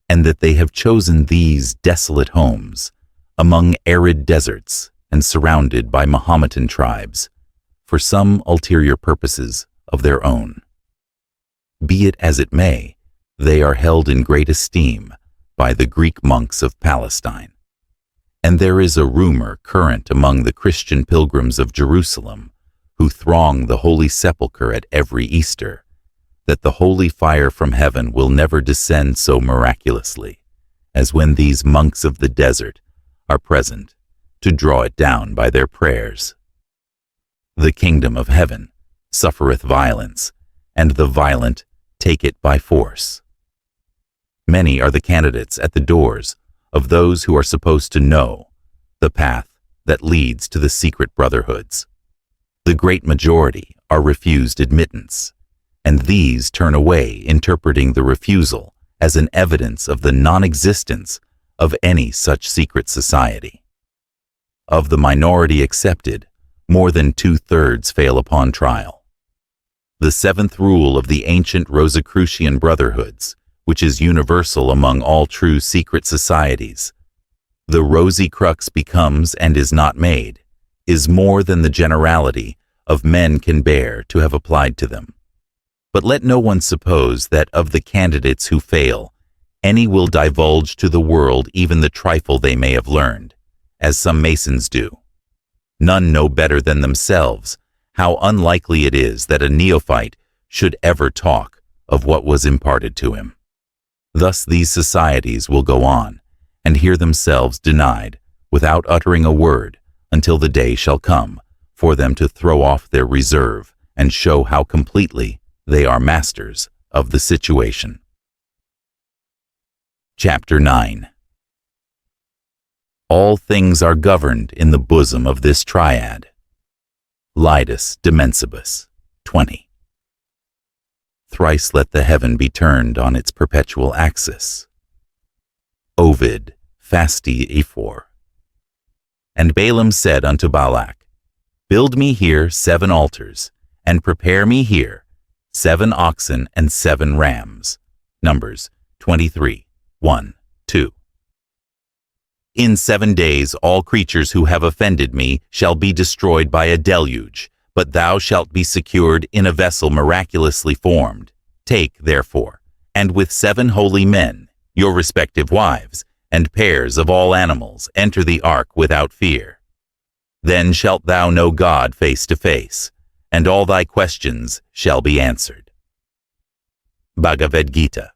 and that they have chosen these desolate homes among arid deserts and surrounded by Mahometan tribes for some ulterior purposes of their own. Be it as it may, they are held in great esteem by the Greek monks of Palestine, and there is a rumor current among the Christian pilgrims of Jerusalem who throng the Holy Sepulchre at every Easter, that the holy fire from heaven will never descend so miraculously as when these monks of the desert are present to draw it down by their prayers. The kingdom of heaven suffereth violence, and the violent take it by force. Many are the candidates at the doors of those who are supposed to know the path that leads to the secret brotherhoods. The great majority are refused admittance, and these turn away, interpreting the refusal as an evidence of the non-existence of any such secret society. Of the minority accepted, more than 2/3 fail upon trial. The seventh rule of the ancient Rosicrucian brotherhoods, which is universal among all true secret societies, the rosy crux becomes and is not made, is more than the generality of men can bear to have applied to them. But let no one suppose that of the candidates who fail, any will divulge to the world even the trifle they may have learned, as some Masons do. None know better than themselves how unlikely it is that a neophyte should ever talk of what was imparted to him. Thus these societies will go on, and hear themselves denied, without uttering a word, until the day shall come for them to throw off their reserve and show how completely they are masters of the situation. Chapter 9. All things are governed in the bosom of this triad. Lidus Dimensibus, 20. Thrice let the heaven be turned on its perpetual axis. Ovid, Fasti Ephor. And Balaam said unto Balak, Build me here 7 altars, and prepare me here 7 oxen and 7 rams. Numbers 23, 1, 2. In 7 days all creatures who have offended me shall be destroyed by a deluge, but thou shalt be secured in a vessel miraculously formed. Take, therefore, and with 7 holy men, your respective wives, and pairs of all animals, enter the ark without fear. Then shalt thou know God face to face, and all thy questions shall be answered. Bhagavad Gita.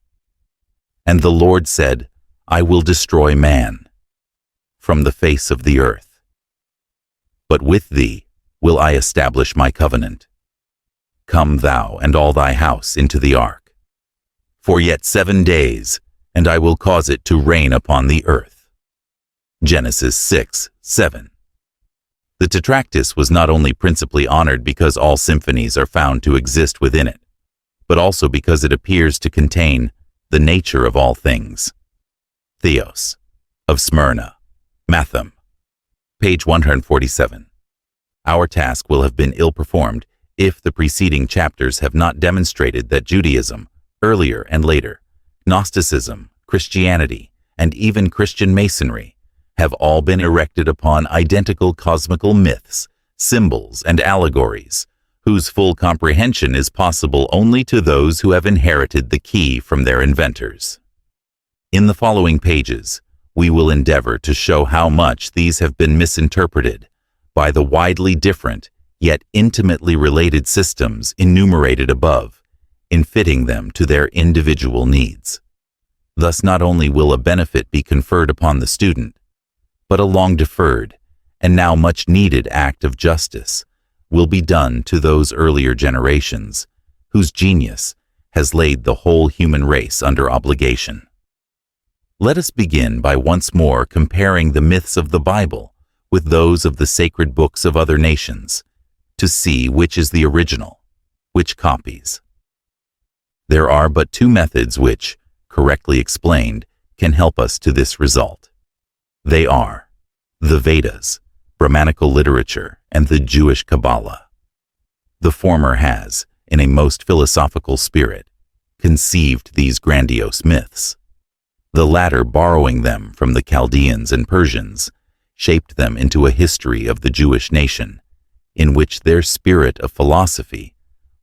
And the Lord said, I will destroy man from the face of the earth. But with thee will I establish my covenant. Come thou and all thy house into the ark. For yet 7 days, and I will cause it to rain upon the earth. Genesis 6, 7. The Tetractys was not only principally honored because all symphonies are found to exist within it, but also because it appears to contain the nature of all things. Theos, of Smyrna, Matham, page 147. Our task will have been ill-performed if the preceding chapters have not demonstrated that Judaism, earlier and later, Gnosticism, Christianity, and even Christian Masonry have all been erected upon identical cosmical myths, symbols, and allegories, whose full comprehension is possible only to those who have inherited the key from their inventors. In the following pages, we will endeavor to show how much these have been misinterpreted by the widely different yet intimately related systems enumerated above, in fitting them to their individual needs. Thus not only will a benefit be conferred upon the student, but a long-deferred and now much-needed act of justice will be done to those earlier generations whose genius has laid the whole human race under obligation. Let us begin by once more comparing the myths of the Bible with those of the sacred books of other nations, to see which is the original, which copies. There are but 2 methods which, correctly explained, can help us to this result. They are the Vedas, Brahmanical literature, and the Jewish Kabbalah. The former has, in a most philosophical spirit, conceived these grandiose myths. The latter, borrowing them from the Chaldeans and Persians, shaped them into a history of the Jewish nation, in which their spirit of philosophy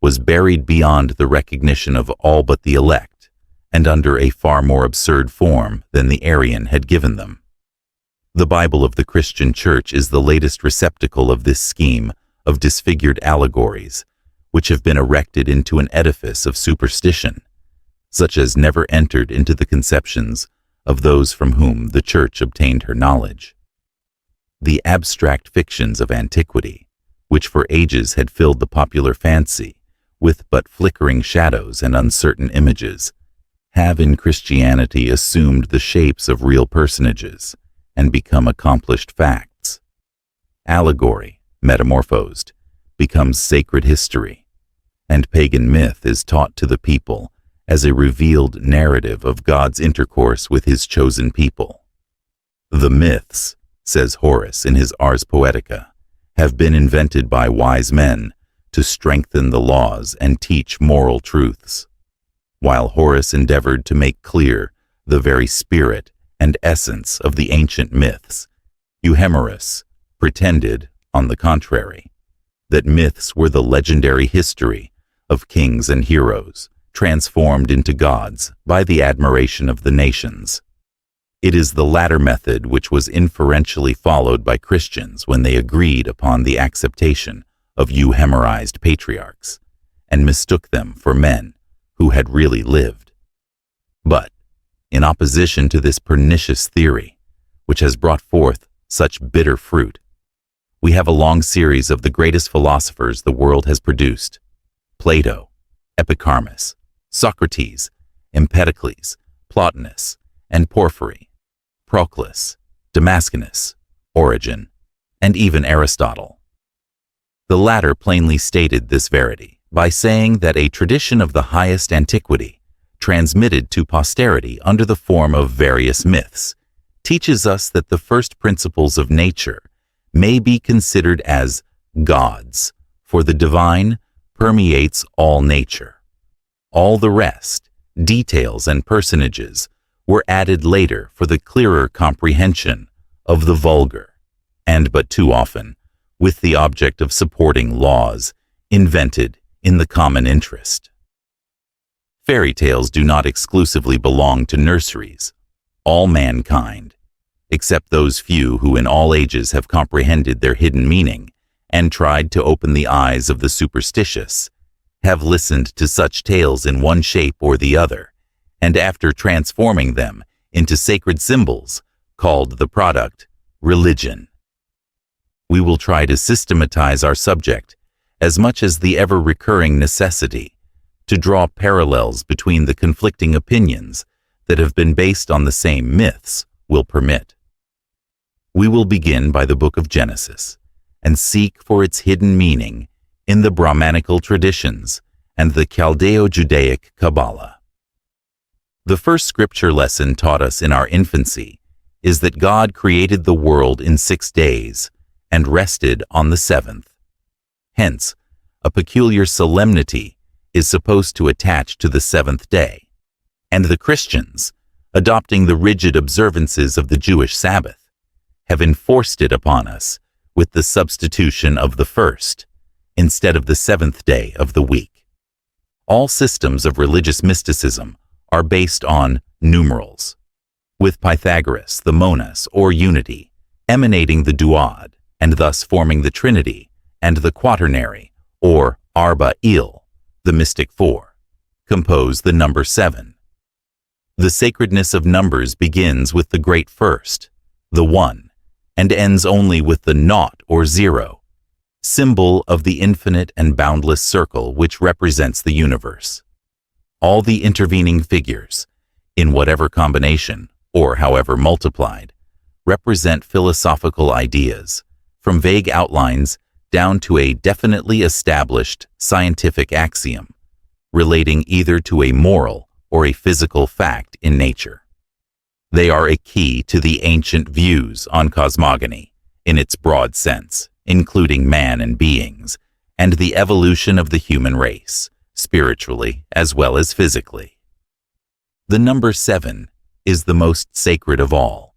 was buried beyond the recognition of all but the elect, and under a far more absurd form than the Arian had given them. The Bible of the Christian Church is the latest receptacle of this scheme of disfigured allegories, which have been erected into an edifice of superstition, such as never entered into the conceptions of those from whom the Church obtained her knowledge. The abstract fictions of antiquity, which for ages had filled the popular fancy with but flickering shadows and uncertain images, have in Christianity assumed the shapes of real personages and become accomplished facts. Allegory, metamorphosed, becomes sacred history, and pagan myth is taught to the people as a revealed narrative of God's intercourse with his chosen people. The myths, says Horace in his Ars Poetica, have been invented by wise men to strengthen the laws and teach moral truths. While Horace endeavored to make clear the very spirit and essence of the ancient myths, Euhemerus pretended, on the contrary, that myths were the legendary history of kings and heroes transformed into gods by the admiration of the nations. It is the latter method which was inferentially followed by Christians when they agreed upon the acceptation of euhemerized patriarchs and mistook them for men who had really lived. But, in opposition to this pernicious theory, which has brought forth such bitter fruit, we have a long series of the greatest philosophers the world has produced: Plato, Epicharmus, Socrates, Empedocles, Plotinus, and Porphyry, Proclus, Damascenus, Origen, and even Aristotle. The latter plainly stated this verity by saying that a tradition of the highest antiquity, transmitted to posterity under the form of various myths, teaches us that the first principles of nature may be considered as gods, for the divine permeates all nature. All the rest, details and personages, were added later for the clearer comprehension of the vulgar, and but too often with the object of supporting laws invented in the common interest. Fairy tales do not exclusively belong to nurseries. All mankind, except those few who in all ages have comprehended their hidden meaning and tried to open the eyes of the superstitious, have listened to such tales in one shape or the other, and after transforming them into sacred symbols, called the product religion. We will try to systematize our subject as much as the ever-recurring necessity to draw parallels between the conflicting opinions that have been based on the same myths will permit. We will begin by the book of Genesis and seek for its hidden meaning in the Brahmanical traditions and the Chaldeo-Judaic Kabbalah. The first scripture lesson taught us in our infancy is that God created the world in 6 days and rested on the seventh. Hence, a peculiar solemnity is supposed to attach to the seventh day, and the Christians, adopting the rigid observances of the Jewish Sabbath, have enforced it upon us with the substitution of the first instead of the seventh day of the week. All systems of religious mysticism are based on numerals, with Pythagoras the monas or unity emanating the duad and thus forming the trinity, and the quaternary or arba il, the mystic four, compose the number 7. The sacredness of numbers begins with the great first, the 1, and ends only with the naught or 0, symbol of the infinite and boundless circle which represents the universe. All the intervening figures, in whatever combination or however multiplied, represent philosophical ideas, from vague outlines down to a definitely established scientific axiom, relating either to a moral or a physical fact in nature. They are a key to the ancient views on cosmogony, in its broad sense, including man and beings, and the evolution of the human race, spiritually as well as physically. The number 7 is the most sacred of all,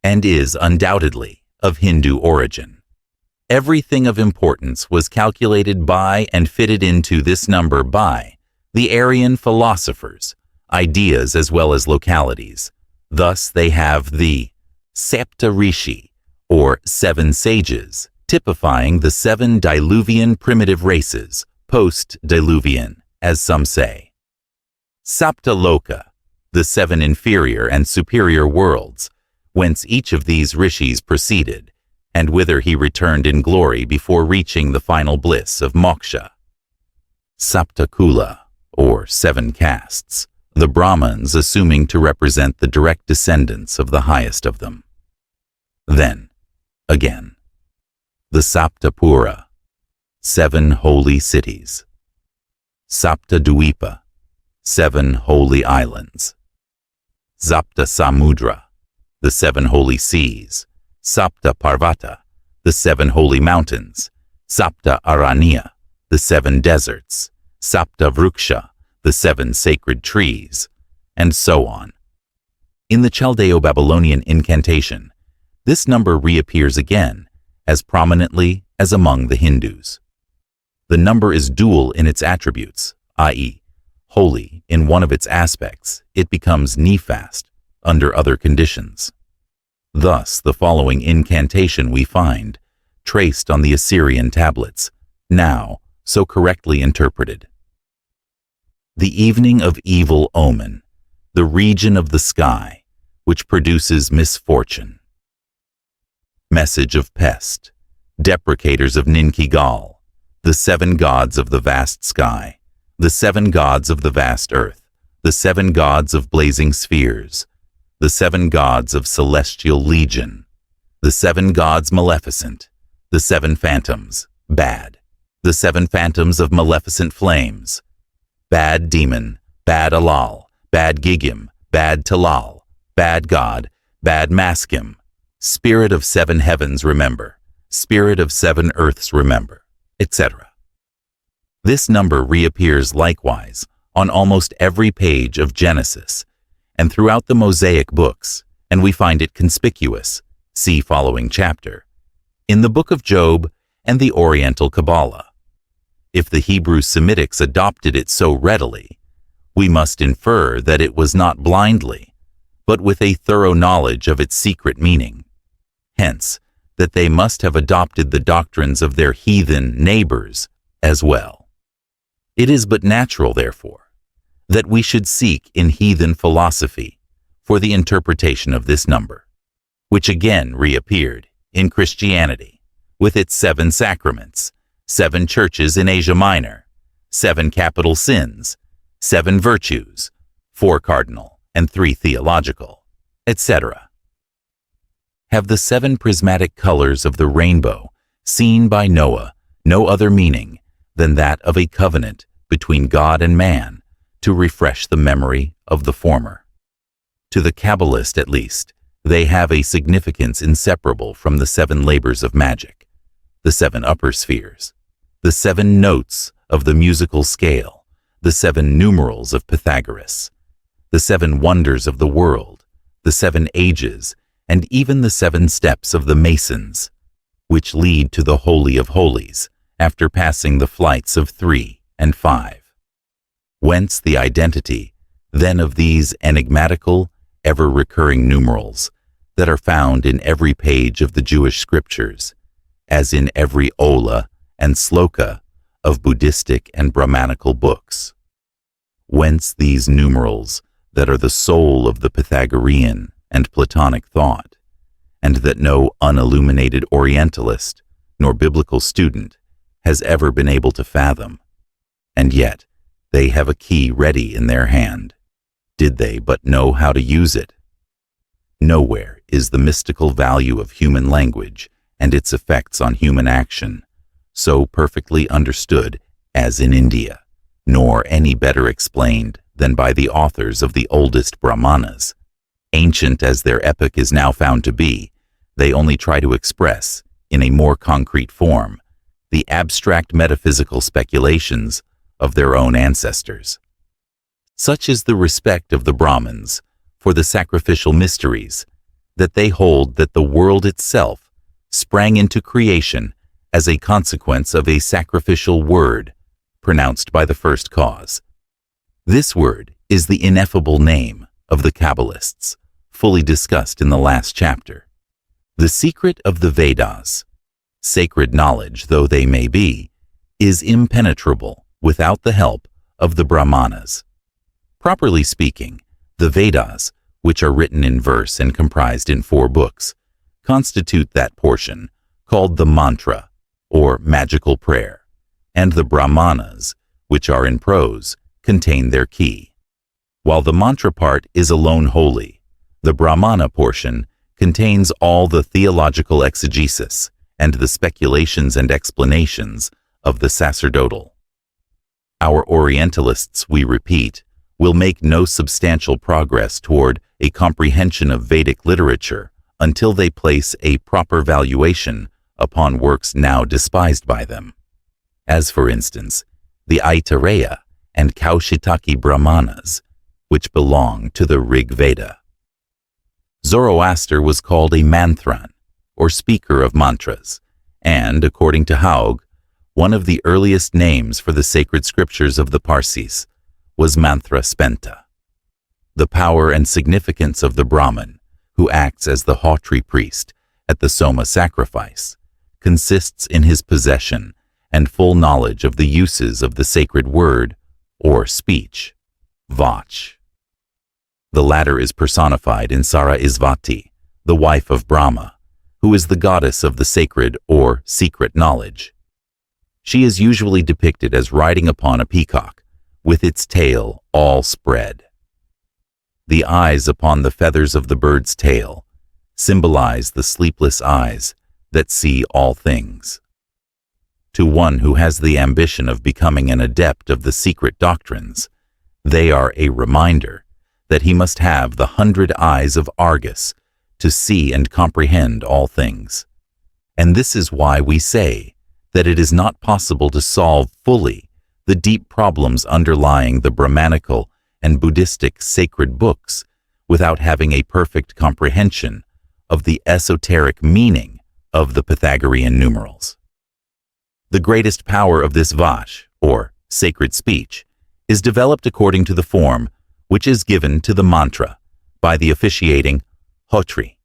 and is undoubtedly of Hindu origin. Everything of importance was calculated by and fitted into this number by the Aryan philosophers, ideas as well as localities. Thus they have the Sapta Rishi, or 7 sages, typifying the 7 diluvian primitive races, post-diluvian, as some say. Sapta Loka, the 7 inferior and superior worlds, whence each of these rishis proceeded, and whither he returned in glory before reaching the final bliss of moksha. Sapta Kula, or 7 castes, the Brahmins assuming to represent the direct descendants of the highest of them. Then, again, the Sapta Pura, 7 holy cities. Sapta Dvipa, 7 holy islands. Sapta Samudra, the 7 holy seas. Sapta Parvata, the 7 holy mountains. Sapta Aranya, the 7 deserts. Sapta Vruksha, the 7 sacred trees, and so on. In the Chaldeo-Babylonian incantation, this number reappears again as prominently as among the Hindus. The number is dual in its attributes, i.e., holy in one of its aspects, it becomes nefast under other conditions. Thus, the following incantation we find, traced on the Assyrian tablets, now so correctly interpreted. The evening of evil omen, the region of the sky, which produces misfortune. Message of pest, deprecators of Ninkigal, the 7 gods of the vast sky, the 7 gods of the vast earth, the 7 gods of blazing spheres, the 7 gods of celestial legion, the 7 gods maleficent, the 7 phantoms, bad, the 7 phantoms of maleficent flames, bad demon, bad Alal, bad Gigim, bad Talal, bad God, bad Maskim, spirit of 7 heavens remember, spirit of 7 earths remember, etc. This number reappears likewise on almost every page of Genesis and throughout the Mosaic books, and we find it conspicuous, see following chapter, in the Book of Job and the Oriental Kabbalah. If the Hebrew Semitics adopted it so readily, we must infer that it was not blindly, but with a thorough knowledge of its secret meaning. Hence, that they must have adopted the doctrines of their heathen neighbors as well. It is but natural, therefore, that we should seek in heathen philosophy for the interpretation of this number, which again reappeared in Christianity with its 7 sacraments, 7 churches in Asia Minor, 7 capital sins, 7 virtues, 4 cardinal and 3 theological, etc. Have the 7 prismatic colors of the rainbow seen by Noah no other meaning than that of a covenant between God and man to refresh the memory of the former? To the Kabbalist, at least, they have a significance inseparable from the 7 labors of magic, the 7 upper spheres, the 7 notes of the musical scale, the 7 numerals of Pythagoras, the 7 wonders of the world, the 7 ages, and even the 7 steps of the Masons, which lead to the Holy of Holies after passing the flights of 3 and 5. Whence the identity, then, of these enigmatical, ever-recurring numerals that are found in every page of the Jewish scriptures, as in every Ola and Sloka of Buddhistic and Brahmanical books. Whence these numerals that are the soul of the Pythagorean and Platonic thought, and that no unilluminated Orientalist nor biblical student has ever been able to fathom, and yet they have a key ready in their hand, did they but know how to use it. Nowhere is the mystical value of human language and its effects on human action so perfectly understood as in India, nor any better explained than by the authors of the oldest Brahmanas. Ancient as their epic is now found to be, they only try to express, in a more concrete form, the abstract metaphysical speculations of their own ancestors. Such is the respect of the Brahmins for the sacrificial mysteries, that they hold that the world itself sprang into creation as a consequence of a sacrificial word pronounced by the first cause. This word is the ineffable name of the Kabbalists, fully discussed in the last chapter. The secret of the Vedas, sacred knowledge though they may be, is impenetrable without the help of the Brahmanas. Properly speaking, the Vedas, which are written in verse and comprised in 4 books, constitute that portion called the mantra, or magical prayer, and the Brahmanas, which are in prose, contain their key. While the mantra part is alone holy, the Brahmana portion contains all the theological exegesis and the speculations and explanations of the sacerdotal. Our Orientalists, we repeat, will make no substantial progress toward a comprehension of Vedic literature until they place a proper valuation upon works now despised by them, as for instance, the Aitareya and Kaushitaki Brahmanas, which belong to the Rig Veda. Zoroaster was called a manthran, or speaker of mantras, and, according to Haug, one of the earliest names for the sacred scriptures of the Parsis was mantra spenta. The power and significance of the Brahmin, who acts as the Hotri priest at the Soma sacrifice, consists in his possession and full knowledge of the uses of the sacred word, or speech, vach. The latter is personified in Sarasvati, the wife of Brahma, who is the goddess of the sacred or secret knowledge. She is usually depicted as riding upon a peacock, with its tail all spread. The eyes upon the feathers of the bird's tail symbolize the sleepless eyes that see all things. To one who has the ambition of becoming an adept of the secret doctrines, they are a reminder that he must have the 100 eyes of Argus to see and comprehend all things. And this is why we say that it is not possible to solve fully the deep problems underlying the Brahmanical and Buddhistic sacred books without having a perfect comprehension of the esoteric meaning of the Pythagorean numerals. The greatest power of this vash, or sacred speech, is developed according to the form which is given to the mantra by the officiating Hotri,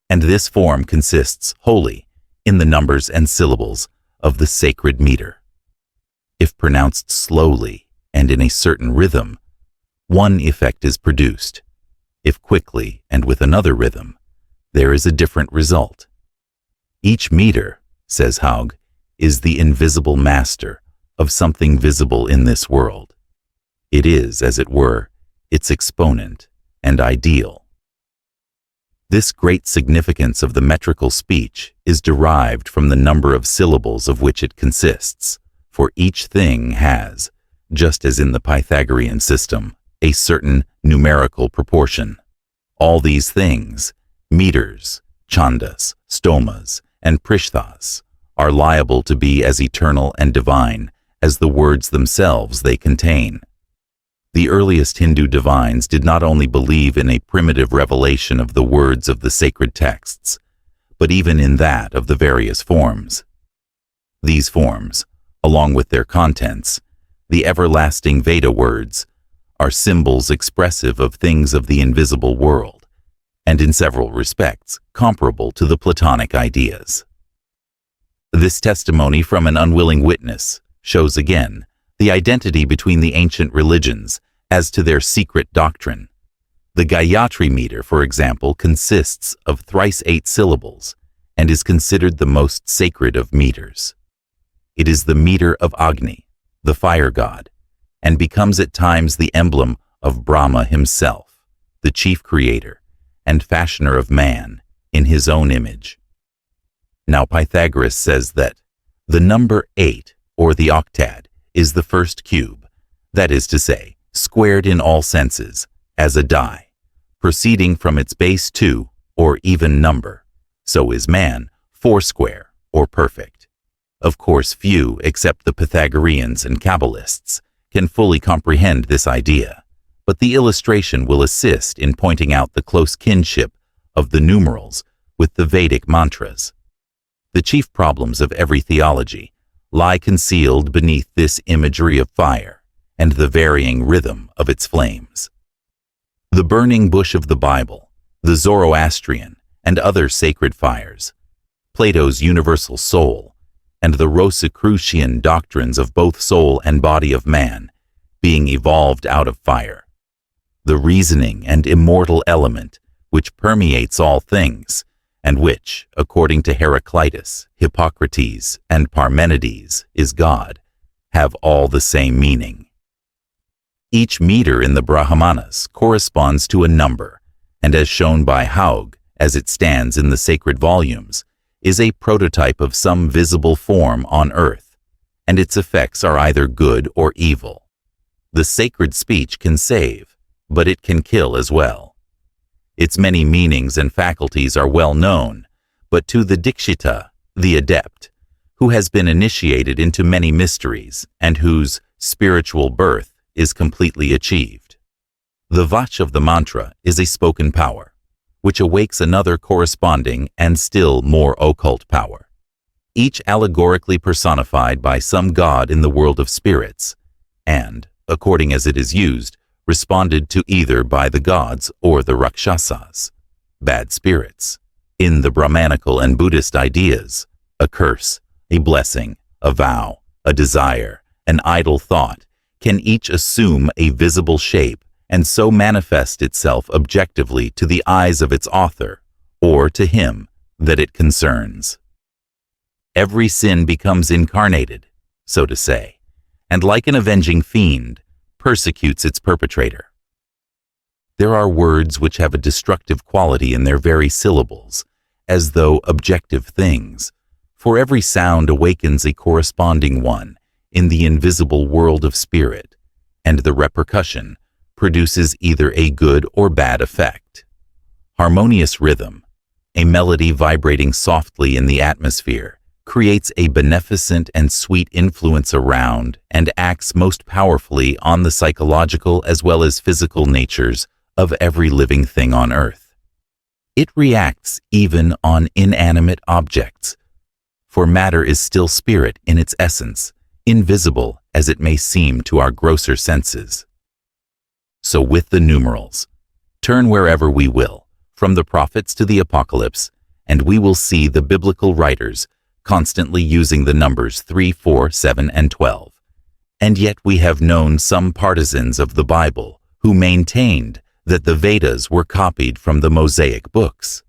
and this form consists wholly in the numbers and syllables of the sacred meter. If pronounced slowly and in a certain rhythm, one effect is produced. If quickly and with another rhythm, there is a different result. Each meter, says Haug, is the invisible master of something visible in this world. It is, as it were, its exponent and ideal. This great significance of the metrical speech is derived from the number of syllables of which it consists, for each thing has, just as in the Pythagorean system, a certain numerical proportion. All these things, meters, chandas, stomas, and prishthas, are liable to be as eternal and divine as the words themselves they contain. The earliest Hindu divines did not only believe in a primitive revelation of the words of the sacred texts, but even in that of the various forms. These forms, along with their contents, the everlasting Veda words, are symbols expressive of things of the invisible world, and in several respects comparable to the Platonic ideas. This testimony from an unwilling witness shows again the identity between the ancient religions as to their secret doctrine. The Gayatri meter, for example, consists of thrice 8 syllables and is considered the most sacred of meters. It is the meter of Agni, the fire god, and becomes at times the emblem of Brahma himself, the chief creator and fashioner of man in his own image. Now Pythagoras says that the number 8, or the octad, is the first cube, that is to say, squared in all senses, as a die, proceeding from its base 2, or even number. So is man, foursquare, or perfect. Of course, few, except the Pythagoreans and Kabbalists, can fully comprehend this idea, but the illustration will assist in pointing out the close kinship of the numerals with the Vedic mantras. The chief problems of every theology lie concealed beneath this imagery of fire and the varying rhythm of its flames. The burning bush of the Bible, the Zoroastrian and other sacred fires, Plato's universal soul, and the Rosicrucian doctrines of both soul and body of man being evolved out of fire, the reasoning and immortal element which permeates all things, and which, according to Heraclitus, Hippocrates, and Parmenides, is God, have all the same meaning. Each meter in the Brahmanas corresponds to a number, and as shown by Haug, as it stands in the sacred volumes, is a prototype of some visible form on earth, and its effects are either good or evil. The sacred speech can save, but it can kill as well. Its many meanings and faculties are well known, but to the Dikshita, the adept, who has been initiated into many mysteries and whose spiritual birth is completely achieved, the vach of the mantra is a spoken power, which awakes another corresponding and still more occult power, each allegorically personified by some god in the world of spirits, and, according as it is used, responded to either by the gods or the rakshasas, bad spirits. In the Brahmanical and Buddhist ideas, a curse, a blessing, a vow, a desire, an idle thought can each assume a visible shape and so manifest itself objectively to the eyes of its author or to him that it concerns. Every sin becomes incarnated, so to say, and like an avenging fiend, persecutes its perpetrator. There are words which have a destructive quality in their very syllables, as though objective things, for every sound awakens a corresponding one in the invisible world of spirit, and the repercussion produces either a good or bad effect. Harmonious rhythm, a melody vibrating softly in the atmosphere, creates a beneficent and sweet influence around and acts most powerfully on the psychological as well as physical natures of every living thing on earth. It reacts even on inanimate objects, for matter is still spirit in its essence, invisible as it may seem to our grosser senses. So with the numerals, turn wherever we will, from the prophets to the apocalypse, and we will see the biblical writers constantly using the numbers 3, 4, 7, and 12. And yet we have known some partisans of the Bible who maintained that the Vedas were copied from the Mosaic books.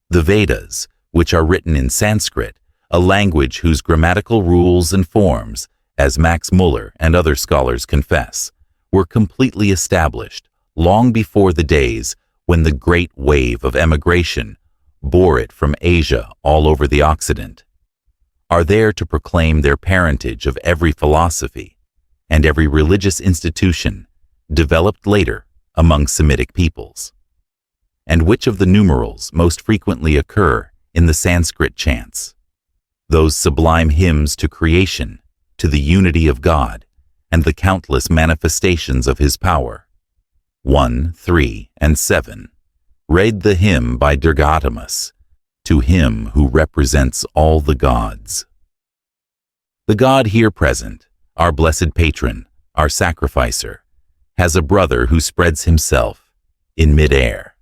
The Vedas, which are written in Sanskrit, a language whose grammatical rules and forms, as Max Muller and other scholars confess, were completely established long before the days when the great wave of emigration bore it from Asia all over the Occident, are there to proclaim their parentage of every philosophy and every religious institution developed later among Semitic peoples. And which of the numerals most frequently occur in the Sanskrit chants? Those sublime hymns to creation, to the unity of God, and the countless manifestations of His power. 1, 3, and 7. Read the hymn by Durgatamas, to Him who represents all the gods. The God here present, our blessed patron, our sacrificer, has a brother who spreads himself in mid-air.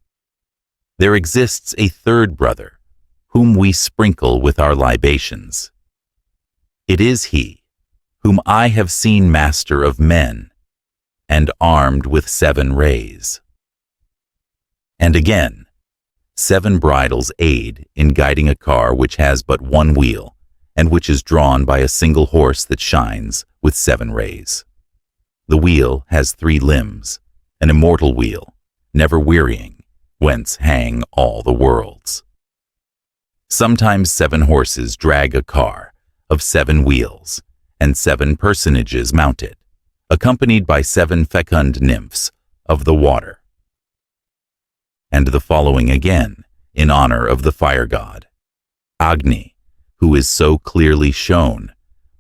There exists a third brother, whom we sprinkle with our libations. It is He, whom I have seen master of men, and armed with 7 rays. And again, 7 bridles aid in guiding a car which has but one wheel, and which is drawn by a single horse that shines with 7 rays. The wheel has 3 limbs, an immortal wheel, never wearying, whence hang all the worlds. Sometimes 7 horses drag a car of 7 wheels, and 7 personages mount it, accompanied by 7 fecund nymphs of the water. And the following again, in honor of the fire god, Agni, who is so clearly shown,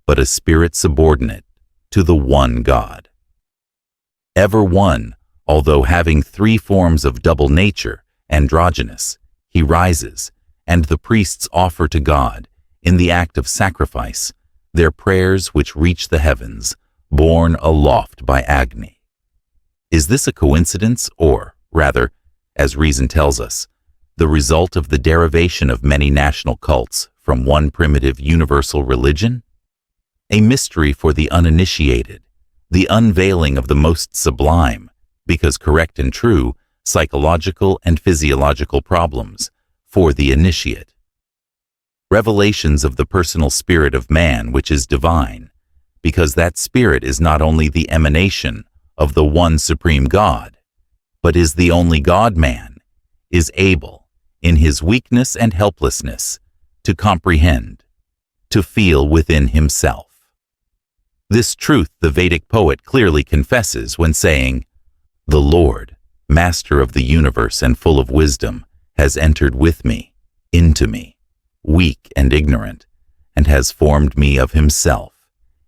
but a spirit subordinate to the one God. Ever one, although having 3 forms of double nature, androgynous, he rises, and the priests offer to God, in the act of sacrifice, their prayers which reach the heavens, borne aloft by Agni. Is this a coincidence, or, rather, as reason tells us, the result of the derivation of many national cults from one primitive universal religion? A mystery for the uninitiated, the unveiling of the most sublime, because correct and true, psychological and physiological problems for the initiate. Revelations of the personal spirit of man which is divine, because that spirit is not only the emanation of the one supreme God, but is the only God-man, is able, in his weakness and helplessness, to comprehend, to feel within himself. This truth the Vedic poet clearly confesses when saying, "The Lord, master of the universe and full of wisdom, has entered with me, into me, weak and ignorant, and has formed me of himself,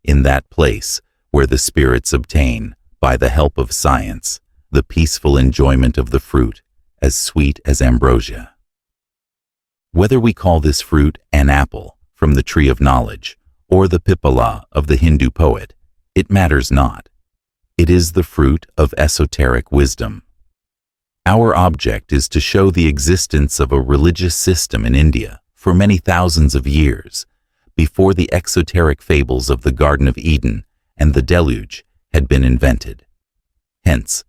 in that place where the spirits obtain, by the help of science, the peaceful enjoyment of the fruit, as sweet as ambrosia." Whether we call this fruit an apple from the tree of knowledge, or the pipala of the Hindu poet, it matters not. It is the fruit of esoteric wisdom. Our object is to show the existence of a religious system in India for many thousands of years, before the exoteric fables of the Garden of Eden and the Deluge had been invented. Hence,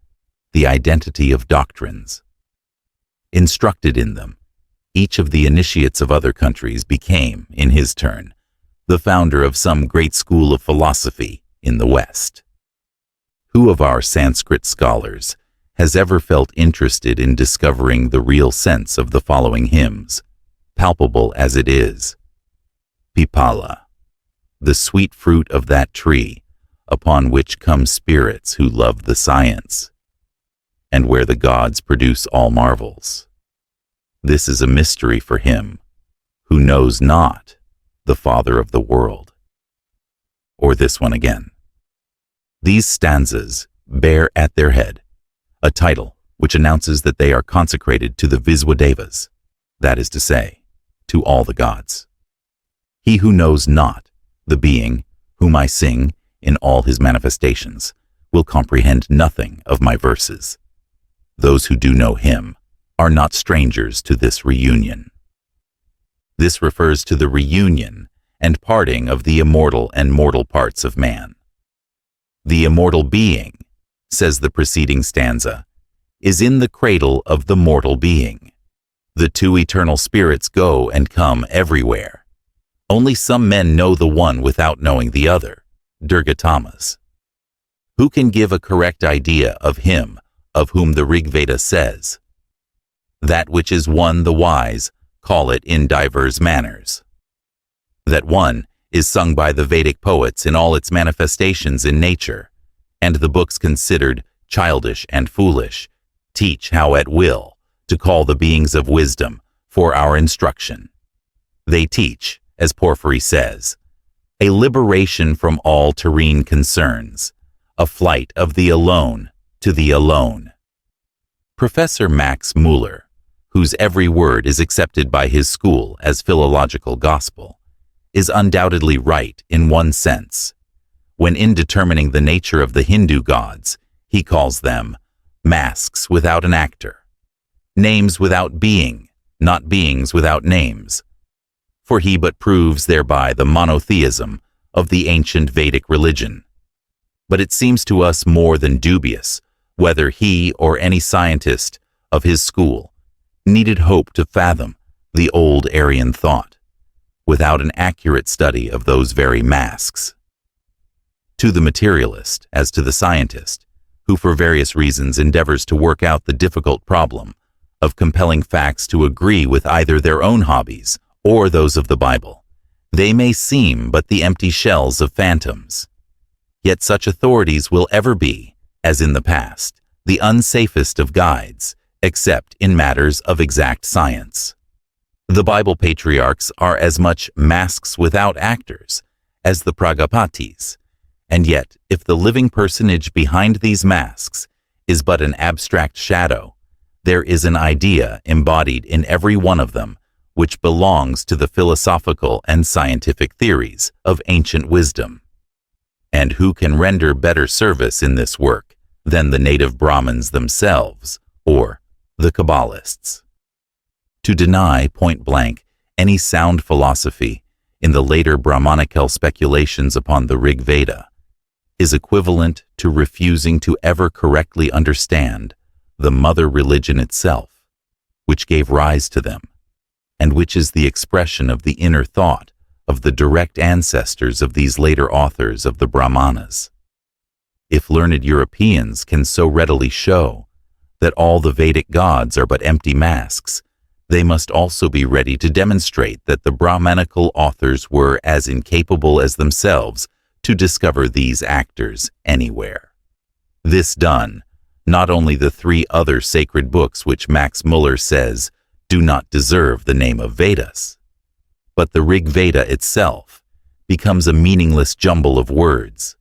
the identity of doctrines. Instructed in them, each of the initiates of other countries became, in his turn, the founder of some great school of philosophy in the West. Who of our Sanskrit scholars has ever felt interested in discovering the real sense of the following hymns, palpable as it is? Pipala, the sweet fruit of that tree, upon which come spirits who love the science, and where the gods produce all marvels. This is a mystery for him who knows not the Father of the world. Or this one again. These stanzas bear at their head a title which announces that they are consecrated to the Viswadevas, that is to say, to all the gods. He who knows not the being whom I sing in all his manifestations will comprehend nothing of my verses. Those who do know him are not strangers to this reunion. This refers to the reunion and parting of the immortal and mortal parts of man. The immortal being, says the preceding stanza, is in the cradle of the mortal being. The two eternal spirits go and come everywhere. Only some men know the one without knowing the other, Durgatamas. Who can give a correct idea of him of whom the Rig Veda says, "That which is one the wise call it in divers manners"? That one is sung by the Vedic poets in all its manifestations in nature, and the books considered childish and foolish teach how at will to call the beings of wisdom for our instruction. They teach, as Porphyry says, a liberation from all terrene concerns, a flight of the alone to the alone. Professor Max Muller, whose every word is accepted by his school as philological gospel, is undoubtedly right in one sense, when in determining the nature of the Hindu gods, he calls them masks without an actor, names without being, not beings without names. For he but proves thereby the monotheism of the ancient Vedic religion. But it seems to us more than dubious whether he or any scientist of his school needed hope to fathom the old Aryan thought, without an accurate study of those very masks. To the materialist, as to the scientist, who for various reasons endeavors to work out the difficult problem of compelling facts to agree with either their own hobbies or those of the Bible, they may seem but the empty shells of phantoms. Yet such authorities will ever be, as in the past, the unsafest of guides, except in matters of exact science. The Bible patriarchs are as much masks without actors as the Pragapatis, and yet if the living personage behind these masks is but an abstract shadow, there is an idea embodied in every one of them which belongs to the philosophical and scientific theories of ancient wisdom. And who can render better service in this work than the native Brahmins themselves, or the Kabbalists? To deny, point blank, any sound philosophy in the later Brahmanical speculations upon the Rig Veda is equivalent to refusing to ever correctly understand the mother religion itself, which gave rise to them, and which is the expression of the inner thought of the direct ancestors of these later authors of the Brahmanas. If learned Europeans can so readily show that all the Vedic gods are but empty masks, they must also be ready to demonstrate that the Brahmanical authors were as incapable as themselves to discover these actors anywhere. This done, not only the three other sacred books which Max Muller says do not deserve the name of Vedas, but the Rig Veda itself becomes a meaningless jumble of words.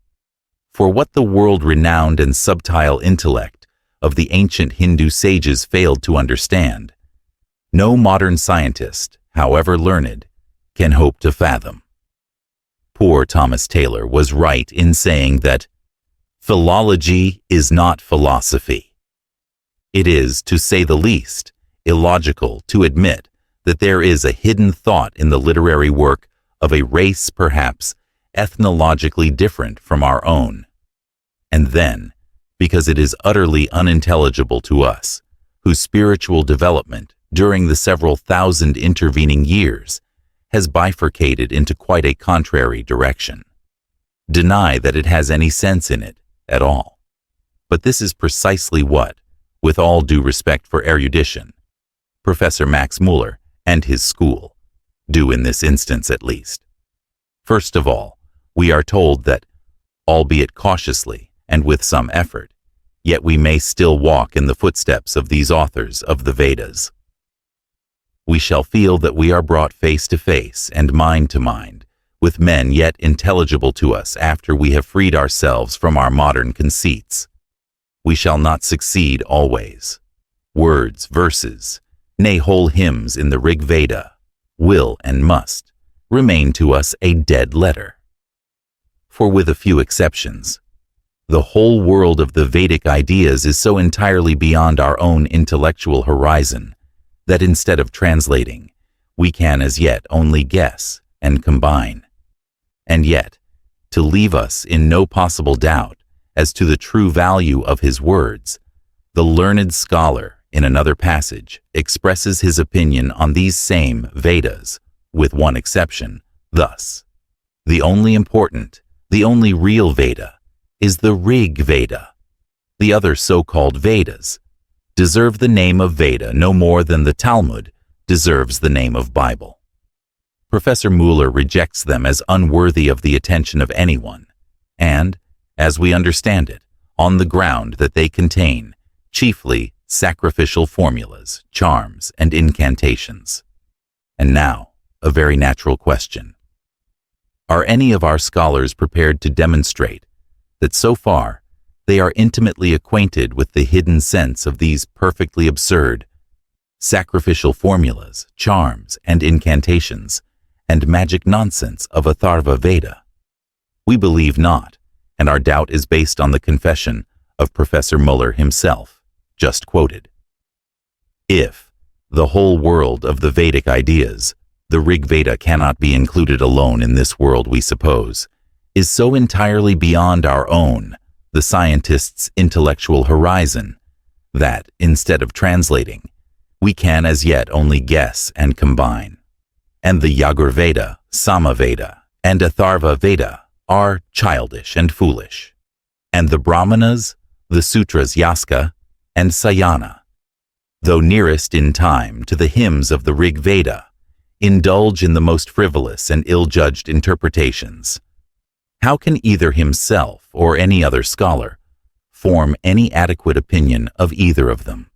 For what the world-renowned and subtile intellect of the ancient Hindu sages failed to understand, no modern scientist, however learned, can hope to fathom. Poor Thomas Taylor was right in saying that philology is not philosophy. It is, to say the least, illogical to admit that there is a hidden thought in the literary work of a race perhaps ethnologically different from our own. And then, because it is utterly unintelligible to us, whose spiritual development during the several thousand intervening years has bifurcated into quite a contrary direction, deny that it has any sense in it at all. But this is precisely what, with all due respect for erudition, Professor Max Muller and his school do in this instance at least. First of all, we are told that, albeit cautiously and with some effort, yet we may still walk in the footsteps of these authors of the Vedas. We shall feel that we are brought face to face and mind to mind with men yet intelligible to us after we have freed ourselves from our modern conceits. We shall not succeed always. Words, verses, nay, whole hymns in the Rig Veda will and must remain to us a dead letter. For with a few exceptions, the whole world of the Vedic ideas is so entirely beyond our own intellectual horizon that instead of translating, we can as yet only guess and combine. And yet, to leave us in no possible doubt as to the true value of his words, the learned scholar in another passage expresses his opinion on these same Vedas, with one exception, thus: the only important, the only real Veda is the Rig Veda. The other so-called Vedas deserve the name of Veda no more than the Talmud deserves the name of Bible. Professor Muller rejects them as unworthy of the attention of anyone, and, as we understand it, on the ground that they contain chiefly sacrificial formulas, charms, and incantations. And now, a very natural question. Are any of our scholars prepared to demonstrate that so far they are intimately acquainted with the hidden sense of these perfectly absurd sacrificial formulas, charms, and incantations, and magic nonsense of Atharva Veda? We believe not, and our doubt is based on the confession of Professor Muller himself, just quoted. If the whole world of the Vedic ideas, the Rig Veda cannot be included alone in this world we suppose, is so entirely beyond our own, the scientist's intellectual horizon, that, instead of translating, we can as yet only guess and combine. And the Yagur Veda, Sama Veda, and Atharva Veda are childish and foolish. And the Brahmanas, the Sutras Yaska, and Sayana, though nearest in time to the hymns of the Rig Veda, indulge in the most frivolous and ill-judged interpretations. How can either himself or any other scholar form any adequate opinion of either of them?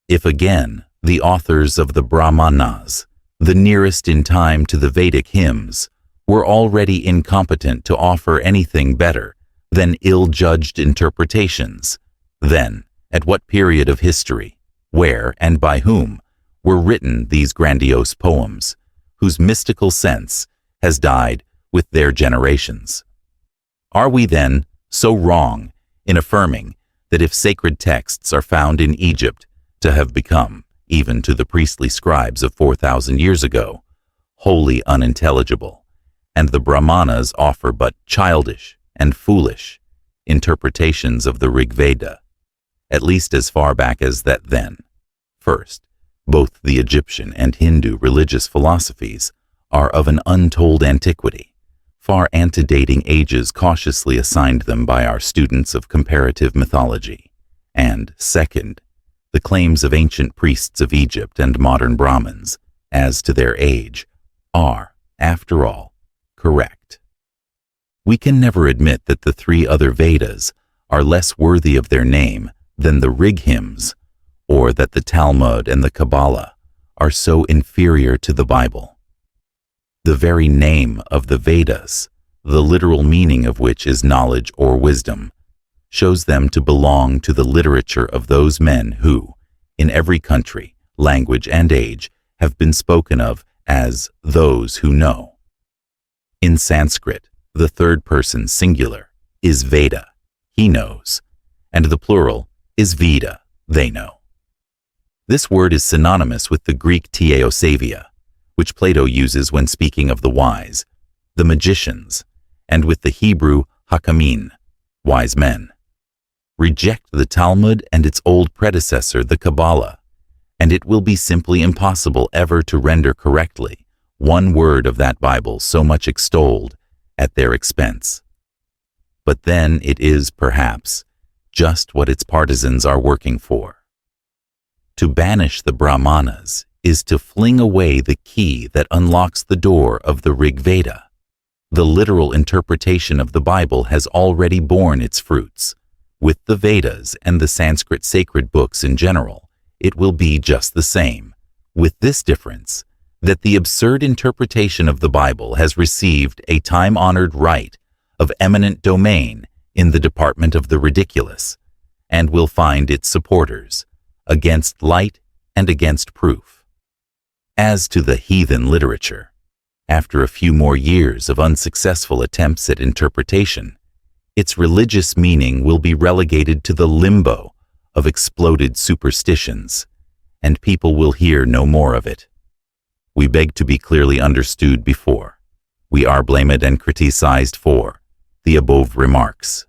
If again the authors of the Brahmanas, the nearest in time to the Vedic hymns, were already incompetent to offer anything better than ill-judged interpretations, then at what period of history, where, and by whom were written these grandiose poems, whose mystical sense has died with their generations? Are we then so wrong in affirming that if sacred texts are found in Egypt to have become, even to the priestly scribes of 4,000 years ago, wholly unintelligible, and the Brahmanas offer but childish and foolish interpretations of the Rig Veda, at least as far back as that then? First, both the Egyptian and Hindu religious philosophies are of an untold antiquity, far antedating ages cautiously assigned them by our students of comparative mythology. And second, the claims of ancient priests of Egypt and modern Brahmins, as to their age, are, after all, correct. We can never admit that the three other Vedas are less worthy of their name than the Rig hymns, or that the Talmud and the Kabbalah are so inferior to the Bible. The very name of the Vedas, the literal meaning of which is knowledge or wisdom, shows them to belong to the literature of those men who, in every country, language, and age, have been spoken of as those who know. In Sanskrit, the third person singular is Veda, he knows, and the plural is Veda, they know. This word is synonymous with the Greek theosavia, which Plato uses when speaking of the wise, the magicians, and with the Hebrew hakamin, wise men. Reject the Talmud and its old predecessor, the Kabbalah, and it will be simply impossible ever to render correctly one word of that Bible so much extolled at their expense. But then it is, perhaps, just what its partisans are working for. To banish the Brahmanas is to fling away the key that unlocks the door of the Rig Veda. The literal interpretation of the Bible has already borne its fruits. With the Vedas and the Sanskrit sacred books in general, it will be just the same, with this difference, that the absurd interpretation of the Bible has received a time-honored right of eminent domain in the department of the ridiculous, and will find its supporters, against light and against proof. As to the heathen literature, after a few more years of unsuccessful attempts at interpretation, its religious meaning will be relegated to the limbo of exploded superstitions, and people will hear no more of it. We beg to be clearly understood before we are blamed and criticized for the above remarks.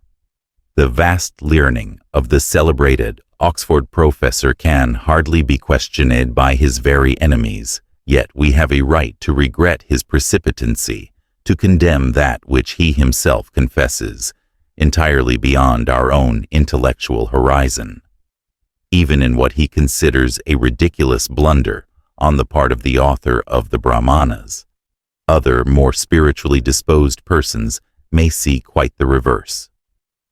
The vast learning of the celebrated Oxford professor can hardly be questioned by his very enemies, yet we have a right to regret his precipitancy to condemn that which he himself confesses entirely beyond our own intellectual horizon. Even in what he considers a ridiculous blunder on the part of the author of the Brahmanas, other more spiritually disposed persons may see quite the reverse.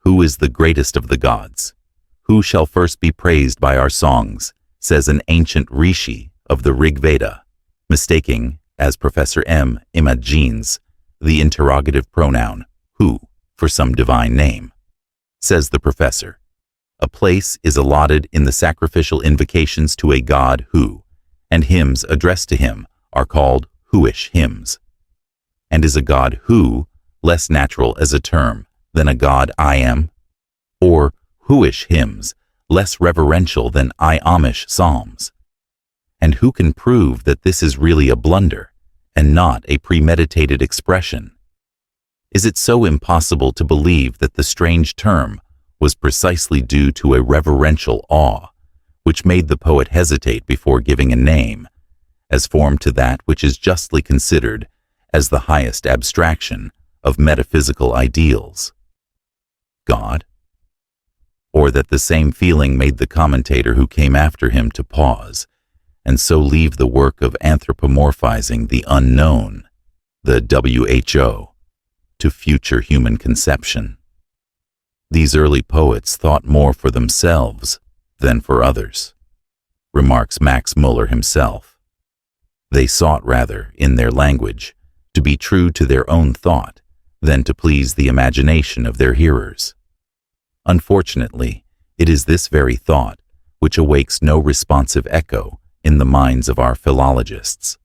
Who is the greatest of the gods? Who shall first be praised by our songs, says an ancient rishi of the Rig Veda, mistaking, as Professor M. imagines, the interrogative pronoun who for some divine name. Says the professor, a place is allotted in the sacrificial invocations to a god who, and hymns addressed to him are called whoish hymns. And is a god who less natural as a term than a god I am? Or whoish hymns less reverential than I amish psalms? And who can prove that this is really a blunder and not a premeditated expression? Is it so impossible to believe that the strange term was precisely due to a reverential awe, which made the poet hesitate before giving a name, as formed to that which is justly considered as the highest abstraction of metaphysical ideals? God? Or that the same feeling made the commentator who came after him to pause, and so leave the work of anthropomorphizing the unknown, the WHO, to future human conception? These early poets thought more for themselves than for others, remarks Max Muller himself. They sought rather, in their language, to be true to their own thought than to please the imagination of their hearers. Unfortunately, it is this very thought which awakes no responsive echo in the minds of our philologists.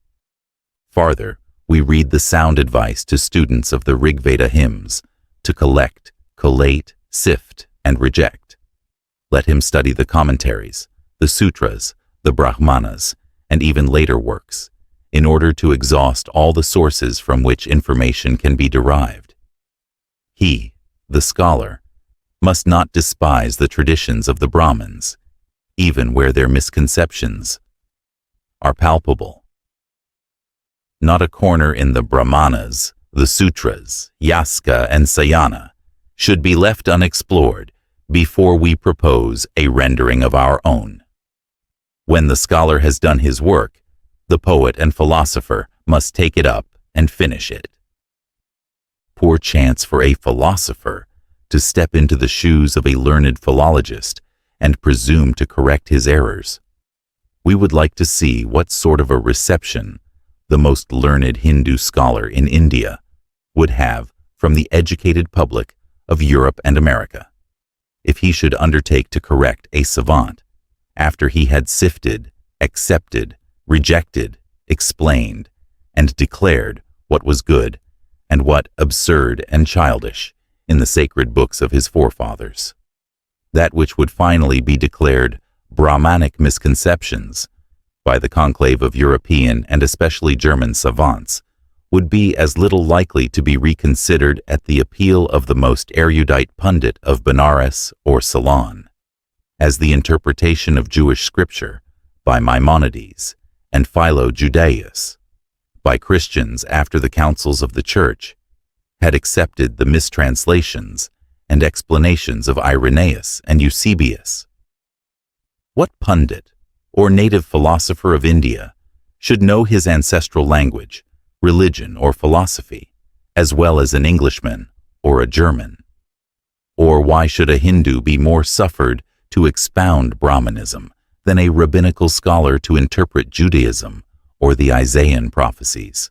Farther, we read the sound advice to students of the Rig Veda hymns to collect, collate, sift, and reject. Let him study the commentaries, the sutras, the Brahmanas, and even later works, in order to exhaust all the sources from which information can be derived. He, the scholar, must not despise the traditions of the Brahmins, even where their misconceptions are palpable. Not a corner in the Brahmanas, the Sutras, Yaska, and Sayana should be left unexplored before we propose a rendering of our own. When the scholar has done his work, the poet and philosopher must take it up and finish it. poor chance for a philosopher to step into the shoes of a learned philologist and presume to correct his errors. We would like to see what sort of a reception the most learned Hindu scholar in India would have from the educated public of Europe and America, if he should undertake to correct a savant after he had sifted, accepted, rejected, explained, and declared what was good and what absurd and childish in the sacred books of his forefathers. That which would finally be declared Brahmanic misconceptions by the conclave of European and especially German savants would be as little likely to be reconsidered at the appeal of the most erudite pundit of Benares or Ceylon, as the interpretation of Jewish scripture by Maimonides and Philo-Judaeus by Christians after the councils of the Church had accepted the mistranslations and explanations of Irenaeus and Eusebius. What pundit or native philosopher of India should know his ancestral language, religion, or philosophy, as well as an Englishman or a German? Or why should a Hindu be more suffered to expound Brahmanism than a rabbinical scholar to interpret Judaism or the Isaiah prophecies?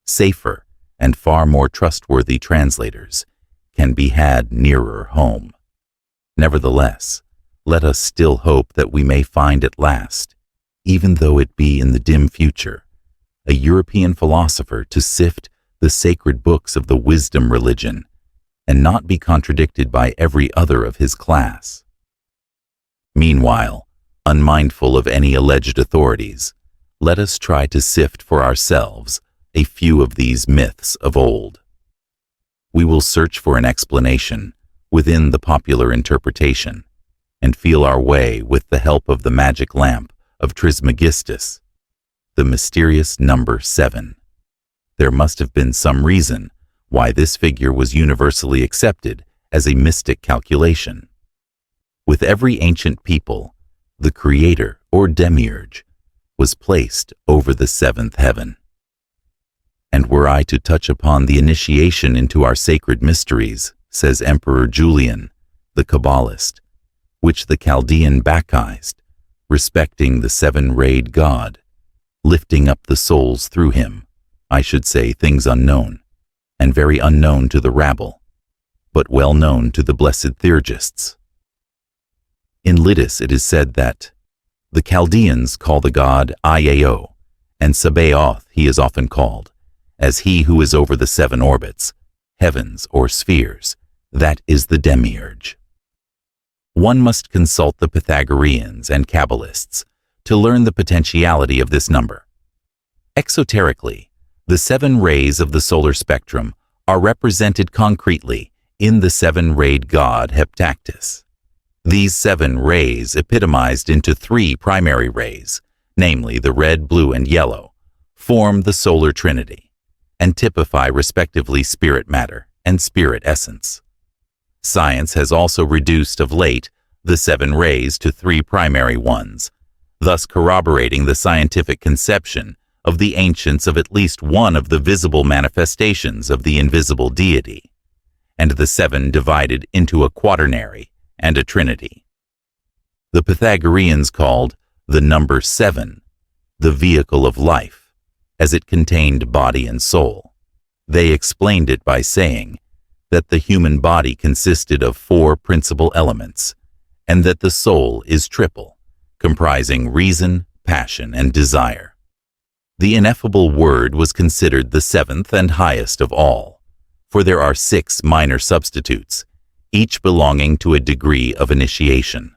Safer and far more trustworthy translators can be had nearer home. Nevertheless, let us still hope that we may find at last, even though it be in the dim future, a European philosopher to sift the sacred books of the wisdom religion and not be contradicted by every other of his class. Meanwhile, unmindful of any alleged authorities, let us try to sift for ourselves a few of these myths of old. We will search for an explanation within the popular interpretation and feel our way with the help of the magic lamp of Trismegistus, the mysterious number 7. There must have been some reason why this figure was universally accepted as a mystic calculation. With every ancient people, the creator or demiurge was placed over the 7th heaven. And were I to touch upon the initiation into our sacred mysteries, says Emperor Julian, the Kabbalist, which the Chaldean Bacchized, respecting the 7-rayed God, lifting up the souls through him, I should say things unknown, and very unknown to the rabble, but well known to the blessed theurgists. In Liddus it is said that the Chaldeans call the god Iao, and Sabaoth he is often called, as he who is over the 7 orbits, heavens or spheres, that is the demiurge. One must consult the Pythagoreans and Kabbalists to learn the potentiality of this number. Exoterically, the 7 rays of the solar spectrum are represented concretely in the 7-rayed god Heptactus. These 7 rays epitomized into 3 primary rays, namely the red, blue, and yellow, form the solar trinity, and typify respectively spirit matter and spirit essence. Science has also reduced of late the 7 rays to 3 primary ones, thus corroborating the scientific conception of the ancients of at least one of the visible manifestations of the invisible deity, and the 7 divided into a quaternary and a trinity. The Pythagoreans called the number 7 the vehicle of life, as it contained body and soul. They explained it by saying that the human body consisted of 4 principal elements, and that the soul is triple, comprising reason, passion, and desire. The ineffable word was considered the 7th and highest of all, for there are 6 minor substitutes, each belonging to a degree of initiation.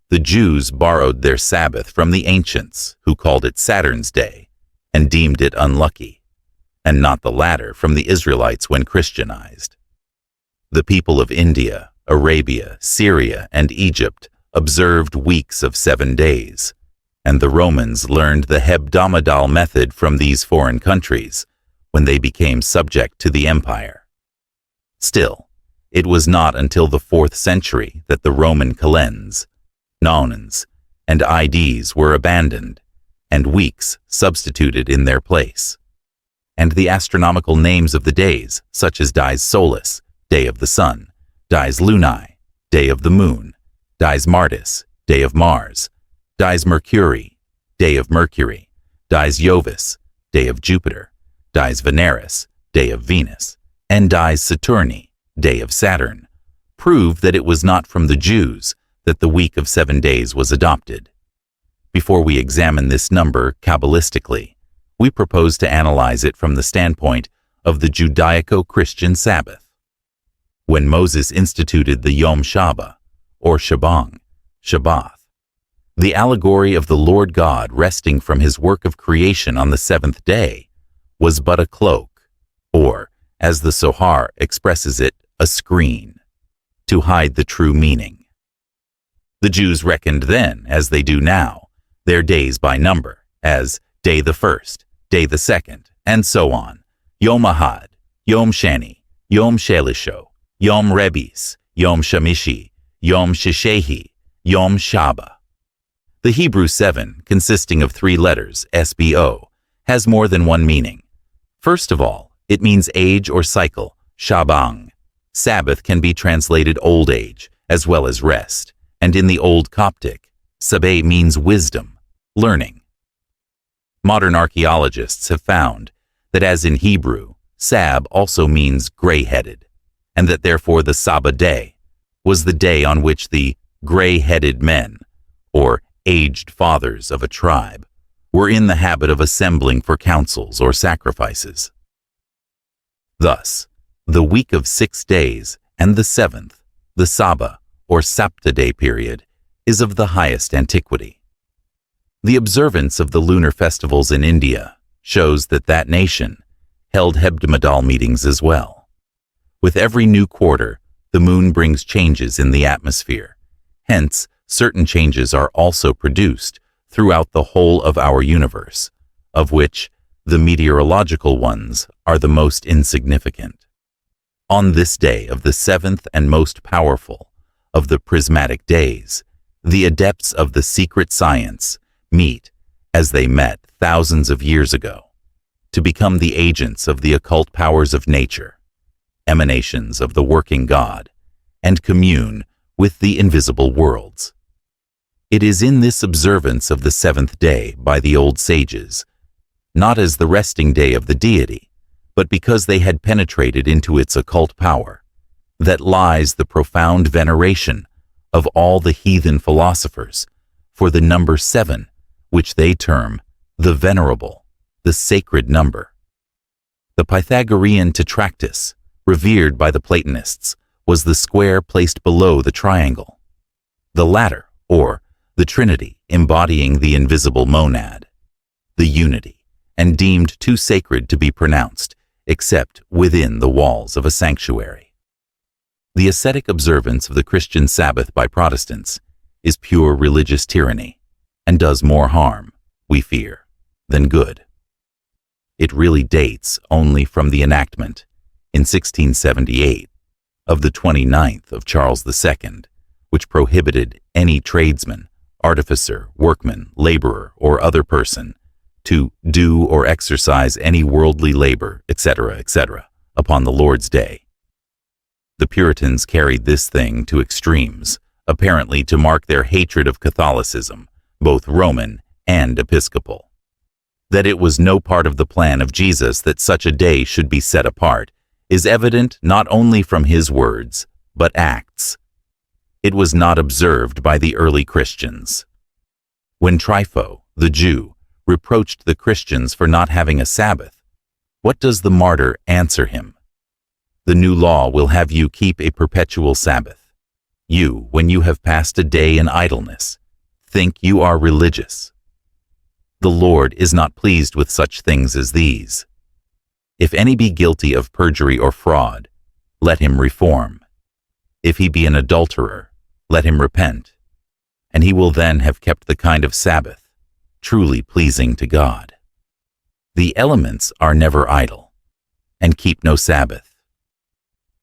The Jews borrowed their Sabbath from the ancients, who called it Saturn's Day, and deemed it unlucky, and not the latter from the Israelites when Christianized. The people of India, Arabia, Syria, and Egypt observed weeks of 7 days, and the Romans learned the hebdomadal method from these foreign countries when they became subject to the empire. Still, it was not until the 4th century that the Roman calends, nonans, and ids were abandoned, and weeks substituted in their place. and the astronomical names of the days, such as dies solis, day of the sun, dies lunae, day of the moon, dies Martis, day of Mars, dies Mercury, day of Mercury, dies Jovis, day of Jupiter, dies Veneris, day of Venus, and dies Saturni, day of Saturn, prove that it was not from the Jews that the week of 7 days was adopted. Before we examine this number Kabbalistically, we propose to analyze it from the standpoint of the Judaico-Christian Sabbath. When Moses instituted the Yom Shabbat, or Shabbat, the allegory of the Lord God resting from his work of creation on the 7th day, was but a cloak, or, as the Zohar expresses it, a screen, to hide the true meaning. The Jews reckoned then, as they do now, their days by number, as day the first, day the second, and so on, Yom Ahad, Yom Shani, Yom Shelisho, Yom Rebis, Yom Shamishi, Yom Shishehi, Yom Shaba. The Hebrew 7, consisting of 3 letters, SBO, has more than one meaning. First of all, it means age or cycle, Shabang. Sabbath can be translated old age, as well as rest, and in the Old Coptic, Sabbath means wisdom, learning. Modern archaeologists have found that as in Hebrew, Sab also means gray-headed, and that therefore the Sabbath day was the day on which the gray-headed men, or aged fathers of a tribe, were in the habit of assembling for councils or sacrifices. Thus, the week of 6 days and the 7th, the Sabbath or Sapta day period, is of the highest antiquity. The observance of the lunar festivals in India shows that that nation held hebdomadal meetings as well. With every new quarter, the moon brings changes in the atmosphere. Hence, certain changes are also produced throughout the whole of our universe, of which the meteorological ones are the most insignificant. On this day of the 7th and most powerful of the prismatic days, the adepts of the secret science meet, as they met thousands of years ago, to become the agents of the occult powers of nature, emanations of the working God, and commune with the invisible worlds. It is in this observance of the 7th day by the old sages, not as the resting day of the deity, but because they had penetrated into its occult power, that lies the profound veneration of all the heathen philosophers for the number 7, which they term the venerable, the sacred number. The Pythagorean tetractys, revered by the Platonists, was the square placed below the triangle. The latter, or the Trinity, embodying the invisible monad, the unity, and deemed too sacred to be pronounced except within the walls of a sanctuary. The ascetic observance of the Christian Sabbath by Protestants is pure religious tyranny and does more harm, we fear, than good. It really dates only from the enactment, in 1678, of the 29th of Charles II, which prohibited any tradesman, artificer, workman, laborer, or other person to do or exercise any worldly labor, etc., upon the Lord's Day. The Puritans carried this thing to extremes, apparently to mark their hatred of Catholicism, both Roman and Episcopal. That it was no part of the plan of Jesus that such a day should be set apart is evident not only from his words, but acts. It was not observed by the early Christians. When Trypho, the Jew, reproached the Christians for not having a Sabbath, what does the martyr answer him? The new law will have you keep a perpetual Sabbath. You, when you have passed a day in idleness, think you are religious. The Lord is not pleased with such things as these. If any be guilty of perjury or fraud, let him reform. If he be an adulterer, let him repent, and he will then have kept the kind of Sabbath, truly pleasing to God. The elements are never idle, and keep no Sabbath.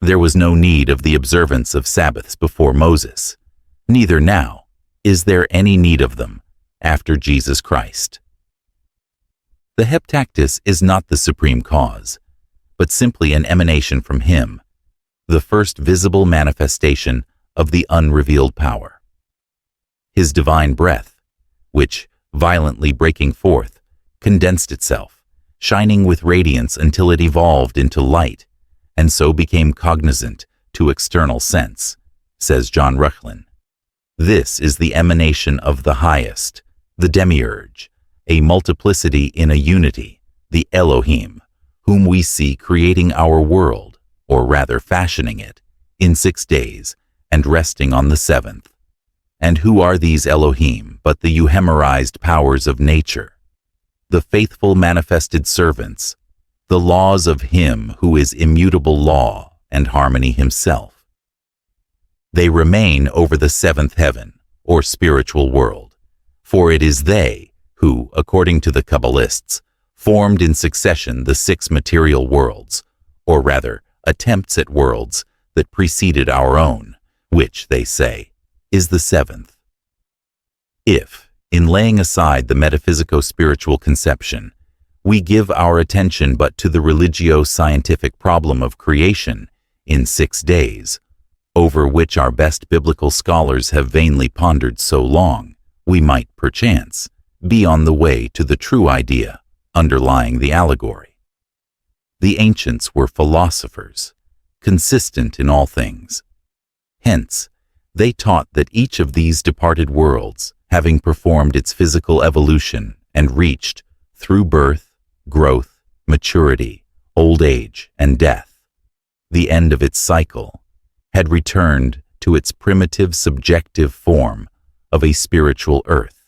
There was no need of the observance of Sabbaths before Moses, neither now is there any need of them after Jesus Christ. The heptactus is not the supreme cause, but simply an emanation from him, the first visible manifestation of the unrevealed power. His divine breath, which, violently breaking forth, condensed itself, shining with radiance until it evolved into light, and so became cognizant to external sense, says John Ruchlin. This is the emanation of the highest, the demiurge, a multiplicity in a unity, the Elohim, whom we see creating our world, or rather fashioning it, in 6 days, and resting on the 7th. And who are these Elohim but the euhemerized powers of nature, the faithful manifested servants, the laws of him who is immutable law and harmony himself? They remain over the 7th heaven, or spiritual world, for it is they who, according to the Kabbalists, formed in succession the 6 material worlds, or rather attempts at worlds that preceded our own, which, they say, is the 7th. If, in laying aside the metaphysico-spiritual conception, we give our attention but to the religio-scientific problem of creation in 6 days, over which our best biblical scholars have vainly pondered so long, we might, perchance, be on the way to the true idea underlying the allegory. The ancients were philosophers, consistent in all things. Hence, they taught that each of these departed worlds, having performed its physical evolution and reached, through birth, growth, maturity, old age, and death, the end of its cycle, had returned to its primitive subjective form of a spiritual earth.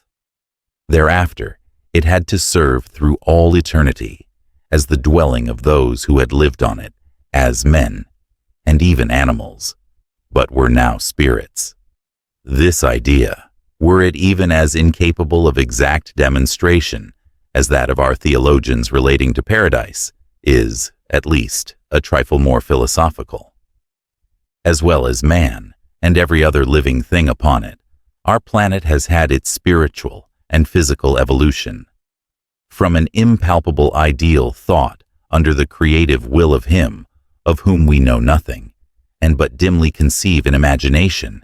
Thereafter, it had to serve through all eternity as the dwelling of those who had lived on it as men, and even animals, but were now spirits. This idea, were it even as incapable of exact demonstration as that of our theologians relating to paradise, is, at least, a trifle more philosophical. As well as man, and every other living thing upon it, our planet has had its spiritual and physical evolution. From an impalpable ideal thought under the creative will of him, of whom we know nothing, and but dimly conceive in imagination,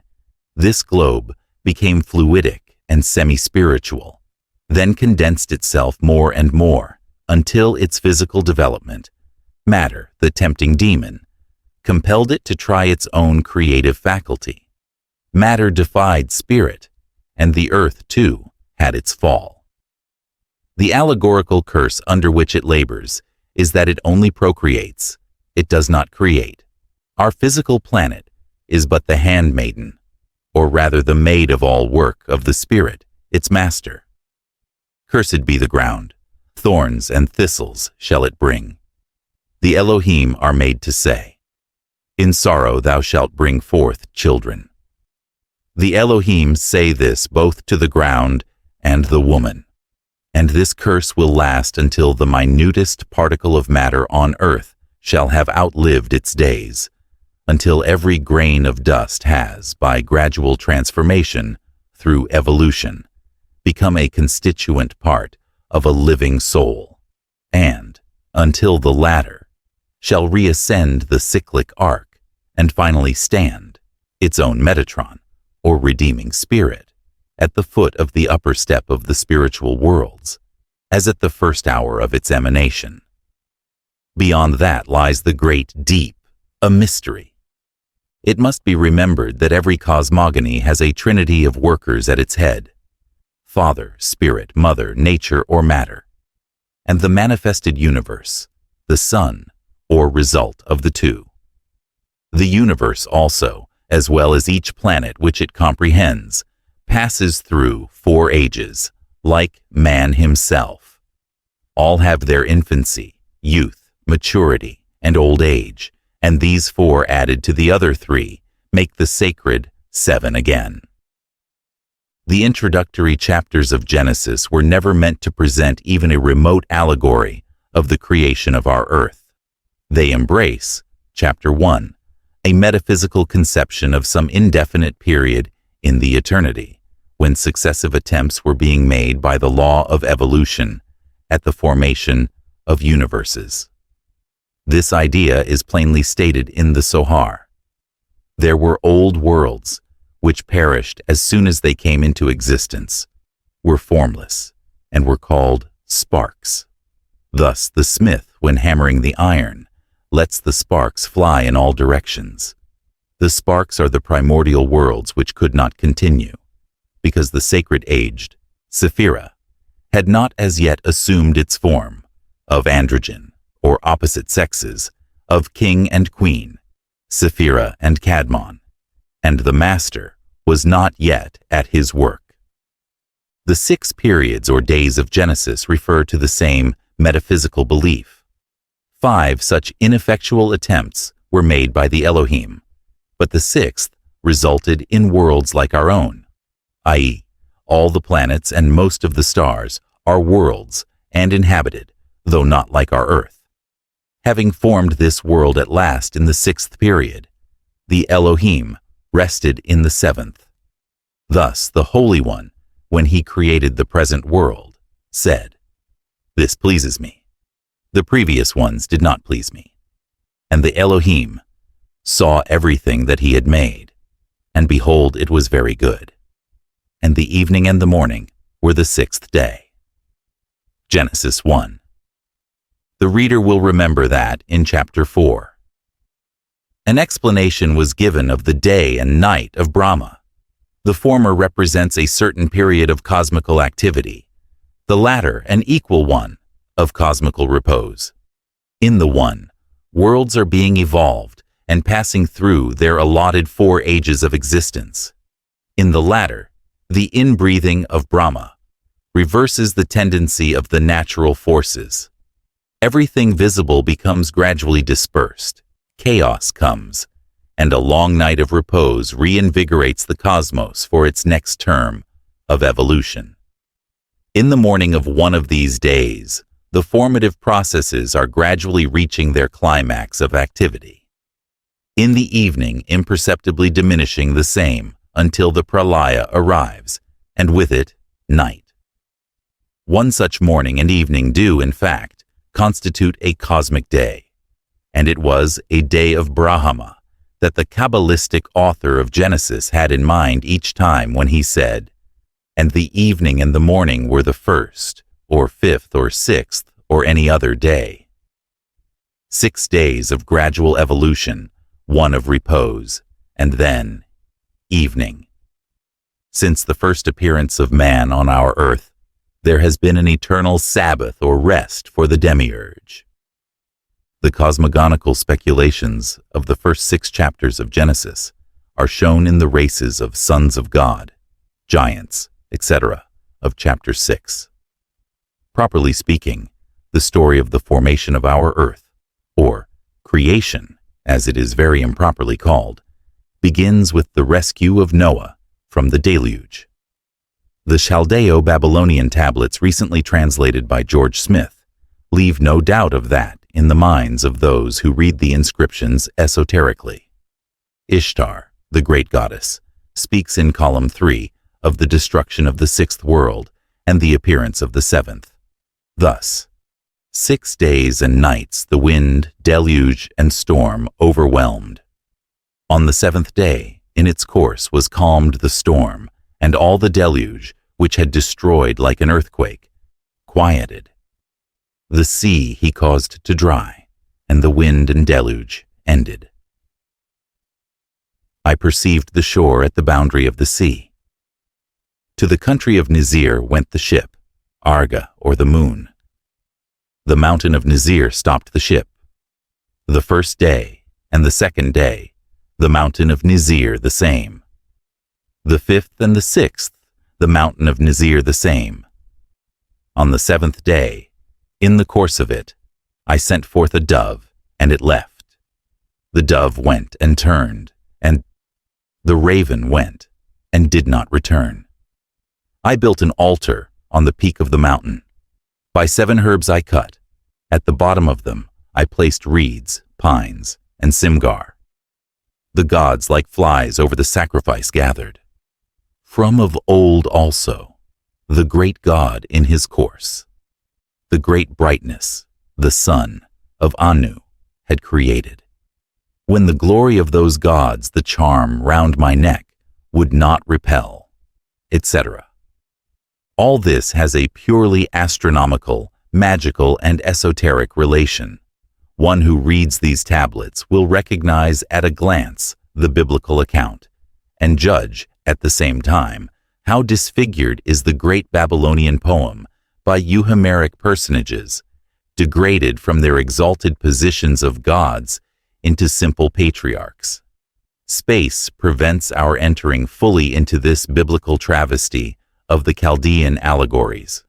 this globe became fluidic and semi-spiritual, then condensed itself more and more, until its physical development, matter, the tempting demon, compelled it to try its own creative faculty. Matter defied spirit, and the earth, too, had its fall. The allegorical curse under which it labors is that it only procreates, it does not create. Our physical planet is but the handmaiden, or rather the maid of all work of the spirit, its master. Cursed be the ground, thorns and thistles shall it bring. The Elohim are made to say, in sorrow thou shalt bring forth children. The Elohim say this both to the ground and the woman, and this curse will last until the minutest particle of matter on earth shall have outlived its days, until every grain of dust has, by gradual transformation, through evolution, become a constituent part of a living soul, and, until the latter, shall reascend the cyclic arc, and finally stand, its own Metatron, or redeeming spirit, at the foot of the upper step of the spiritual worlds, as at the first hour of its emanation. Beyond that lies the great deep, a mystery. It must be remembered that every cosmogony has a trinity of workers at its head: Father, Spirit, Mother, Nature, or Matter, and the manifested universe, the Son, or result of the two. The universe also, as well as each planet which it comprehends, passes through 4 ages, like man himself. All have their infancy, youth, maturity, and old age, and these 4 added to the other 3 make the sacred 7 again. The introductory chapters of Genesis were never meant to present even a remote allegory of the creation of our earth. They embrace, chapter 1, a metaphysical conception of some indefinite period in the eternity, when successive attempts were being made by the law of evolution, at the formation of universes. This idea is plainly stated in the Zohar. There were old worlds, which perished as soon as they came into existence, were formless, and were called sparks. Thus the smith, when hammering the iron, lets the sparks fly in all directions. The sparks are the primordial worlds which could not continue, because the sacred aged, Sephira, had not as yet assumed its form of androgen, or opposite sexes, of king and queen, Sephira and Cadmon, and the master was not yet at his work. The 6 periods or days of Genesis refer to the same metaphysical belief. 5 such ineffectual attempts were made by the Elohim, but the 6th resulted in worlds like our own, i.e., all the planets and most of the stars are worlds and inhabited, though not like our Earth. Having formed this world at last in the 6th period, the Elohim rested in the 7th. Thus the Holy One, when he created the present world, said, "This pleases me. The previous ones did not please me." And the Elohim saw everything that he had made, and behold, it was very good. And the evening and the morning were the 6th day. Genesis 1. The reader will remember that in chapter 4, an explanation was given of the day and night of Brahma. The former represents a certain period of cosmical activity, the latter an equal one of cosmical repose. In the one, worlds are being evolved and passing through their allotted 4 ages of existence. In the latter, the inbreathing of Brahma reverses the tendency of the natural forces. Everything visible becomes gradually dispersed. Chaos comes, and a long night of repose reinvigorates the cosmos for its next term of evolution. In the morning of one of these days, the formative processes are gradually reaching their climax of activity. In the evening, imperceptibly diminishing the same until the pralaya arrives, and with it, night. One such morning and evening do, in fact, constitute a cosmic day, and it was a day of Brahma that the Kabbalistic author of Genesis had in mind each time when he said, "And the evening and the morning were the 1st, or 5th, or 6th, or any other day." 6 days of gradual evolution, one of repose, and then evening. Since the first appearance of man on our earth, there has been an eternal Sabbath or rest for the demiurge. The cosmogonical speculations of the first 6 chapters of Genesis are shown in the races of sons of God, giants, etc. of chapter 6. Properly speaking, the story of the formation of our earth, or creation, as it is very improperly called, begins with the rescue of Noah from the deluge. The Chaldeo-Babylonian tablets recently translated by George Smith leave no doubt of that in the minds of those who read the inscriptions esoterically. Ishtar, the great goddess, speaks in column 3 of the destruction of the 6th world and the appearance of the 7th. Thus, 6 days and nights the wind, deluge, and storm overwhelmed. On the 7th day, in its course was calmed the storm, and all the deluge, which had destroyed like an earthquake, quieted. The sea he caused to dry, and the wind and deluge ended. I perceived the shore at the boundary of the sea. To the country of Nizir went the ship, Arga, or the moon. The mountain of Nizir stopped the ship. The 1st day, and the 2nd day, the mountain of Nizir the same. The 5th and the 6th, the mountain of Nizir the same. On the 7th day, in the course of it, I sent forth a dove, and it left. The dove went and turned, and the raven went and did not return. I built an altar on the peak of the mountain. By 7 herbs I cut. At the bottom of them I placed reeds, pines, and simgar. The gods like flies over the sacrifice gathered. From of old also, the great God in his course. the great brightness, the sun, of Anu, had created. When the glory of those gods, the charm round my neck, would not repel, etc. All this has a purely astronomical, magical, and esoteric relation. One who reads these tablets will recognize at a glance the biblical account, and judge, at the same time, how disfigured is the great Babylonian poem by euhemeric personages, degraded from their exalted positions of gods into simple patriarchs. Space prevents our entering fully into this biblical travesty of the Chaldean allegories.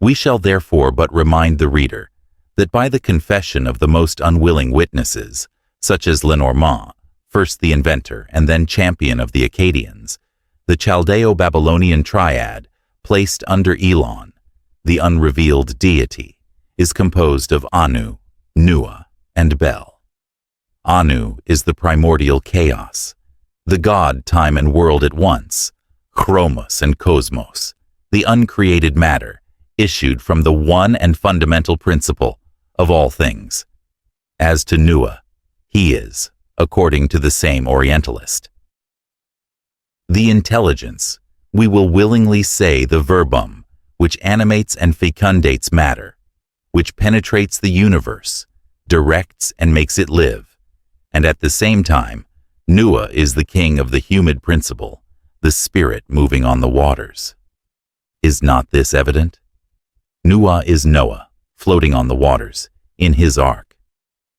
We shall therefore but remind the reader that by the confession of the most unwilling witnesses, such as Lenormand, first the inventor and then champion of the Akkadians, the Chaldeo-Babylonian triad, placed under Elon, the unrevealed deity, is composed of Anu, Nua, and Bel. Anu is the primordial chaos, the god, time, and world at once, chromos and cosmos, the uncreated matter, issued from the one and fundamental principle of all things. As to Nua, he is, according to the same Orientalist, the intelligence, we will willingly say the verbum, which animates and fecundates matter, which penetrates the universe, directs and makes it live, and at the same time, Nua is the king of the humid principle, the spirit moving on the waters. Is not this evident? Nua is Noah, floating on the waters, in his ark,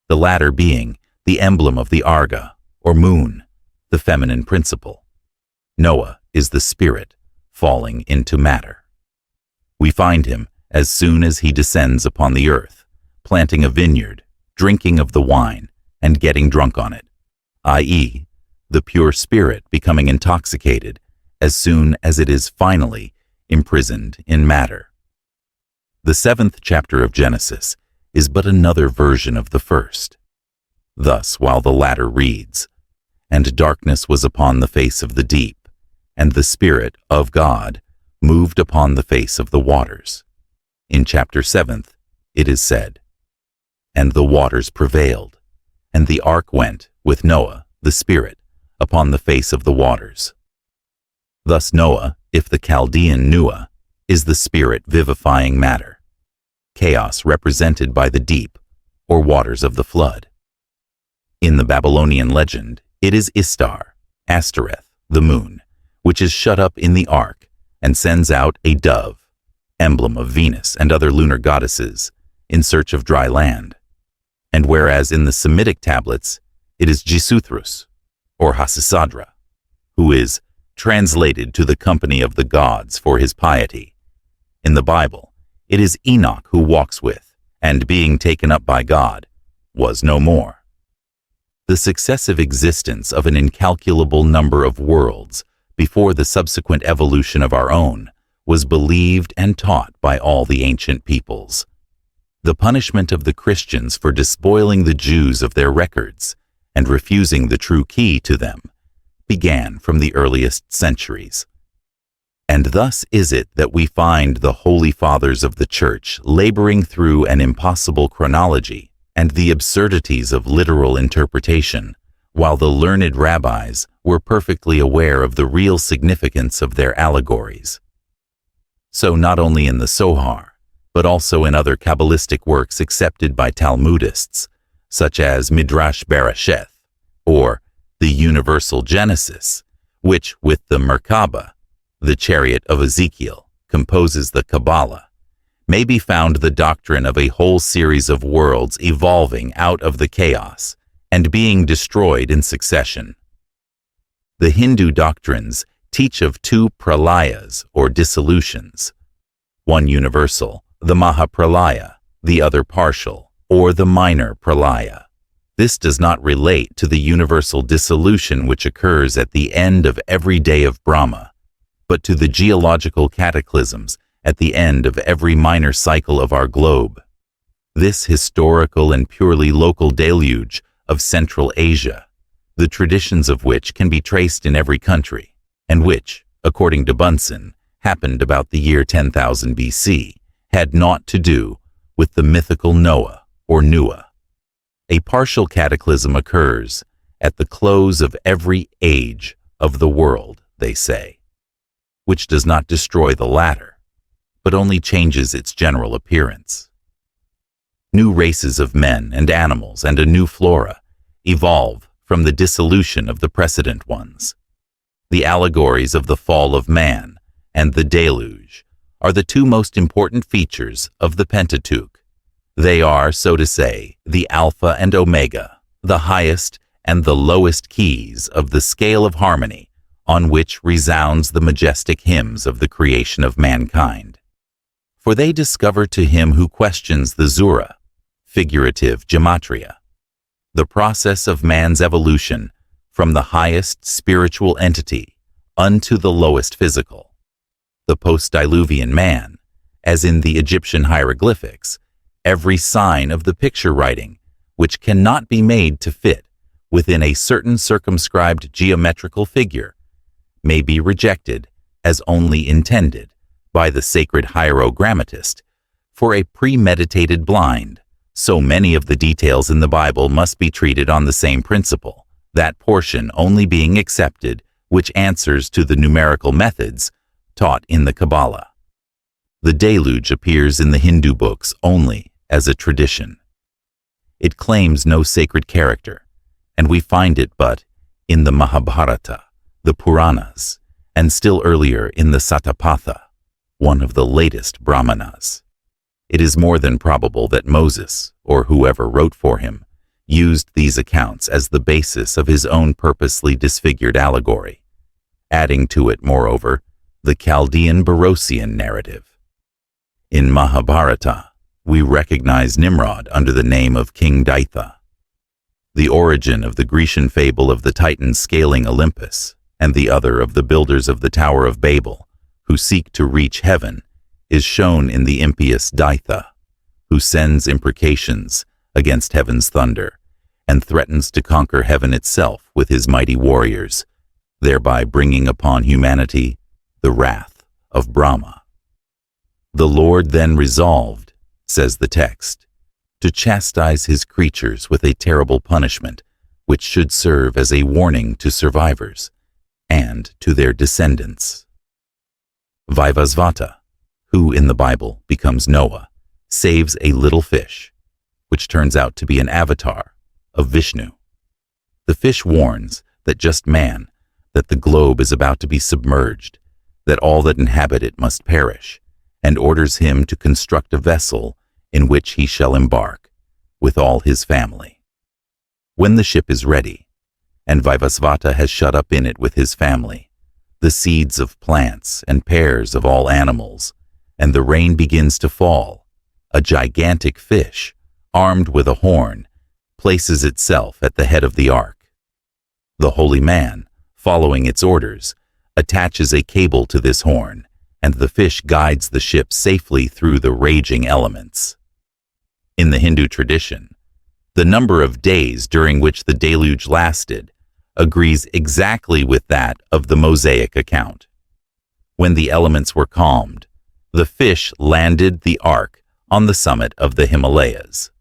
the latter being the emblem of the Arga, or moon, the feminine principle. Noah is the spirit falling into matter. We find him as soon as he descends upon the earth, planting a vineyard, drinking of the wine, and getting drunk on it, i.e., the pure spirit becoming intoxicated as soon as it is finally imprisoned in matter. The 7th chapter of Genesis is but another version of the first. Thus, while the latter reads, "And darkness was upon the face of the deep, and the Spirit of God moved upon the face of the waters," in chapter 7th it is said, "And the waters prevailed, and the ark went with Noah, the Spirit, upon the face of the waters." Thus Noah, if the Chaldean Nua, is the spirit vivifying matter, chaos represented by the deep, or waters of the flood. In the Babylonian legend, it is Istar, Ashtoreth, the moon, which is shut up in the ark and sends out a dove, emblem of Venus and other lunar goddesses, in search of dry land. And whereas in the Semitic tablets, it is Jesuthrus, or Hasisadra, who is translated to the company of the gods for his piety, in the Bible, it is Enoch who walks with, and being taken up by God, was no more. The successive existence of an incalculable number of worlds before the subsequent evolution of our own was believed and taught by all the ancient peoples. The punishment of the Christians for despoiling the Jews of their records and refusing the true key to them began from the earliest centuries. And thus is it that we find the holy fathers of the Church laboring through an impossible chronology and the absurdities of literal interpretation, while the learned rabbis were perfectly aware of the real significance of their allegories. So not only in the Zohar, but also in other Kabbalistic works accepted by Talmudists, such as Midrash Bereshith, or the Universal Genesis, which with the Merkabah, the chariot of Ezekiel, composes the Kabbalah, may be found the doctrine of a whole series of worlds evolving out of the chaos and being destroyed in succession. The Hindu doctrines teach of two pralayas, or dissolutions, one universal, the Mahapralaya, the other partial, or the minor pralaya. This does not relate to the universal dissolution which occurs at the end of every day of Brahma, but to the geological cataclysms at the end of every minor cycle of our globe. This historical and purely local deluge of Central Asia, the traditions of which can be traced in every country, and which, according to Bunsen, happened about the year 10,000 BC, had naught to do with the mythical Noah or Nua. A partial cataclysm occurs at the close of every age of the world, they say, which does not destroy the latter, but only changes its general appearance. New races of men and animals and a new flora evolve from the dissolution of the precedent ones. The allegories of the fall of man and the deluge are the two most important features of the Pentateuch. They are, so to say, the Alpha and Omega, the highest and the lowest keys of the scale of harmony on which resounds the majestic hymns of the creation of mankind. For they discover to him who questions the Zura, figurative gematria, the process of man's evolution from the highest spiritual entity unto the lowest physical. The post-diluvian man, as in the Egyptian hieroglyphics, every sign of the picture writing which cannot be made to fit within a certain circumscribed geometrical figure may be rejected as only intended by the sacred hierogrammatist for a premeditated blind. So many of the details in the Bible must be treated on the same principle, that portion only being accepted which answers to the numerical methods taught in the Kabbalah. The deluge appears in the Hindu books only as a tradition. It claims no sacred character, and we find it but in the Mahabharata, the Puranas, and still earlier in the Satapatha, one of the latest Brahmanas. It is more than probable that Moses, or whoever wrote for him, used these accounts as the basis of his own purposely disfigured allegory, adding to it, moreover, the Chaldean-Barosian narrative. In Mahabharata, we recognize Nimrod under the name of King Daitha. The origin of the Grecian fable of the Titans scaling Olympus, and the other of the builders of the Tower of Babel, who seek to reach heaven, is shown in the impious Daitha, who sends imprecations against heaven's thunder, and threatens to conquer heaven itself with his mighty warriors, thereby bringing upon humanity the wrath of Brahma. The Lord then resolved, says the text, to chastise his creatures with a terrible punishment, which should serve as a warning to survivors and to their descendants. Vaivasvata, who in the Bible becomes Noah, saves a little fish, which turns out to be an avatar of Vishnu. The fish warns that the globe is about to be submerged, that all that inhabit it must perish, and orders him to construct a vessel in which he shall embark with all his family. When the ship is ready, and Vaivasvata has shut up in it with his family, the seeds of plants and pairs of all animals, and the rain begins to fall, a gigantic fish, armed with a horn, places itself at the head of the ark. The holy man, following its orders, attaches a cable to this horn, and the fish guides the ship safely through the raging elements. In the Hindu tradition, the number of days during which the deluge lasted agrees exactly with that of the Mosaic account. When the elements were calmed, the fish landed the ark on the summit of the Himalayas.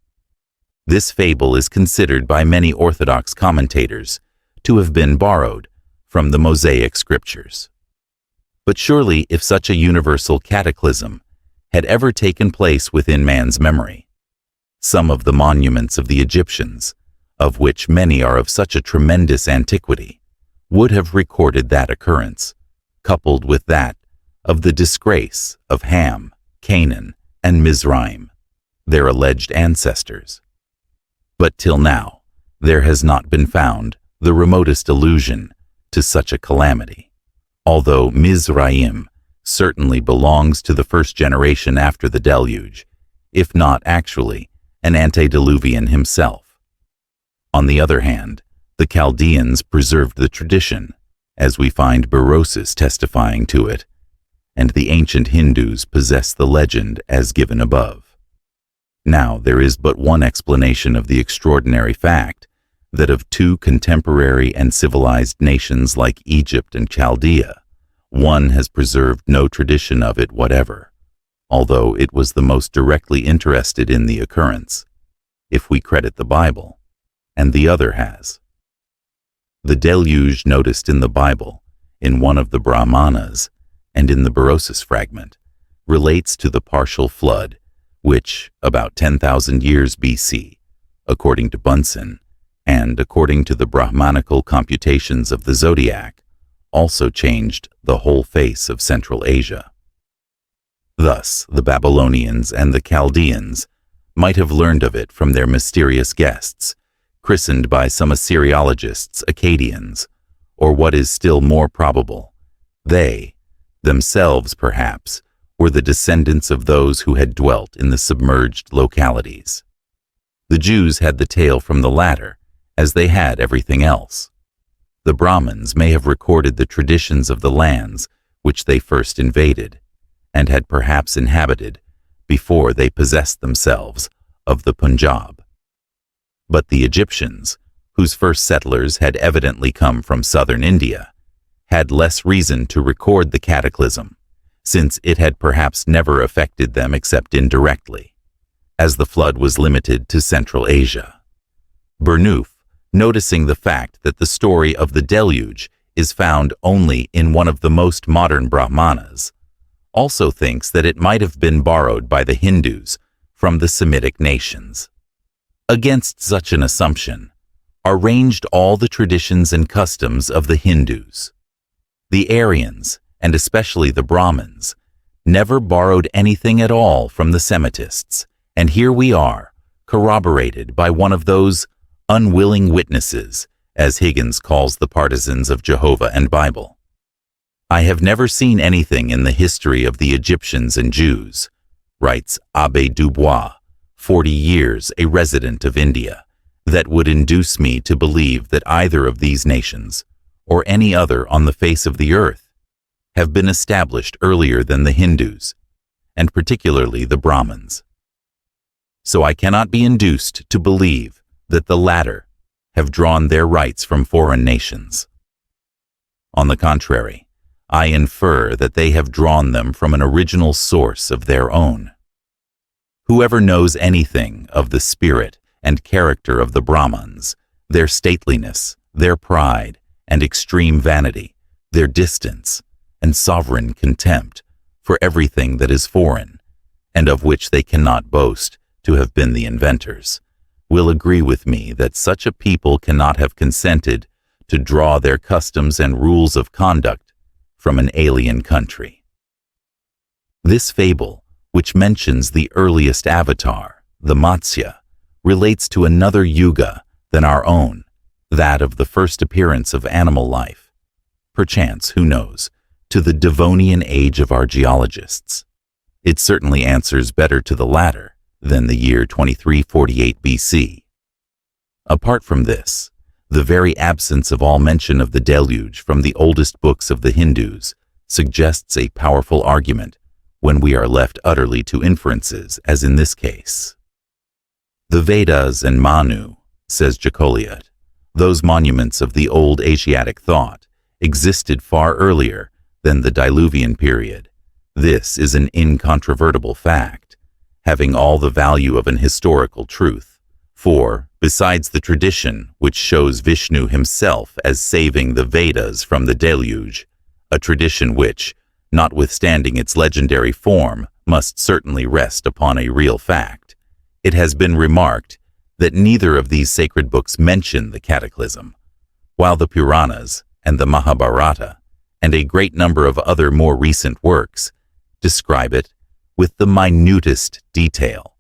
This fable is considered by many Orthodox commentators to have been borrowed from the Mosaic scriptures. But surely, if such a universal cataclysm had ever taken place within man's memory, some of the monuments of the Egyptians, of which many are of such a tremendous antiquity, would have recorded that occurrence, coupled with that of the disgrace of Ham, Canaan, and Mizraim, their alleged ancestors. But till now, there has not been found the remotest allusion to such a calamity, although Mizraim certainly belongs to the first generation after the deluge, if not actually an antediluvian himself. On the other hand, the Chaldeans preserved the tradition, as we find Berosus testifying to it, and the ancient Hindus possess the legend as given above. Now there is but one explanation of the extraordinary fact that of two contemporary and civilized nations like Egypt and Chaldea, one has preserved no tradition of it whatever, although it was the most directly interested in the occurrence, if we credit the Bible, and the other has. The deluge noticed in the Bible, in one of the Brahmanas, and in the Berosus fragment, relates to the partial flood, which, about 10,000 years BC, according to Bunsen, and according to the Brahmanical computations of the zodiac, also changed the whole face of Central Asia. Thus, the Babylonians and the Chaldeans might have learned of it from their mysterious guests, christened by some Assyriologists Akkadians, or what is still more probable, they, themselves perhaps, were the descendants of those who had dwelt in the submerged localities. The Jews had the tale from the latter, as they had everything else. The Brahmins may have recorded the traditions of the lands which they first invaded, and had perhaps inhabited, before they possessed themselves of the Punjab. But the Egyptians, whose first settlers had evidently come from southern India, had less reason to record the cataclysm, since it had perhaps never affected them except indirectly, as the flood was limited to Central Asia. Burnouf, noticing the fact that the story of the deluge is found only in one of the most modern Brahmanas, also thinks that it might have been borrowed by the Hindus from the Semitic nations. Against such an assumption are ranged all the traditions and customs of the Hindus. The Aryans, and especially the Brahmins, never borrowed anything at all from the Semitists, and here we are, corroborated by one of those unwilling witnesses, as Higgins calls the partisans of Jehovah and Bible. I have never seen anything in the history of the Egyptians and Jews, writes Abbé Dubois, 40 years a resident of India, that would induce me to believe that either of these nations, or any other on the face of the earth, have been established earlier than the Hindus, and particularly the Brahmins. So I cannot be induced to believe that the latter have drawn their rights from foreign nations. On the contrary, I infer that they have drawn them from an original source of their own. Whoever knows anything of the spirit and character of the Brahmins, their stateliness, their pride, and extreme vanity, their distance, and sovereign contempt for everything that is foreign, and of which they cannot boast to have been the inventors, will agree with me that such a people cannot have consented to draw their customs and rules of conduct from an alien country. This fable, which mentions the earliest avatar, the Matsya, relates to another yuga than our own, that of the first appearance of animal life, perchance, who knows, to the Devonian age of our geologists. It certainly answers better to the latter than the year 2348 BC. Apart from this, the very absence of all mention of the deluge from the oldest books of the Hindus suggests a powerful argument when we are left utterly to inferences, as in this case. The Vedas and Manu, says Jacoliot, those monuments of the old Asiatic thought, existed far earlier than the Diluvian period. This is an incontrovertible fact, having all the value of an historical truth, for, besides the tradition which shows Vishnu himself as saving the Vedas from the deluge, a tradition which, notwithstanding its legendary form, must certainly rest upon a real fact, it has been remarked that neither of these sacred books mention the cataclysm, while the Puranas and the Mahabharata, and a great number of other more recent works, describe it with the minutest detail,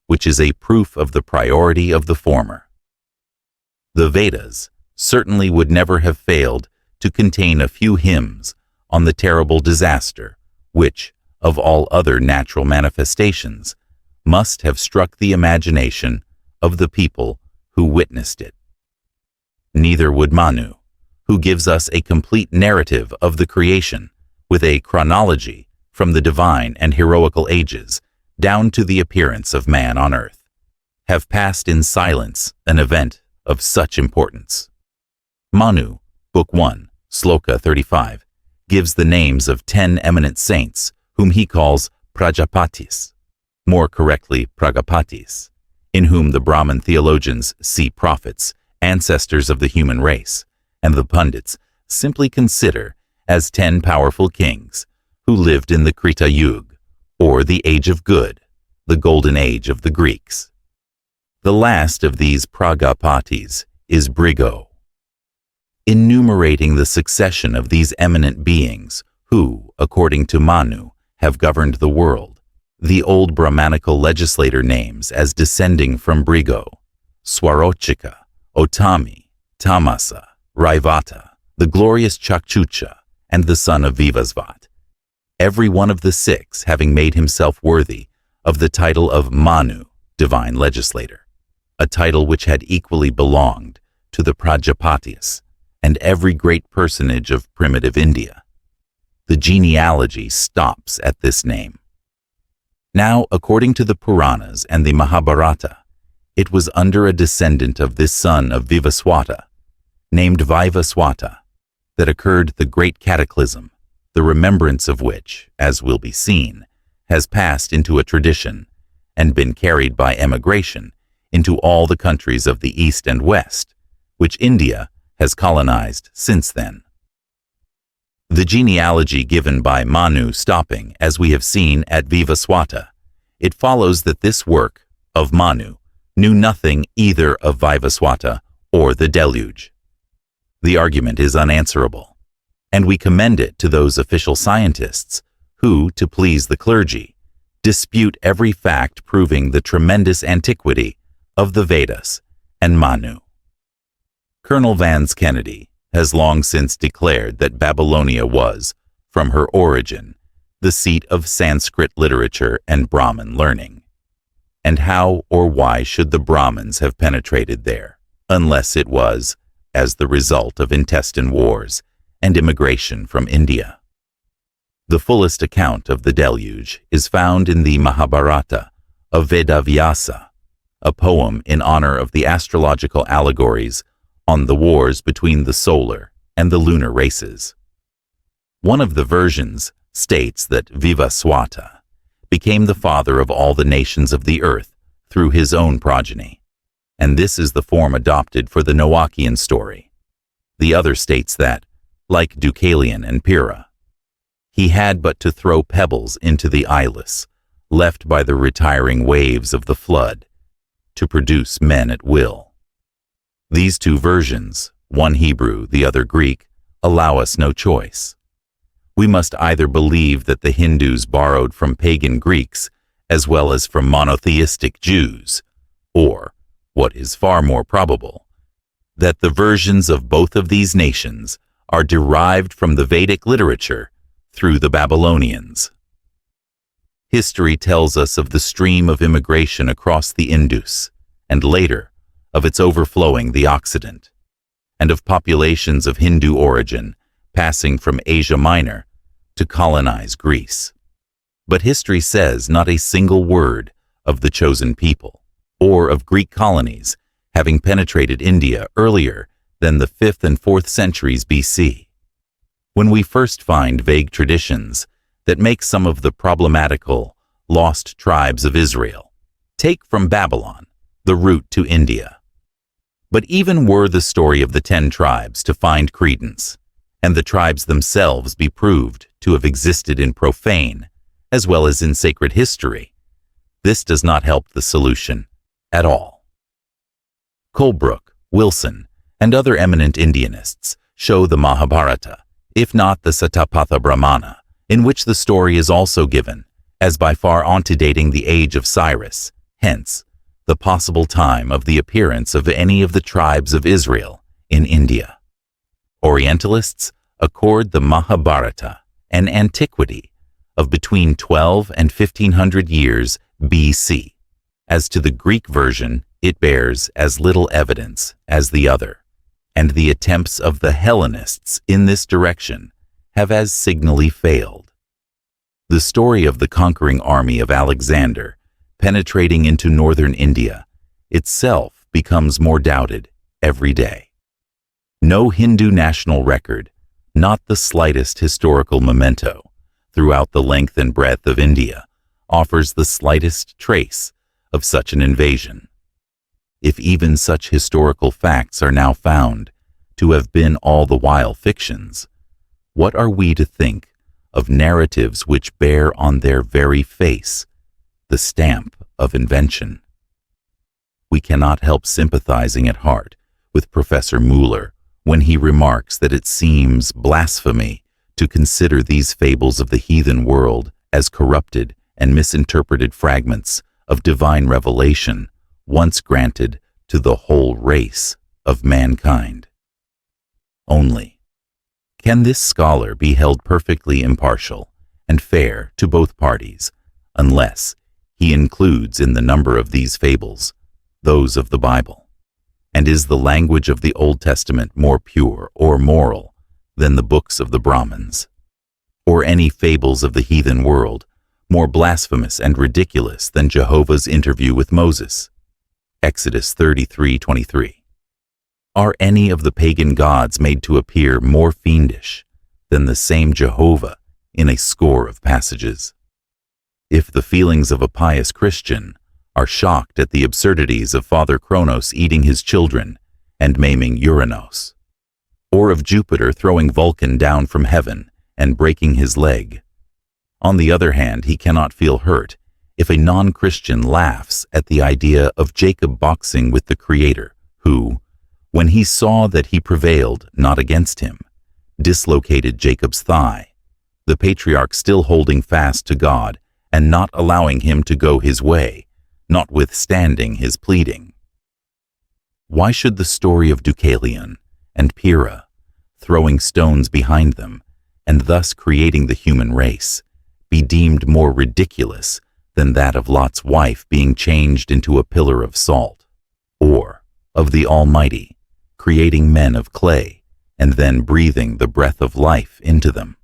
which is a proof of the priority of the former. The Vedas certainly would never have failed to contain a few hymns on the terrible disaster which, of all other natural manifestations, must have struck the imagination of the people who witnessed it. Neither would Manu, who gives us a complete narrative of the creation with a chronology from the divine and heroical ages down to the appearance of man on earth, have passed in silence an event of such importance. Manu, Book 1, Sloka 35, gives the names of 10 eminent saints whom he calls Prajapatis, more correctly Pragapatis, in whom the Brahmin theologians see prophets, ancestors of the human race, and the pundits simply consider as 10 powerful kings who lived in the Krita Yuga, or the Age of Good, the Golden Age of the Greeks. The last of these Pragapatis is Brigo. Enumerating the succession of these eminent beings who, according to Manu, have governed the world, the old Brahmanical legislator names as descending from Brigo, Swarochika, Otami, Tamasa, Raivata, the glorious Chakchucha, and the son of Vivasvat, every one of the 6 having made himself worthy of the title of Manu, divine legislator, a title which had equally belonged to the Prajapatis and every great personage of primitive India. The genealogy stops at this name. Now, according to the Puranas and the Mahabharata, it was under a descendant of this son of Vivaswata, named Vaivaswata, that occurred the great cataclysm, the remembrance of which, as will be seen, has passed into a tradition and been carried by emigration into all the countries of the East and West, which India has colonized since then. The genealogy given by Manu stopping, as we have seen, at Vivaswata, it follows that this work of Manu knew nothing either of Vaivaswata or the deluge. The argument is unanswerable, and we commend it to those official scientists who, to please the clergy, dispute every fact proving the tremendous antiquity of the Vedas and Manu. Colonel Vance Kennedy has long since declared that Babylonia was, from her origin, the seat of Sanskrit literature and Brahmin learning. And how or why should the Brahmins have penetrated there, unless it was as the result of intestine wars and immigration from India? The fullest account of the deluge is found in the Mahabharata of Vedavyasa, a poem in honor of the astrological allegories on the wars between the solar and the lunar races. One of the versions states that Vivaswata became the father of all the nations of the earth through his own progeny, and this is the form adopted for the Noachian story. The other states that, like Deucalion and Pyrrha, he had but to throw pebbles into the Ilus, left by the retiring waves of the flood, to produce men at will. These 2 versions, one Hebrew, the other Greek, allow us no choice. We must either believe that the Hindus borrowed from pagan Greeks as well as from monotheistic Jews, or, what is far more probable, that the versions of both of these nations are derived from the Vedic literature through the Babylonians. History tells us of the stream of immigration across the Indus, and later, of its overflowing the Occident, and of populations of Hindu origin passing from Asia Minor to colonize Greece. But history says not a single word of the chosen people, or of Greek colonies having penetrated India earlier than the 5th and 4th centuries BC. When we first find vague traditions that make some of the problematical, lost tribes of Israel take from Babylon the route to India. But even were the story of the 10 tribes to find credence, and the tribes themselves be proved to have existed in profane as well as in sacred history, this does not help the solution at all. Colebrook, Wilson, and other eminent Indianists show the Mahabharata, if not the Satapatha Brahmana, in which the story is also given, as by far antedating the age of Cyrus, hence, the possible time of the appearance of any of the tribes of Israel in India. Orientalists accord the Mahabharata an antiquity of between 12 and 1500 years BC. As to the Greek version, it bears as little evidence as the other, and the attempts of the Hellenists in this direction have as signally failed. The story of the conquering army of Alexander penetrating into northern India itself becomes more doubted every day. No Hindu national record, not the slightest historical memento, throughout the length and breadth of India, offers the slightest trace of such an invasion. If even such historical facts are now found to have been all the while fictions, what are we to think of narratives which bear on their very face the stamp of invention? We cannot help sympathizing at heart with Professor Mueller when he remarks that it seems blasphemy to consider these fables of the heathen world as corrupted and misinterpreted fragments of divine revelation once granted to the whole race of mankind. Only, can this scholar be held perfectly impartial and fair to both parties unless he includes in the number of these fables those of the Bible? And is the language of the Old Testament more pure or moral than the books of the Brahmins? Or any fables of the heathen world more blasphemous and ridiculous than Jehovah's interview with Moses? Exodus 33:23. Are any of the pagan gods made to appear more fiendish than the same Jehovah in a score of passages? If the feelings of a pious Christian are shocked at the absurdities of Father Kronos eating his children and maiming Uranus, or of Jupiter throwing Vulcan down from heaven and breaking his leg, on the other hand, he cannot feel hurt if a non-Christian laughs at the idea of Jacob boxing with the Creator, who, when he saw that he prevailed not against him, dislocated Jacob's thigh, the patriarch still holding fast to God and not allowing him to go his way, notwithstanding his pleading. Why should the story of Deucalion and Pyrrha, throwing stones behind them and thus creating the human race, be deemed more ridiculous than that of Lot's wife being changed into a pillar of salt, or of the Almighty creating men of clay and then breathing the breath of life into them?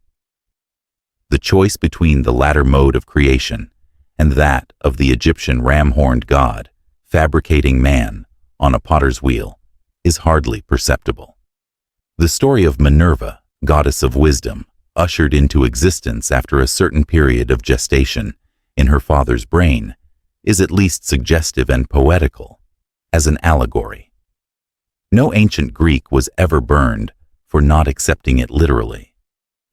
The choice between the latter mode of creation and that of the Egyptian ram-horned god fabricating man on a potter's wheel is hardly perceptible. The story of Minerva, goddess of wisdom, ushered into existence after a certain period of gestation in her father's brain, is at least suggestive and poetical as an allegory. No ancient Greek was ever burned for not accepting it literally,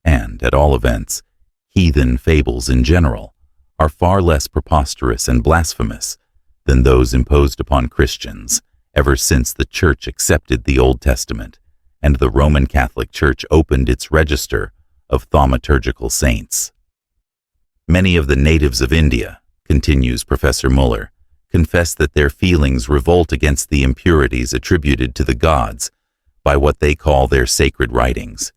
and, at all events, heathen fables in general are far less preposterous and blasphemous than those imposed upon Christians ever since the Church accepted the Old Testament and the Roman Catholic Church opened its register of thaumaturgical saints. Many of the natives of India, continues Professor Mueller, confess that their feelings revolt against the impurities attributed to the gods by what they call their sacred writings.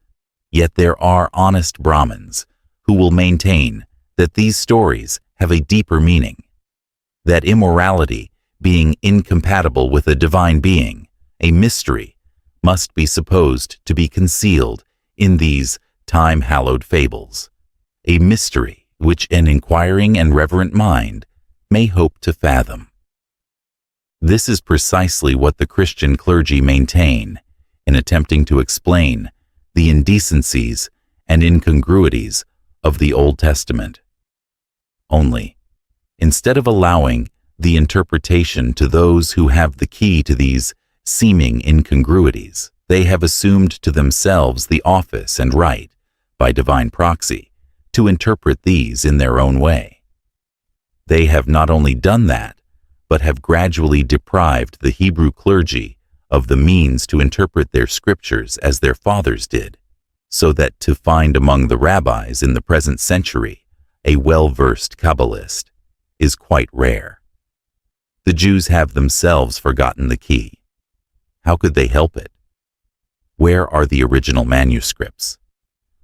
Yet there are honest Brahmins who will maintain that these stories have a deeper meaning, that immorality, being incompatible with a divine being, a mystery, must be supposed to be concealed in these time-hallowed fables, a mystery which an inquiring and reverent mind may hope to fathom. This is precisely what the Christian clergy maintain in attempting to explain the indecencies and incongruities of the Old Testament. Only, instead of allowing the interpretation to those who have the key to these seeming incongruities, they have assumed to themselves the office and right, by divine proxy, to interpret these in their own way. They have not only done that, but have gradually deprived the Hebrew clergy of the means to interpret their scriptures as their fathers did, so that to find among the rabbis in the present century a well-versed Kabbalist is quite rare. The Jews have themselves forgotten the key. How could they help it? Where are the original manuscripts?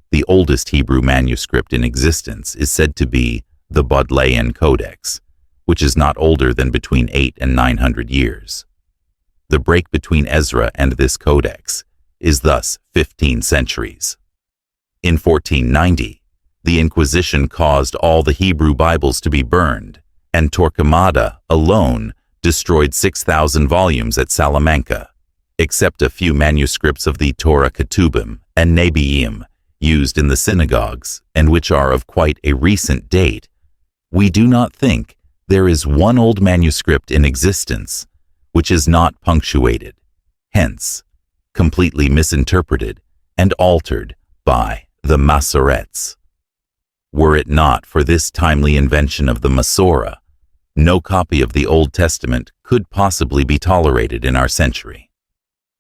The oldest Hebrew manuscript in existence is said to be the Bodleian Codex, which is not older than between 800 and 900 years. The break between Ezra and this codex is thus 15 centuries. In 1490, the Inquisition caused all the Hebrew Bibles to be burned, and Torquemada alone destroyed 6,000 volumes at Salamanca, except a few manuscripts of the Torah Ketubim and Nebiim used in the synagogues, and which are of quite a recent date. We do not think there is one old manuscript in existence which is not punctuated, hence, completely misinterpreted and altered by the Masorets. Were it not for this timely invention of the Masorah, no copy of the Old Testament could possibly be tolerated in our century.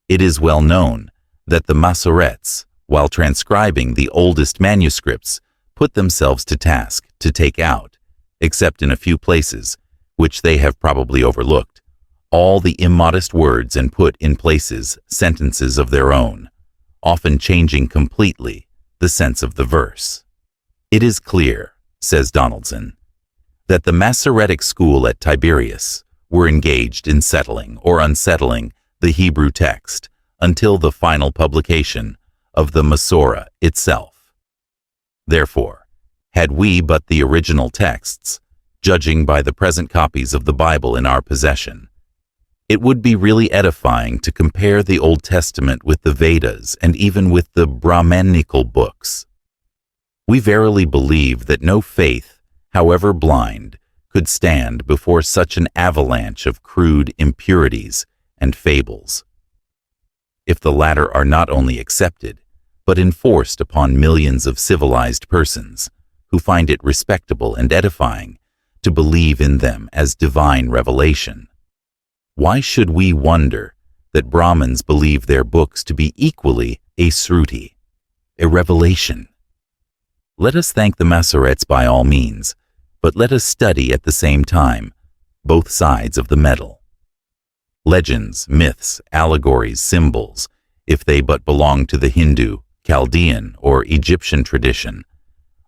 It is well known that the Masorets, while transcribing the oldest manuscripts, put themselves to task to take out, except in a few places, which they have probably overlooked, all the immodest words and put in places sentences of their own, often changing completely the sense of the verse. It is clear, says Donaldson, that the Masoretic school at Tiberias were engaged in settling or unsettling the Hebrew text until the final publication of the Masorah itself. Therefore, had we but the original texts, judging by the present copies of the Bible in our possession, it would be really edifying to compare the Old Testament with the Vedas and even with the Brahmanical books. We verily believe that no faith, however blind, could stand before such an avalanche of crude impurities and fables. If the latter are not only accepted, but enforced upon millions of civilized persons who find it respectable and edifying to believe in them as divine revelation, why should we wonder that Brahmins believe their books to be equally a sruti, a revelation? Let us thank the Masorets by all means, but let us study at the same time both sides of the medal. Legends, myths, allegories, symbols, if they but belong to the Hindu, Chaldean, or Egyptian tradition,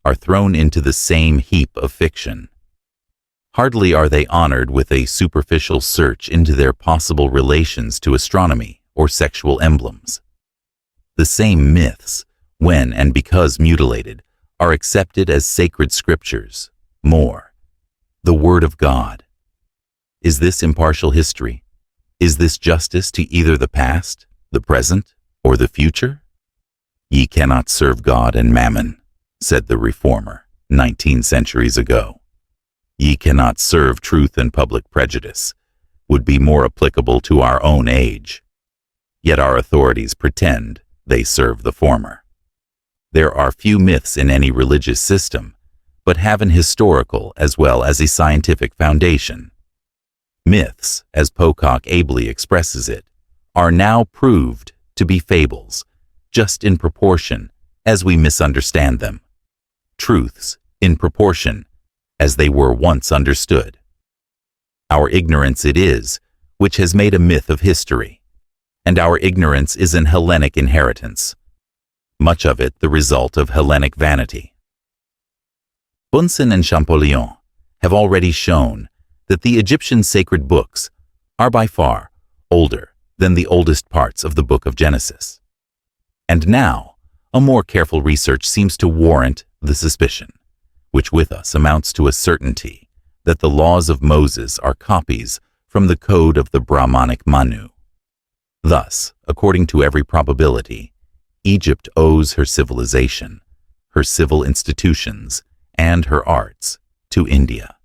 are thrown into the same heap of fiction. Hardly are they honored with a superficial search into their possible relations to astronomy or sexual emblems. The same myths, when and because mutilated, are accepted as sacred scriptures, more, the Word of God. Is this impartial history? Is this justice to either the past, the present, or the future? Ye cannot serve God and mammon, said the Reformer 19 centuries ago. Ye cannot serve truth and public prejudice would be more applicable to our own age. Yet our authorities pretend they serve the former. There are few myths in any religious system, but have an historical as well as a scientific foundation. Myths, as Pocock ably expresses it, are now proved to be fables, just in proportion as we misunderstand them. Truths, in proportion as they were once understood. Our ignorance it is which has made a myth of history, and our ignorance is an Hellenic inheritance, much of it the result of Hellenic vanity. Bunsen and Champollion have already shown that the Egyptian sacred books are by far older than the oldest parts of the book of Genesis. And now, a more careful research seems to warrant the suspicion, which with us amounts to a certainty, that the laws of Moses are copies from the code of the Brahmanic Manu. Thus, according to every probability, Egypt owes her civilization, her civil institutions, and her arts to India.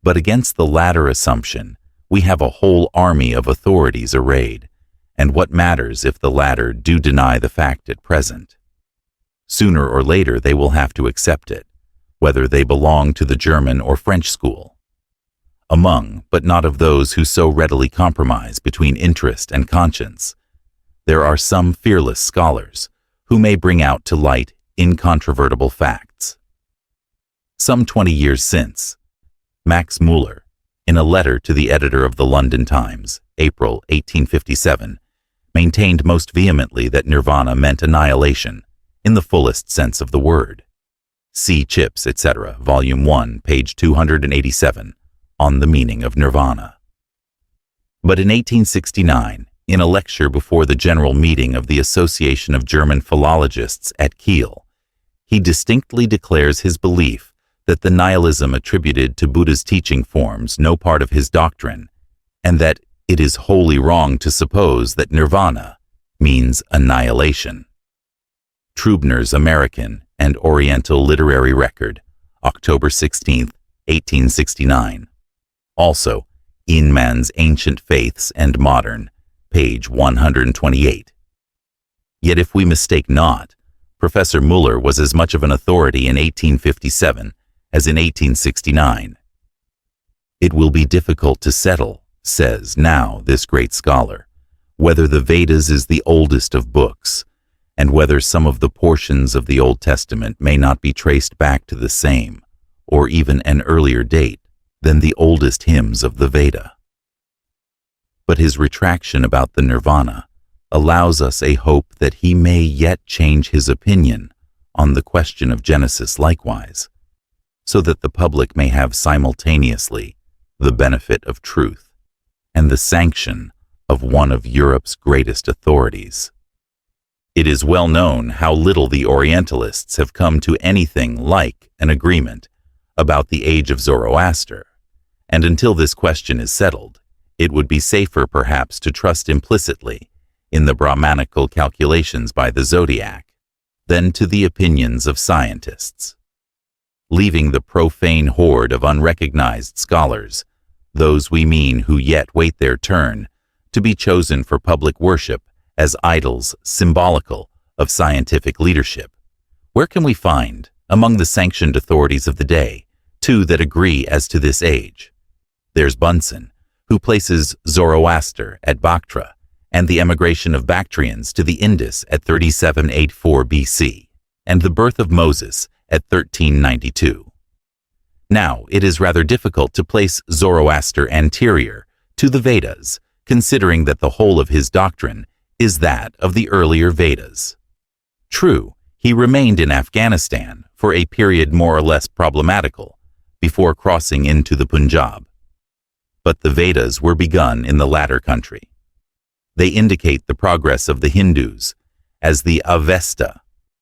But against the latter assumption, we have a whole army of authorities arrayed, and what matters if the latter do deny the fact at present? Sooner or later they will have to accept it, whether they belong to the German or French school. Among, but not of those who so readily compromise between interest and conscience, there are some fearless scholars who may bring out to light incontrovertible facts. Some 20 years since, Max Muller, in a letter to the editor of the London Times, April 1857, maintained most vehemently that nirvana meant annihilation in the fullest sense of the word. See Chips, etc., Volume 1, page 287, on the meaning of nirvana. But in 1869, in a lecture before the general meeting of the Association of German Philologists at Kiel, he distinctly declares his belief that the nihilism attributed to Buddha's teaching forms no part of his doctrine, and that it is wholly wrong to suppose that nirvana means annihilation. Trubner's American and Oriental Literary Record, October 16, 1869. Also, In Man's Ancient Faiths and Modern, page 128. Yet if we mistake not, Professor Muller was as much of an authority in 1857 as in 1869. It will be difficult to settle, says now this great scholar, whether the Vedas is the oldest of books, and whether some of the portions of the Old Testament may not be traced back to the same, or even an earlier date, than the oldest hymns of the Veda. But his retraction about the Nirvana allows us a hope that he may yet change his opinion on the question of Genesis likewise, so that the public may have simultaneously the benefit of truth and the sanction of one of Europe's greatest authorities. It is well known how little the Orientalists have come to anything like an agreement about the age of Zoroaster, and until this question is settled, it would be safer perhaps to trust implicitly in the Brahmanical calculations by the zodiac than to the opinions of scientists. Leaving the profane horde of unrecognized scholars, those we mean who yet wait their turn, to be chosen for public worship as idols symbolical of scientific leadership, where can we find, among the sanctioned authorities of the day, two that agree as to this age? There's Bunsen, who places Zoroaster at Bactra and the emigration of Bactrians to the Indus at 3784 BC, and the birth of Moses at 1392. Now, it is rather difficult to place Zoroaster anterior to the Vedas, considering that the whole of his doctrine is that of the earlier Vedas. True, he remained in Afghanistan for a period more or less problematical before crossing into the Punjab. But the Vedas were begun in the latter country. They indicate the progress of the Hindus as the Avesta,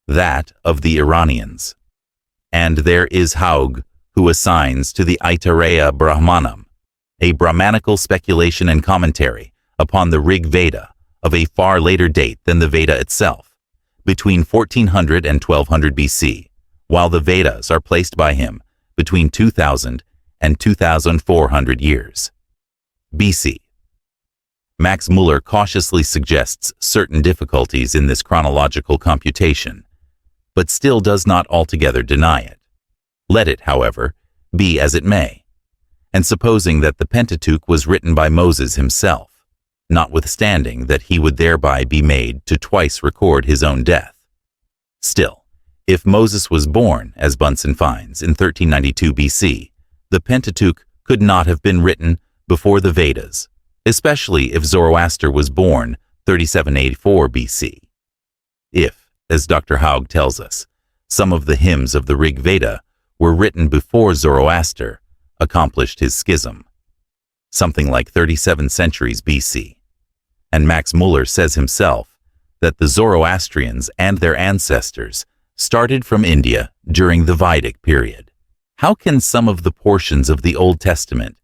that of the Iranians. And there is Haug, who assigns to the Aitareya Brahmanam a Brahmanical speculation and commentary upon the Rig Veda of a far later date than the Veda itself, between 1400 and 1200 BC, while the Vedas are placed by him between 2000 and 2400 years BC. Max Muller cautiously suggests certain difficulties in this chronological computation, but still does not altogether deny it. Let it, however, be as it may, and supposing that the Pentateuch was written by Moses himself, notwithstanding that he would thereby be made to twice record his own death. Still, if Moses was born, as Bunsen finds, in 1392 BC, the Pentateuch could not have been written before the Vedas, especially if Zoroaster was born 3784 BC. If, as Dr. Haug tells us, some of the hymns of the Rig Veda were written before Zoroaster accomplished his schism, something like 37 centuries BC. And Max Muller says himself that the Zoroastrians and their ancestors started from India during the Vedic period. How can some of the portions of the Old Testament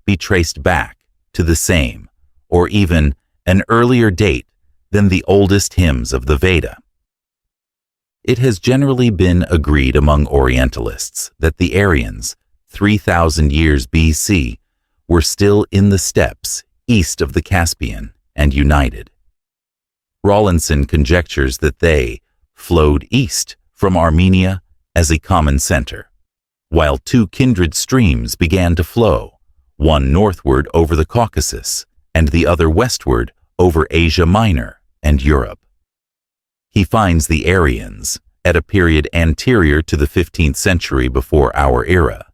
be traced back to the same, or even an earlier date than the oldest hymns of the Veda? It has generally been agreed among Orientalists that the Aryans, 3,000 years BC, were still in the steppes east of the Caspian and united. Rawlinson conjectures that they flowed east from Armenia as a common center, while two kindred streams began to flow, one northward over the Caucasus and the other westward over Asia Minor and Europe. He finds the Aryans, at a period anterior to the 15th century before our era,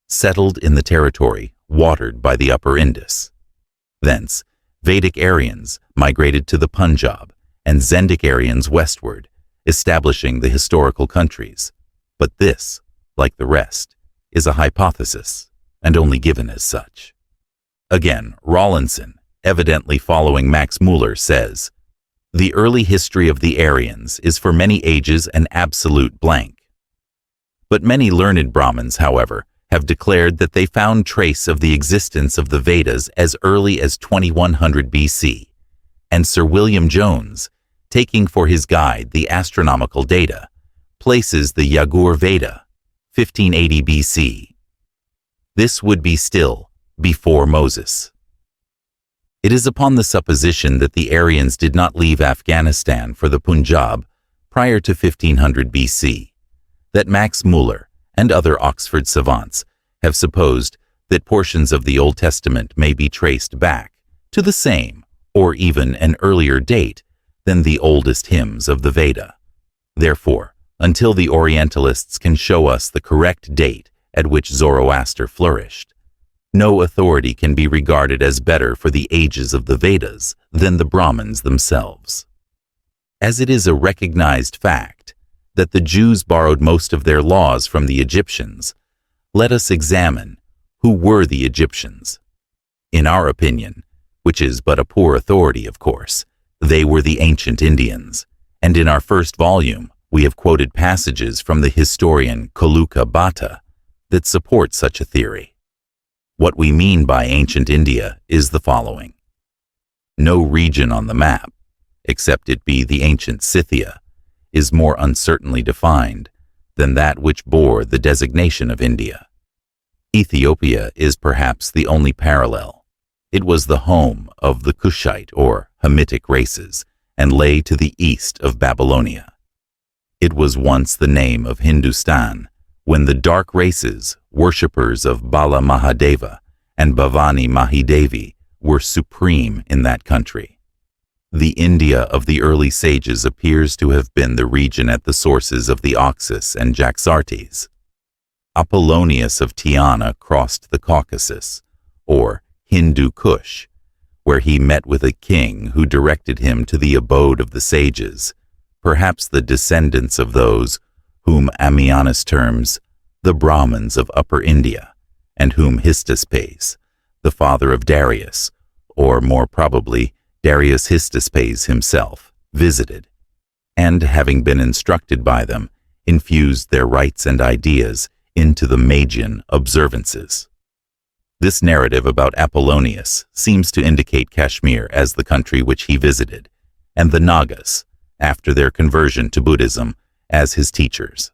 settled in the territory watered by the upper Indus. Thence, Vedic Aryans migrated to the Punjab and Zendic Aryans westward, establishing the historical countries. But this, like the rest, is a hypothesis and only given as such. Again, Rawlinson, evidently following Max Muller, says, "The early history of the Aryans is for many ages an absolute blank." But many learned Brahmins, however, have declared that they found trace of the existence of the Vedas as early as 2100 BC, and Sir William Jones, taking for his guide the astronomical data, places the Yagur Veda, 1580 BC. This would be still before Moses. It is upon the supposition that the Aryans did not leave Afghanistan for the Punjab prior to 1500 BC that Max Muller and other Oxford savants have supposed that portions of the Old Testament may be traced back to the same or even an earlier date than the oldest hymns of the Veda. Therefore, until the Orientalists can show us the correct date at which Zoroaster flourished, no authority can be regarded as better for the ages of the Vedas than the Brahmins themselves. As it is a recognized fact that the Jews borrowed most of their laws from the Egyptians, let us examine who were the Egyptians. In our opinion, which is but a poor authority, of course, they were the ancient Indians, and in our first volume we have quoted passages from the historian Koluka Bhatta that support such a theory. What we mean by ancient India is the following. No region on the map, except it be the ancient Scythia, is more uncertainly defined than that which bore the designation of India. Ethiopia is perhaps the only parallel. It was the home of the Kushite or Hamitic races and lay to the east of Babylonia. It was once the name of Hindustan, when the dark races, worshippers of Bala Mahadeva and Bhavani Mahidevi, were supreme in that country. The India of the early sages appears to have been the region at the sources of the Oxus and Jaxartes. Apollonius of Tyana crossed the Caucasus, or Hindu Kush, where he met with a king who directed him to the abode of the sages, perhaps the descendants of those whom Ammianus terms the Brahmins of Upper India, and whom Histaspes, the father of Darius, or more probably Darius Histaspes himself, visited, and having been instructed by them, infused their rites and ideas into the Magian observances. This narrative about Apollonius seems to indicate Kashmir as the country which he visited, and the Nagas, after their conversion to Buddhism, as his teachers.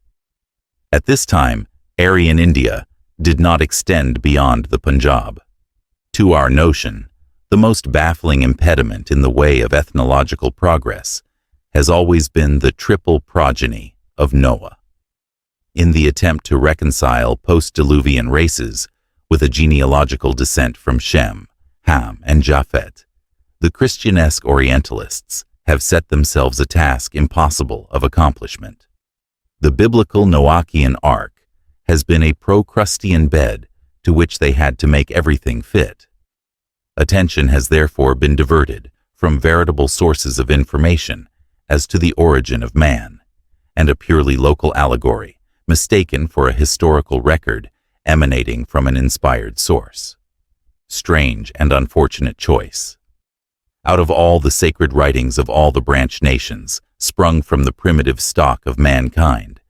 At this time, Aryan India did not extend beyond the Punjab. To our notion, the most baffling impediment in the way of ethnological progress has always been the triple progeny of Noah. In the attempt to reconcile post-Diluvian races with a genealogical descent from Shem, Ham, and Japhet, the Christianesque Orientalists have set themselves a task impossible of accomplishment. The biblical Noachian ark has been a Procrustean bed to which they had to make everything fit. Attention has therefore been diverted from veritable sources of information as to the origin of man, and a purely local allegory mistaken for a historical record emanating from an inspired source. Strange and unfortunate choice. Out of all the sacred writings of all the branch nations, sprung from the primitive stock of mankind,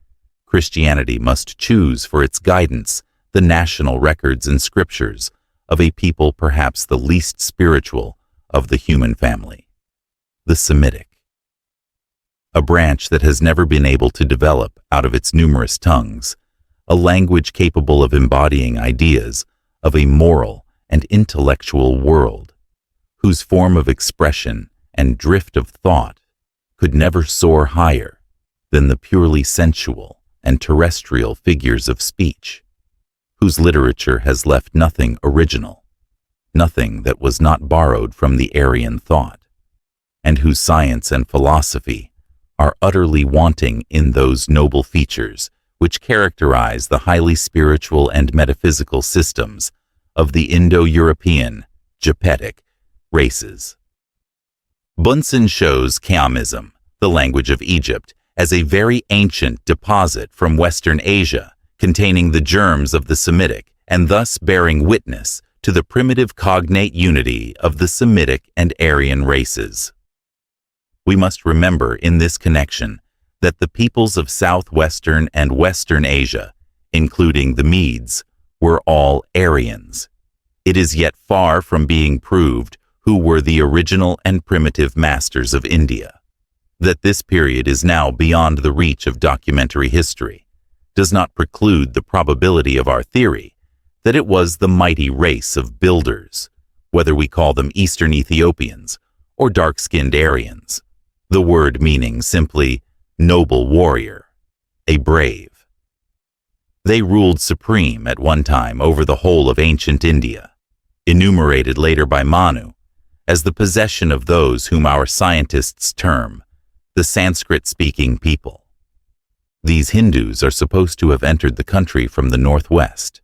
Christianity must choose for its guidance the national records and scriptures of a people perhaps the least spiritual of the human family, the Semitic. A branch that has never been able to develop out of its numerous tongues a language capable of embodying ideas of a moral and intellectual world, whose form of expression and drift of thought could never soar higher than the purely sensual and terrestrial figures of speech, whose literature has left nothing original, nothing that was not borrowed from the Aryan thought, and whose science and philosophy are utterly wanting in those noble features which characterize the highly spiritual and metaphysical systems of the Indo-European, Japetic races. Bunsen shows Khamism, the language of Egypt, as a very ancient deposit from Western Asia, containing the germs of the Semitic, and thus bearing witness to the primitive cognate unity of the Semitic and Aryan races. We must remember in this connection that the peoples of southwestern and western Asia, including the Medes, were all Aryans. It is yet far from being proved who were the original and primitive masters of India. That this period is now beyond the reach of documentary history does not preclude the probability of our theory that it was the mighty race of builders, whether we call them Eastern Ethiopians or dark-skinned Aryans, the word meaning simply noble warrior, a brave. They ruled supreme at one time over the whole of ancient India, enumerated later by Manu as the possession of those whom our scientists term the Sanskrit-speaking people. These Hindus are supposed to have entered the country from the northwest.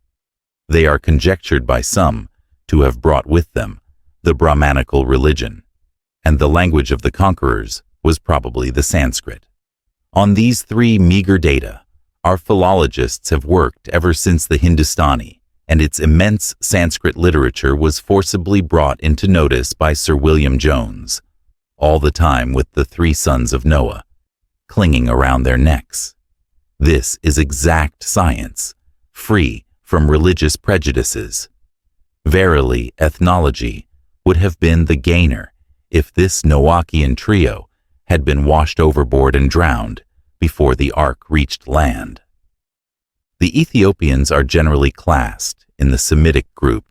They are conjectured by some to have brought with them the Brahmanical religion, and the language of the conquerors was probably the Sanskrit. On these three meager data, our philologists have worked ever since the Hindustani and its immense Sanskrit literature was forcibly brought into notice by Sir William Jones, all the time with the three sons of Noah clinging around their necks. This is exact science, free from religious prejudices. Verily, ethnology would have been the gainer if this Noachian trio had been washed overboard and drowned before the ark reached land. The Ethiopians are generally classed in the Semitic group,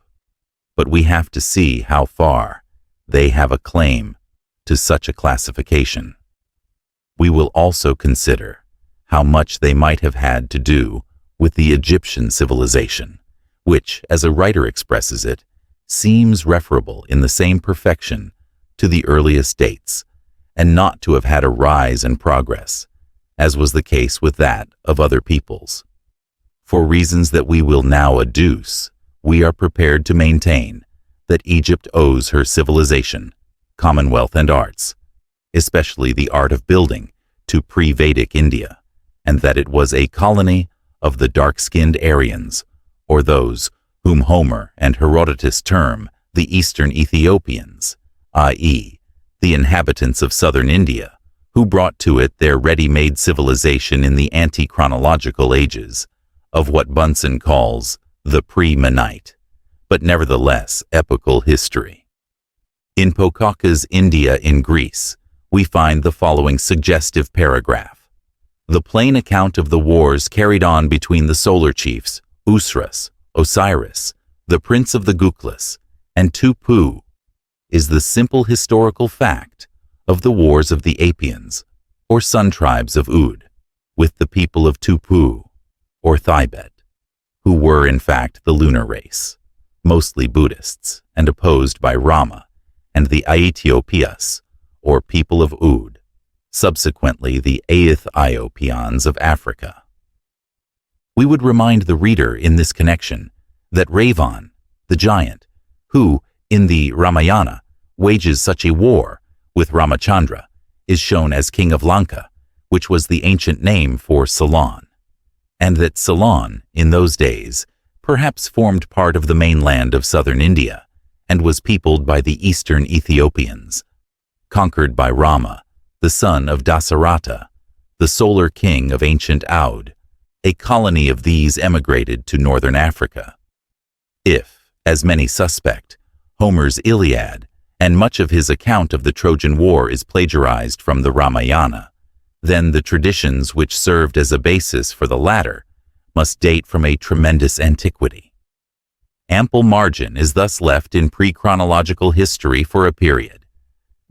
but we have to see how far they have a claim to such a classification. We will also consider how much they might have had to do with the Egyptian civilization, which, as a writer expresses it, seems referable in the same perfection to the earliest dates, and not to have had a rise and progress, as was the case with that of other peoples. For reasons that we will now adduce, we are prepared to maintain that Egypt owes her civilization, commonwealth and arts, especially the art of building, to pre-Vedic India, and that it was a colony of the dark-skinned Aryans, or those whom Homer and Herodotus term the Eastern Ethiopians, i.e., the inhabitants of southern India, who brought to it their ready-made civilization in the anti-chronological ages of what Bunsen calls the pre-Manite, but nevertheless epochal history. In Pokaka's India in Greece, we find the following suggestive paragraph. The plain account of the wars carried on between the solar chiefs, Usras, Osiris, the prince of the Guklas, and Tupu, is the simple historical fact of the wars of the Apians, or sun tribes of Ud, with the people of Tupu, or Thibet, who were in fact the lunar race, mostly Buddhists, and opposed by Rama, and the Aethiopias, or people of Ud, subsequently the Aethiopians of Africa. We would remind the reader in this connection that Ravan, the giant, who, in the Ramayana, wages such a war with Ramachandra, is shown as king of Lanka, which was the ancient name for Ceylon, and that Ceylon, in those days, perhaps formed part of the mainland of southern India, and was peopled by the eastern Ethiopians, conquered by Rama, the son of Dasarata, the solar king of ancient Oud. A colony of these emigrated to northern Africa. If, as many suspect, Homer's Iliad and much of his account of the Trojan War is plagiarized from the Ramayana, then the traditions which served as a basis for the latter must date from a tremendous antiquity. Ample margin is thus left in pre-chronological history for a period,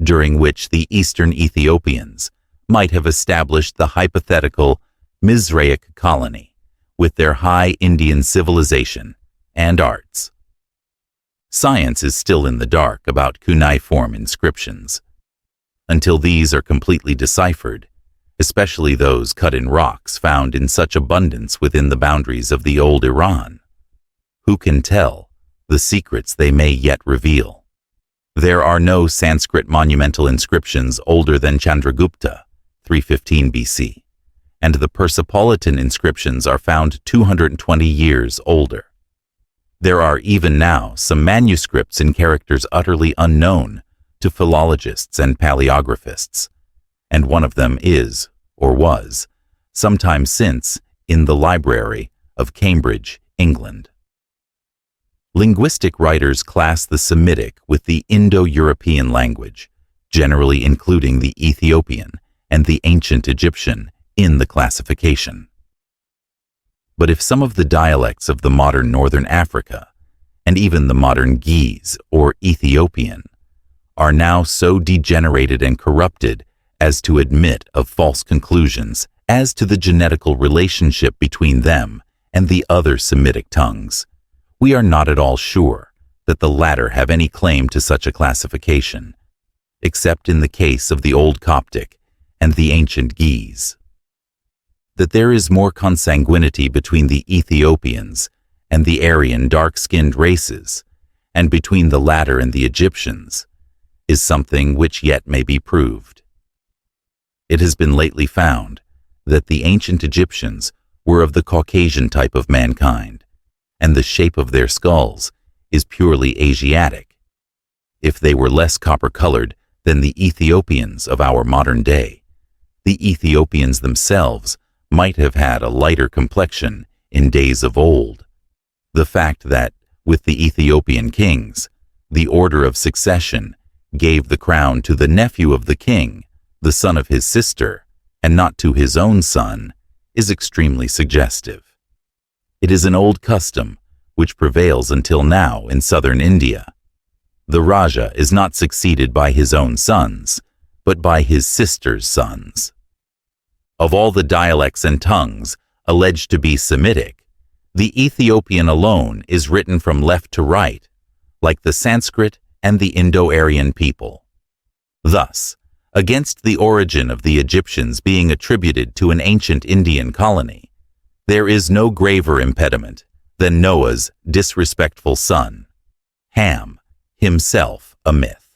during which the eastern Ethiopians might have established the hypothetical Mizraic colony with their high Indian civilization and arts. Science is still in the dark about cuneiform inscriptions. Until these are completely deciphered, especially those cut in rocks found in such abundance within the boundaries of the old Iran, who can tell the secrets they may yet reveal? There are no Sanskrit monumental inscriptions older than Chandragupta, 315 BC, and the Persepolitan inscriptions are found 220 years older. There are even now some manuscripts in characters utterly unknown to philologists and paleographists, and one of them is, or was, sometime since in the Library of Cambridge, England. Linguistic writers class the Semitic with the Indo-European language, generally including the Ethiopian and the ancient Egyptian in the classification. But if some of the dialects of the modern northern Africa, and even the modern Ge'ez or Ethiopian, are now so degenerated and corrupted as to admit of false conclusions as to the genetical relationship between them and the other Semitic tongues, we are not at all sure that the latter have any claim to such a classification, except in the case of the Old Coptic and the ancient Ge'ez. That there is more consanguinity between the Ethiopians and the Aryan dark-skinned races, and between the latter and the Egyptians, is something which yet may be proved. It has been lately found that the ancient Egyptians were of the Caucasian type of mankind, and the shape of their skulls is purely Asiatic. If they were less copper-colored than the Ethiopians of our modern day, the Ethiopians themselves might have had a lighter complexion in days of old. The fact that, with the Ethiopian kings, the order of succession gave the crown to the nephew of the king, the son of his sister, and not to his own son, is extremely suggestive. It is an old custom which prevails until now in southern India. The Raja is not succeeded by his own sons, but by his sister's sons. Of all the dialects and tongues alleged to be Semitic, the Ethiopian alone is written from left to right, like the Sanskrit and the Indo-Aryan people. Thus, against the origin of the Egyptians being attributed to an ancient Indian colony, there is no graver impediment than Noah's disrespectful son, Ham, himself a myth.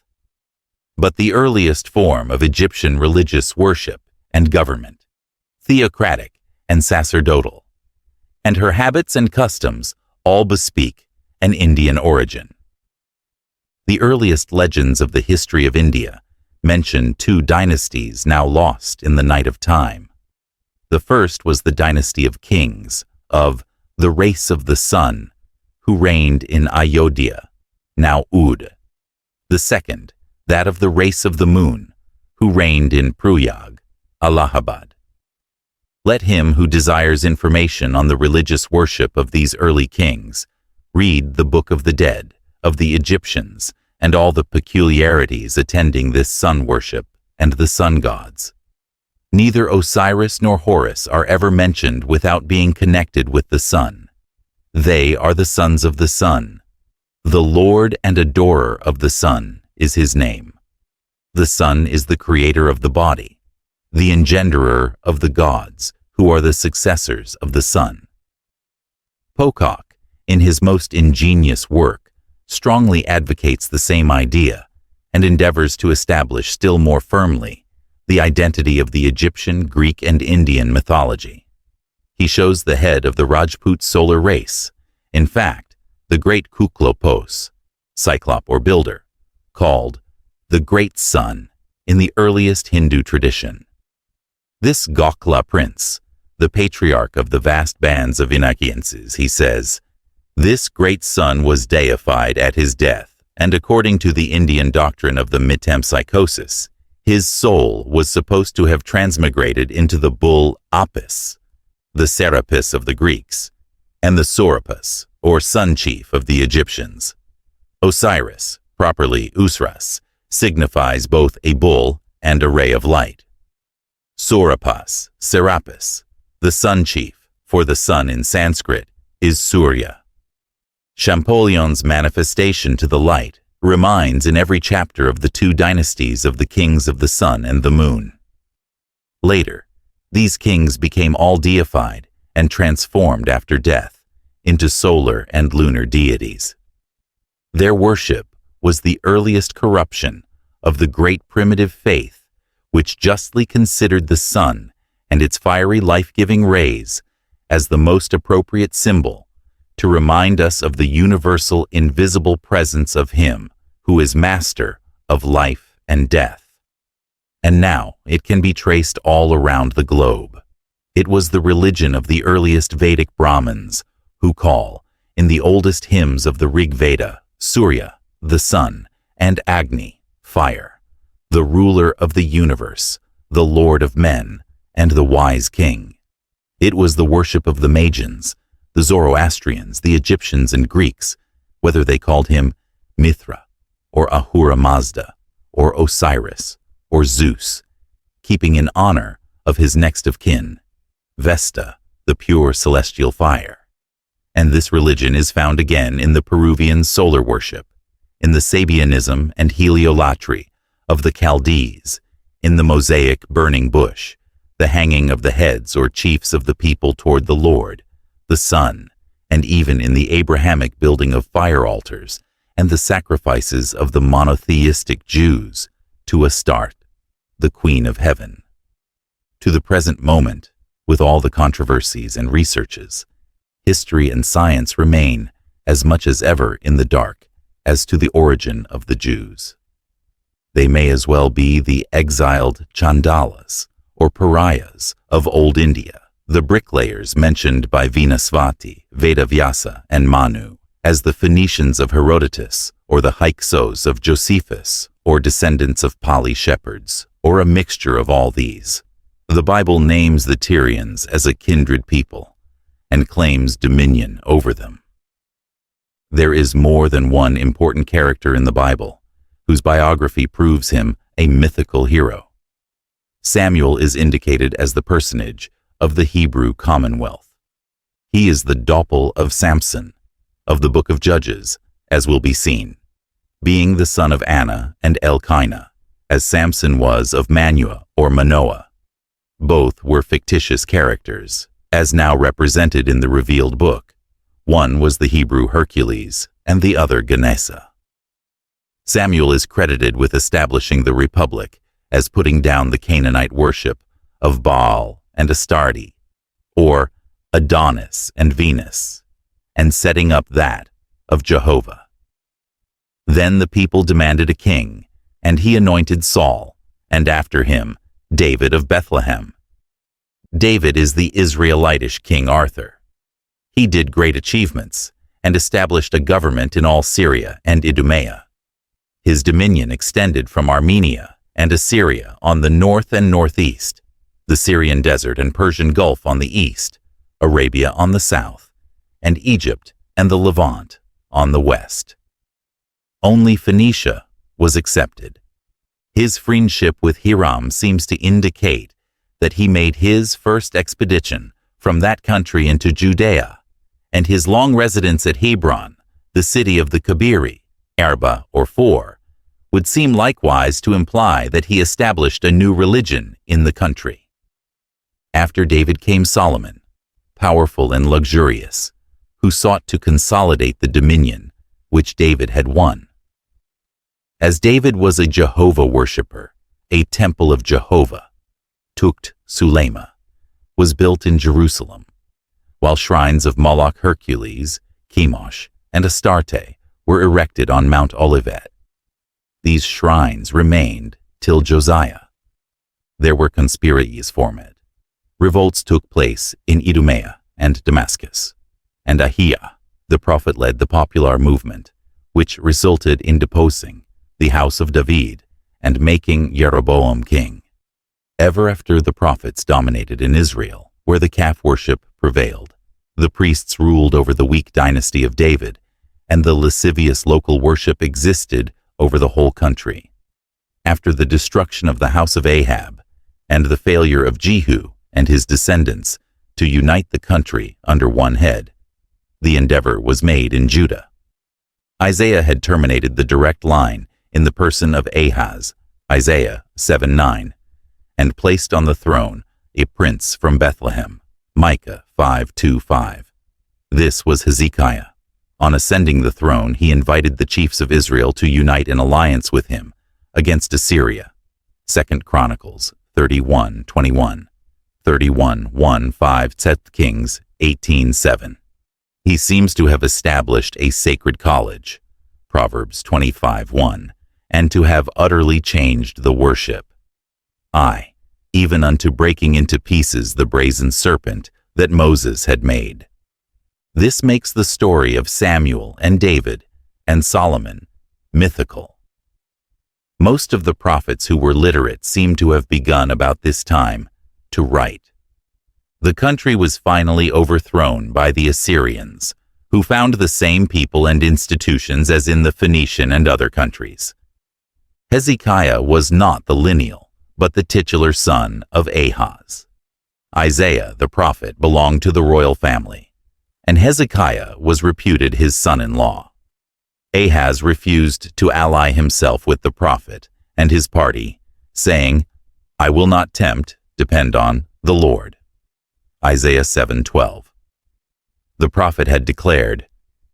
But the earliest form of Egyptian religious worship and government, theocratic and sacerdotal, and her habits and customs all bespeak an Indian origin. The earliest legends of the history of India mention two dynasties now lost in the night of time. The first was the dynasty of kings of the race of the sun, who reigned in Ayodhya, now Oudh. The second, that of the race of the moon, who reigned in Prayag, Allahabad. Let him who desires information on the religious worship of these early kings read the Book of the Dead of the Egyptians and all the peculiarities attending this sun worship and the sun gods. Neither Osiris nor Horus are ever mentioned without being connected with the sun. They are the sons of the sun. The Lord and adorer of the sun is his name. The sun is the creator of the body, the engenderer of the gods, who are the successors of the sun. Pocock, in his most ingenious work, strongly advocates the same idea and endeavors to establish still more firmly the identity of the Egyptian, Greek, and Indian mythology. He shows the head of the Rajput solar race, in fact, the great Kuklopos, Cyclop or builder, called the Great Sun in the earliest Hindu tradition. This Gokla prince, the patriarch of the vast bands of Inakienses, he says, this great sun was deified at his death, and according to the Indian doctrine of the metempsychosis, his soul was supposed to have transmigrated into the bull Apis, the Serapis of the Greeks, and the Sorapus, or sun chief of the Egyptians. Osiris, properly Usras, signifies both a bull and a ray of light. Sorapas, Serapis, the sun chief, for the sun in Sanskrit, is Surya. Champollion's manifestation to the light reminds in every chapter of the two dynasties of the kings of the sun and the moon. Later, these kings became all deified and transformed after death into solar and lunar deities. Their worship was the earliest corruption of the great primitive faith which justly considered the sun and its fiery life-giving rays as the most appropriate symbol to remind us of the universal invisible presence of Him who is master of life and death. And now it can be traced all around the globe. It was the religion of the earliest Vedic Brahmins who call, in the oldest hymns of the Rig Veda, Surya, the sun, and Agni, fire, the ruler of the universe, the lord of men, and the wise king. It was the worship of the Magians, the Zoroastrians, the Egyptians and Greeks, whether they called him Mithra, or Ahura Mazda, or Osiris, or Zeus, keeping in honor of his next of kin, Vesta, the pure celestial fire. And this religion is found again in the Peruvian solar worship, in the Sabianism and heliolatry of the Chaldees, in the Mosaic burning bush, the hanging of the heads or chiefs of the people toward the Lord, the sun, and even in the Abrahamic building of fire altars and the sacrifices of the monotheistic Jews to Astarte, the Queen of Heaven. To the present moment, with all the controversies and researches, history and science remain as much as ever in the dark as to the origin of the Jews. They may as well be the exiled Chandalas, or pariahs, of old India, the bricklayers mentioned by Vinasvati, Vedavyasa, and Manu, as the Phoenicians of Herodotus, or the Hyksos of Josephus, or descendants of Pali shepherds, or a mixture of all these. The Bible names the Tyrians as a kindred people, and claims dominion over them. There is more than one important character in the Bible, whose biography proves him a mythical hero. Samuel is indicated as the personage of the Hebrew Commonwealth. He is the doppel of Samson, of the Book of Judges, as will be seen, being the son of Anna and Elkanah, as Samson was of Manoah or Manoah. Both were fictitious characters, as now represented in the revealed book. One was the Hebrew Hercules, and the other Ganesa. Samuel is credited with establishing the Republic as putting down the Canaanite worship of Baal and Astarte, or Adonis and Venus, and setting up that of Jehovah. Then the people demanded a king, and he anointed Saul, and after him David of Bethlehem. David is the Israelitish King Arthur. He did great achievements and established a government in all Syria and Idumea. His dominion extended from Armenia and Assyria on the north and northeast, the Syrian desert and Persian Gulf on the east, Arabia on the south, and Egypt and the Levant on the west. Only Phoenicia was excepted. His friendship with Hiram seems to indicate that he made his first expedition from that country into Judea, and his long residence at Hebron, the city of the Kabiri, Arba or Four, would seem likewise to imply that he established a new religion in the country. After David came Solomon, powerful and luxurious, who sought to consolidate the dominion which David had won. As David was a Jehovah worshipper, a temple of Jehovah, Tukt Sulema, was built in Jerusalem, while shrines of Moloch Hercules, Chemosh, and Astarte were erected on Mount Olivet. These shrines remained till Josiah. There were conspiracies formed. Revolts took place in Idumea and Damascus, and Ahiah, the prophet, led the popular movement, which resulted in deposing the house of David and making Jeroboam king. Ever after the prophets dominated in Israel, where the calf worship prevailed, the priests ruled over the weak dynasty of David, and the lascivious local worship existed over the whole country. After the destruction of the house of Ahab, and the failure of Jehu and his descendants to unite the country under one head, the endeavor was made in Judah. Isaiah had terminated the direct line in the person of Ahaz, Isaiah 7:9, and placed on the throne a prince from Bethlehem, Micah 5:2-5. This was Hezekiah. On ascending the throne, he invited the chiefs of Israel to unite in alliance with him against Assyria. 2 Chronicles 31:21, 31:1-5, 2 Kings 18:7. He seems to have established a sacred college, Proverbs 25:1, and to have utterly changed the worship. Even unto breaking into pieces the brazen serpent that Moses had made. This makes the story of Samuel and David and Solomon mythical. Most of the prophets who were literate seem to have begun about this time to write. The country was finally overthrown by the Assyrians, who found the same people and institutions as in the Phoenician and other countries. Hezekiah was not the lineal, but the titular son of Ahaz. Isaiah, the prophet, belonged to the royal family, and Hezekiah was reputed his son-in-law. Ahaz refused to ally himself with the prophet and his party, saying, "I will not tempt, depend on, the Lord." Isaiah 7:12. The prophet had declared,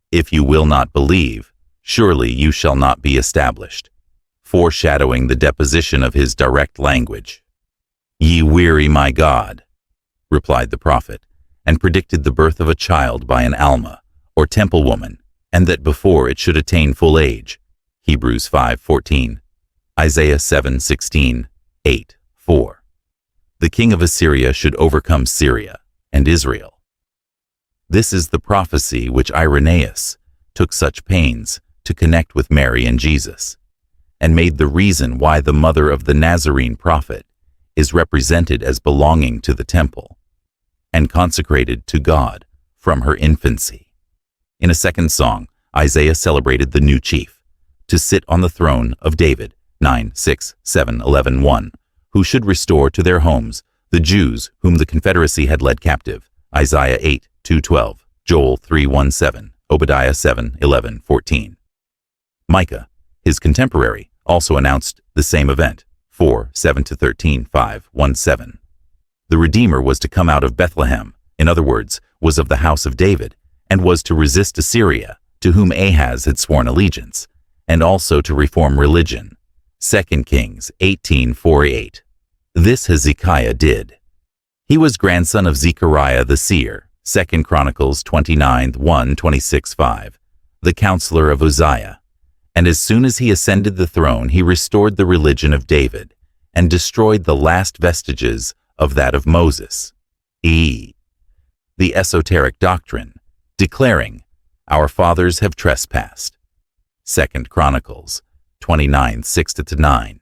"If you will not believe, surely you shall not be established," foreshadowing the deposition of his direct language. "Ye weary my God," replied the prophet, and predicted the birth of a child by an Alma, or temple woman, and that before it should attain full age. Hebrews 5:14. Isaiah 7:16, 8:4. The king of Assyria should overcome Syria and Israel. This is the prophecy which Irenaeus took such pains to connect with Mary and Jesus, and made the reason why the mother of the Nazarene prophet is represented as belonging to the temple and consecrated to God from her infancy. In a second song, Isaiah celebrated the new chief to sit on the throne of David, 9:6-7-11-1, who should restore to their homes the Jews whom the Confederacy had led captive, Isaiah 8:2-12, Joel 3:1-7, Obadiah 7:11-14. Micah, his contemporary, also announced the same event, 4:7-13, 5:1-7. The Redeemer was to come out of Bethlehem, in other words, was of the house of David, and was to resist Assyria, to whom Ahaz had sworn allegiance, and also to reform religion, 2 Kings 18:4-8. This Hezekiah did. He was grandson of Zechariah the seer, 2 Chronicles 29:1-26-5, the counselor of Uzziah, and as soon as he ascended the throne, he restored the religion of David and destroyed the last vestiges of that of Moses, the esoteric doctrine, declaring, "Our fathers have trespassed." 2 Chronicles 29:6-9.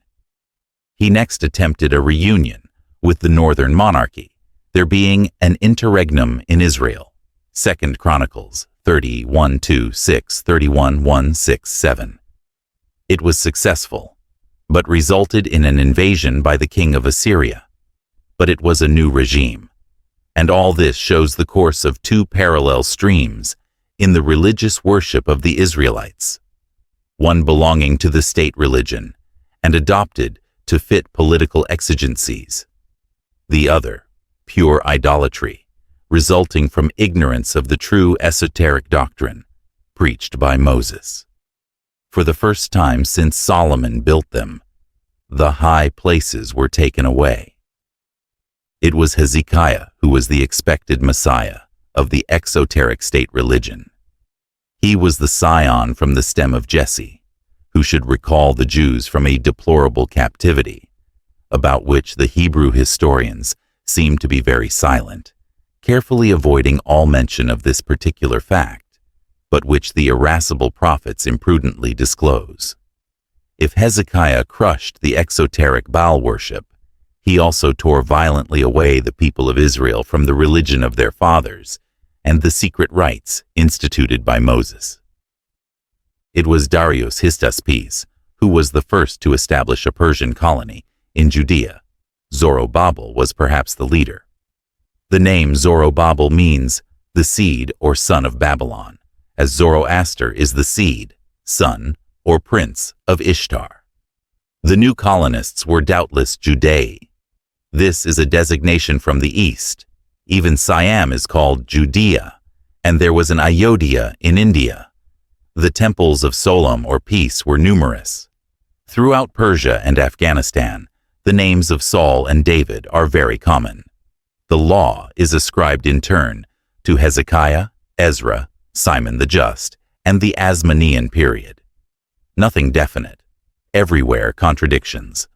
He next attempted a reunion with the northern monarchy, there being an interregnum in Israel, 2 Chronicles 30:1-6, 31:1-6-7. It was successful, but resulted in an invasion by the king of Assyria. But it was a new regime, and all this shows the course of two parallel streams in the religious worship of the Israelites, one belonging to the state religion and adopted to fit political exigencies, the other pure idolatry, resulting from ignorance of the true esoteric doctrine preached by Moses. For the first time since Solomon built them, the high places were taken away. It was Hezekiah who was the expected Messiah of the exoteric state religion. He was the scion from the stem of Jesse, who should recall the Jews from a deplorable captivity, about which the Hebrew historians seem to be very silent, carefully avoiding all mention of this particular fact, but which the irascible prophets imprudently disclose. If Hezekiah crushed the exoteric Baal worship, he also tore violently away the people of Israel from the religion of their fathers and the secret rites instituted by Moses. It was Darius Hystaspes who was the first to establish a Persian colony in Judea. Zorobabel was perhaps the leader. The name Zorobabel means the seed or son of Babylon, as Zoroaster is the seed, son, or prince of Ishtar. The new colonists were doubtless Judei. This is a designation from the east. Even Siam is called Judea, and there was an Ayodhya in India. The temples of Solom or peace were numerous. Throughout Persia and Afghanistan, the names of Saul and David are very common. The law is ascribed in turn to Hezekiah, Ezra, Simon the Just, and the Asmonean period. Nothing definite. Everywhere contradictions.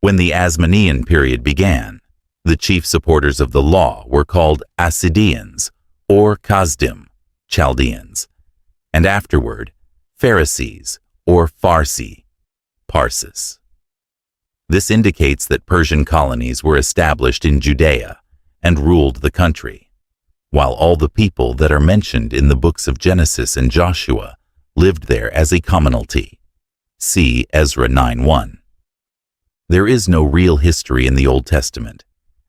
When the Asmonean period began, the chief supporters of the law were called Asideans or Kasdim, Chaldeans, and afterward Pharisees or Farsi, Parsis. This indicates that Persian colonies were established in Judea and ruled the country, while all the people that are mentioned in the books of Genesis and Joshua lived there as a commonalty. See Ezra 9:1. There is no real history in the Old Testament,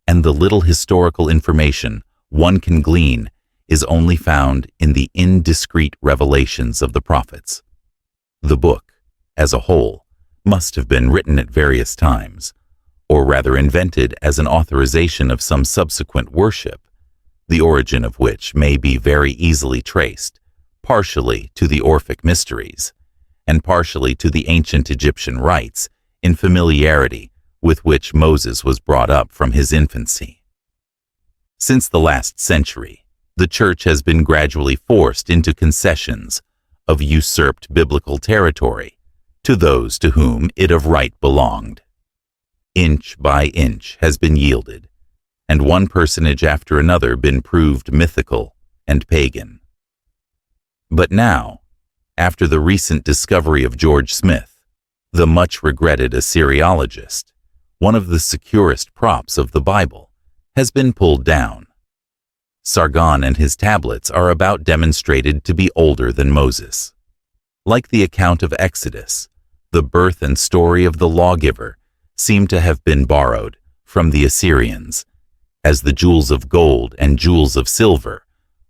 and the little historical information one can glean is only found in the indiscreet revelations of the prophets. The book, as a whole, must have been written at various times, or rather invented as an authorization of some subsequent worship, the origin of which may be very easily traced, partially to the Orphic mysteries, and partially to the ancient Egyptian rites in familiarity with which Moses was brought up from his infancy. Since the last century, the Church has been gradually forced into concessions of usurped biblical territory to those to whom it of right belonged. Inch by inch has been yielded, and one personage after another been proved mythical and pagan. But now, after the recent discovery of George Smith, the much-regretted Assyriologist, one of the securest props of the Bible, has been pulled down. Sargon and his tablets are about demonstrated to be older than Moses. Like the account of Exodus, the birth and story of the lawgiver seem to have been borrowed from the Assyrians, as the jewels of gold and jewels of silver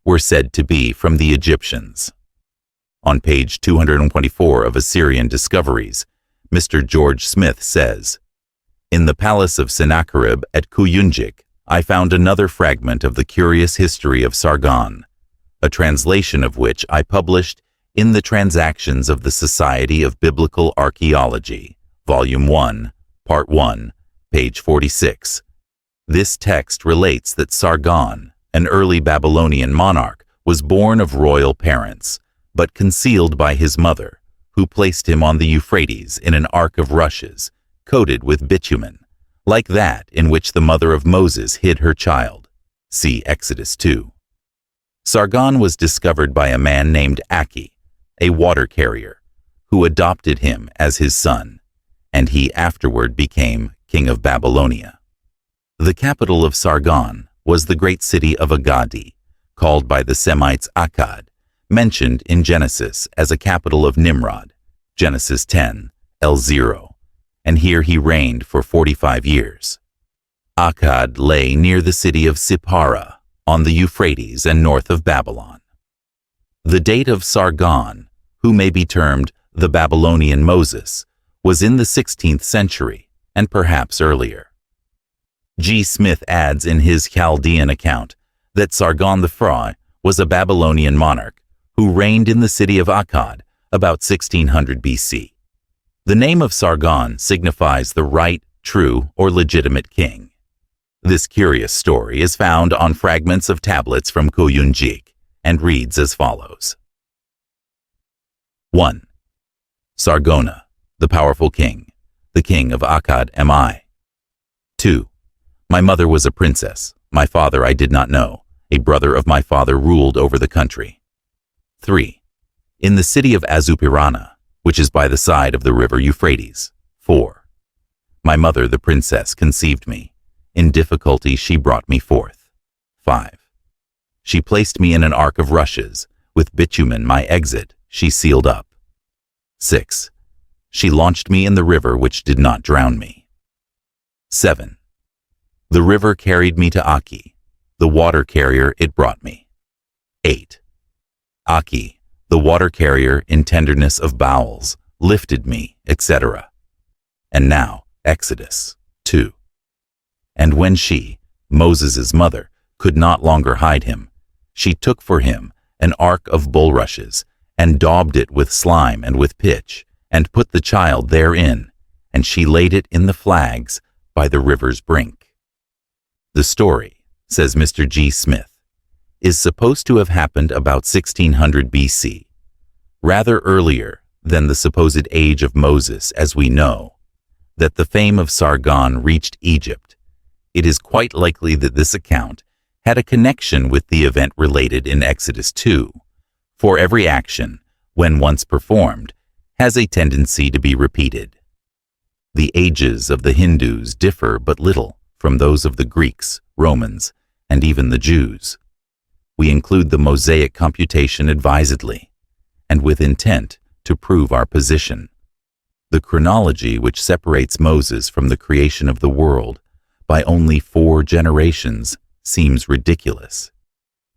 were said to be from the Egyptians. On page 224 of Assyrian Discoveries, Mr. George Smith says, "In the palace of Sennacherib at Kuyunjik, I found another fragment of the curious history of Sargon, a translation of which I published in the Transactions of the Society of Biblical Archaeology, Volume 1, Part 1, page 46. This text relates that Sargon, an early Babylonian monarch, was born of royal parents, but concealed by his mother, who placed him on the Euphrates in an ark of rushes, coated with bitumen, like that in which the mother of Moses hid her child. See Exodus 2. Sargon was discovered by a man named Aki, a water carrier, who adopted him as his son, and he afterward became king of Babylonia. The capital of Sargon was the great city of Agadi, called by the Semites Akkad, mentioned in Genesis as a capital of Nimrod, Genesis 10, L0, and here he reigned for 45 years. Akkad lay near the city of Sippara, on the Euphrates and north of Babylon. The date of Sargon, who may be termed the Babylonian Moses, was in the 16th century, and perhaps earlier. G. Smith adds in his Chaldean account that Sargon the Frye was a Babylonian monarch who reigned in the city of Akkad about 1600 BC. The name of Sargon signifies the right, true, or legitimate king. This curious story is found on fragments of tablets from Kuyunjik and reads as follows. 1. Sargona, the powerful king, the king of Akkad am I. 2. My mother was a princess, my father I did not know, a brother of my father ruled over the country. 3. In the city of Azupirana, which is by the side of the river Euphrates. 4. My mother, the princess, conceived me. In difficulty she brought me forth. 5. She placed me in an ark of rushes. With bitumen my exit she sealed up. 6. She launched me in the river which did not drown me. 7. The river carried me to Aki. The water carrier it brought me. 8. Aki, the water carrier in tenderness of bowels, lifted me, etc. And now, Exodus 2. And when she, Moses' mother, could not longer hide him, she took for him an ark of bulrushes, and daubed it with slime and with pitch, and put the child therein, and she laid it in the flags by the river's brink. The story, says Mr. G. Smith, is supposed to have happened about 1600 BC, rather earlier than the supposed age of Moses as we know. That the fame of Sargon reached Egypt, it is quite likely that this account had a connection with the event related in Exodus 2, for every action, when once performed, has a tendency to be repeated. The ages of the Hindus differ but little from those of the Greeks, Romans, and even the Jews. We include the Mosaic computation advisedly, and with intent to prove our position. The chronology which separates Moses from the creation of the world by only 4 generations seems ridiculous,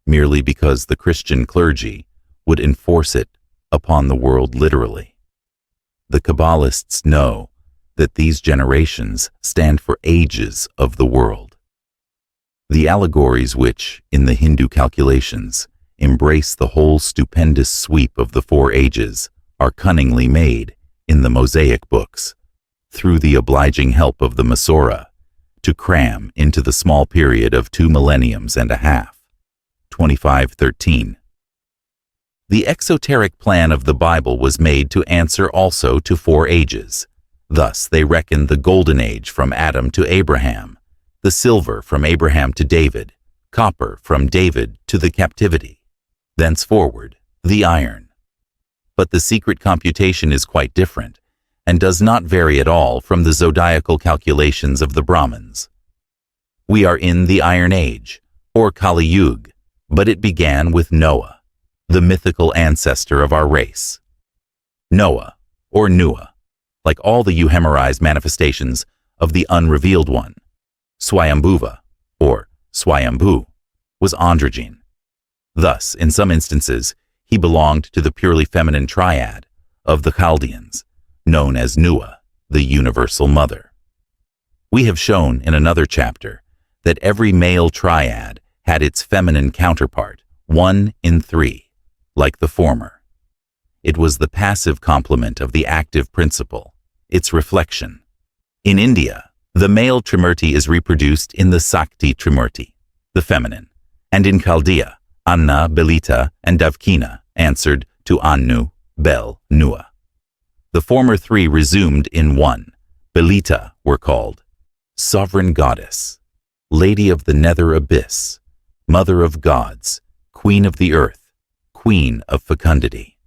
merely because the Christian clergy would enforce it upon the world literally. The Kabbalists know that these generations stand for ages of the world. The allegories which, in the Hindu calculations, embrace the whole stupendous sweep of the 4 ages are cunningly made in the Mosaic books, through the obliging help of the Masorah, to cram into the small period of 2 millenniums and a half, 2513. The exoteric plan of the Bible was made to answer also to 4 ages. Thus they reckon the golden age from Adam to Abraham, the silver from Abraham to David, copper from David to the captivity, thenceforward the iron. But the secret computation is quite different, and does not vary at all from the zodiacal calculations of the Brahmins. We are in the Iron Age, or Kali Yuga, but it began with Noah, the mythical ancestor of our race. Noah, or Nua, like all the euhemerized manifestations of the unrevealed one, Swayambhuva, or Swayambhu, was androgyne. Thus, in some instances, he belonged to the purely feminine triad of the Chaldeans, known as Nua, the universal mother. We have shown in another chapter that every male triad had its feminine counterpart, 1 in 3, like the former. It was the passive complement of the active principle, its reflection. In India, the male Trimurti is reproduced in the Sakti Trimurti, the feminine, and in Chaldea, Anna, Belita, and Davkina answered to Anu, Bel, Nua. The former 3 resumed in 1. Belita were called Sovereign Goddess, Lady of the Nether Abyss, Mother of Gods, Queen of the Earth, Queen of Fecundity.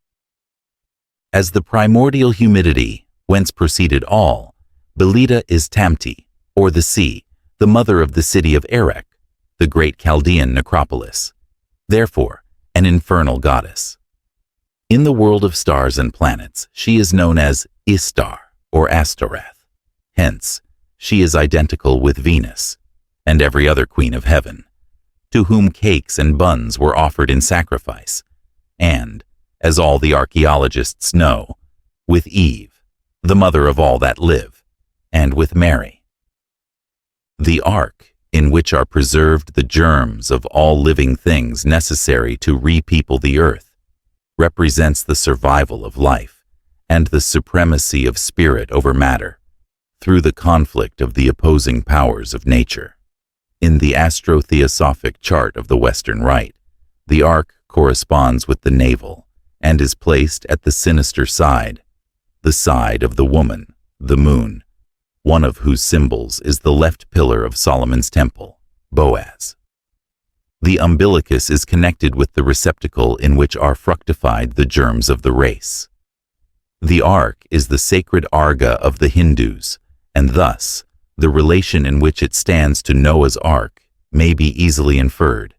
As the primordial humidity, whence proceeded all, Belita is Tamti, or the sea, the mother of the city of Erech, the great Chaldean necropolis, therefore an infernal goddess. In the world of stars and planets, she is known as Istar, or Astoreth. Hence, she is identical with Venus, and every other queen of heaven, to whom cakes and buns were offered in sacrifice, and, as all the archaeologists know, with Eve, the mother of all that live, and with Mary. The ark, in which are preserved the germs of all living things necessary to repeople the earth, represents the survival of life and the supremacy of spirit over matter through the conflict of the opposing powers of nature. In the astrotheosophic chart of the Western Rite, the ark corresponds with the navel and is placed at the sinister side, the side of the woman, the moon, one of whose symbols is the left pillar of Solomon's temple, Boaz. The umbilicus is connected with the receptacle in which are fructified the germs of the race. The ark is the sacred arga of the Hindus, and thus the relation in which it stands to Noah's ark may be easily inferred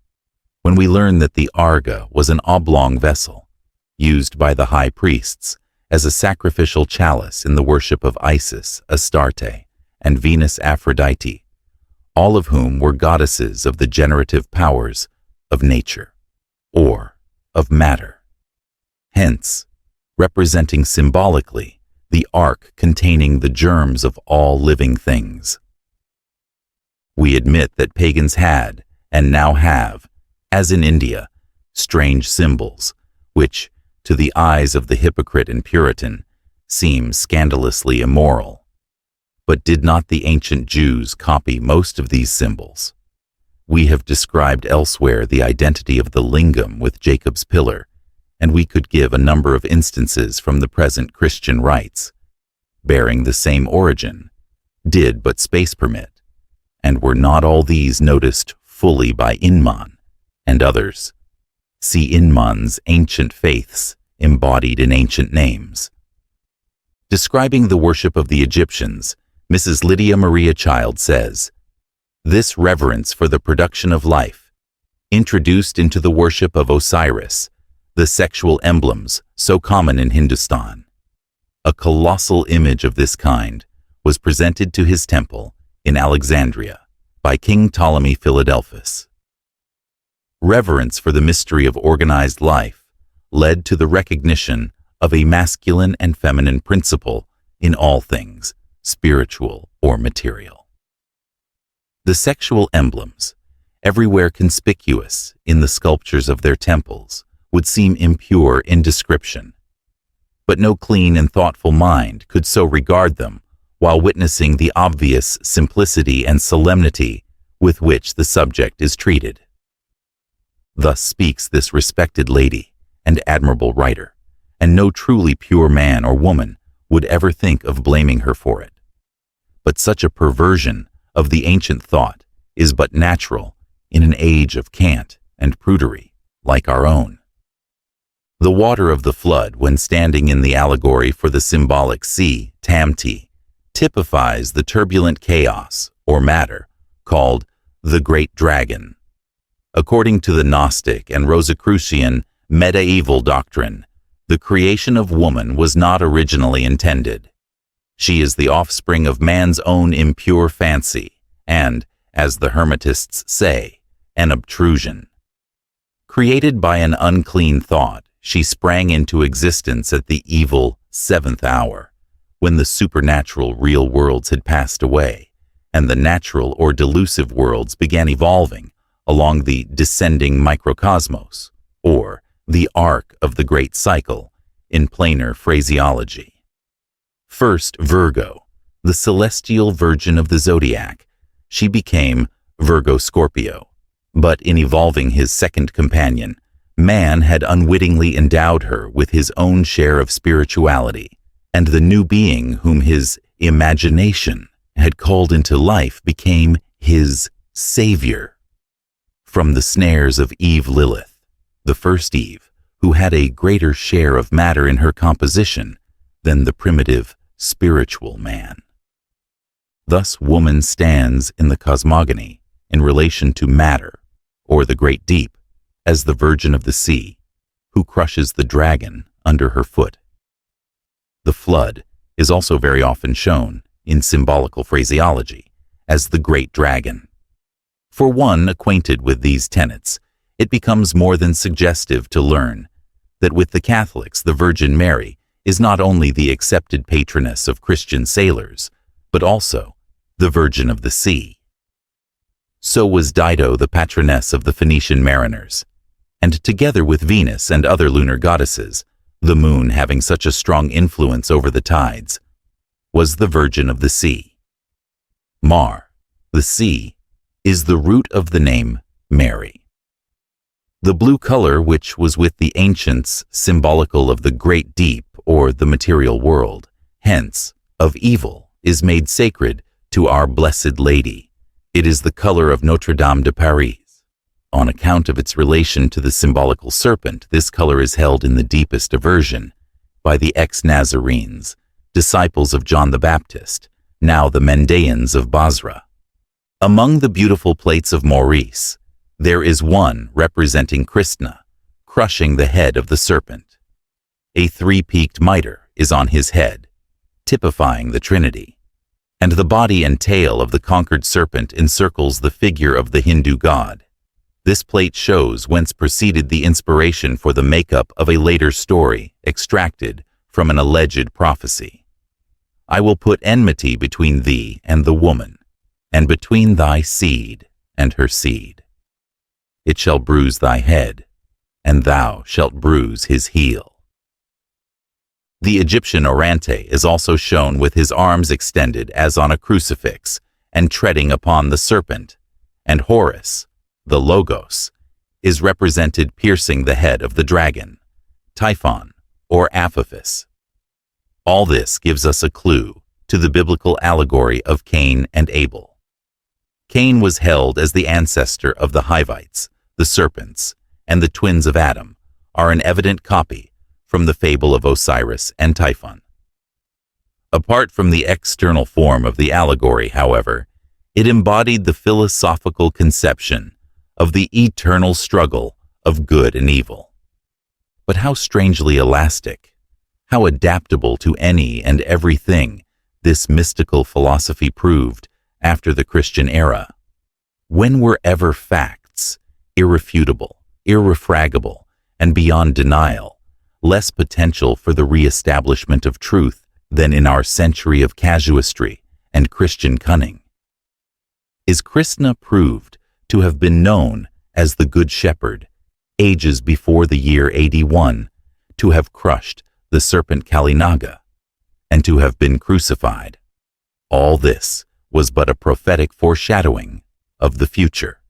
when we learn that the arga was an oblong vessel used by the high priests as a sacrificial chalice in the worship of Isis, Astarte, and Venus Aphrodite, all of whom were goddesses of the generative powers of nature, or of matter. Hence, representing symbolically the ark containing the germs of all living things. We admit that pagans had, and now have, as in India, strange symbols, which, to the eyes of the hypocrite and Puritan, seem scandalously immoral. But did not the ancient Jews copy most of these symbols? We have described elsewhere the identity of the lingam with Jacob's pillar, and we could give a number of instances from the present Christian rites, bearing the same origin, did but space permit, and were not all these noticed fully by Inman and others? See Inman's Ancient Faiths embodied in ancient names. Describing the worship of the Egyptians, Mrs. Lydia Maria Child says, This reverence for the production of life, introduced into the worship of Osiris, the sexual emblems so common in Hindustan. A colossal image of this kind was presented to his temple in Alexandria by King Ptolemy Philadelphus. Reverence for the mystery of organized life led to the recognition of a masculine and feminine principle in all things, spiritual or material. The sexual emblems, everywhere conspicuous in the sculptures of their temples, would seem impure in description, but no clean and thoughtful mind could so regard them while witnessing the obvious simplicity and solemnity with which the subject is treated. Thus speaks this respected lady and admirable writer, and no truly pure man or woman would ever think of blaming her for it. But such a perversion of the ancient thought is but natural in an age of cant and prudery like our own. The water of the flood, when standing in the allegory for the symbolic sea, Tamti, typifies the turbulent chaos or matter called the Great Dragon. According to the Gnostic and Rosicrucian medieval doctrine, the creation of woman was not originally intended. She is the offspring of man's own impure fancy and, as the Hermetists say, an obtrusion. Created by an unclean thought, she sprang into existence at the evil 7th hour, when the supernatural real worlds had passed away, and the natural or delusive worlds began evolving along the descending microcosmos, or the arc of the great cycle, in plainer phraseology. First Virgo, the celestial virgin of the zodiac, she became Virgo-Scorpio, but in evolving his second companion, man had unwittingly endowed her with his own share of spirituality, and the new being whom his imagination had called into life became his savior. From the snares of Eve Lilith, the first Eve, who had a greater share of matter in her composition than the primitive spiritual man. Thus woman stands in the cosmogony in relation to matter, or the great deep, as the virgin of the sea, who crushes the dragon under her foot. The flood is also very often shown, in symbolical phraseology, as the great dragon. For one acquainted with these tenets, it becomes more than suggestive to learn that with the Catholics the Virgin Mary is not only the accepted patroness of Christian sailors, but also the Virgin of the Sea. So was Dido the patroness of the Phoenician mariners, and together with Venus and other lunar goddesses, the moon having such a strong influence over the tides, was the Virgin of the Sea. Mar, the sea, is the root of the name Mary. The blue color, which was with the ancients symbolical of the great deep or the material world, hence of evil, is made sacred to our Blessed Lady. It is the color of Notre Dame de Paris. On account of its relation to the symbolical serpent, this color is held in the deepest aversion by the ex-Nazarenes, disciples of John the Baptist, now the Mandaeans of Basra. Among the beautiful plates of Maurice, there is one representing Krishna, crushing the head of the serpent. A three-peaked mitre is on his head, typifying the Trinity, and the body and tail of the conquered serpent encircles the figure of the Hindu god. This plate shows whence proceeded the inspiration for the makeup of a later story extracted from an alleged prophecy. I will put enmity between thee and the woman, and between thy seed and her seed. It shall bruise thy head, and thou shalt bruise his heel. The Egyptian Orante is also shown with his arms extended as on a crucifix and treading upon the serpent, and Horus, the Logos, is represented piercing the head of the dragon, Typhon or Apophis. All this gives us a clue to the biblical allegory of Cain and Abel. Cain was held as the ancestor of the Hivites, the serpents, and the twins of Adam are an evident copy from the fable of Osiris and Typhon. Apart from the external form of the allegory, however, It embodied the philosophical conception of the eternal struggle of good and evil. But how strangely elastic, how adaptable to any and everything this mystical philosophy proved after the Christian era. When were ever facts, irrefutable, irrefragable, and beyond denial, less potential for the re-establishment of truth than in our century of casuistry and Christian cunning? Is Krishna proved to have been known as the Good Shepherd ages before the year 81, to have crushed the serpent Kalinaga, and to have been crucified? All this was but a prophetic foreshadowing of the future.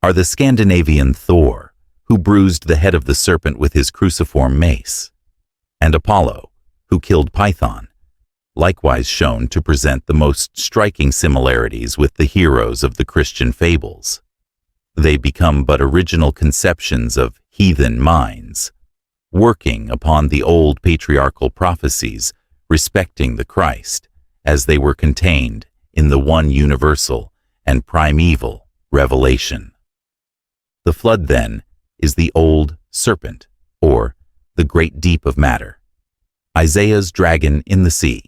Are the Scandinavian Thor, who bruised the head of the serpent with his cruciform mace, and Apollo, who killed Python, likewise shown to present the most striking similarities with the heroes of the Christian fables? They become but original conceptions of heathen minds, working upon the old patriarchal prophecies respecting the Christ as they were contained in the one universal and primeval revelation. The flood, then, is the old serpent, or the great deep of matter, Isaiah's dragon in the sea,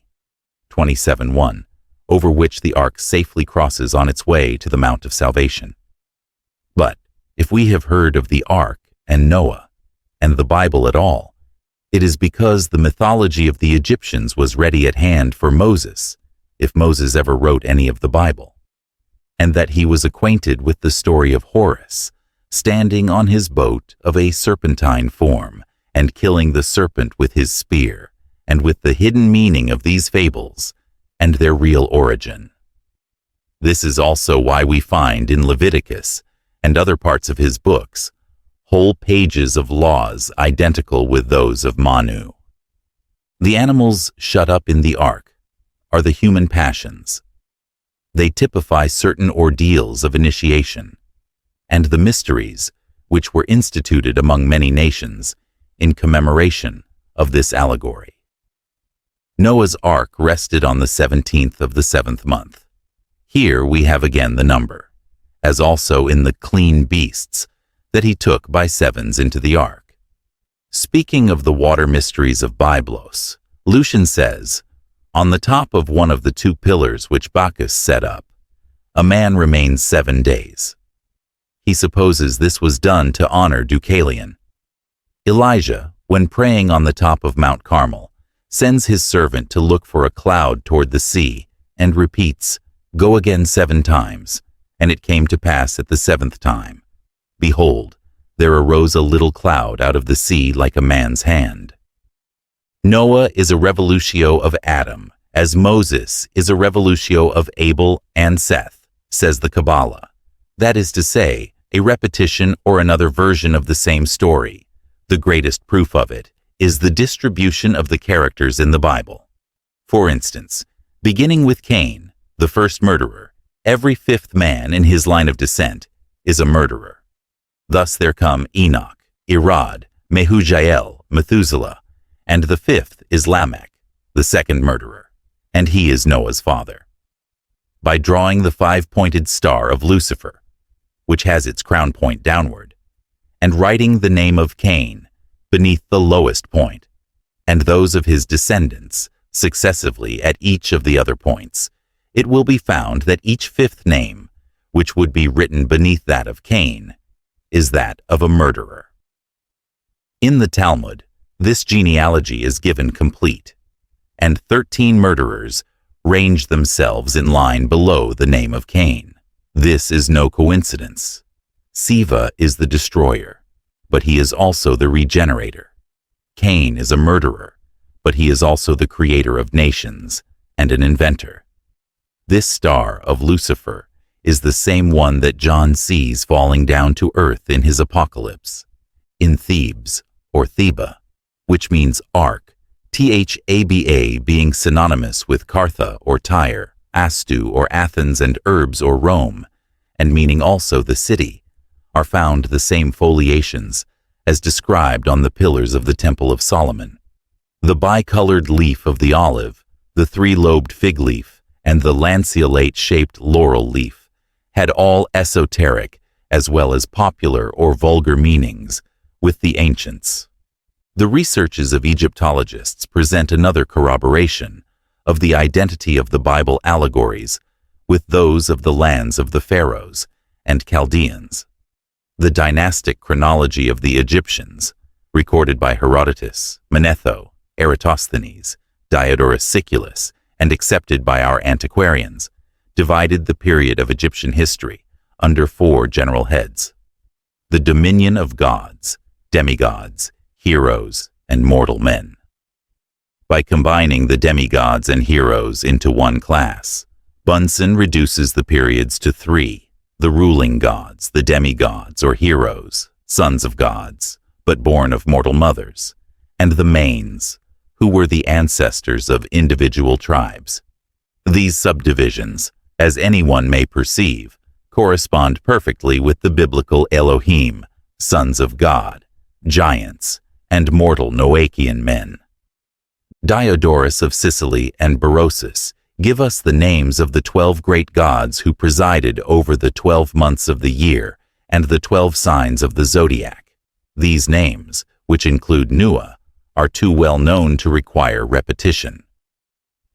27:1, over which the ark safely crosses on its way to the Mount of Salvation. But if we have heard of the ark and Noah and the Bible at all, it is because the mythology of the Egyptians was ready at hand for Moses, if Moses ever wrote any of the Bible, and that he was acquainted with the story of Horus, standing on his boat of a serpentine form and killing the serpent with his spear, and with the hidden meaning of these fables and their real origin. This is also why we find in Leviticus and other parts of his books whole pages of laws identical with those of Manu. The animals shut up in the ark are the human passions. They typify certain ordeals of initiation and the mysteries which were instituted among many nations in commemoration of this allegory. Noah's ark rested on the 17th of the 7th month. Here we have again the number, as also in the clean beasts that he took by sevens into the ark. Speaking of the water mysteries of Byblos, Lucian says, on the top of one of the two pillars which Bacchus set up, a man remains 7 days. He supposes this was done to honor Deucalion. Elijah, when praying on the top of Mount Carmel, sends his servant to look for a cloud toward the sea, and repeats, "Go again 7 times." And it came to pass at the 7th time, behold, there arose a little cloud out of the sea like a man's hand. Noah is a revolutio of Adam, as Moses is a revolutio of Abel and Seth, says the Kabbalah. That is to say, a repetition or another version of the same story. The greatest proof of it is the distribution of the characters in the Bible. For instance, beginning with Cain, the first murderer, every 5th man in his line of descent is a murderer. Thus there come Enoch, Irad, Mehujael, Methuselah, and the 5th is Lamech, the 2nd murderer, and he is Noah's father. By drawing the 5-pointed star of Lucifer, which has its crown point downward, and writing the name of Cain beneath the lowest point, and those of his descendants successively at each of the other points, it will be found that each 5th name, which would be written beneath that of Cain, is that of a murderer. In the Talmud, this genealogy is given complete, and 13 murderers range themselves in line below the name of Cain. This is no coincidence. Siva is the destroyer, but he is also the regenerator. Cain is a murderer, but he is also the creator of nations and an inventor. This star of Lucifer is the same one that John sees falling down to earth in his apocalypse, in Thebes, or Theba, which means ark, Thaba being synonymous with Cartha or Tyre, Astu or Athens, and Urbs or Rome, and meaning also the city, are found the same foliations as described on the pillars of the Temple of Solomon. The bicolored leaf of the olive, the 3-lobed fig leaf, and the lanceolate-shaped laurel leaf had all esoteric as well as popular or vulgar meanings with the ancients. The researches of Egyptologists present another corroboration of the identity of the Bible allegories with those of the lands of the Pharaohs and Chaldeans. The dynastic chronology of the Egyptians, recorded by Herodotus, Manetho, Eratosthenes, Diodorus Siculus, and accepted by our antiquarians, divided the period of Egyptian history under 4 general heads: the dominion of gods, demigods, heroes, and mortal men. By combining the demigods and heroes into one class, Bunsen reduces the periods to 3: the ruling gods, the demigods or heroes, sons of gods, but born of mortal mothers, and the manes, who were the ancestors of individual tribes. These subdivisions, as anyone may perceive, correspond perfectly with the biblical Elohim, sons of God, giants, and mortal Noachian men. Diodorus of Sicily and Berosus give us the names of the 12 great gods who presided over the 12 months of the year and the 12 signs of the zodiac. These names, which include Nua, are too well known to require repetition.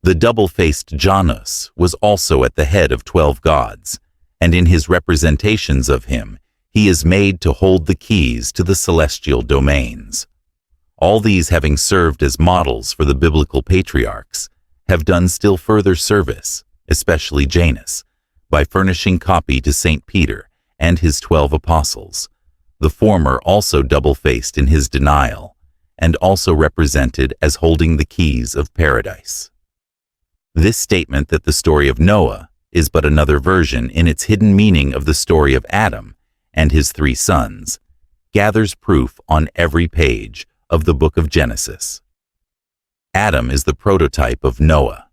The double-faced Janus was also at the head of 12 gods, and in his representations of him, he is made to hold the keys to the celestial domains. All these, having served as models for the biblical patriarchs, have done still further service, especially Janus, by furnishing copy to St. Peter and his 12 apostles, the former also double-faced in his denial, and also represented as holding the keys of paradise. This statement that the story of Noah is but another version in its hidden meaning of the story of Adam and his 3 sons gathers proof on every page of the book of Genesis. Adam is the prototype of Noah.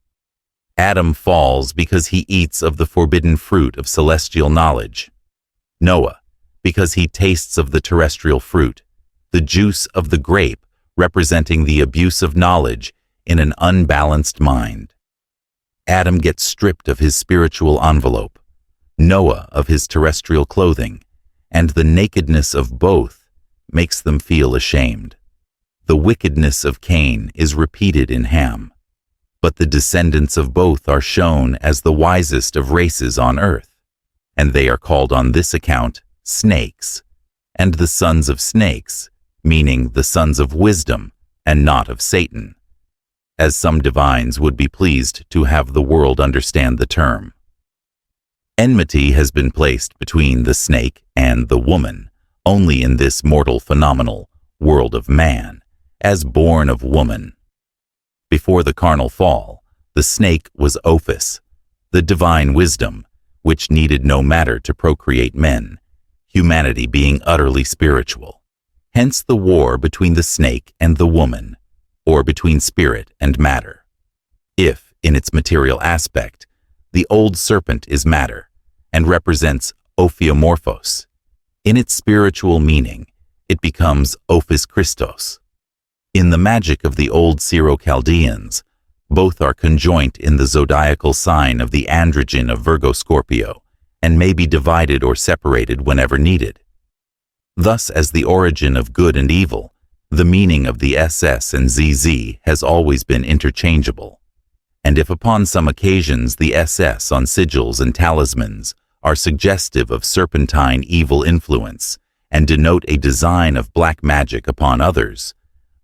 Adam falls because he eats of the forbidden fruit of celestial knowledge. Noah, because he tastes of the terrestrial fruit, the juice of the grape representing the abuse of knowledge in an unbalanced mind. Adam gets stripped of his spiritual envelope, Noah of his terrestrial clothing, and the nakedness of both makes them feel ashamed. The wickedness of Cain is repeated in Ham, but the descendants of both are shown as the wisest of races on earth, and they are called on this account snakes, and the sons of snakes, meaning the sons of wisdom and not of Satan, as some divines would be pleased to have the world understand the term. Enmity has been placed between the snake and the woman only in this mortal phenomenal world of man, as born of woman. Before the carnal fall, the snake was Ophis, the divine wisdom, which needed no matter to procreate men, humanity being utterly spiritual. Hence the war between the snake and the woman, or between spirit and matter. If, in its material aspect, the old serpent is matter and represents Ophiomorphos, in its spiritual meaning, it becomes Ophis Christos. In the magic of the old Syro-Chaldeans, both are conjoint in the zodiacal sign of the androgen of Virgo-Scorpio and may be divided or separated whenever needed. Thus, as the origin of good and evil, the meaning of the SS and ZZ has always been interchangeable, and if upon some occasions the SS on sigils and talismans are suggestive of serpentine evil influence and denote a design of black magic upon others,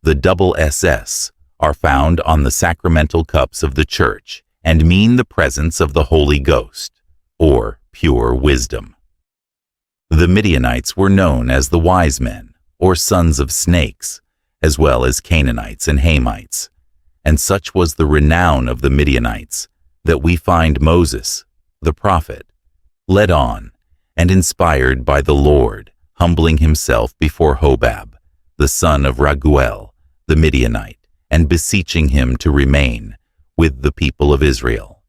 the double SS are found on the sacramental cups of the Church and mean the presence of the Holy Ghost, or pure wisdom. The Midianites were known as the wise men, or sons of snakes, as well as Canaanites and Hamites, and such was the renown of the Midianites that we find Moses, the prophet, led on and inspired by the Lord, humbling himself before Hobab, the son of Raguel, the Midianite, and beseeching him to remain with the people of Israel.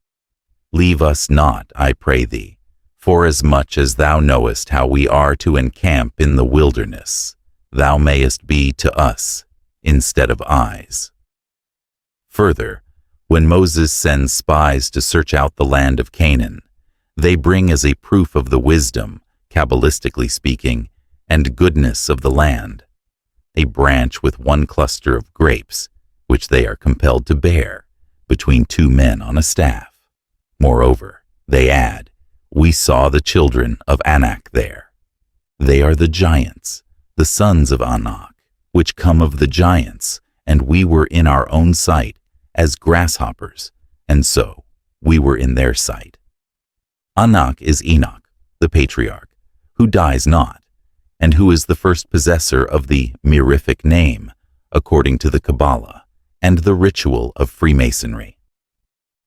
Leave us not, I pray thee, forasmuch as thou knowest how we are to encamp in the wilderness, thou mayest be to us instead of eyes. Further, When Moses sends spies to search out the land of Canaan, they bring as a proof of the wisdom, Kabbalistically speaking, and goodness of the land, a branch with one cluster of grapes, which they are compelled to bear, between two men on a staff. Moreover, they add, "We saw the children of Anak there. They are the giants, the sons of Anak, which come of the giants, and we were in our own sight as grasshoppers, and so we were in their sight." Anak is Enoch, the patriarch, who dies not, and who is the first possessor of the mirific name, according to the Kabbalah, and the ritual of Freemasonry.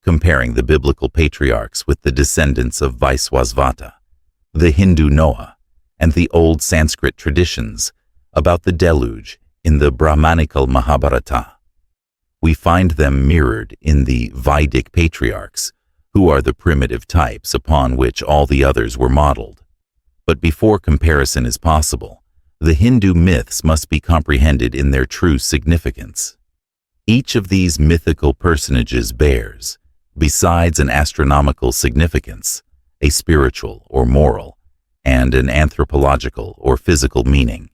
Comparing the biblical patriarchs with the descendants of Vaiswasvata, the Hindu Noah, and the old Sanskrit traditions about the deluge in the Brahmanical Mahabharata, we find them mirrored in the Vedic patriarchs, who are the primitive types upon which all the others were modeled. But before comparison is possible, the Hindu myths must be comprehended in their true significance. Each of these mythical personages bears, besides an astronomical significance, a spiritual or moral, and an anthropological or physical meaning.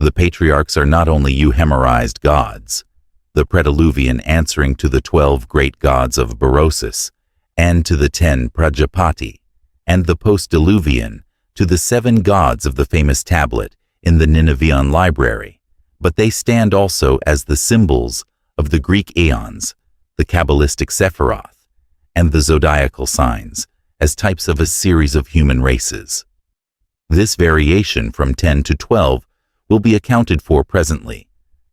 The patriarchs are not only euhemerized gods, the Prediluvian answering to the 12 great gods of Berosus and to the 10 Prajapati, and the post-Diluvian to the 7 gods of the famous tablet in the Ninevian library, but they stand also as the symbols of the Greek eons, the Kabbalistic Sephiroth, and the zodiacal signs as types of a series of human races. This variation from 10 to 12 will be accounted for presently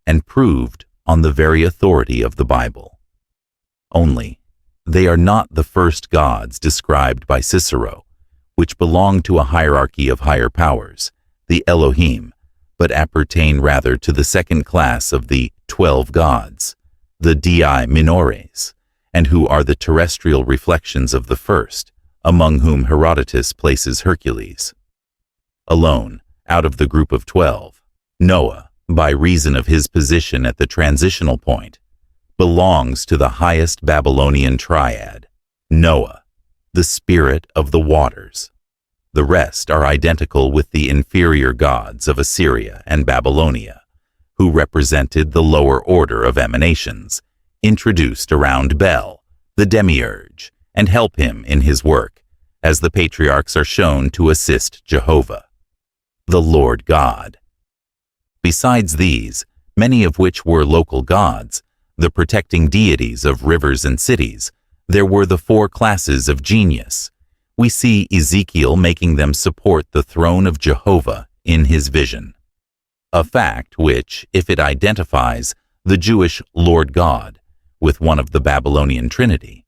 and proved on the very authority of the Bible. Only, they are not the first gods described by Cicero, which belong to a hierarchy of higher powers, the Elohim, but appertain rather to the second class of the 12 gods, the dei minores, and who are the terrestrial reflections of the first, among whom Herodotus places Hercules. Alone, out of the group of 12, Noah, by reason of his position at the transitional point, belongs to the highest Babylonian triad, Noah, the spirit of the waters. The rest are identical with the inferior gods of Assyria and Babylonia, who represented the lower order of emanations, introduced around Bel, the demiurge, and help him in his work, as the patriarchs are shown to assist Jehovah, the Lord God. Besides these, many of which were local gods, the protecting deities of rivers and cities, there were the 4 classes of genius. We see Ezekiel making them support the throne of Jehovah in his vision, a fact which, if it identifies the Jewish Lord God with one of the Babylonian Trinity,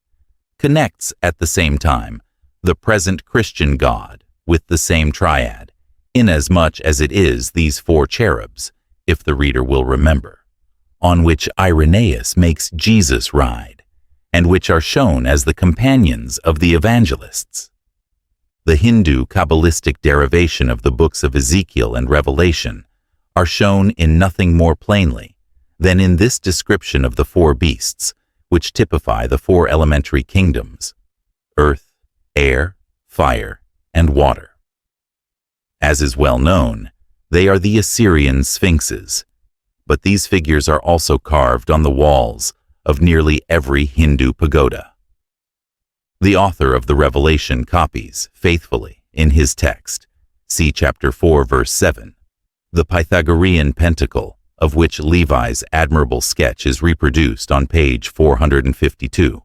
connects at the same time the present Christian God with the same triad, inasmuch as it is these 4 cherubs, if the reader will remember, on which Irenaeus makes Jesus ride, and which are shown as the companions of the evangelists. The Hindu Kabbalistic derivation of the books of Ezekiel and Revelation are shown in nothing more plainly than in this description of the 4 beasts, which typify the 4 elementary kingdoms, earth, air, fire, and water. As is well known, they are the Assyrian sphinxes, but these figures are also carved on the walls of nearly every Hindu pagoda. The author of the Revelation copies, faithfully, in his text, see chapter 4, verse 7, the Pythagorean pentacle, of which Levi's admirable sketch is reproduced on page 452.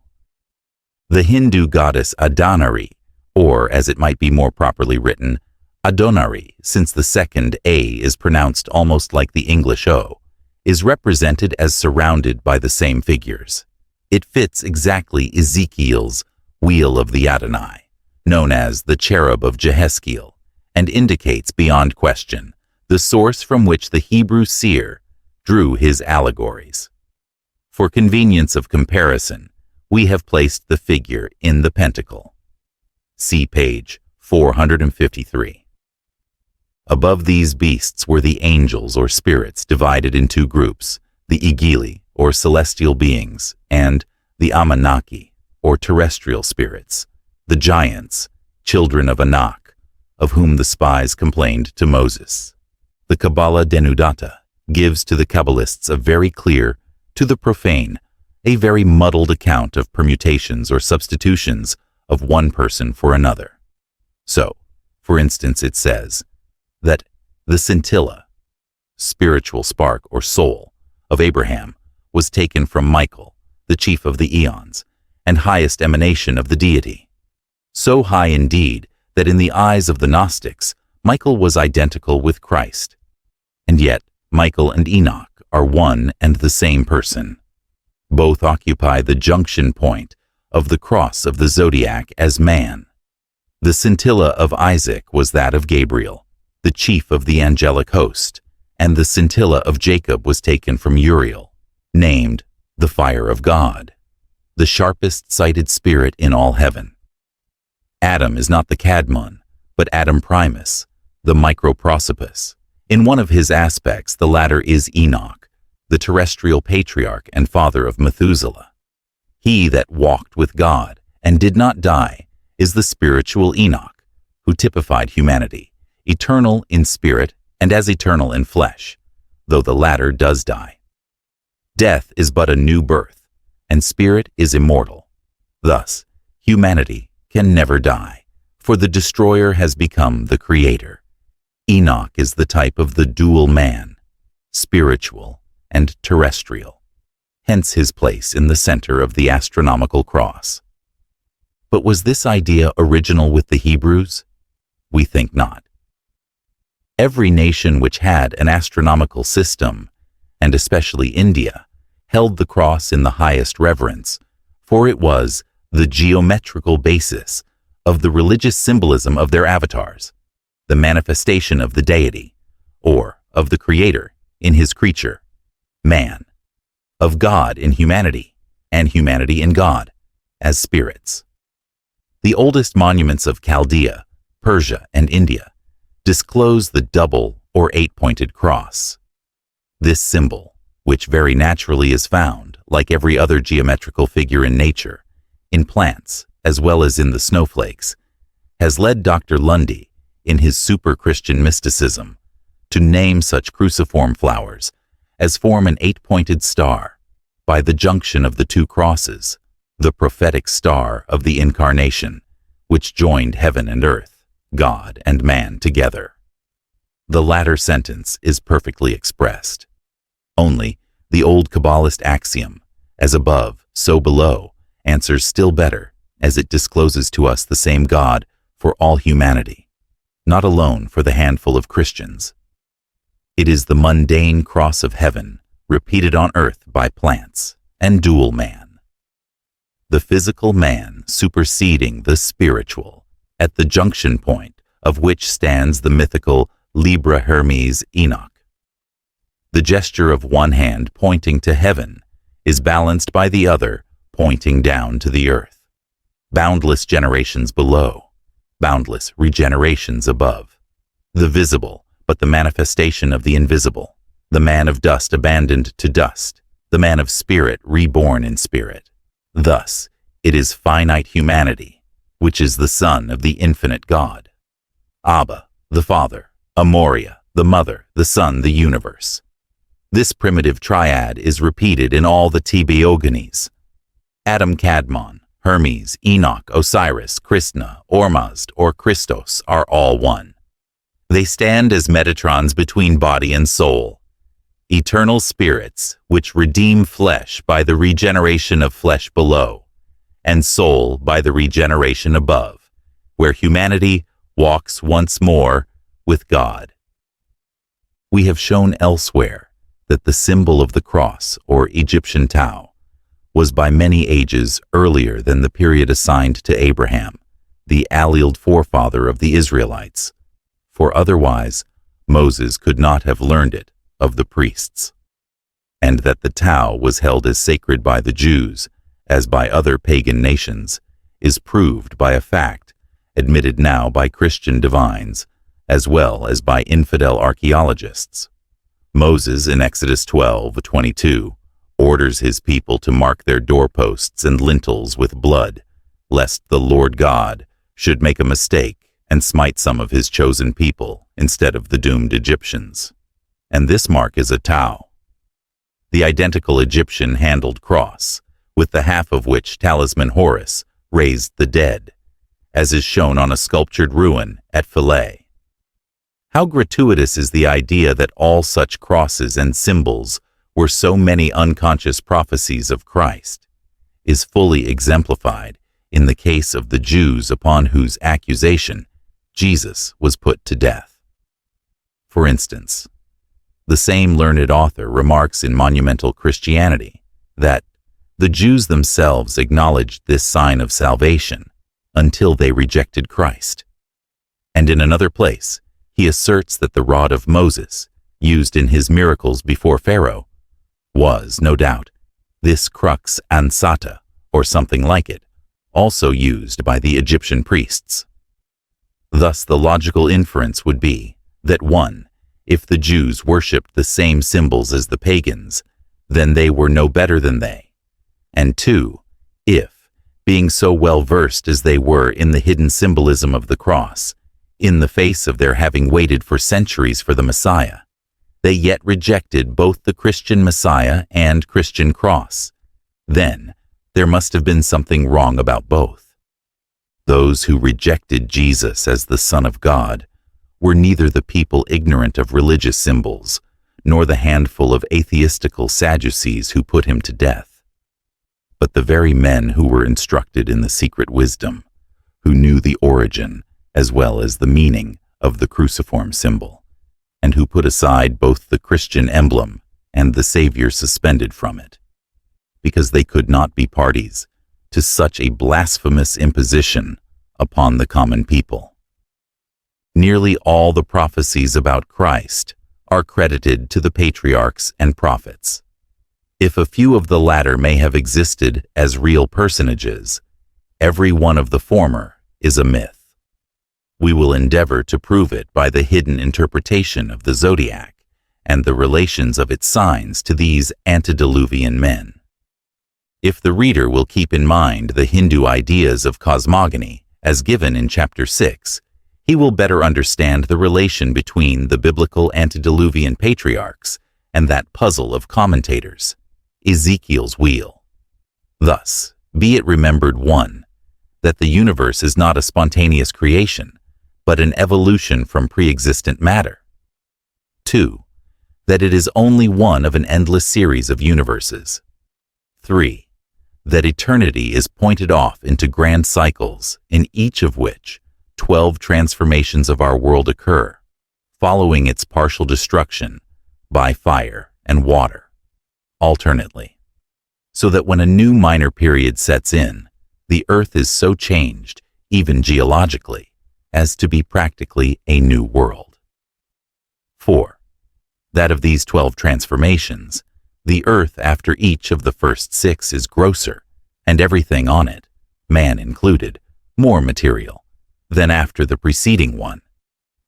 The Hindu goddess Adonari, or as it might be more properly written, Adonari, since the second A is pronounced almost like the English O, is represented as surrounded by the same figures. It fits exactly Ezekiel's Wheel of the Adonai, known as the Cherub of Jehezkiel, and indicates beyond question the source from which the Hebrew seer drew his allegories. For convenience of comparison, we have placed the figure in the pentacle. See page 453. Above these beasts were the angels or spirits divided in 2 groups, the Igili, or celestial beings, and the Anunnaki, or terrestrial spirits, the giants, children of Anak, of whom the spies complained to Moses. The Kabbalah Denudata gives to the Kabbalists a very clear, to the profane, a very muddled account of permutations or substitutions of one person for another. So, for instance, it says that the scintilla, spiritual spark or soul, of Abraham was taken from Michael, the chief of the eons, and highest emanation of the deity. So high indeed that in the eyes of the Gnostics, Michael was identical with Christ. And yet, Michael and Enoch are one and the same person. Both occupy the junction point of the cross of the zodiac as man. The scintilla of Isaac was that of Gabriel, the chief of the angelic host, and the scintilla of Jacob was taken from Uriel, named the fire of God, the sharpest-sighted spirit in all heaven. Adam is not the Cadmon, but Adam Primus, the microprosopus. In one of his aspects, the latter is Enoch, the terrestrial patriarch and father of Methuselah. He that walked with God and did not die is the spiritual Enoch, who typified humanity, eternal in spirit and as eternal in flesh, though the latter does die. Death is but a new birth, and spirit is immortal. Thus, humanity can never die, for the destroyer has become the creator. Enoch is the type of the dual man, spiritual and terrestrial, hence his place in the center of the astronomical cross. But was this idea original with the Hebrews? We think not. Every nation which had an astronomical system, and especially India, held the cross in the highest reverence, for it was the geometrical basis of the religious symbolism of their avatars, the manifestation of the deity, or of the creator in his creature, man, of God in humanity, and humanity in God, as spirits. The oldest monuments of Chaldea, Persia, and India disclose the double or eight-pointed cross. This symbol, which very naturally is found, like every other geometrical figure in nature, in plants as well as in the snowflakes, has led Dr. Lundy, in his super-Christian mysticism, to name such cruciform flowers as form an eight-pointed star by the junction of the two crosses, the prophetic star of the Incarnation, which joined heaven and earth, God and man together. The latter sentence is perfectly expressed. Only the old Kabbalist axiom, as above, so below, answers still better, as it discloses to us the same God for all humanity, not alone for the handful of Christians. It is the mundane cross of heaven, repeated on earth by plants, and dual man. The physical man superseding the spiritual, at the junction point of which stands the mythical Libra Hermes Enoch. The gesture of one hand pointing to heaven is balanced by the other pointing down to the earth. Boundless generations below, boundless regenerations above. The visible, but the manifestation of the invisible. The man of dust abandoned to dust. The man of spirit reborn in spirit. Thus, it is finite humanity, which is the son of the infinite God. Abba, the Father, Amoria, the Mother, the Son, the universe. This primitive triad is repeated in all the Theogonies. Adam Kadmon, Hermes, Enoch, Osiris, Krishna, Ormazd, or Christos are all one. They stand as Metatrons between body and soul, eternal spirits which redeem flesh by the regeneration of flesh below, and soul by the regeneration above, where humanity walks once more with God. We have shown elsewhere that the symbol of the cross, or Egyptian Tau, was by many ages earlier than the period assigned to Abraham, the alleled forefather of the Israelites, for otherwise Moses could not have learned it of the priests, and that the Tau was held as sacred by the Jews, as by other pagan nations, is proved by a fact admitted now by Christian divines, as well as by infidel archaeologists. Moses in Exodus 12:22, orders his people to mark their doorposts and lintels with blood, lest the Lord God should make a mistake and smite some of his chosen people instead of the doomed Egyptians. And this mark is a tau, the identical Egyptian handled cross, with the half of which talisman Horus raised the dead, as is shown on a sculptured ruin at Philae. How gratuitous is the idea that all such crosses and symbols were so many unconscious prophecies of Christ, is fully exemplified in the case of the Jews upon whose accusation Jesus was put to death. For instance, the same learned author remarks in Monumental Christianity that the Jews themselves acknowledged this sign of salvation until they rejected Christ. And in another place, he asserts that the rod of Moses, used in his miracles before Pharaoh, was, no doubt, this crux ansata, or something like it, also used by the Egyptian priests. Thus the logical inference would be that 1. If the Jews worshipped the same symbols as the pagans, then they were no better than they, and 2. If, being so well versed as they were in the hidden symbolism of the cross, in the face of their having waited for centuries for the Messiah, they yet rejected both the Christian Messiah and Christian cross, then there must have been something wrong about both. Those who rejected Jesus as the Son of God were neither the people ignorant of religious symbols, nor the handful of atheistical Sadducees who put him to death, but the very men who were instructed in the secret wisdom, who knew the origin as well as the meaning of the cruciform symbol, and who put aside both the Christian emblem and the Savior suspended from it, because they could not be parties to such a blasphemous imposition upon the common people. Nearly all the prophecies about Christ are credited to the patriarchs and prophets. If a few of the latter may have existed as real personages, every one of the former is a myth. We will endeavor to prove it by the hidden interpretation of the zodiac and the relations of its signs to these antediluvian men. If the reader will keep in mind the Hindu ideas of cosmogony as given in Chapter 6, he will better understand the relation between the biblical antediluvian patriarchs and that puzzle of commentators, Ezekiel's wheel. Thus, be it remembered 1. That the universe is not a spontaneous creation, but an evolution from pre-existent matter. 2. That it is only one of an endless series of universes. 3. That eternity is pointed off into grand cycles, in each of which 12 transformations of our world occur, following its partial destruction by fire and water, alternately, so that when a new minor period sets in, the Earth is so changed, even geologically, as to be practically a new world. 4. That of these 12 transformations, the Earth after each of the first 6 is grosser, and everything on it, man included, more material than after the preceding one,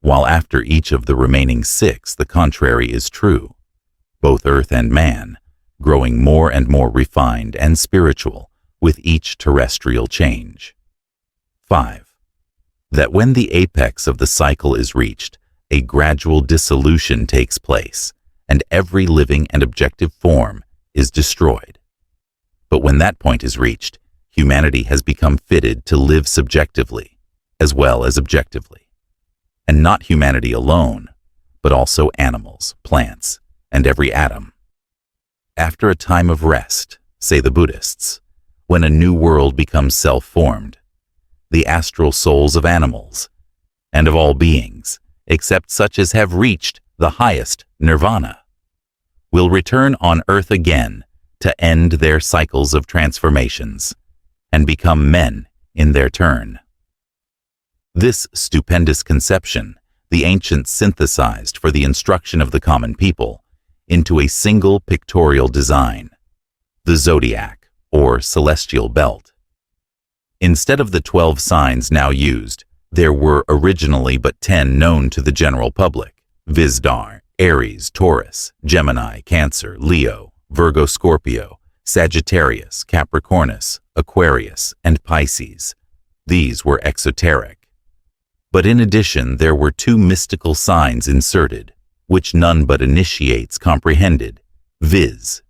while after each of the remaining 6 the contrary is true, both Earth and man growing more and more refined and spiritual with each terrestrial change. 5. That when the apex of the cycle is reached, a gradual dissolution takes place, and every living and objective form is destroyed. But when that point is reached, humanity has become fitted to live subjectively as well as objectively, and not humanity alone, but also animals, plants, and every atom. After a time of rest, say the Buddhists, when a new world becomes self-formed, the astral souls of animals, and of all beings, except such as have reached the highest nirvana, will return on earth again to end their cycles of transformations, and become men in their turn. This stupendous conception the ancients synthesized for the instruction of the common people into a single pictorial design, the zodiac, or celestial belt. Instead of the 12 signs now used, there were originally but 10 known to the general public: Visdar, Aries, Taurus, Gemini, Cancer, Leo, Virgo, Scorpio, Sagittarius, Capricornus, Aquarius, and Pisces. These were exoteric. But in addition, there were 2 mystical signs inserted, which none but initiates comprehended, viz.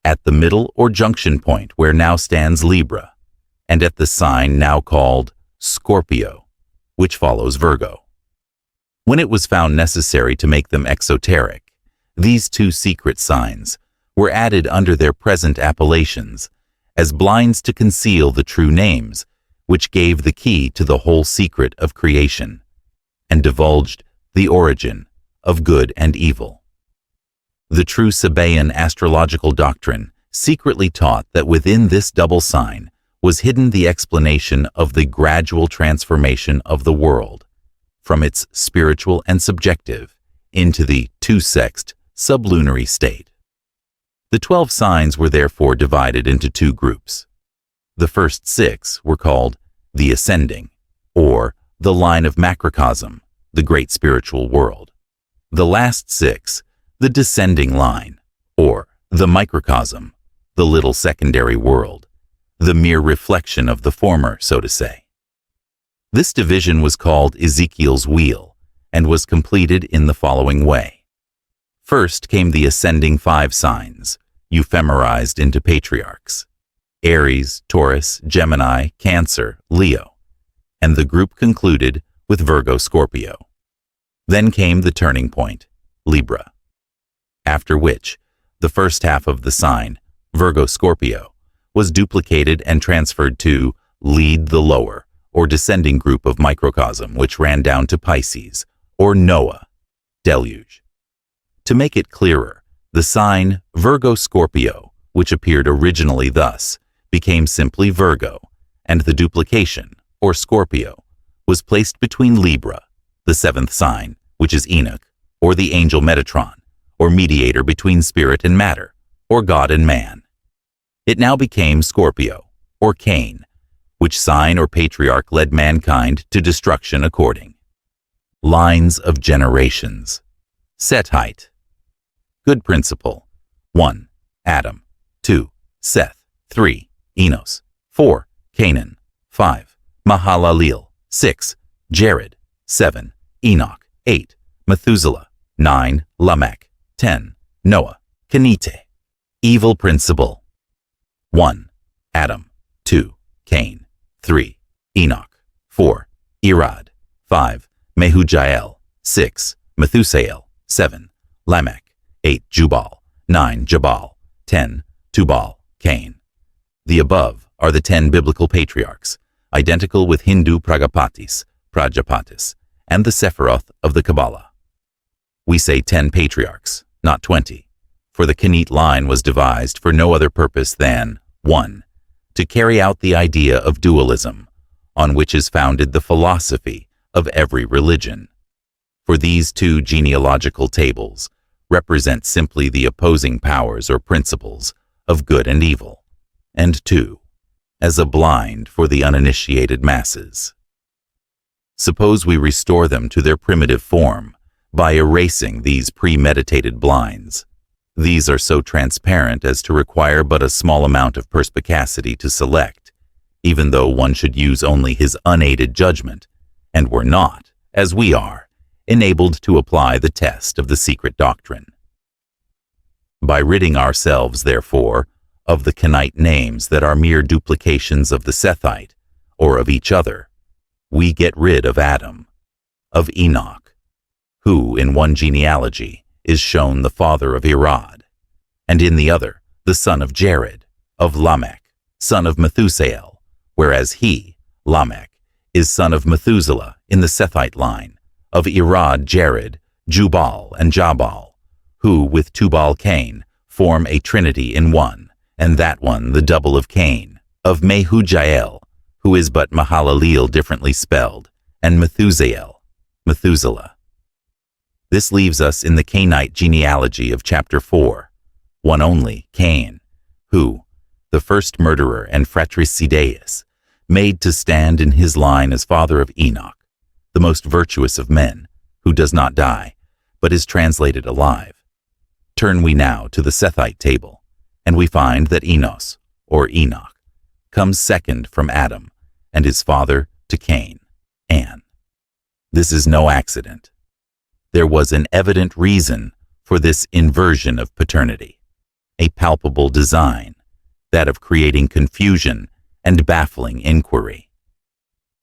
At the middle or junction point where now stands Libra, and at the sign now called Scorpio, which follows Virgo. When it was found necessary to make them exoteric, these 2 secret signs were added under their present appellations as blinds to conceal the true names, which gave the key to the whole secret of creation, and divulged the origin of good and evil. The true Sabaean astrological doctrine secretly taught that within this double sign was hidden the explanation of the gradual transformation of the world, from its spiritual and subjective into the two-sexed sublunary state. The 12 signs were therefore divided into 2 groups. The first 6 were called the ascending, or the line of macrocosm, the great spiritual world. The last 6, the descending line, or the microcosm, the little secondary world, the mere reflection of the former, so to say. This division was called Ezekiel's wheel, and was completed in the following way. First came the ascending 5 signs, ephemerized into patriarchs: Aries, Taurus, Gemini, Cancer, Leo, and the group concluded with Virgo, Scorpio. Then came the turning point, Libra, after which the first half of the sign, Virgo, Scorpio, was duplicated and transferred to lead the lower or descending group of microcosm, which ran down to Pisces, or Noah, deluge. To make it clearer, the sign Virgo, Scorpio, which appeared originally thus, became simply Virgo, and the duplication, or Scorpio, was placed between Libra, the 7th sign, which is Enoch, or the angel Metatron, or mediator between spirit and matter, or God and man. It now became Scorpio, or Cain, which sign or patriarch led mankind to destruction according. Lines of generations. Set height. Good principle. 1. Adam. 2. Seth. 3. Enos. 4. Canaan. 5. Mahalalel. 6. Jared. 7. Enoch. 8. Methuselah. 9. Lamech. 10. Noah. Kenite. Evil principle. 1. Adam. 2. Cain. 3. Enoch. 4. Irad. 5. Mehujael. 6. Methusael. 7. Lamech. 8. Jubal. 9. Jabal. 10. Tubal. Cain. The above are the 10 biblical patriarchs, identical with Hindu Prajapatis, and the Sephiroth of the Kabbalah. We say 10 patriarchs, not 20, for the Kenite line was devised for no other purpose than 1. To carry out the idea of dualism, on which is founded the philosophy of every religion. For these 2 genealogical tables represent simply the opposing powers or principles of good and evil, and 2, as a blind for the uninitiated masses. Suppose we restore them to their primitive form by erasing these premeditated blinds. These are so transparent as to require but a small amount of perspicacity to select, even though one should use only his unaided judgment, and were not, as we are, enabled to apply the test of the secret doctrine. By ridding ourselves, therefore, of the Kenite names that are mere duplications of the Sethite, or of each other, we get rid of Adam, of Enoch, who in one genealogy is shown the father of Irad, and in the other the son of Jared, of Lamech, son of Methusael, whereas he, Lamech, is son of Methuselah in the Sethite line, of Irad, Jared, Jubal, and Jabal, who with Tubal-Cain form a trinity in one, and that one the double of Cain, of Mehujael, who is but Mahalalel differently spelled, and Methusael, Methuselah. This leaves us in the Cainite genealogy of chapter 4, one only, Cain, who, the first murderer and fratricideus, made to stand in his line as father of Enoch, the most virtuous of men, who does not die, but is translated alive. Turn we now to the Sethite table, and we find that Enos, or Enoch, comes second from Adam and is father to Cain, An. This is no accident. There was an evident reason for this inversion of paternity, a palpable design, that of creating confusion and baffling inquiry.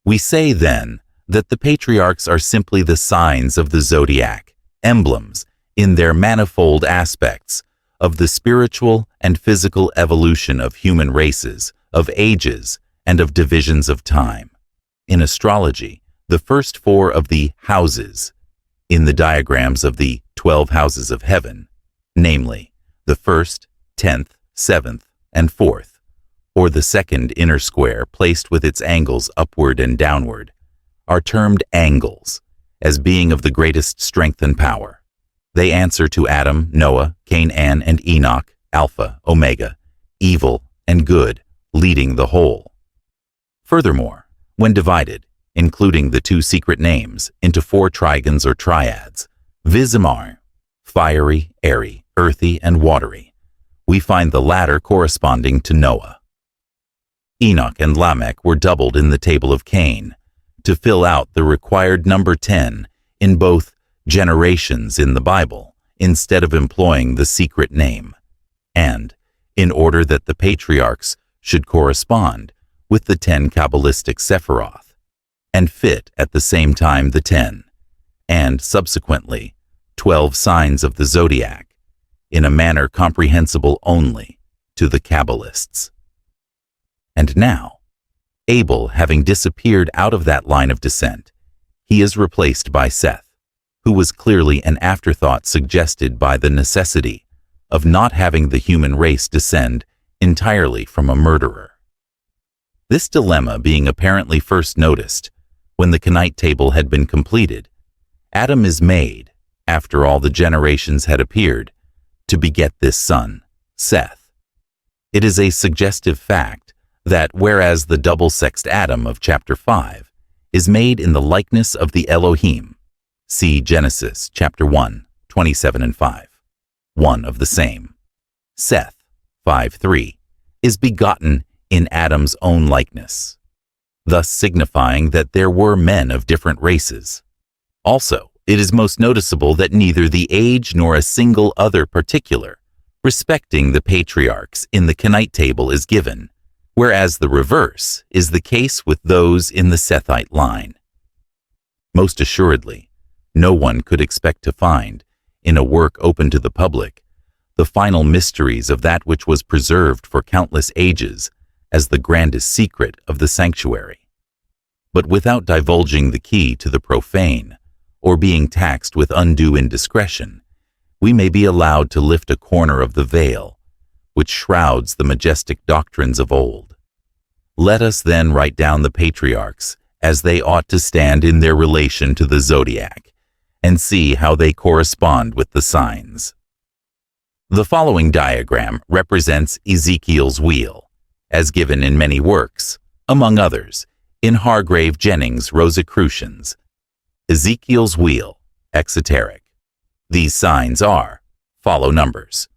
We say, then, that the patriarchs are simply the signs of the zodiac, emblems, in their manifold aspects, of the spiritual and physical evolution of human races, of ages, and of divisions of time. In astrology, the first 4 of the houses, in the diagrams of the 12 houses of heaven, namely, the 1st, 10th, 7th, and 4th, or the second inner square placed with its angles upward and downward, are termed angles, as being of the greatest strength and power. They answer to Adam, Noah, Cain, An, and Enoch, Alpha, Omega, evil and good, leading the whole. Furthermore, when divided, including the 2 secret names, into 4 trigons or triads, Vizimar, fiery, airy, earthy, and watery, we find the latter corresponding to Noah. Enoch and Lamech were doubled in the table of Cain, to fill out the required number 10 in both generations in the Bible, instead of employing the secret name, and in order that the patriarchs should correspond with the 10 Kabbalistic Sephiroth, and fit at the same time the 10, and subsequently 12 signs of the zodiac, in a manner comprehensible only to the Kabbalists. And now, Abel having disappeared out of that line of descent, he is replaced by Seth, who was clearly an afterthought suggested by the necessity of not having the human race descend entirely from a murderer. This dilemma being apparently first noticed when the Kenite table had been completed, Adam is made, after all the generations had appeared, to beget this son, Seth. It is a suggestive fact that whereas the double-sexed Adam of chapter 5 is made in the likeness of the Elohim, see Genesis chapter 1, 27 and 5, one of the same, Seth, 5:3, is begotten in Adam's own likeness, thus signifying that there were men of different races. Also, it is most noticeable that neither the age nor a single other particular respecting the patriarchs in the Kenite table is given, whereas the reverse is the case with those in the Sethite line. Most assuredly, no one could expect to find, in a work open to the public, the final mysteries of that which was preserved for countless ages as the grandest secret of the sanctuary. But without divulging the key to the profane, or being taxed with undue indiscretion, we may be allowed to lift a corner of the veil which shrouds the majestic doctrines of old. Let us then write down the patriarchs as they ought to stand in their relation to the zodiac, and see how they correspond with the signs. The following diagram represents Ezekiel's wheel, as given in many works, among others, in Hargrave Jennings' Rosicrucians. Ezekiel's wheel, exoteric. These signs are, follow numbers: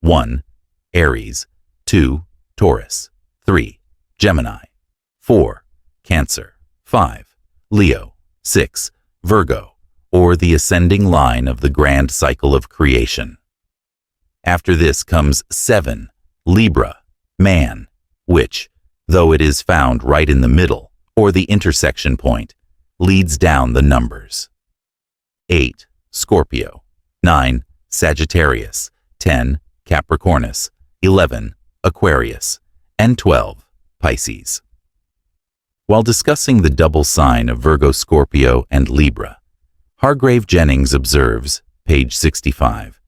1, Aries, 2, Taurus, 3, Gemini, 4, Cancer, 5, Leo, 6, Virgo, or the ascending line of the grand cycle of creation. After this comes 7, Libra, man, which, though it is found right in the middle, or the intersection point, leads down the numbers. 8, Scorpio, 9, Sagittarius, 10, Capricornus, 11, Aquarius, and 12, Pisces. While discussing the double sign of Virgo, Scorpio, and Libra, Hargrave Jennings observes, page 65,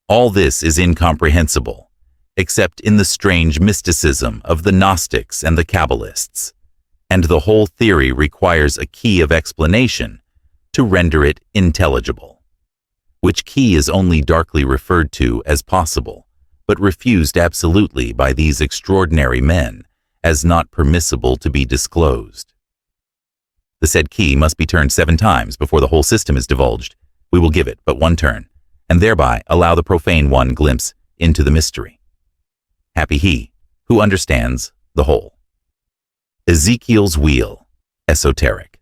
"All this is incomprehensible, except in the strange mysticism of the Gnostics and the Kabbalists, and the whole theory requires a key of explanation to render it intelligible, which key is only darkly referred to as possible, but refused absolutely by these extraordinary men as not permissible to be disclosed. The said key must be turned 7 times before the whole system is divulged. We will give it but one turn, and thereby allow the profane one glimpse into the mystery. Happy he who understands the whole. Ezekiel's wheel, esoteric.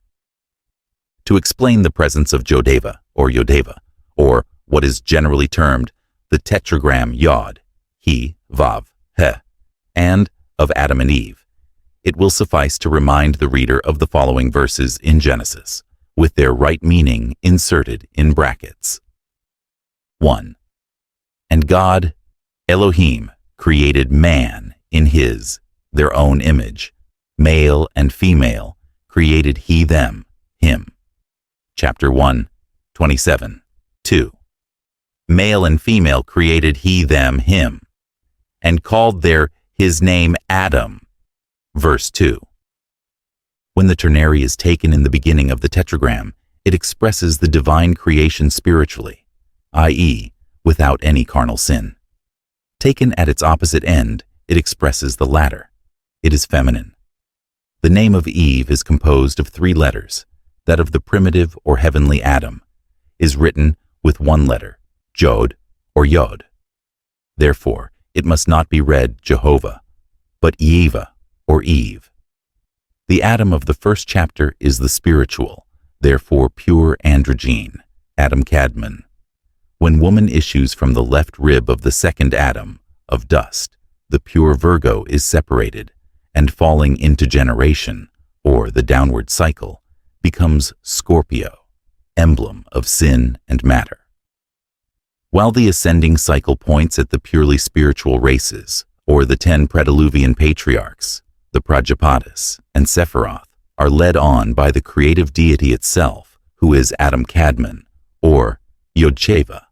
To explain the presence of Jodeva, or what is generally termed the tetragram Yod, He, Vav, He, and of Adam and Eve, it will suffice to remind the reader of the following verses in Genesis, with their right meaning inserted in brackets. 1. And God, Elohim, created man in their own image. Male and female created he them, him. Chapter 1, 27. 2. Male and female created he them, him, and called his name Adam. Verse 2. When the ternary is taken in the beginning of the tetragram, it expresses the divine creation spiritually, i.e., without any carnal sin. Taken at its opposite end, it expresses the latter. It is feminine. The name of Eve is composed of 3 letters. That of the primitive or heavenly Adam is written with 1 letter, Jod or Yod. Therefore, it must not be read Jehovah, but Eva or Eve. The Adam of the first chapter is the spiritual, therefore pure androgyne, Adam Cadmon. When woman issues from the left rib of the second Adam, of dust, the pure Virgo is separated, and falling into generation, or the downward cycle, becomes Scorpio, emblem of sin and matter. While the ascending cycle points at the purely spiritual races, or the 10 Prediluvian patriarchs, the Prajapatis and Sephiroth, are led on by the creative deity itself, who is Adam Cadmon, or Yodcheva.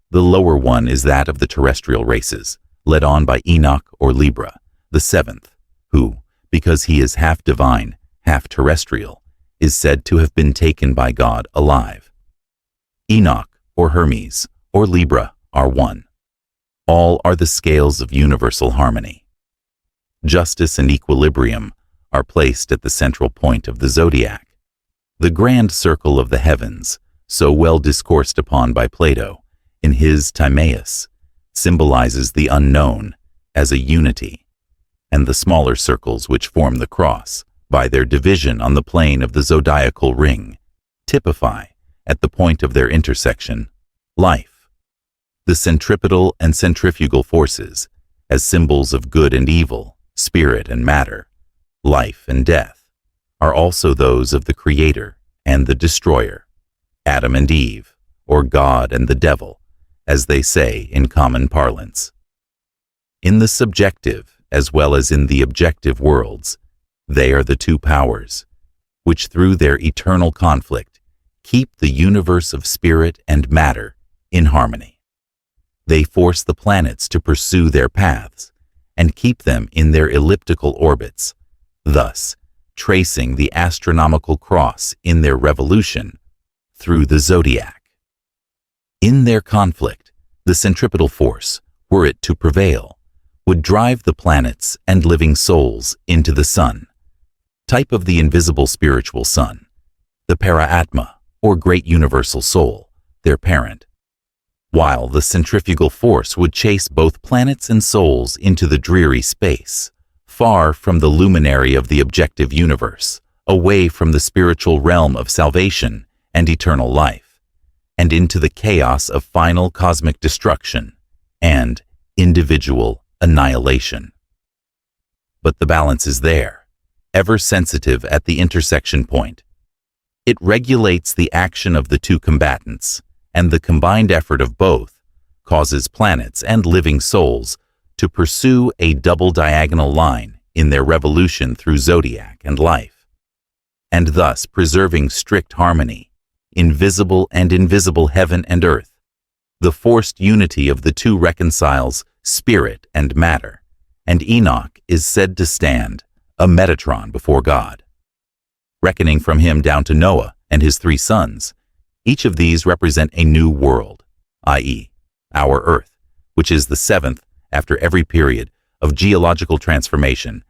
The lower one is that of the terrestrial races, led on by Enoch or Libra, the 7th, who, because he is half divine, half terrestrial, is said to have been taken by God alive. Enoch, or Hermes, or Libra are one. All are the scales of universal harmony. Justice and equilibrium are placed at the central point of the zodiac. The grand circle of the heavens, so well discoursed upon by Plato in his Timaeus, symbolizes the unknown as a unity, and the smaller circles which form the cross, by their division on the plane of the zodiacal ring, typify, at the point of their intersection, life. The centripetal and centrifugal forces, as symbols of good and evil, spirit and matter, life and death, are also those of the Creator and the Destroyer, Adam and Eve, or God and the Devil, as they say in common parlance. In the subjective as well as in the objective worlds, they are the 2 powers, which through their eternal conflict keep the universe of spirit and matter in harmony. They force the planets to pursue their paths and keep them in their elliptical orbits, thus tracing the astronomical cross in their revolution through the zodiac. In their conflict, the centripetal force, were it to prevail, would drive the planets and living souls into the sun, type of the invisible spiritual sun, the para-atma, or great universal soul, their parent, while the centrifugal force would chase both planets and souls into the dreary space, far from the luminary of the objective universe, away from the spiritual realm of salvation and eternal life, and into the chaos of final cosmic destruction and individual annihilation. But the balance is there, ever sensitive at the intersection point. It regulates the action of the 2 combatants, and the combined effort of both causes planets and living souls to pursue a double diagonal line in their revolution through zodiac and life, and thus preserving strict harmony, invisible and invisible heaven and earth. The forced unity of the 2 reconciles spirit and matter, and Enoch is said to stand a Metatron before God. Reckoning from him down to Noah and his 3 sons, each of these represent a new world, i.e., our Earth, which is the 7th after every period of geological transformation,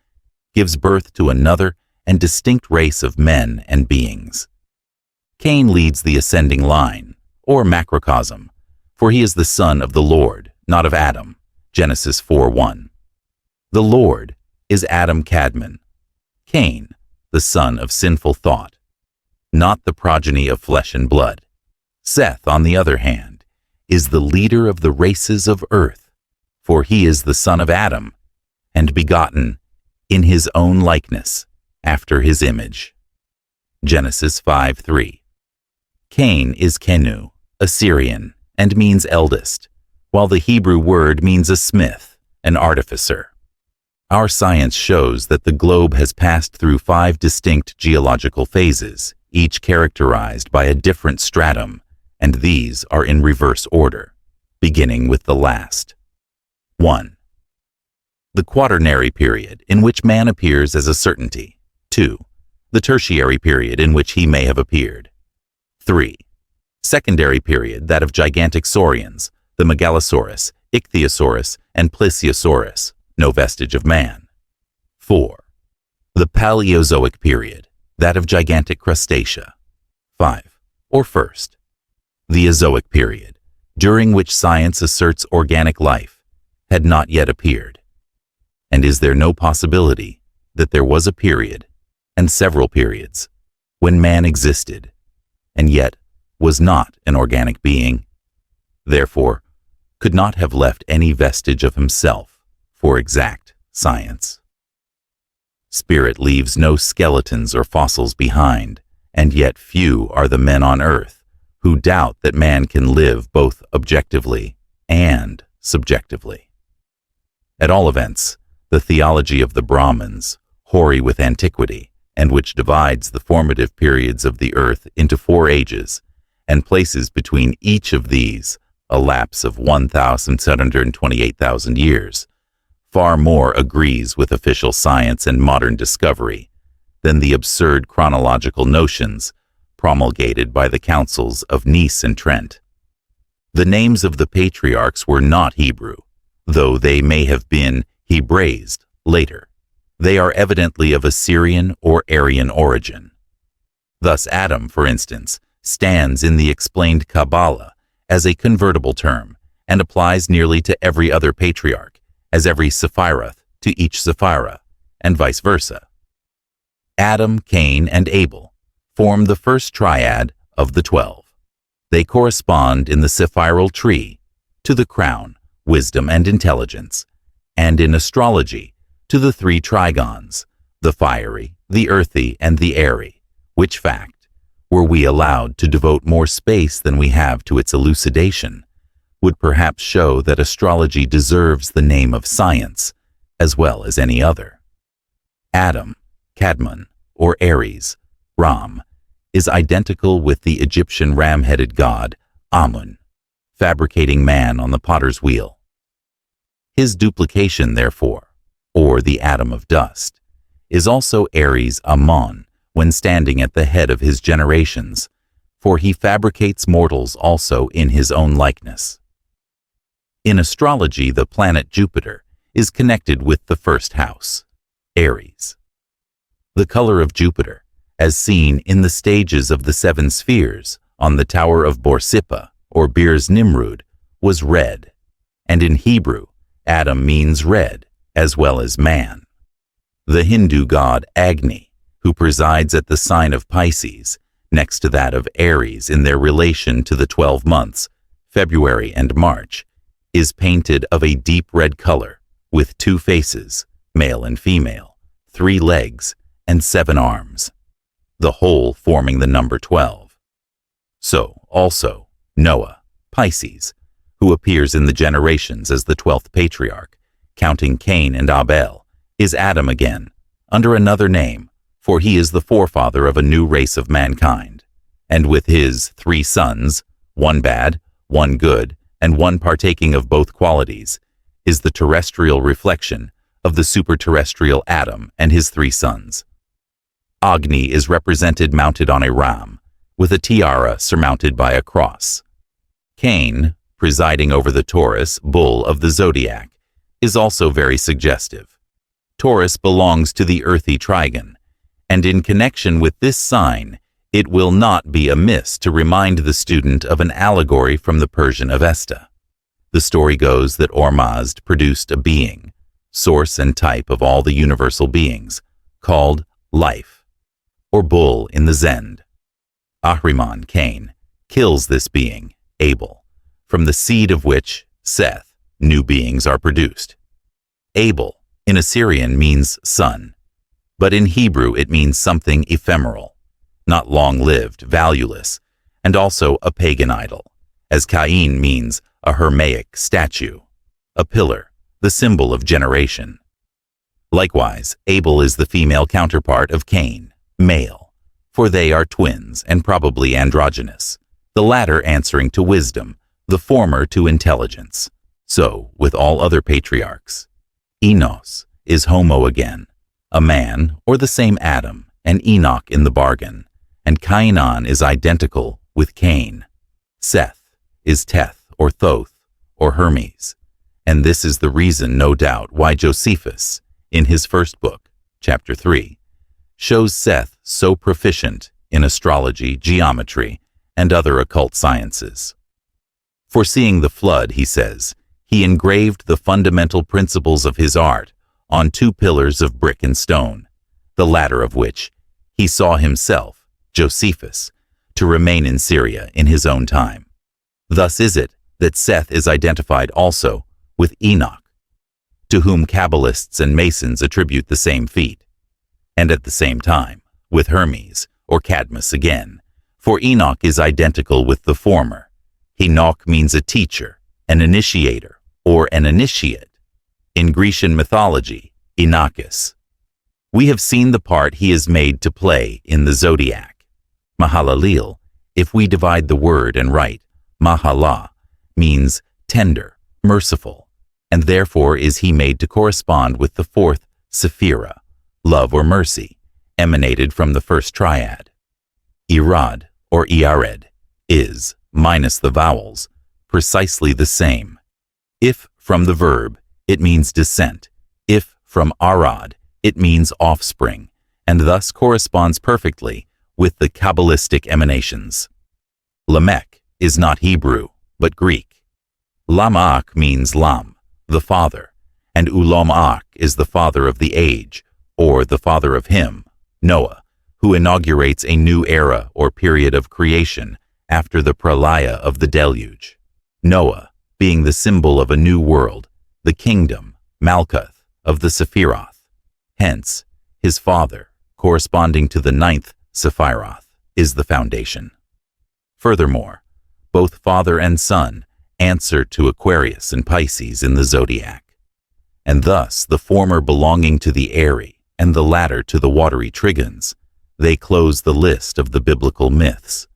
gives birth to another and distinct race of men and beings. Cain leads the ascending line, or macrocosm, for he is the son of the Lord, not of Adam, Genesis 4:1. The Lord is Adam Cadmon, Cain, the son of sinful thought, not the progeny of flesh and blood. Seth, on the other hand, is the leader of the races of earth, for he is the son of Adam, and begotten in his own likeness, after his image. Genesis 5:3. Cain is Kenu, Assyrian, and means eldest, while the Hebrew word means a smith, an artificer. Our science shows that the globe has passed through 5 distinct geological phases, each characterized by a different stratum, and these are in reverse order, beginning with the last. 1. The Quaternary period, in which man appears as a certainty. 2. The Tertiary period, in which he may have appeared. 3. Secondary period, that of gigantic saurians, the Megalosaurus, Ichthyosaurus, and Plesiosaurus, no vestige of man. 4. The Paleozoic period, that of gigantic crustacea. 5. Or first, the Azoic period, during which science asserts organic life had not yet appeared. And is there no possibility that there was a period, and several periods, when man existed, and yet was not an organic being, therefore could not have left any vestige of himself for exact science? Spirit leaves no skeletons or fossils behind, and yet few are the men on earth who doubt that man can live both objectively and subjectively. At all events, the theology of the Brahmins, hoary with antiquity, and which divides the formative periods of the earth into 4 ages, and places between each of these a lapse of 1,728,000 years, far more agrees with official science and modern discovery than the absurd chronological notions promulgated by the councils of Nice and Trent. The names of the patriarchs were not Hebrew, though they may have been Hebraized later. They are evidently of Assyrian or Aryan origin. Thus Adam, for instance, stands in the explained Kabbalah as a convertible term and applies nearly to every other patriarch, as every Sephiroth to each Sephira, and vice versa. Adam, Cain, and Abel form the first triad of the 12. They correspond in the sephiral tree to the crown, wisdom, and intelligence, and in astrology to the 3 trigons, the fiery, the earthy, and the airy, which fact, were we allowed to devote more space than we have to its elucidation, would perhaps show that astrology deserves the name of science as well as any other. Adam, Cadmon, or Aries, Ram, is identical with the Egyptian ram-headed god Amun, fabricating man on the potter's wheel. His duplication, therefore, or the atom of dust, is also Aries Amon when standing at the head of his generations, for he fabricates mortals also in his own likeness. In astrology, the planet Jupiter is connected with the first house, Aries. The color of Jupiter, as seen in the stages of the 7 spheres on the Tower of Borsippa, or Beer's Nimrud, was red, and in Hebrew, Adam means red, as well as man. The Hindu god Agni, who presides at the sign of Pisces, next to that of Aries in their relation to the 12 months, February and March, is painted of a deep red color, with 2 faces, male and female, 3 legs, and 7 arms, the whole forming the number 12. So, also, Noah, Pisces, who appears in the generations as the 12th patriarch, counting Cain and Abel, is Adam again, under another name, for he is the forefather of a new race of mankind, and with his 3 sons, 1 bad, 1 good, and 1 partaking of both qualities, is the terrestrial reflection of the superterrestrial Adam and his 3 sons. Agni is represented mounted on a ram, with a tiara surmounted by a cross. Cain, presiding over the Taurus, bull of the zodiac, is also very suggestive. Taurus belongs to the earthy trigon, and in connection with this sign, it will not be amiss to remind the student of an allegory from the Persian Avesta. The story goes that Ormazd produced a being, source and type of all the universal beings, called life, or bull in the Zend. Ahriman, Cain, kills this being, Abel, from the seed of which, Seth, new beings are produced. Abel, in Assyrian, means son, but in Hebrew it means something ephemeral, not long-lived, valueless, and also a pagan idol, as Cain means a Hermaic statue, a pillar, the symbol of generation. Likewise, Abel is the female counterpart of Cain, male, for they are twins and probably androgynous, the latter answering to wisdom, the former to intelligence. So, with all other patriarchs, Enos is Homo again, a man or the same Adam, and Enoch in the bargain, and Cainan is identical with Cain. Seth is Teth or Thoth or Hermes, and this is the reason, no doubt, why Josephus, in his first book, chapter 3, shows Seth so proficient in astrology, geometry, and other occult sciences. Foreseeing the flood, he says, he engraved the fundamental principles of his art on 2 pillars of brick and stone, the latter of which he saw himself, Josephus, to remain in Syria in his own time. Thus is it that Seth is identified also with Enoch, to whom Kabbalists and Masons attribute the same feat, and at the same time with Hermes, or Cadmus again, for Enoch is identical with the former. Enoch means a teacher, an initiator, or an initiate. In Grecian mythology, Inachus. We have seen the part he is made to play in the zodiac. Mahalalel, if we divide the word and write Mahala, means tender, merciful, and therefore is he made to correspond with the 4th Sephira, love or mercy, emanated from the first triad. Irad, or Iared, is, minus the vowels, precisely the same. If from the verb, it means descent. If from Arad, it means offspring, and thus corresponds perfectly with the Kabbalistic emanations. Lamech is not Hebrew, but Greek. Lamach means Lam, the father, and Ulamach is the father of the age, or the father of him, Noah, who inaugurates a new era or period of creation after the pralaya of the deluge. Noah being the symbol of a new world, the kingdom, Malkuth, of the Sephiroth. Hence, his father, corresponding to the 9th Sephiroth, is the foundation. Furthermore, both father and son answer to Aquarius and Pisces in the zodiac, and thus the former belonging to the airy and the latter to the watery trigons, they close the list of the biblical myths.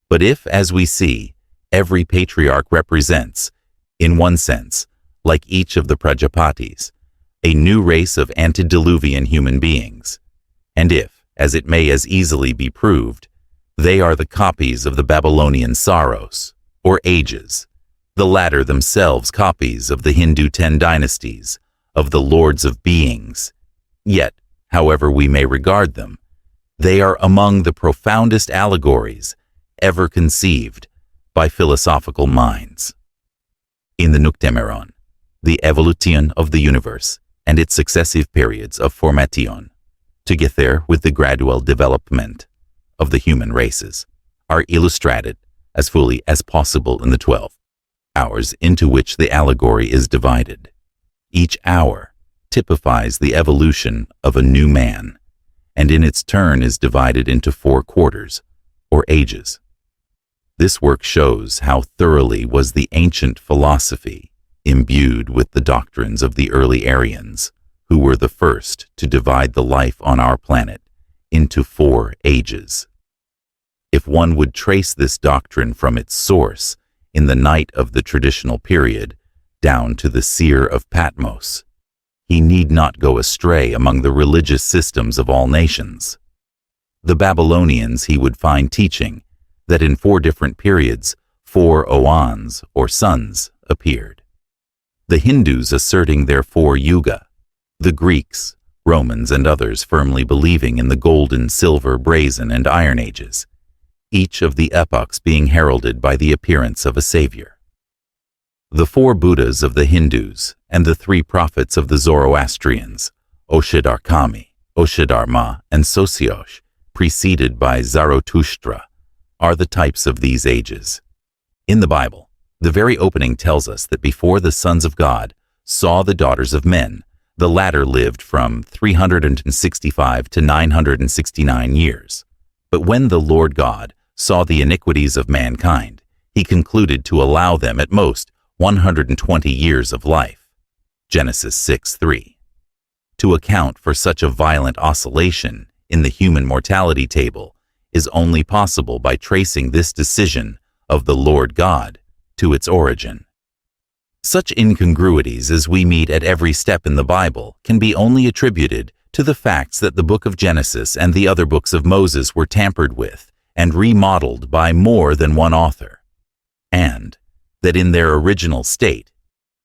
But if, as we see, every patriarch represents, in one sense, like each of the Prajapatis, a new race of antediluvian human beings, and if, as it may as easily be proved, they are the copies of the Babylonian Saros, or ages, the latter themselves copies of the Hindu 10 dynasties, of the lords of beings, yet, however we may regard them, they are among the profoundest allegories ever conceived by philosophical minds. In the Noctemeron, the evolution of the universe and its successive periods of formation, together with the gradual development of the human races, are illustrated as fully as possible in the 12 hours into which the allegory is divided. Each hour typifies the evolution of a new man, and in its turn is divided into 4 quarters, or ages. This work shows how thoroughly was the ancient philosophy imbued with the doctrines of the early Aryans, who were the first to divide the life on our planet into 4 ages. If one would trace this doctrine from its source in the night of the traditional period down to the seer of Patmos, he need not go astray among the religious systems of all nations. The Babylonians he would find teaching that in 4 different periods 4 Oans, or suns, appeared. The Hindus asserting their 4 yuga, the Greeks, Romans, and others firmly believing in the golden, silver, brazen, and iron ages, each of the epochs being heralded by the appearance of a savior. The 4 Buddhas of the Hindus and the 3 prophets of the Zoroastrians, Oshadharkami, Oshadharma, and Sosiosh, preceded by Zarathustra, are the types of these ages. In the Bible, the very opening tells us that before the sons of God saw the daughters of men, the latter lived from 365 to 969 years. But when the Lord God saw the iniquities of mankind, he concluded to allow them at most 120 years of life. Genesis 6:3. To account for such a violent oscillation in the human mortality table is only possible by tracing this decision of the Lord God to its origin. Such incongruities as we meet at every step in the Bible can be only attributed to the facts that the book of Genesis and the other books of Moses were tampered with and remodeled by more than one author, and that in their original state,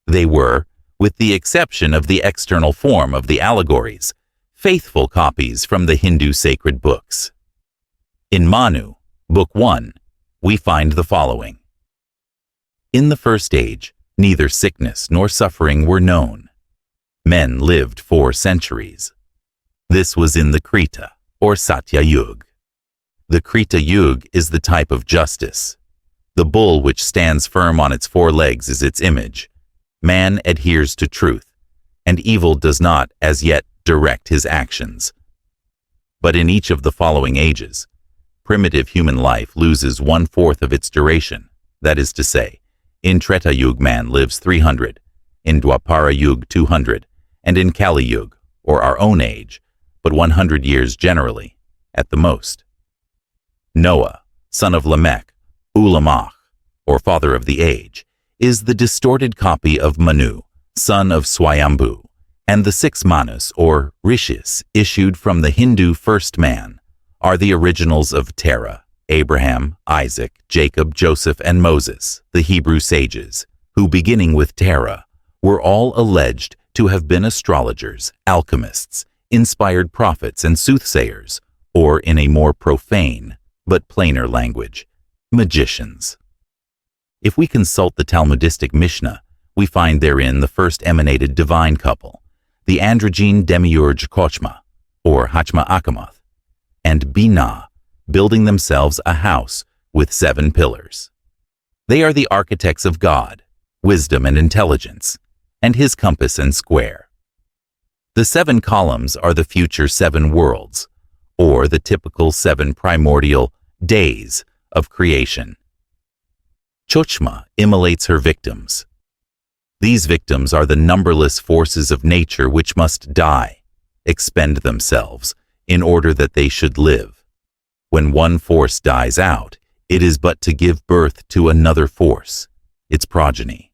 they were, with the exception of the external form of the allegories, faithful copies from the Hindu sacred books. In Manu, Book 1, we find the following. In the first age, neither sickness nor suffering were known. Men lived 4 centuries. This was in the Krita, or Satya Yuga. The Krita Yuga is the type of justice. The bull which stands firm on its 4 legs is its image. Man adheres to truth, and evil does not, as yet, direct his actions. But in each of the following ages, primitive human life loses 1/4 of its duration, that is to say, in Treta Yuga man lives 300, in Dwapara Yuga 200, and in Kali Yuga, or our own age, but 100 years generally, at the most. Noah, son of Lamech, Ulamach, or father of the age, is the distorted copy of Manu, son of Swayambhu, and the 6 Manus, or Rishis, issued from the Hindu first man, are the originals of Terah, Abraham, Isaac, Jacob, Joseph, and Moses, the Hebrew sages, who, beginning with Terah, were all alleged to have been astrologers, alchemists, inspired prophets, and soothsayers, or in a more profane but plainer language, magicians. If we consult the Talmudistic Mishnah, we find therein the first emanated divine couple, the androgyne demiurge Kochma, or Hachma Akamoth, and Binah, building themselves a house with 7 pillars. They are the architects of God, wisdom and intelligence, and his compass and square. The 7 columns are the future 7 worlds, or the typical 7 primordial days of creation. Chochma immolates her victims. These victims are the numberless forces of nature which must die, expend themselves, in order that they should live. When one force dies out, it is but to give birth to another force, its progeny.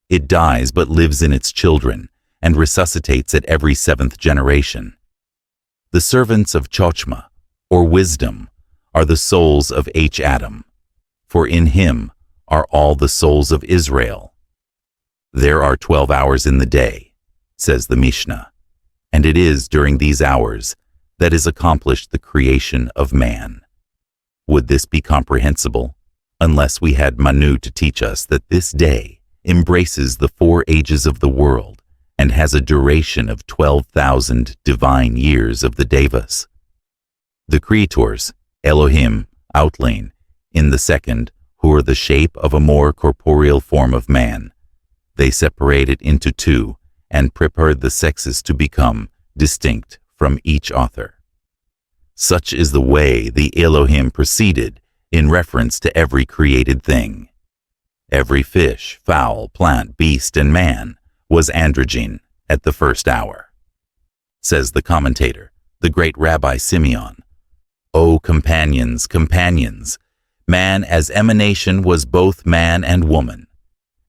It dies but lives in its children, and resuscitates at every 7th generation. The servants of Chochma, or wisdom, are the souls of H. Adam, for in him are all the souls of Israel. There are 12 hours in the day, says the Mishnah, and it is during these hours that is accomplished the creation of man. Would this be comprehensible, unless we had Manu to teach us that this day embraces the 4 ages of the world and has a duration of 12,000 divine years of the Devas? The creators, Elohim, outline, in the second, who are the shape of a more corporeal form of man. They separate it into 2 and prepared the sexes to become distinct from each author. Such is the way the Elohim proceeded in reference to every created thing. Every fish, fowl, plant, beast, and man was androgyne at the first hour. Says the commentator, the great Rabbi Simeon, O companions, companions, man as emanation was both man and woman,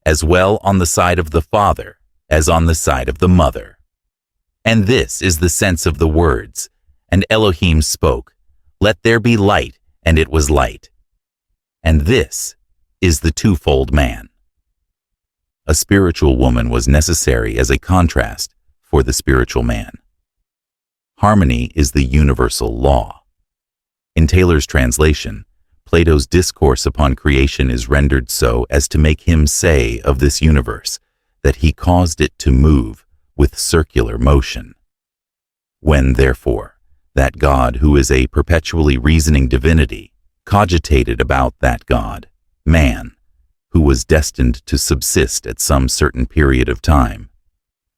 as well on the side of the father as on the side of the mother. And this is the sense of the words, and Elohim spoke, let there be light, and it was light. And this is the twofold man. A spiritual woman was necessary as a contrast for the spiritual man. Harmony is the universal law. In Taylor's translation, Plato's discourse upon creation is rendered so as to make him say of this universe that he caused it to move with circular motion. When, therefore, that God, who is a perpetually reasoning divinity, cogitated about that God, man, who was destined to subsist at some certain period of time,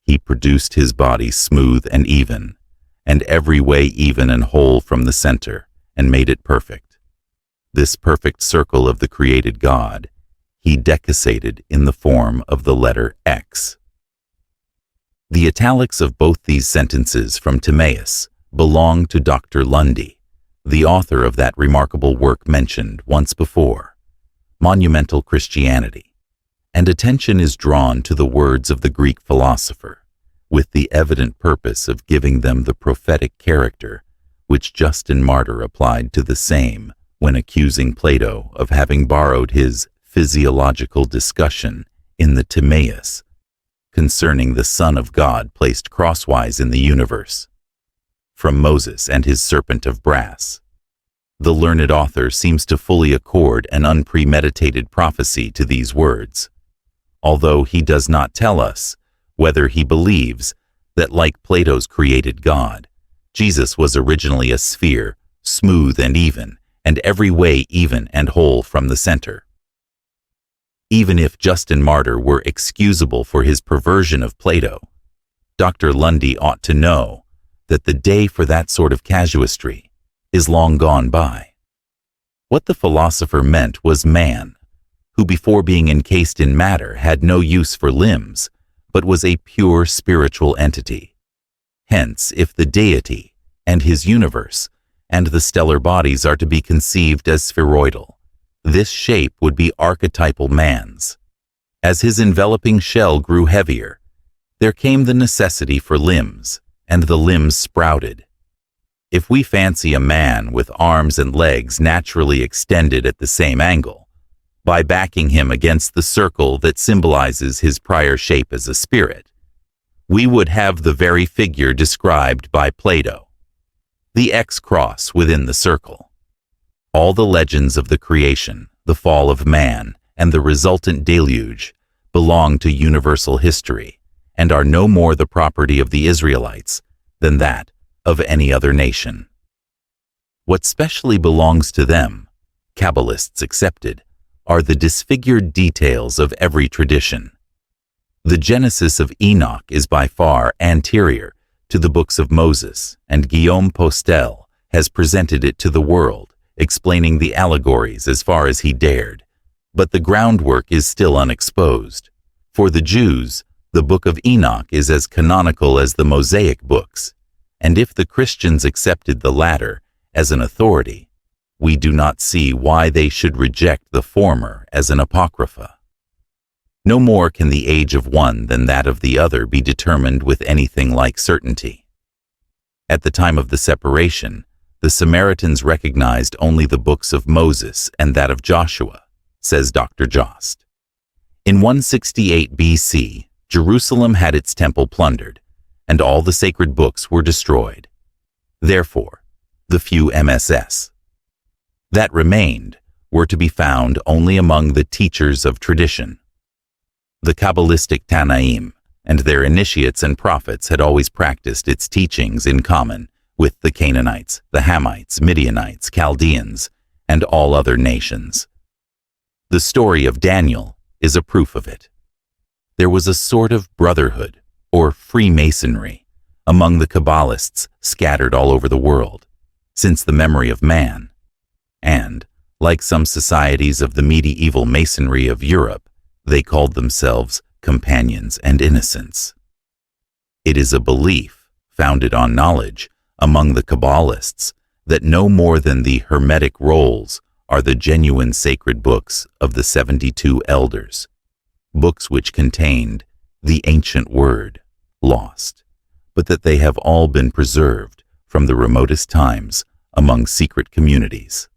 he produced his body smooth and even, and every way even and whole from the center, and made it perfect. This perfect circle of the created God he decussated in the form of the letter X. The italics of both these sentences from Timaeus belong to Dr. Lundy, the author of that remarkable work mentioned once before, Monumental Christianity, and attention is drawn to the words of the Greek philosopher, with the evident purpose of giving them the prophetic character which Justin Martyr applied to the same when accusing Plato of having borrowed his physiological discussion in the Timaeus concerning the Son of God placed crosswise in the universe, from Moses and his serpent of brass. The learned author seems to fully accord an unpremeditated prophecy to these words, although he does not tell us whether he believes that, like Plato's created God, Jesus was originally a sphere, smooth and even, and every way even and whole from the center. Even if Justin Martyr were excusable for his perversion of Plato, Dr. Lundy ought to know that the day for that sort of casuistry is long gone by. What the philosopher meant was man, who before being encased in matter had no use for limbs, but was a pure spiritual entity. Hence, if the deity and his universe and the stellar bodies are to be conceived as spheroidal, this shape would be archetypal man's. As his enveloping shell grew heavier, there came the necessity for limbs, and the limbs sprouted. If we fancy a man with arms and legs naturally extended at the same angle, by backing him against the circle that symbolizes his prior shape as a spirit, we would have the very figure described by Plato, the X-cross within the circle. All the legends of the creation, the fall of man, and the resultant deluge belong to universal history and are no more the property of the Israelites than that of any other nation. What specially belongs to them, Kabbalists excepted, are the disfigured details of every tradition. The Genesis of Enoch is by far anterior to the books of Moses, and Guillaume Postel has presented it to the world, explaining the allegories as far as he dared, but the groundwork is still unexposed. For the Jews, the Book of Enoch is as canonical as the Mosaic books, and if the Christians accepted the latter as an authority, we do not see why they should reject the former as an apocrypha. No more can the age of one than that of the other be determined with anything like certainty. At the time of the separation, the Samaritans recognized only the books of Moses and that of Joshua, says Dr. Jost. In 168 BC, Jerusalem had its temple plundered, and all the sacred books were destroyed. Therefore, the few MSS that remained were to be found only among the teachers of tradition. The Kabbalistic Tanaim and their initiates and prophets had always practiced its teachings in common with the Canaanites, the Hamites, Midianites, Chaldeans, and all other nations. The story of Daniel is a proof of it. There was a sort of brotherhood, or Freemasonry, among the Kabbalists scattered all over the world, since the memory of man, and, like some societies of the medieval masonry of Europe, they called themselves companions and innocents. It is a belief, founded on knowledge, among the Kabbalists, that no more than the Hermetic rolls are the genuine sacred books of the 72 elders, books which contained the ancient word, lost, but that they have all been preserved from the remotest times among secret communities.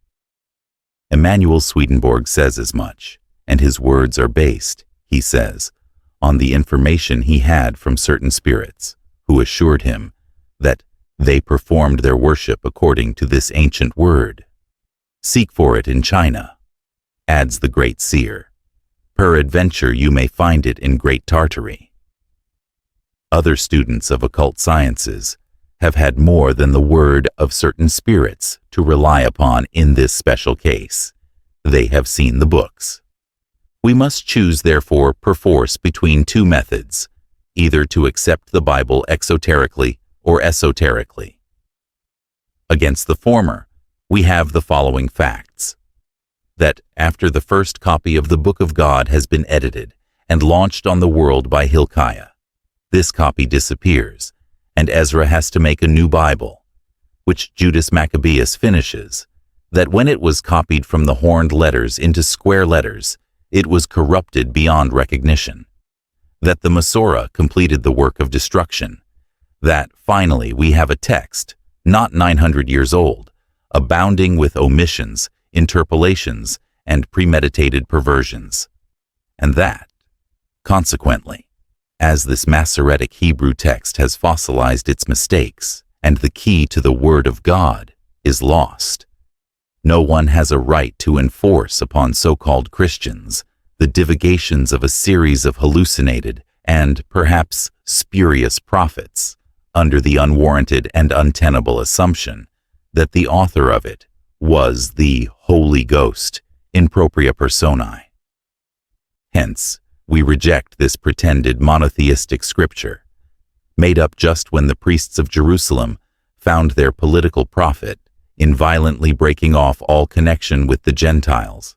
Emanuel Swedenborg says as much, and his words are based, he says, on the information he had from certain spirits, who assured him that they performed their worship according to this ancient word. Seek for it in China, adds the great seer. Peradventure you may find it in Great Tartary. Other students of occult sciences have had more than the word of certain spirits to rely upon in this special case. They have seen the books. We must choose, therefore, perforce between two methods, either to accept the Bible exoterically or esoterically. Against the former, we have the following facts: that after the first copy of the Book of God has been edited and launched on the world by Hilkiah, this copy disappears, and Ezra has to make a new Bible, which Judas Maccabeus finishes, that when it was copied from the horned letters into square letters, it was corrupted beyond recognition, that the Masorah completed the work of destruction, that finally we have a text, not 900 years old, abounding with omissions, interpolations, and premeditated perversions, and that, consequently, as this Masoretic Hebrew text has fossilized its mistakes, and the key to the Word of God is lost, no one has a right to enforce upon so-called Christians the divagations of a series of hallucinated and perhaps spurious prophets under the unwarranted and untenable assumption that the author of it was the Holy Ghost in propria personae. Hence, we reject this pretended monotheistic scripture, made up just when the priests of Jerusalem found their political profit in violently breaking off all connection with the Gentiles.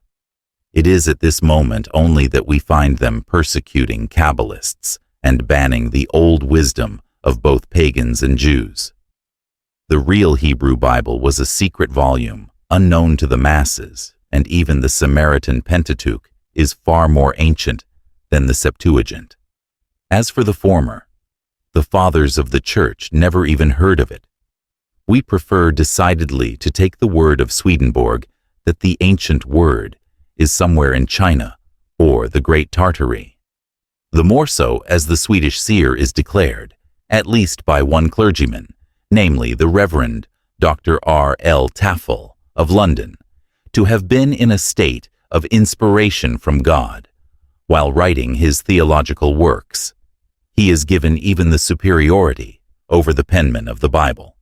It is at this moment only that we find them persecuting Kabbalists and banning the old wisdom of both pagans and Jews. The real Hebrew Bible was a secret volume, unknown to the masses, and even the Samaritan Pentateuch is far more ancient than the Septuagint. As for the former, the fathers of the Church never even heard of it. We prefer decidedly to take the word of Swedenborg that the ancient word is somewhere in China or the Great Tartary. The more so as the Swedish seer is declared, at least by one clergyman, namely the Reverend Dr. R. L. Taffel of London, to have been in a state of inspiration from God while writing his theological works. He is given even the superiority over the penman of the Bible.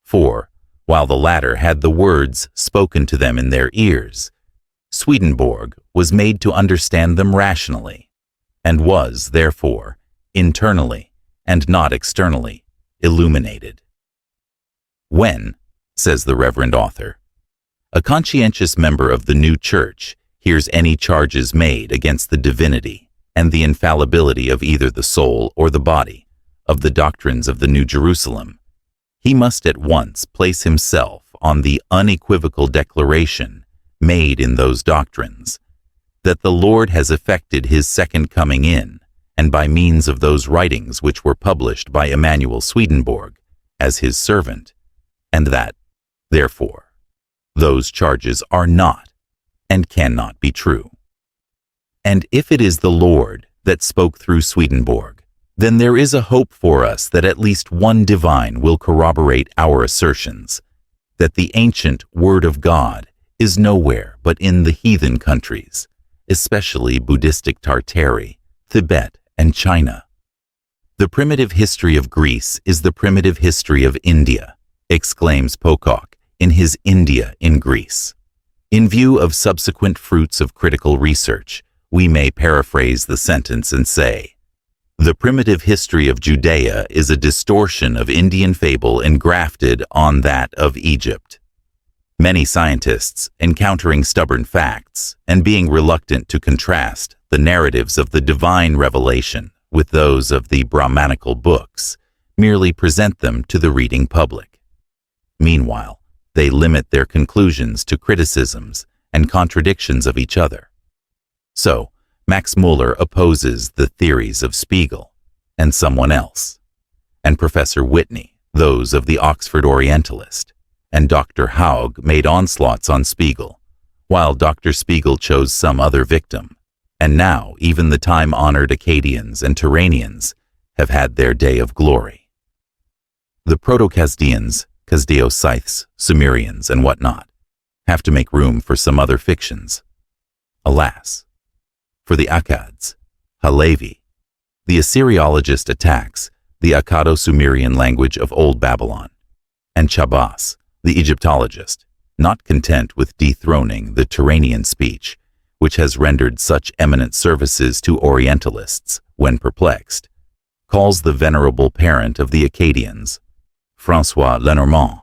For, while the latter had the words spoken to them in their ears, Swedenborg was made to understand them rationally, and was, therefore, internally, and not externally, illuminated. When, says the reverend author, a conscientious member of the new church hears any charges made against the divinity and the infallibility of either the soul or the body of the doctrines of the New Jerusalem, he must at once place himself on the unequivocal declaration made in those doctrines, that the Lord has effected his second coming in, and by means of those writings which were published by Emanuel Swedenborg as his servant, and that, therefore, those charges are not and cannot be true. And if it is the Lord that spoke through Swedenborg, then there is a hope for us that at least one divine will corroborate our assertions, that the ancient Word of God is nowhere but in the heathen countries, especially Buddhistic Tartary, Tibet, and China. The primitive history of Greece is the primitive history of India, exclaims Pocock in his India in Greece. In view of subsequent fruits of critical research, we may paraphrase the sentence and say, the primitive history of Judea is a distortion of Indian fable engrafted on that of Egypt. Many scientists, encountering stubborn facts and being reluctant to contrast the narratives of the divine revelation with those of the Brahmanical books, merely present them to the reading public. Meanwhile, they limit their conclusions to criticisms and contradictions of each other. So, Max Muller opposes the theories of Spiegel and someone else, and Professor Whitney those of the Oxford Orientalist, and Dr. Haug made onslaughts on Spiegel, while Dr. Spiegel chose some other victim, and now even the time-honored Akkadians and Turanians have had their day of glory. The Proto-Chaldeans, Chaldeo-Scyths, Sumerians, and whatnot, have to make room for some other fictions. Alas, for the Akkads, Halevi, the Assyriologist attacks the Akkado-Sumerian language of Old Babylon, and Chabas, the Egyptologist, not content with dethroning the Turanian speech, which has rendered such eminent services to Orientalists when perplexed, calls the venerable parent of the Akkadians, François Lenormand,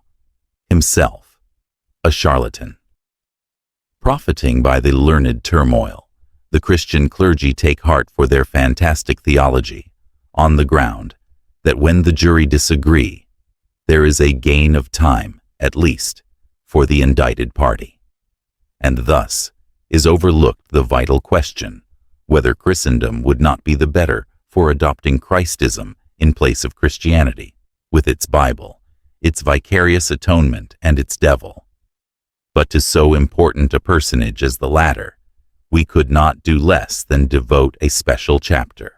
himself a charlatan. Profiting by the learned turmoil, the Christian clergy take heart for their fantastic theology, on the ground that when the jury disagree, there is a gain of time, at least, for the indicted party. And thus is overlooked the vital question whether Christendom would not be the better for adopting Christism in place of Christianity, with its Bible, its vicarious atonement, and its devil. But to so important a personage as the latter, we could not do less than devote a special chapter.